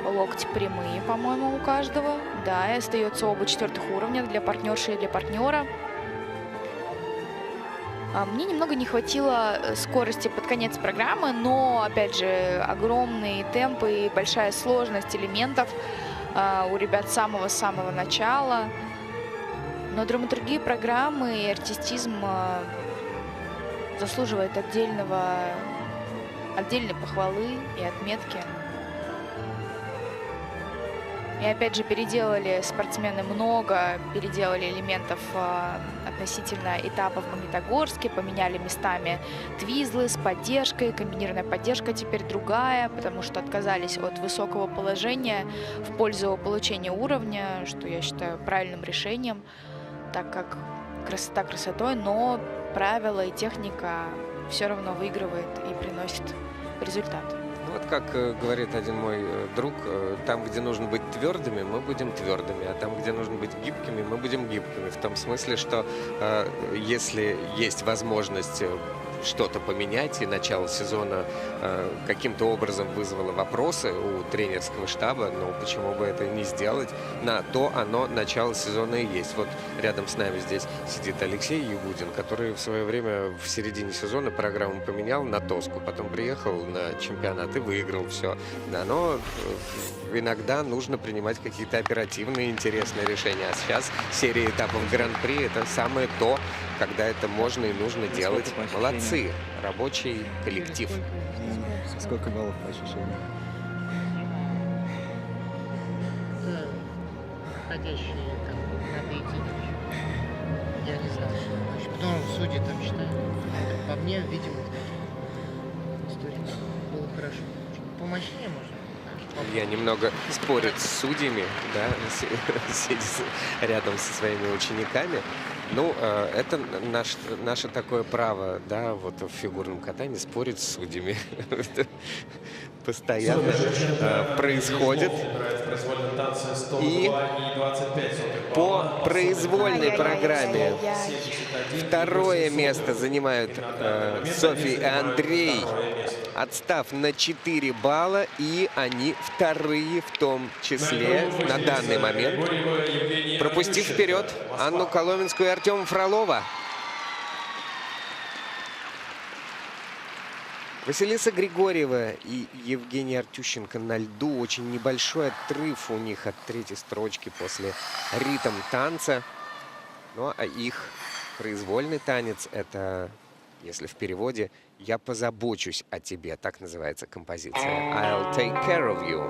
Локти прямые, по-моему, у каждого. Да, и остается оба 4-х уровня для партнерши и для партнера. Мне немного не хватило скорости под конец программы, но, опять же, огромные темпы и большая сложность элементов у ребят с самого-самого начала. Но драматургия программы и артистизм заслуживает отдельной похвалы и отметки. И опять же переделали спортсмены переделали элементов относительно этапа в Магнитогорске, поменяли местами твизлы с поддержкой, комбинированная поддержка теперь другая, потому что отказались от высокого положения в пользу получения уровня, что я считаю правильным решением, так как красота красотой, но правила и техника все равно выигрывает и приносит результат.
Вот как говорит один мой друг, там, где нужно быть твердыми, мы будем твердыми, а там, где нужно быть гибкими, мы будем гибкими. В том смысле, что если есть возможность что-то поменять, и начало сезона каким-то образом вызвало вопросы у тренерского штаба, ну почему бы это не сделать? На то оно начало сезона и есть. Вот рядом с нами здесь сидит Алексей Ягудин, который в свое время в середине сезона программу поменял на Тоску, потом приехал на чемпионат и выиграл все. Да, но иногда нужно принимать какие-то оперативные интересные решения. А сейчас серия этапов Гран-при — это самое то, когда это можно и нужно делать. Молодцы, рабочий коллектив.
Сколько баллов по ощущениям?
Да, проходящие там надо идти. Я не знаю, что. Потом судьи там считают. По мне, видимо, история было хорошо. Помощнее можно.
Я немного спорю с судьями, да, сидя рядом со своими учениками. Ну, это наше такое право, да, вот в фигурном катании спорить с судьями. Постоянно происходит. И по произвольной программе второе место занимают Софья и Андрей, отстав на 4 балла, и они вторые в том числе на данный момент, пропустив вперед Анну Коломенскую и Артема Фролова. Василиса Григорьева и Евгений Артющенко на льду. Очень небольшой отрыв у них от 3-й строчки после ритм танца. Ну, а их произвольный танец — это, если в переводе, «Я позабочусь о тебе». Так называется композиция. I'll take care of you.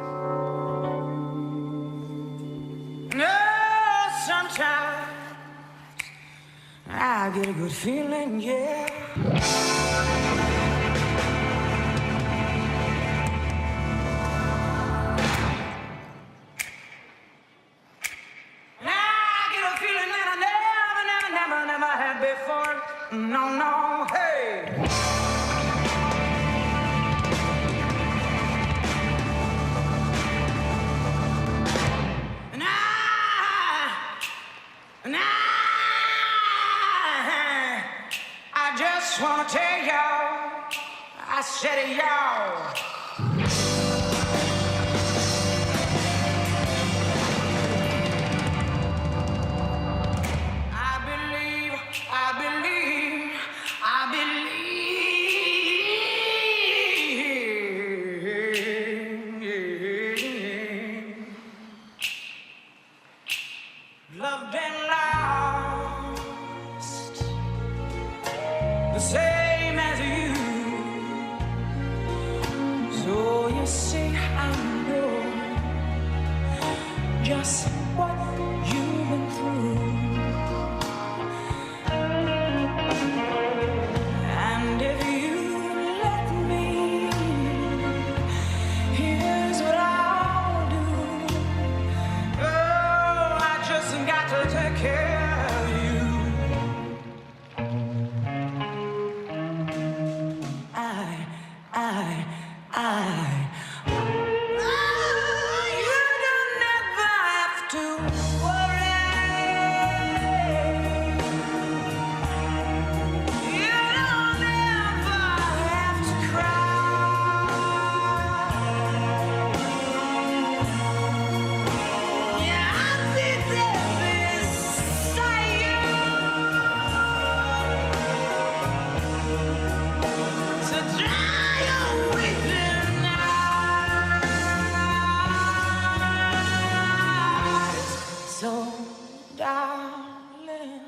Sometimes I get a good feeling, yeah. No, no, hey! I wanna tell y'all, I said it, y'all. Loved and lost, the same as you. So you see, I know just what you've been through. And if you let me, here's what I'll do. Oh, I just got to take care of you. You don't never have to worry. You don't ever have to cry. Yeah, I'll be there beside you. So dry your weeping eyes. So, darling,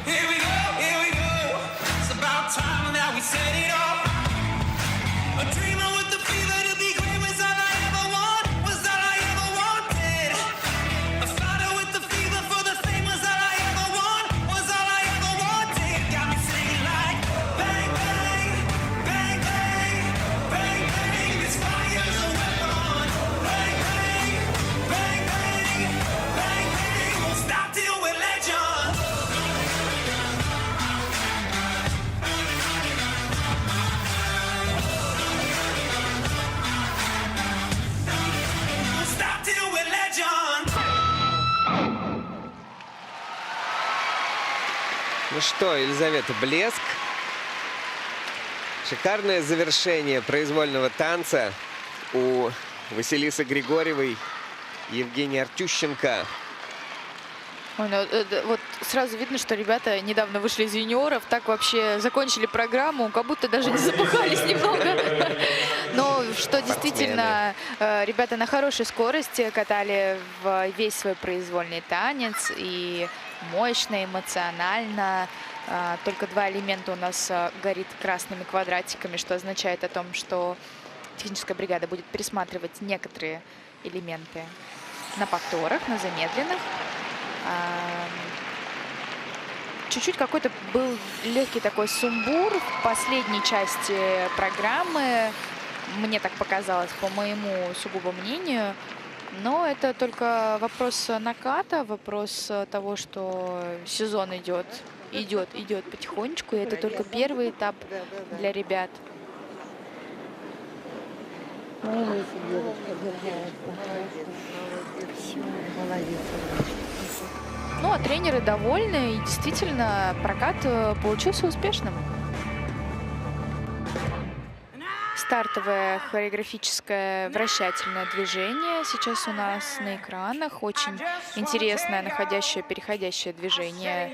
here we go. It's about time that we set it off. A dreamer with the fever to be great was all I ever want, was all I ever wanted. A fighter with the fever for the fame was all I ever want, was all I ever wanted. Got me singing like bang, bang, bang, bang, bang, bang. This fire's a weapon. Bang, bang, bang, bang, bang, bang. Won't stop till we're legends. Won't stop till we're legends.
Ну что, Елизавета, блеск. Шикарное завершение произвольного танца у Василисы Григорьевой и Евгении Артющенко.
Ой, ну, вот сразу видно, что ребята недавно вышли из юниоров, так вообще закончили программу, как будто даже не запыхались немного. Но что действительно, ребята на хорошей скорости катали весь свой произвольный танец, и мощно, эмоционально. Только два элемента у нас горит красными квадратиками, что означает о том, что техническая бригада будет пересматривать некоторые элементы на повторах, на замедленных. Чуть-чуть какой-то был легкий такой сумбур в последней части программы. Мне так показалось, по моему сугубо мнению. Но это только вопрос наката, вопрос того, что сезон идет потихонечку. И это только первый этап для ребят. Ну, а тренеры довольны, и действительно прокат получился успешным. Стартовое хореографическое вращательное движение сейчас у нас на экранах. Очень интересное находящее, переходящее движение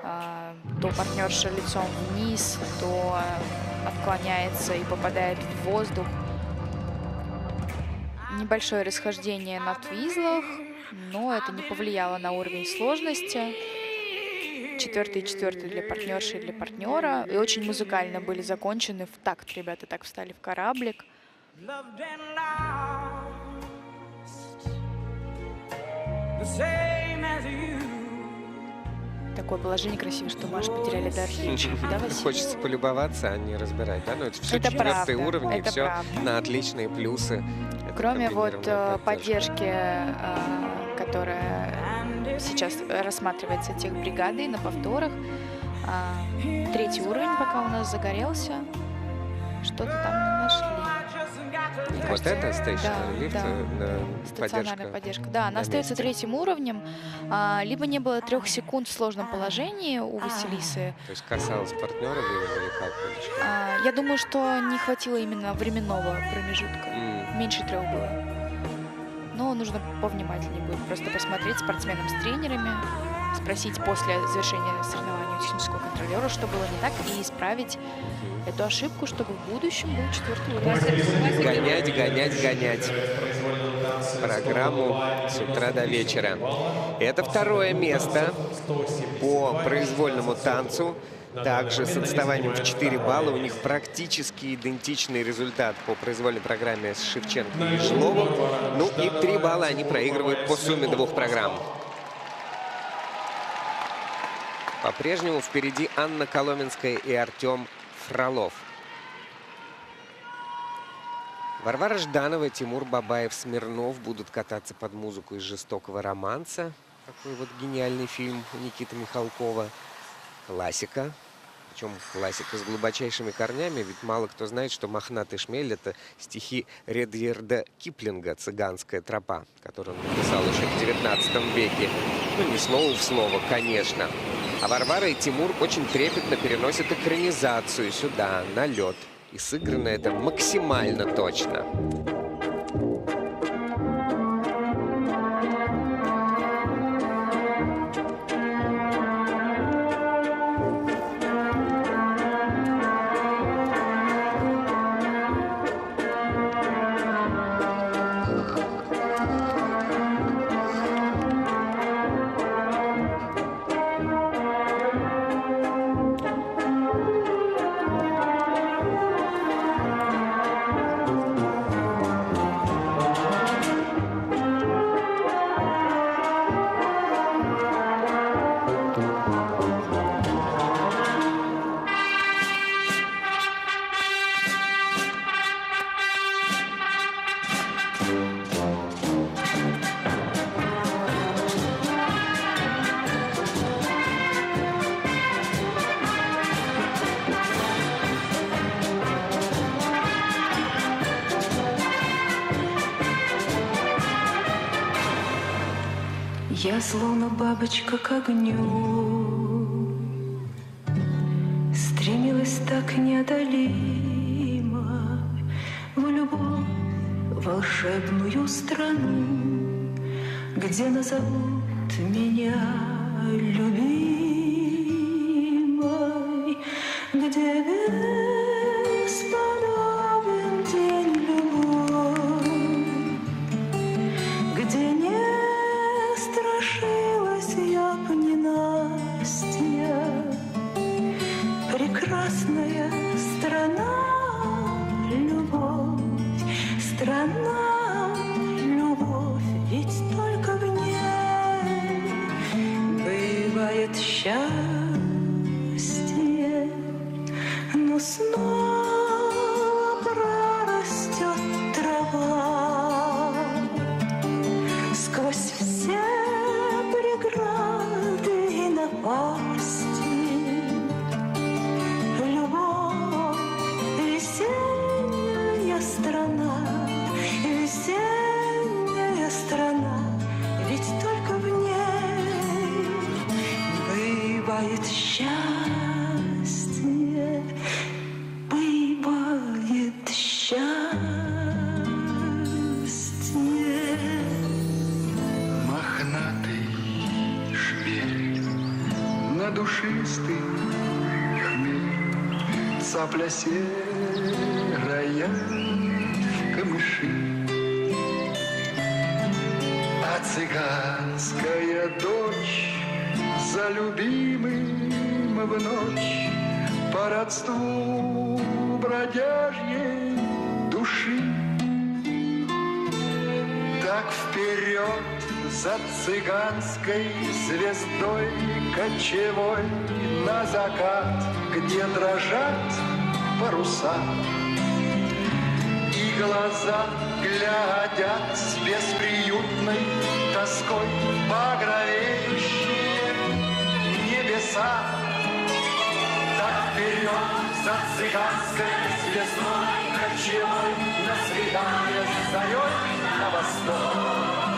То партнерша лицом вниз, то отклоняется и попадает в воздух. Небольшое расхождение на твизлах, но это не повлияло на уровень сложности. 4-й и 4-й для партнерши и для партнера. И очень музыкально были закончены в такт. Ребята так встали в кораблик. Такое положение красивое, что Маша потеряли дар речи. Да, Василий?
Хочется полюбоваться, а не разбирать. Да? Но это все
Это
4-й
правда,
уровень, и
это
все
правда.
на отличные плюсы. Это
Кроме вот
комбинированная поддержка.
поддержки, которая сейчас рассматривается техбригадой на повторах. 3-й уровень пока у нас загорелся. Что-то там не нашли. Мне
Вот
кажется,
это Station Lift,
стационарная поддержка. Да, она
на
остается
месте.
3-м уровнем. Либо не было 3 секунд в сложном положении у Василисы.
То есть касалась партнера или как?
Я думаю, что не хватило именно временного промежутка. Меньше 3 было. Но нужно повнимательнее будет просто посмотреть спортсменам с тренерами, спросить после завершения соревнований у технического контролера, что было не так, и исправить эту ошибку, чтобы в будущем был 4-й уровень.
Гонять программу с утра до вечера. Это 2-е место по произвольному танцу. Также с отставанием в 4 балла. У них практически идентичный результат по произвольной программе с Шевченко и Жловым. Ну и 3 балла они проигрывают по сумме 2 программ. По-прежнему впереди Анна Коломенская и Артем Фролов. Варвара Жданова и Тимур Бабаев-Смирнов будут кататься под музыку из «Жестокого романса». Такой вот гениальный фильм Никиты Михалкова. Классика. Причем классика с глубочайшими корнями, ведь мало кто знает, что «Мохнатый шмель» — это стихи Редьярда Киплинга «Цыганская тропа», которую он написал еще в 19 веке. Ну, не слово в слово, конечно. А Варвара и Тимур очень трепетно переносят экранизацию сюда, на лед. И сыграно это максимально точно.
Я словно бабочка к огню, стремилась так неодолимо в любовь волшебную страну, где назовут меня любимой, где бесподобен день любовь, где не страшилась я б ненастья. Прекрасная страна, любовь, страна, любовь, ведь только в ней бывает счастье, но снова прорастет трава сквозь все преграды и напасти. Любовь, весенняя страна, весенняя страна, ведь только в ней бывает счастье, бывает счастье.
Мохнатый шмель на на душистый хмель, цапля серая в камыши. А цыганская дочь за любимым в ночь по родству бродяжьей души. Так вперед за цыганской звездой кочевой на закат, где дрожат паруса, и глаза глядят с бесприютной тоской багровеющие небеса. Так вперед за цыганской звездой кочевой на свидание с зарей на восток,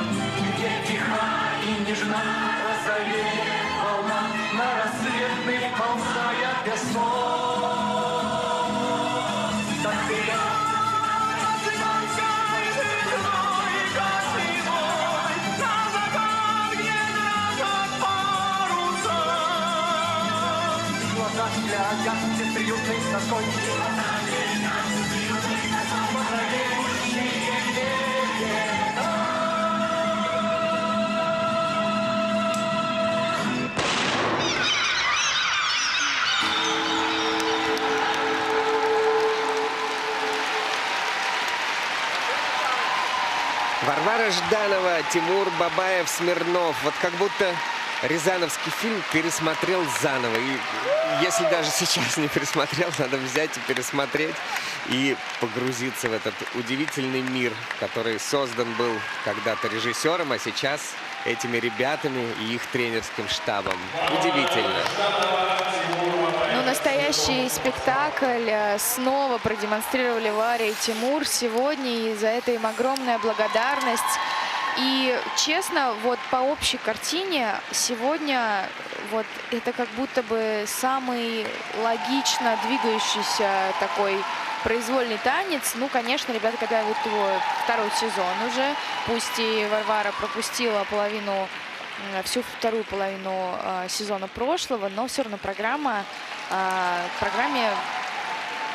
где тиха и нежна розовеет волна, на рассветный ползая песок. Так вперед глядят бесприютной тоской.
Варвара Жданова, Тимур Бабаев, Смирнов. Вот как будто рязановский фильм пересмотрел заново. И если даже сейчас не пересмотрел, надо взять и пересмотреть и погрузиться в этот удивительный мир, который создан был когда-то режиссером, а сейчас этими ребятами и их тренерским штабом. Удивительно.
Ну, настоящий спектакль снова продемонстрировали Варя и Тимур сегодня, и за это им огромная благодарность. И честно, вот по общей картине сегодня вот это как будто бы самый логично двигающийся такой произвольный танец. Ну, конечно, ребята готовят его второй сезон уже. Пусть и Варвара пропустила всю вторую половину сезона прошлого, но все равно программе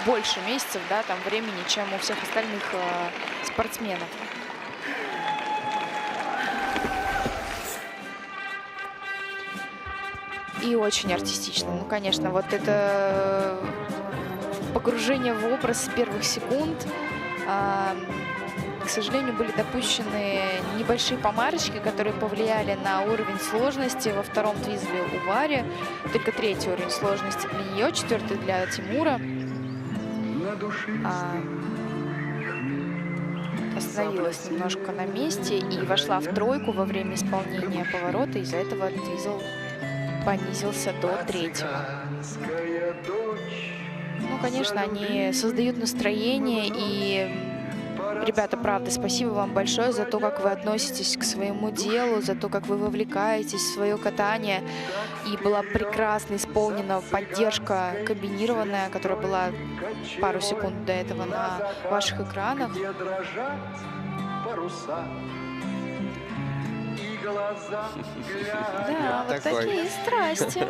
больше месяцев, да, там времени, чем у всех остальных спортсменов. И очень артистично. Ну, конечно, вот это погружение в образ с первых секунд. К сожалению, были допущены небольшие помарочки, которые повлияли на уровень сложности во втором твизле у Вари. Только третий уровень сложности для нее, четвертый для Тимура. Остановилась немножко на месте и вошла в тройку во время исполнения поворота. Из-за этого твизл понизился до третьего. Ну, конечно, они создают настроение. И, ребята, правда, спасибо вам большое за то, как вы относитесь к своему делу, за то, как вы вовлекаетесь в свое катание. И была прекрасно исполнена поддержка комбинированная, которая была пару секунд до этого на ваших экранах. Да, вот такие страсти.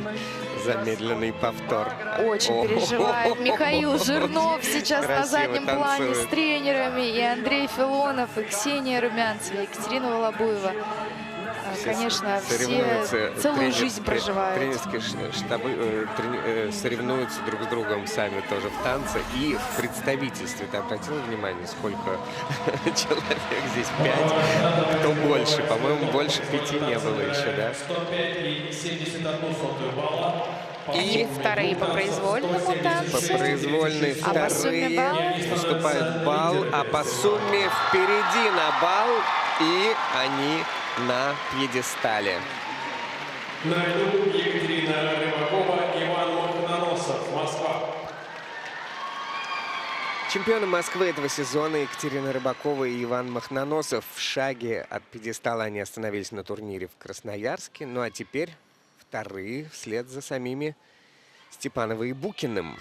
Замедленный повтор.
Очень переживает Михаил Жирнов сейчас
Красиво
на заднем плане
танцует.
с тренерами. И Андрей Филонов, и Ксения Румянцева, и Екатерина Волобуева. Конечно, все целую жизнь проживают.
Тренерские штабы соревнуются друг с другом сами тоже в танце. И в представительстве. Ты обратила внимание, сколько человек здесь? 5. Кто больше? По-моему, больше 5 не было еще, да?
И вторые по произвольному танцу.
По произвольной
А по сумме
вторые
балл?
поступают балл, а по сумме впереди на балл, и они на пьедестале.
На льду Екатерина Рыбакова, Иван Махноносов, Москва.
Чемпионы Москвы этого сезона Екатерина Рыбакова и Иван Махноносов. В шаге от пьедестала они остановились на турнире в Красноярске. Ну а теперь вторые вслед за самими Степановой и Букиным.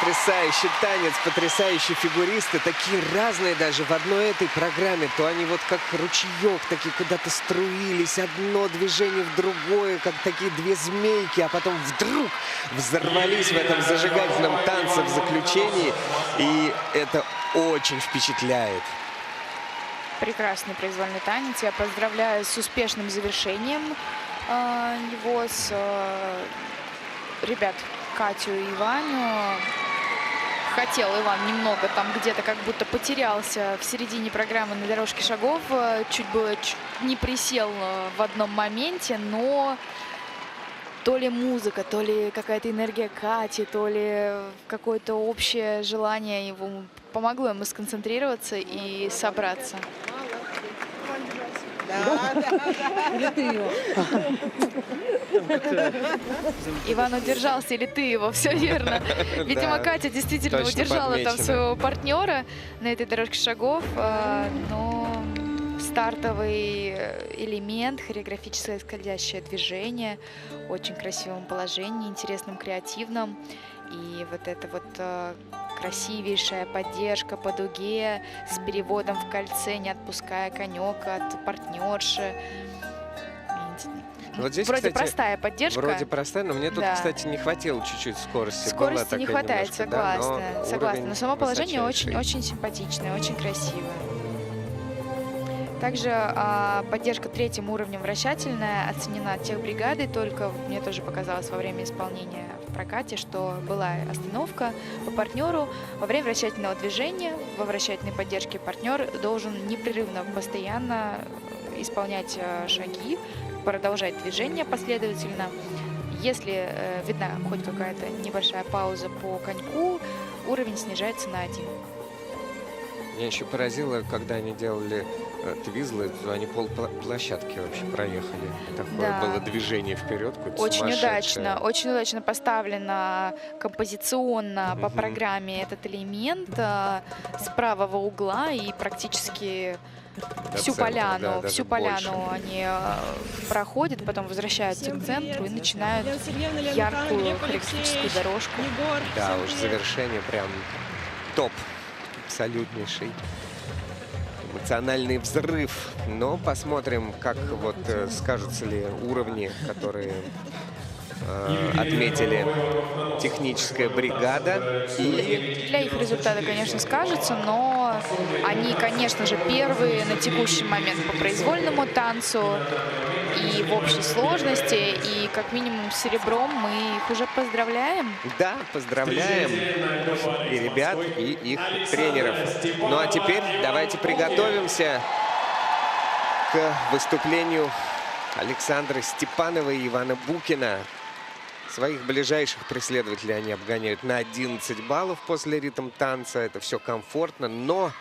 Потрясающий танец, потрясающие фигуристы, такие разные даже в одной этой программе. То они вот как ручеек, такие куда-то струились, одно движение в другое, как такие две змейки, а потом вдруг взорвались в этом зажигательном танце в заключении. И это очень впечатляет.
Прекрасный произвольный танец. Я поздравляю с успешным завершением его, с ребят Катю и Ивану. Хотел Иван немного там где-то как будто потерялся в середине программы на дорожке шагов. Чуть не присел в одном моменте, но то ли музыка, то ли какая-то энергия Кати, то ли какое-то общее желание его помогло ему сконцентрироваться и собраться.
Или ты его?
Иван удержался, или ты его, все верно. Видимо, Катя действительно удержала там своего партнера на этой дорожке шагов, но стартовый элемент, хореографическое скользящее движение, очень красивом положении, интересным, креативном. И вот это вот красивейшая поддержка по дуге с переводом в кольце, не отпуская конек от партнерши.
Вот здесь,
вроде
кстати,
простая поддержка.
Вроде простая, но мне тут,
да.
кстати, не хватило чуть-чуть скорости.
Скорости не хватает,
немножко,
согласна.
да,
согласна. Но само положение
высочайший.
очень симпатичное, очень красивое. Также поддержка третьим уровнем вращательная оценена техбригадой, только мне тоже показалось во время исполнения в прокате, что была остановка по партнеру. Во время вращательного движения, во вращательной поддержке партнер должен непрерывно, постоянно исполнять шаги, продолжать движение последовательно. Если видна хоть какая-то небольшая пауза по коньку, уровень снижается на 1.
Меня еще поразило, когда они делали твизлы, то они полплощадки вообще проехали. Такое было движение вперед.
Очень удачно поставлено композиционно по программе этот элемент с правого угла и практически всю поляну, они проходят, потом возвращаются к центру и начинают яркую хореографическую дорожку.
Да, уж завершение прям топ. Абсолютнейший эмоциональный взрыв. Но посмотрим, как вот скажутся ли уровни, которые отметили техническая бригада. И
для их результата, конечно, скажется, но они, конечно же, первые на текущий момент по произвольному танцу и в общей сложности, и как минимум с серебром мы их уже поздравляем.
Да, поздравляем и ребят, и их тренеров. Ну а теперь давайте приготовимся к выступлению Александры Степановой и Ивана Букина. Своих ближайших преследователей они обгоняют на 11 баллов после ритм танца. Это все комфортно, но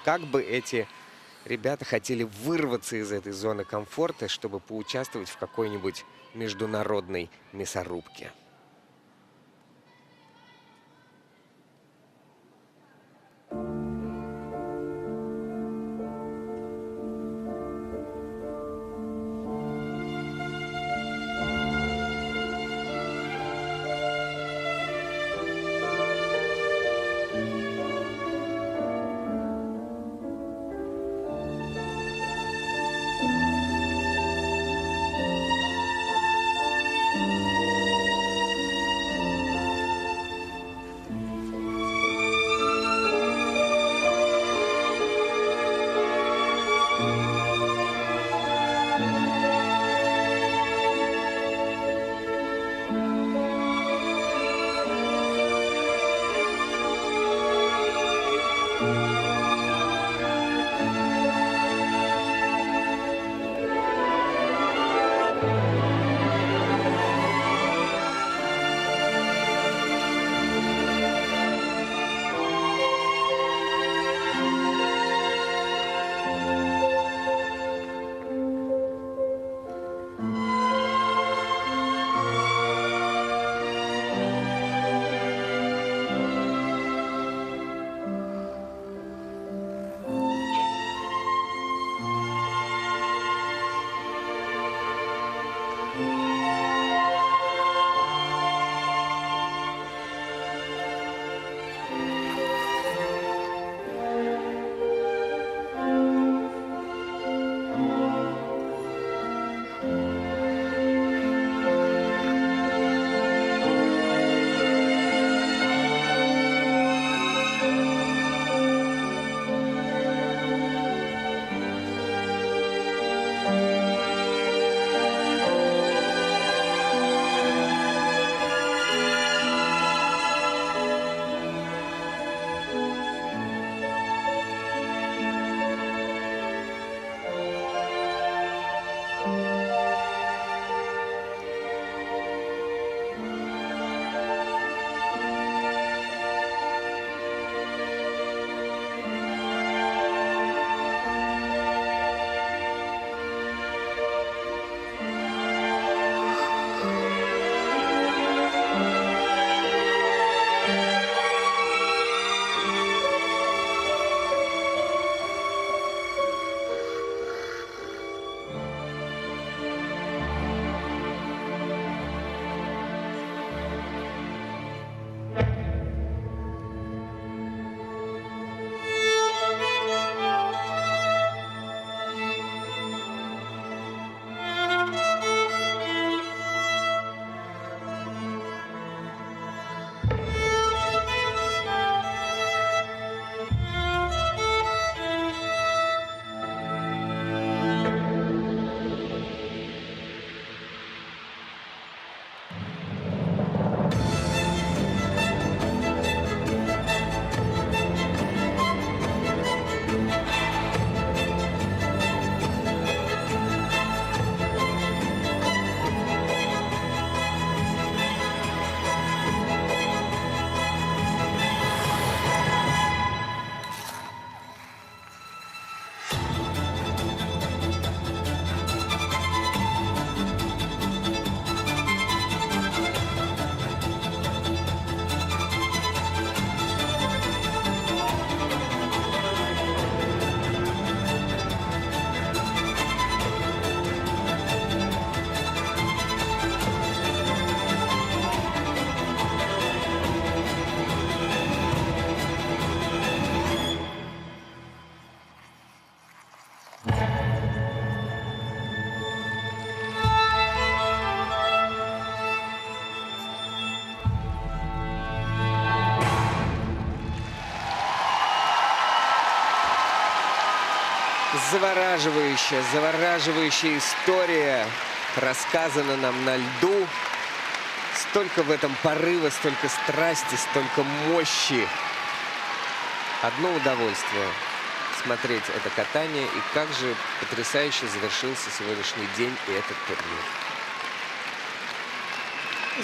как бы эти ребята хотели вырваться из этой зоны комфорта, чтобы поучаствовать в какой-нибудь международной мясорубке. завораживающая история рассказана нам на льду. Столько в этом порыва, столько страсти, столько мощи. Одно удовольствие смотреть это катание. И как же потрясающе завершился сегодняшний день и этот турнир.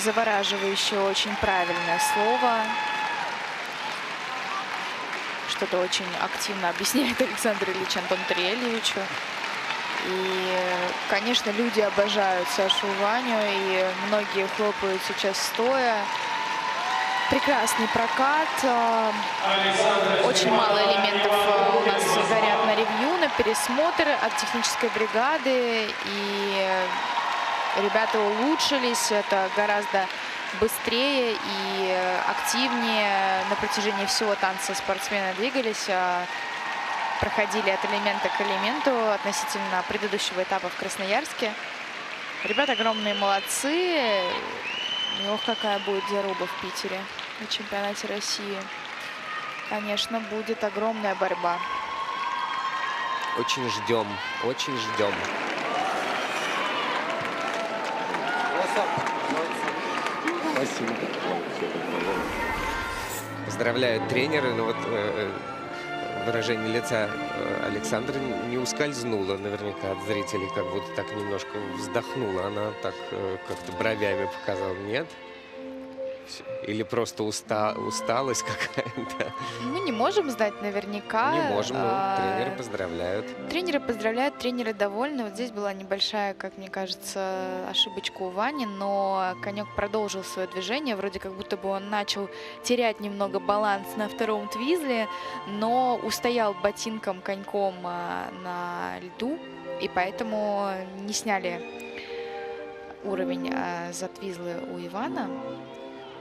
Завораживающее, очень правильное слово. Что-то очень активно объясняет Александр Ильич Антону Тарьяльевичу. И, конечно, люди обожают Сашу и Ваню, и многие хлопают сейчас стоя. Прекрасный прокат. Очень мало элементов у нас горят на ревью, на пересмотр от технической бригады. И ребята улучшились. Это гораздо быстрее и активнее на протяжении всего танца спортсмены двигались. Проходили от элемента к элементу относительно предыдущего этапа в Красноярске. Ребята огромные молодцы. Ох, какая будет заруба в Питере на чемпионате России. Конечно, будет огромная борьба.
Очень ждем, очень ждем.
Спасибо.
Поздравляют тренеры. Но вот выражение лица Александра не ускользнуло наверняка от зрителей, как будто так немножко вздохнула. Она так как-то бровями показала. Нет? Или просто усталость какая-то?
Мы не можем знать наверняка.
Не можем, но тренеры поздравляют.
Тренеры поздравляют, тренеры довольны. Вот здесь была небольшая, как мне кажется, ошибочка у Вани, но конек продолжил свое движение. Вроде как будто бы он начал терять немного баланс на втором твизле, но устоял ботинком, коньком на льду, и поэтому не сняли уровень за твизлы у Ивана.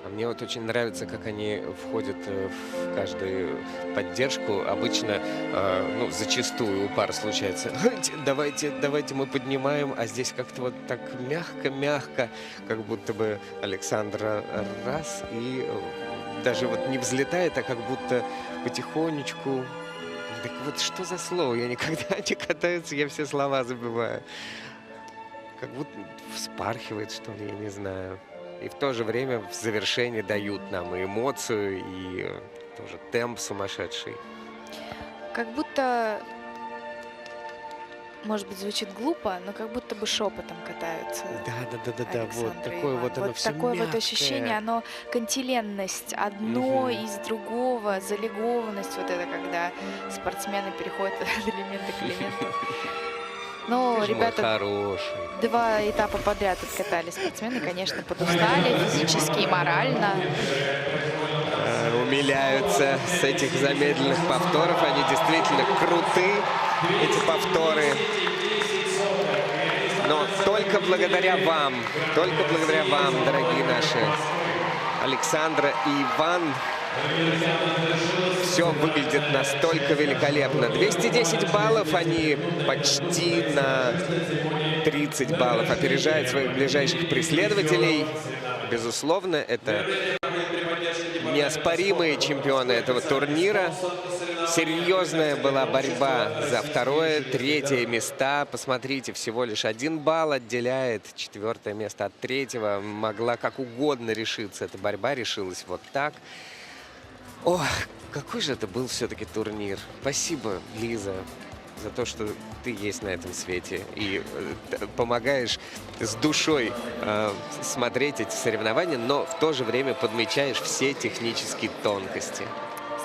А мне вот очень нравится, как они входят в каждую поддержку. Обычно, ну, зачастую у пар случается: давайте мы поднимаем, а здесь как-то вот так мягко-мягко, как будто бы Александра раз, и даже вот не взлетает, а как будто потихонечку. Так вот, что за слово? Я никогда не катаюсь, я все слова забываю. Как будто вспархивает, что ли, я не знаю. И в то же время в завершении дают нам и эмоцию, и тоже темп сумасшедший.
Как будто, может быть, звучит глупо, но как будто бы шепотом катаются.
Да. Вот такое вот оно все
такое
мягкое.
вот ощущение, оно кантиленность, одно из другого, залегованность, вот это, когда спортсмены переходят от элемента к элементу. Но ребята
хороший.
2 этапа подряд откатали спортсмены, конечно, подустали физически и морально.
Умиляются с этих замедленных повторов. Они действительно круты, эти повторы. Но только благодаря вам, дорогие наши Александра и Иван, все выглядит настолько великолепно. 210 баллов, они почти на 30 баллов опережают своих ближайших преследователей. Безусловно, это неоспоримые чемпионы этого турнира. Серьезная была борьба за 2-е, 3-е места. Посмотрите, всего лишь 1 балл отделяет 4-е место от 3-го. Могла как угодно решиться эта борьба, решилась вот так. Ох, какой же это был все-таки турнир. Спасибо, Лиза, за то, что ты есть на этом свете и помогаешь с душой смотреть эти соревнования, но в то же время подмечаешь все технические тонкости.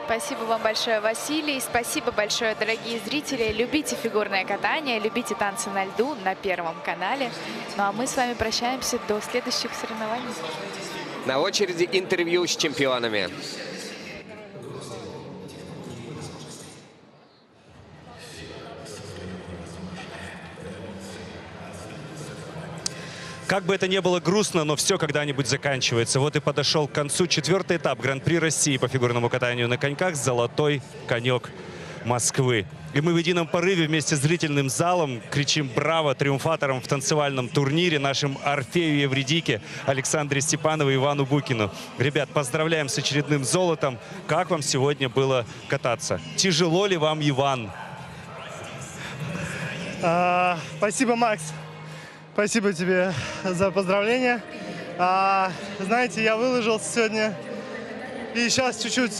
Спасибо вам большое, Василий. Спасибо большое, дорогие зрители. Любите фигурное катание, любите танцы на льду на Первом канале. Ну а мы с вами прощаемся до следующих соревнований.
На очереди интервью с чемпионами.
Как бы это ни было грустно, но все когда-нибудь заканчивается. Вот и подошел к концу 4-й этап Гран-при России по фигурному катанию на коньках «Золотой конек Москвы». И мы в едином порыве вместе с зрительным залом кричим «Браво!» триумфаторам в танцевальном турнире, нашим Орфею Евредике, Александре Степановой и Ивану Букину. Ребят, поздравляем с очередным золотом. Как вам сегодня было кататься? Тяжело ли вам, Иван?
Спасибо, Макс. Спасибо тебе за поздравления. Знаете, я выложился сегодня, и сейчас чуть-чуть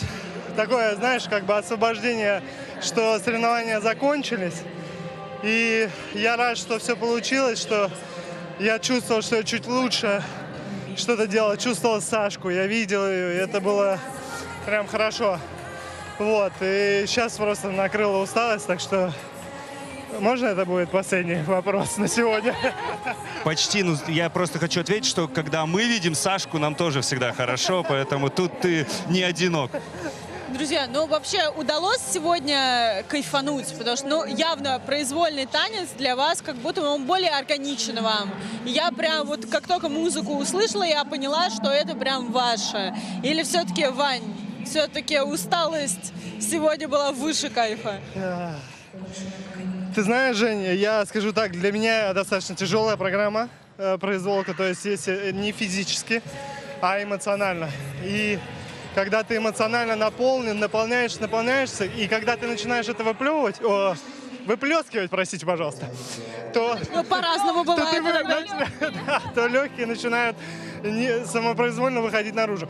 такое, знаешь, как бы освобождение, что соревнования закончились. И я рад, что все получилось, что я чувствовал, что я чуть лучше что-то делал. Чувствовал Сашку, я видел ее, и это было прям хорошо. Вот, и сейчас просто накрыла усталость, так что можно это будет последний вопрос на сегодня?
Почти. Ну, я просто хочу ответить, что когда мы видим Сашку, нам тоже всегда хорошо, поэтому тут ты не одинок.
Друзья, ну вообще удалось сегодня кайфануть, потому что, ну, явно произвольный танец для вас, как будто он более органичен вам. И я прям вот, как только музыку услышала, я поняла, что это прям ваше. Или все-таки, Вань, все-таки усталость сегодня была выше кайфа?
Ты знаешь, Женя, я скажу так, для меня достаточно тяжелая программа произволка, то есть если не физически, а эмоционально. И когда ты эмоционально наполнен, наполняешься, и когда ты начинаешь это выплескивать, простите, пожалуйста, то...
Ну, по-разному бывает.
То легкие начинают самопроизвольно выходить наружу.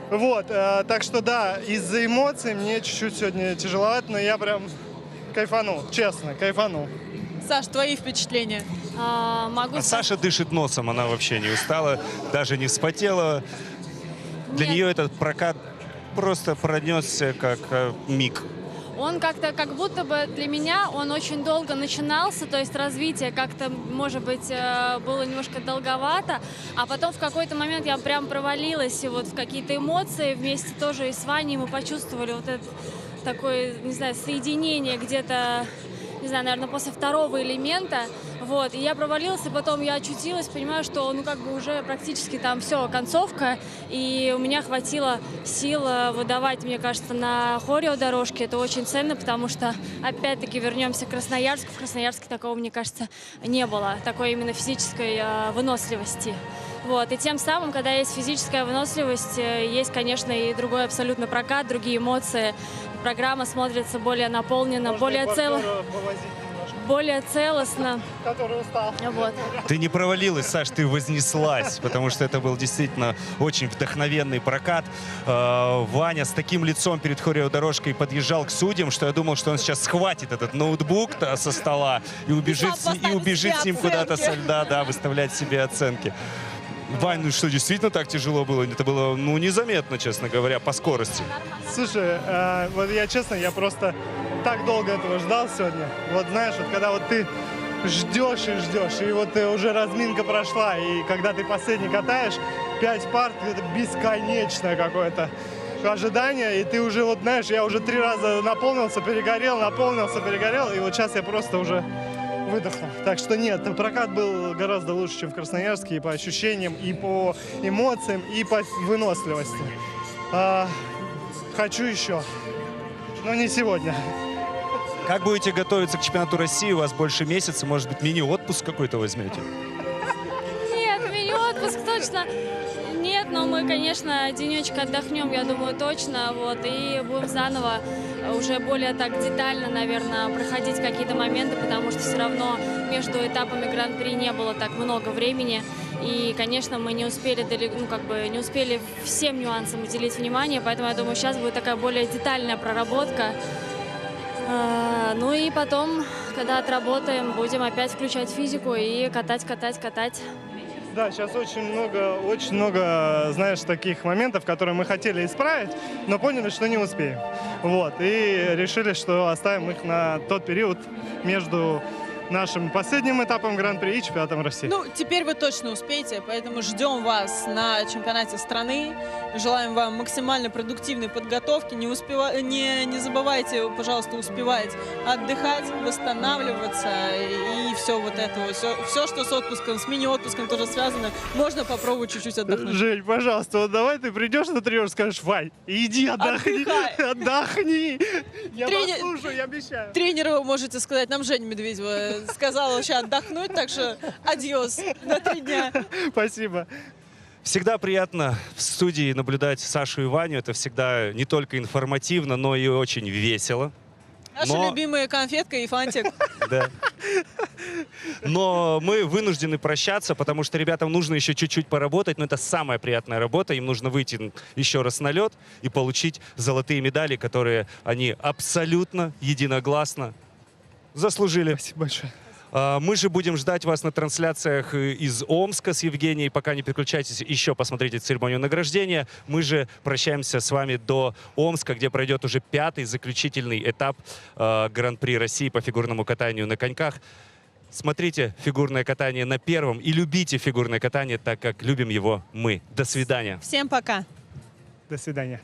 Вот, так что да, из-за эмоций мне чуть-чуть сегодня тяжеловато, но я прям кайфанул, честно, кайфанул.
Саш, твои впечатления?
Саша дышит носом, она вообще не устала, даже не вспотела. Для нее этот прокат просто пронесся как миг.
Он как-то, как будто бы для меня, он очень долго начинался, то есть развитие как-то, может быть, было немножко долговато, а потом в какой-то момент я прям провалилась вот в какие-то эмоции, вместе тоже и с Ваней мы почувствовали вот это такое, не знаю, соединение где-то, не знаю, наверное, после второго элемента, вот, и я провалилась, и потом я очутилась, понимаю, что, ну, как бы уже практически там все, концовка, и у меня хватило сил выдавать, мне кажется, на хореодорожке, это очень ценно, потому что, опять-таки, вернемся к Красноярску, в Красноярске такого, мне кажется, не было, такой именно физической выносливости. Вот. И тем самым, когда есть физическая выносливость, есть, конечно, и другой абсолютно прокат, другие эмоции. Программа смотрится более наполненно, более целостно.
Который устал.
Вот.
Ты не провалилась, Саш, ты вознеслась, потому что это был действительно очень вдохновенный прокат. Ваня с таким лицом перед хореодорожкой подъезжал к судьям, что я думал, что он сейчас схватит этот ноутбук со стола и убежит с ним куда-то со льда, да, выставлять себе оценки. Вань, ну что, действительно так тяжело было? Это было, ну, незаметно, честно говоря, по скорости.
Слушай, вот я честно, я просто так долго этого ждал сегодня. Вот знаешь, вот когда вот ты ждешь, и вот уже разминка прошла, и когда ты последний катаешь, 5 пар, это бесконечное какое-то ожидание, и ты уже, вот знаешь, я уже 3 раза наполнился, перегорел, и вот сейчас я просто уже выдохнул. Так что нет, прокат был гораздо лучше, чем в Красноярске, и по ощущениям, и по эмоциям, и по выносливости. Хочу еще, но не сегодня.
Как будете готовиться к чемпионату России? У вас больше месяца, может быть, мини-отпуск какой-то возьмете?
Нет, мини-отпуск точно нет, но мы, конечно, денечек отдохнем, я думаю, точно, вот, и будем заново уже более так детально, наверное, проходить какие-то моменты, потому что все равно между этапами Гран-при не было так много времени, и, конечно, мы не успели, не успели всем нюансам уделить внимание, поэтому, я думаю, сейчас будет такая более детальная проработка. Ну и потом, когда отработаем, будем опять включать физику и катать.
Да, сейчас очень много, знаешь, таких моментов, которые мы хотели исправить, но поняли, что не успеем. Вот, и решили, что оставим их на тот период между нашим последним этапом Гран-при и чемпионатом России.
Ну, теперь вы точно успеете, поэтому ждем вас на чемпионате страны. Желаем вам максимально продуктивной подготовки. Не забывайте, пожалуйста, успевать отдыхать, восстанавливаться и все вот это. Все, что с отпуском, с мини-отпуском тоже связано, можно попробовать чуть-чуть отдохнуть.
Жень, пожалуйста, вот давай ты придешь на тренировку, скажешь: Вань, иди отдохни. Отдохни. Я послушаю, я обещаю.
Тренеру вы можете сказать, нам Женя Медведева сказала вообще отдохнуть, так что адьос на 3 дня.
Спасибо.
Всегда приятно в студии наблюдать Сашу и Ваню. Это всегда не только информативно, но и очень весело.
Наша любимая конфетка и фантик.
Да. Но мы вынуждены прощаться, потому что ребятам нужно еще чуть-чуть поработать, но это самая приятная работа. Им нужно выйти еще раз на лед и получить золотые медали, которые они абсолютно единогласно заслужили.
Спасибо большое.
Мы же будем ждать вас на трансляциях из Омска с Евгенией. Пока не переключайтесь, еще посмотрите церемонию награждения. Мы же прощаемся с вами до Омска, где пройдет уже 5-й заключительный этап Гран-при России по фигурному катанию на коньках. Смотрите фигурное катание на первом и любите фигурное катание так, как любим его мы. До свидания.
Всем пока.
До свидания.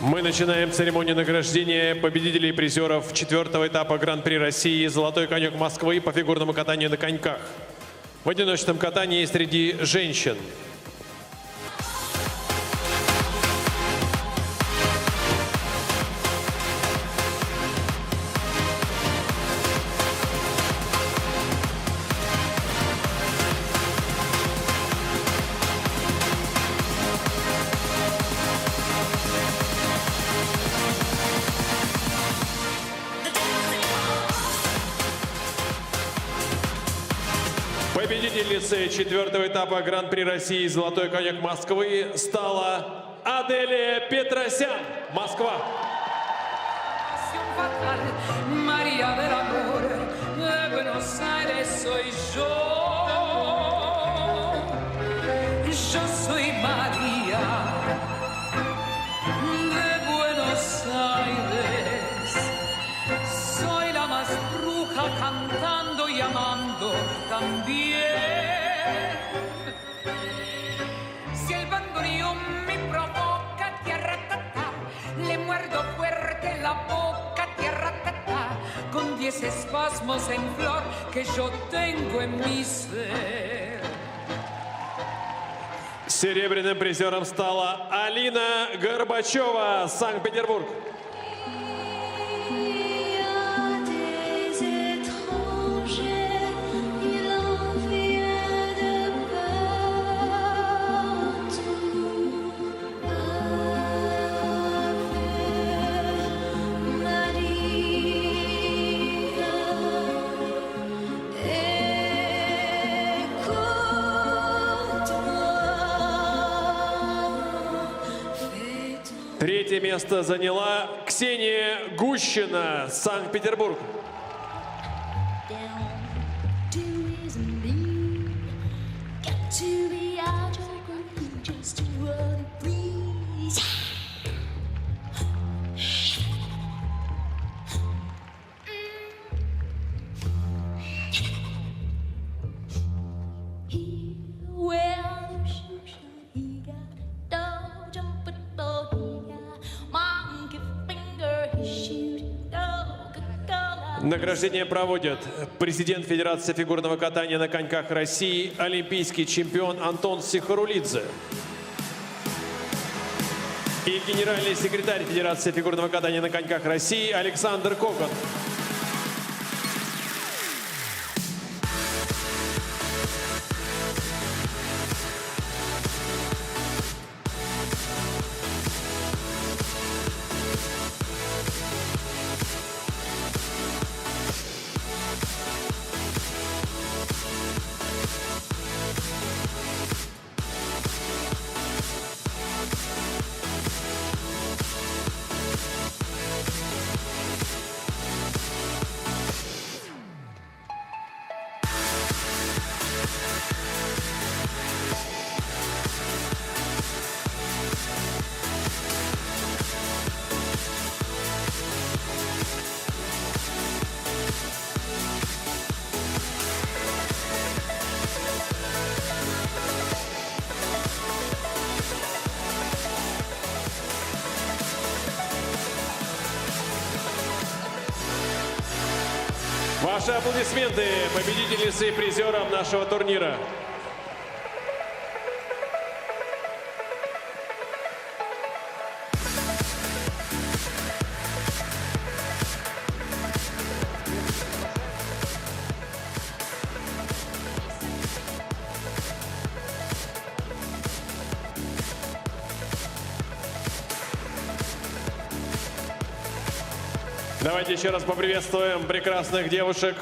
Мы начинаем церемонию награждения победителей и призеров 4-го этапа Гран-при России «Золотой конек Москвы» по фигурному катанию на коньках. В одиночном катании среди женщин. Победительницей 4-го этапа Гран-при России «Золотой конек Москвы» стала Аделия Петросян, Москва.
María del amor de Buenos Aires soy yo. Yo soy María de Buenos Aires. Soy la más bruja cantando y amando también. Si el bandoneón me provoca, tierra-ta-ta, le muerdo fuerte la boca, tierra-ta-ta, con 10 espasmos en flor que yo tengo en mi ser.
Серебряным призером стала Алина Горбачева, Санкт-Петербург. Третье место заняла Ксения Гущина, Санкт-Петербург. Награждение проводят президент Федерации фигурного катания на коньках России, олимпийский чемпион Антон Сихарулидзе и генеральный секретарь Федерации фигурного катания на коньках России Александр Коган. Ваши аплодисменты победительнице и призерам нашего турнира. Давайте еще раз поприветствуем прекрасных девушек.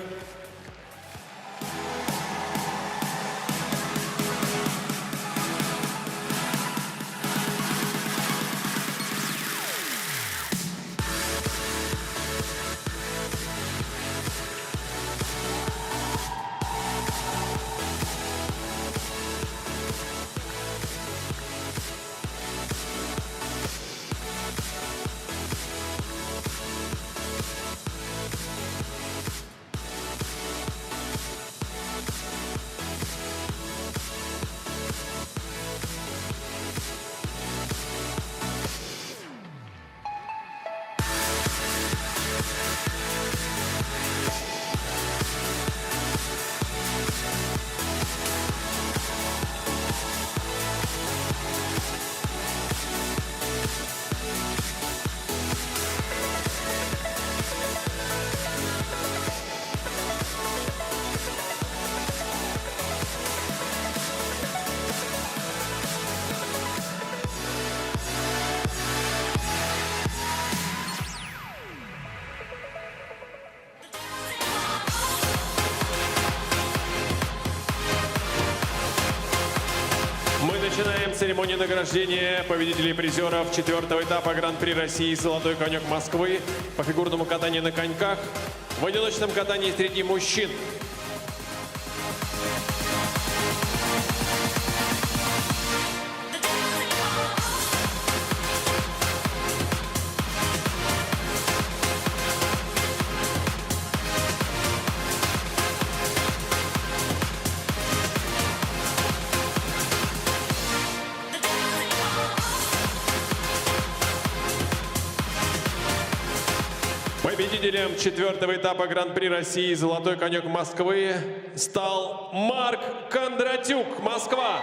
церемонии награждения победителей и призеров 4-го этапа Гран-при России «Золотой конек Москвы» по фигурному катанию на коньках в одиночном катании среди мужчин. Победителем 4-го этапа Гран-при России «Золотой конек Москвы» стал Марк Кондратюк, Москва.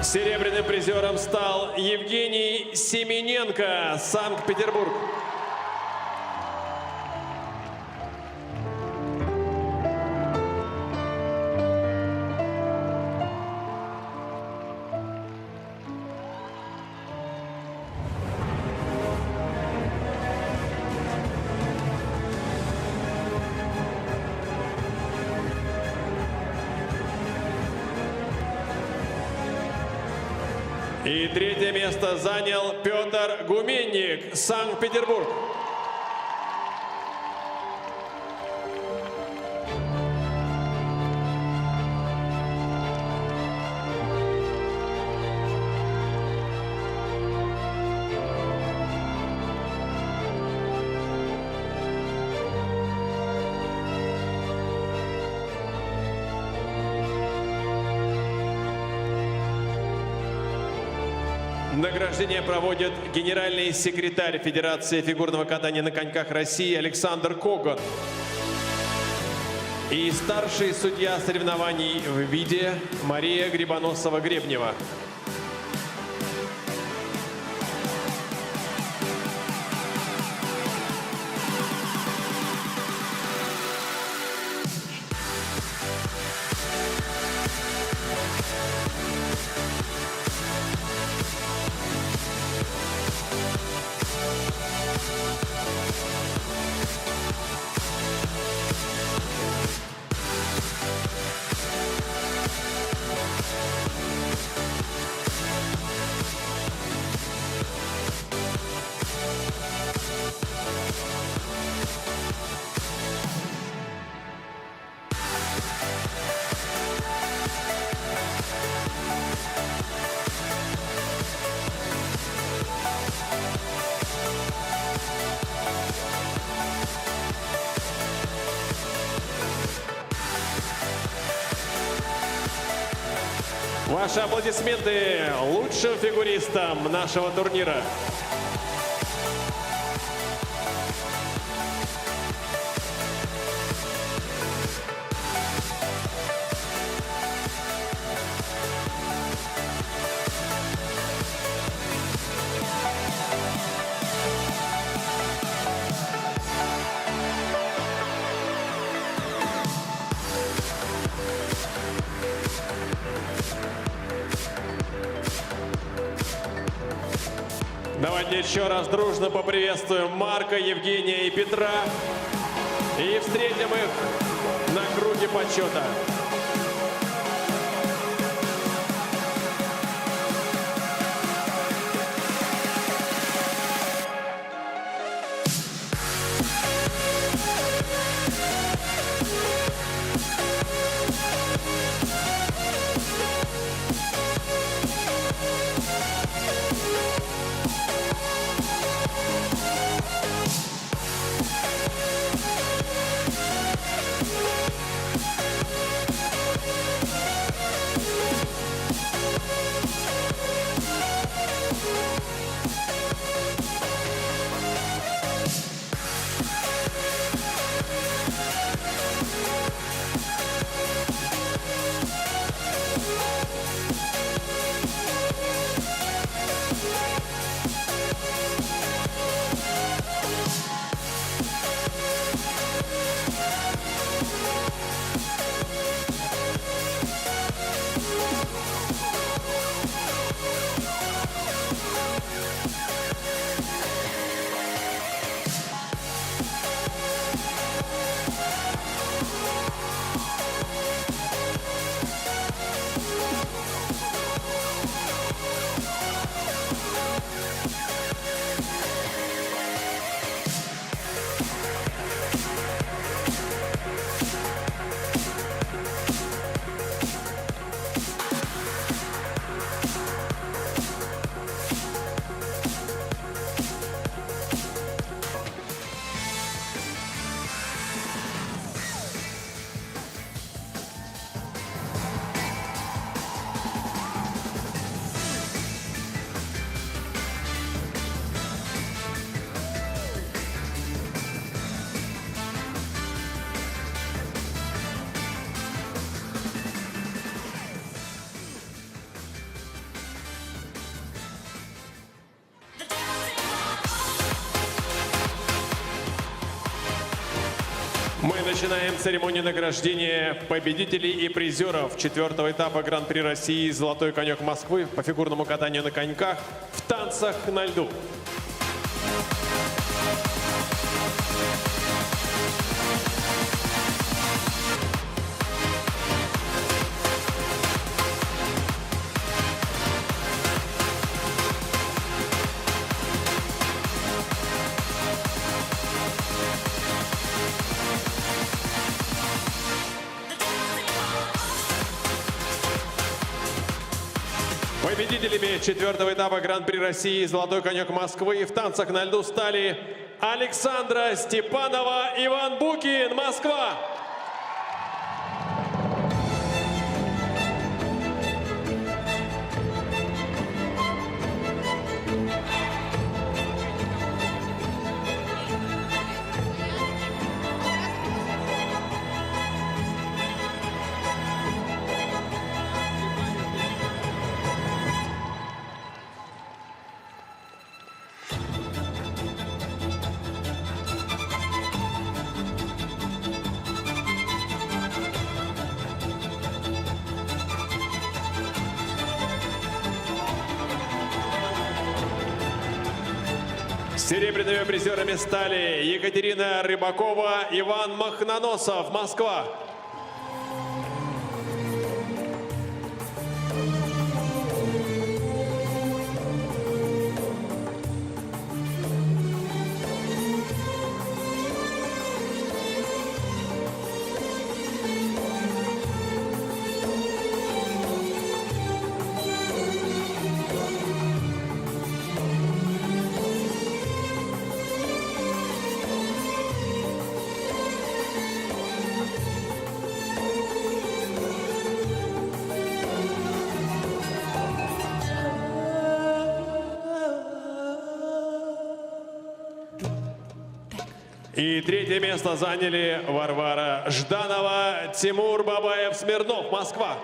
Серебряным призером стал Евгений Семененко, Санкт-Петербург. И третье место занял Петр Гуменник, Санкт-Петербург. Награждение проводит генеральный секретарь Федерации фигурного катания на коньках России Александр Коган и старший судья соревнований в виде Мария Грибоносова-Гребнева. Ваши аплодисменты лучшим фигуристам нашего турнира. Давайте еще раз дружно поприветствуем Марка, Евгения и Петра и встретим их на круге почета. Мы начинаем церемонию награждения победителей и призеров 4-го этапа Гран-при России «Золотой конек Москвы» по фигурному катанию на коньках в танцах на льду. Победителями 4-го этапа Гран-при России «Золотой конек Москвы» в танцах на льду стали Александра Степанова, Иван Букин, Москва. Серебряными призерами стали Екатерина Рыбакова, Иван Махноносов, Москва. И третье место заняли Варвара Жданова, Тимур Бабаев-Смирнов, Москва.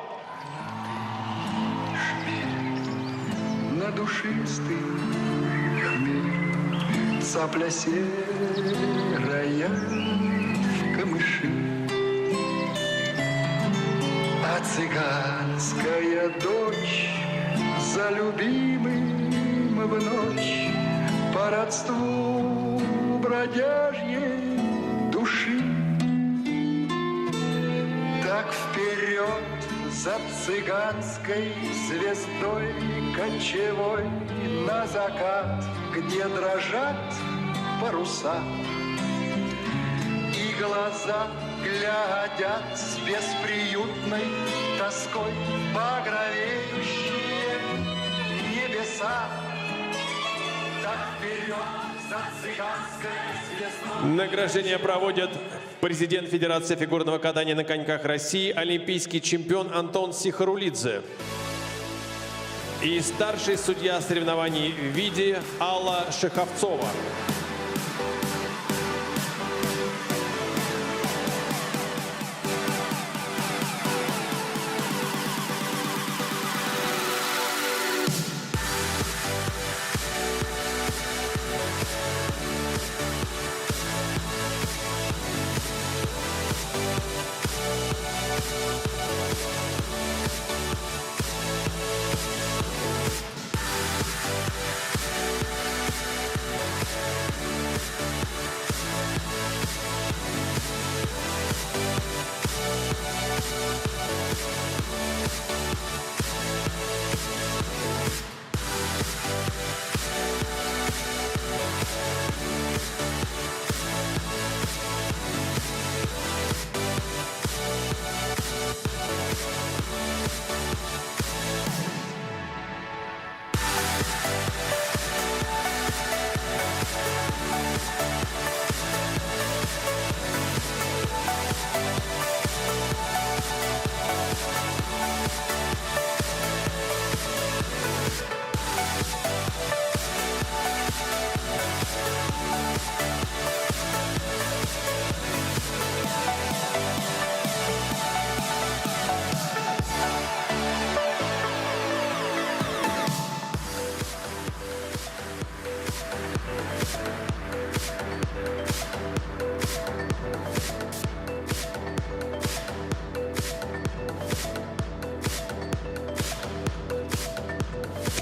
На душистый хмель, цапля серая в камыши, а цыганская дочь за любимым в ночь по родству бродяжьей души. Так вперед за цыганской звездой кочевой на закат, где дрожат паруса, и глаза глядят с бесприютной тоской багровеющие небеса. Так вперед за цыганской звездой.
Награждение проводит президент Федерации фигурного катания на коньках России, олимпийский чемпион Антон Сихарулидзе. И старший судья соревнований в виде Алла Шеховцова.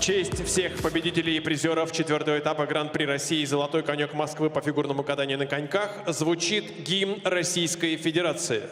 честь всех победителей и призеров 4-го этапа Гран-при России «Золотой конек Москвы» по фигурному катанию на коньках звучит гимн Российской Федерации.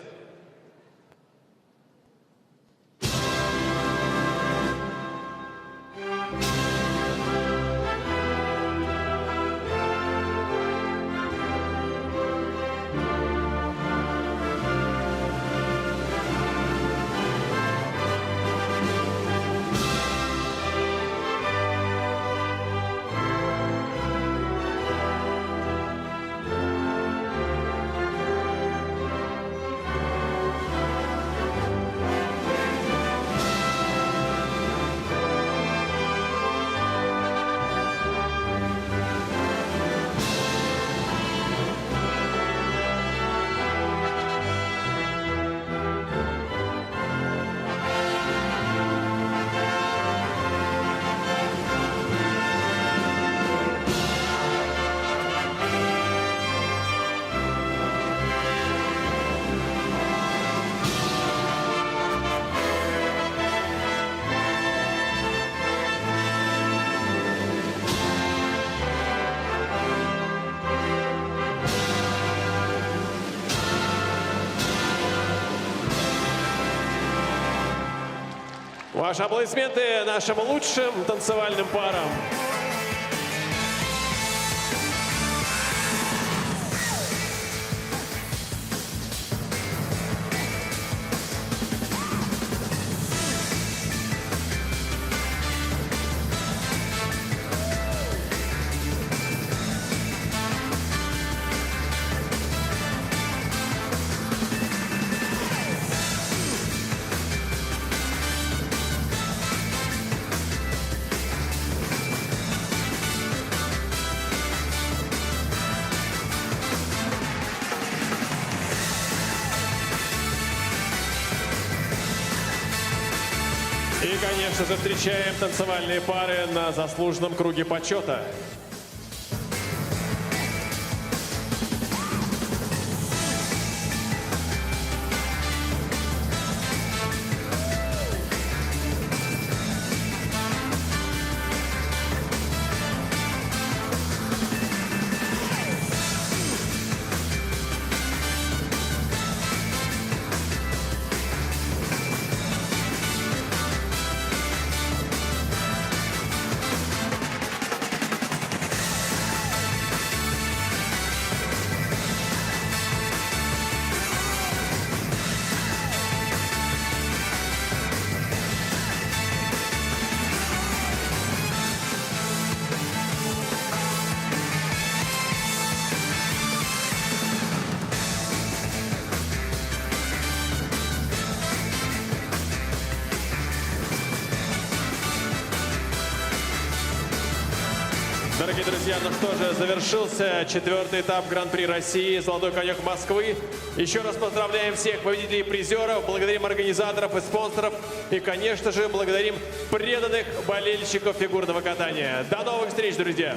Ваши аплодисменты нашим лучшим танцевальным парам. И, конечно же, встречаем танцевальные пары на заслуженном круге почета. Дорогие друзья, ну что же, завершился 4-й этап Гран-при России «Золотой конек Москвы». Еще раз поздравляем всех победителей и призеров, благодарим организаторов и спонсоров и, конечно же, благодарим преданных болельщиков фигурного катания. До новых встреч, друзья!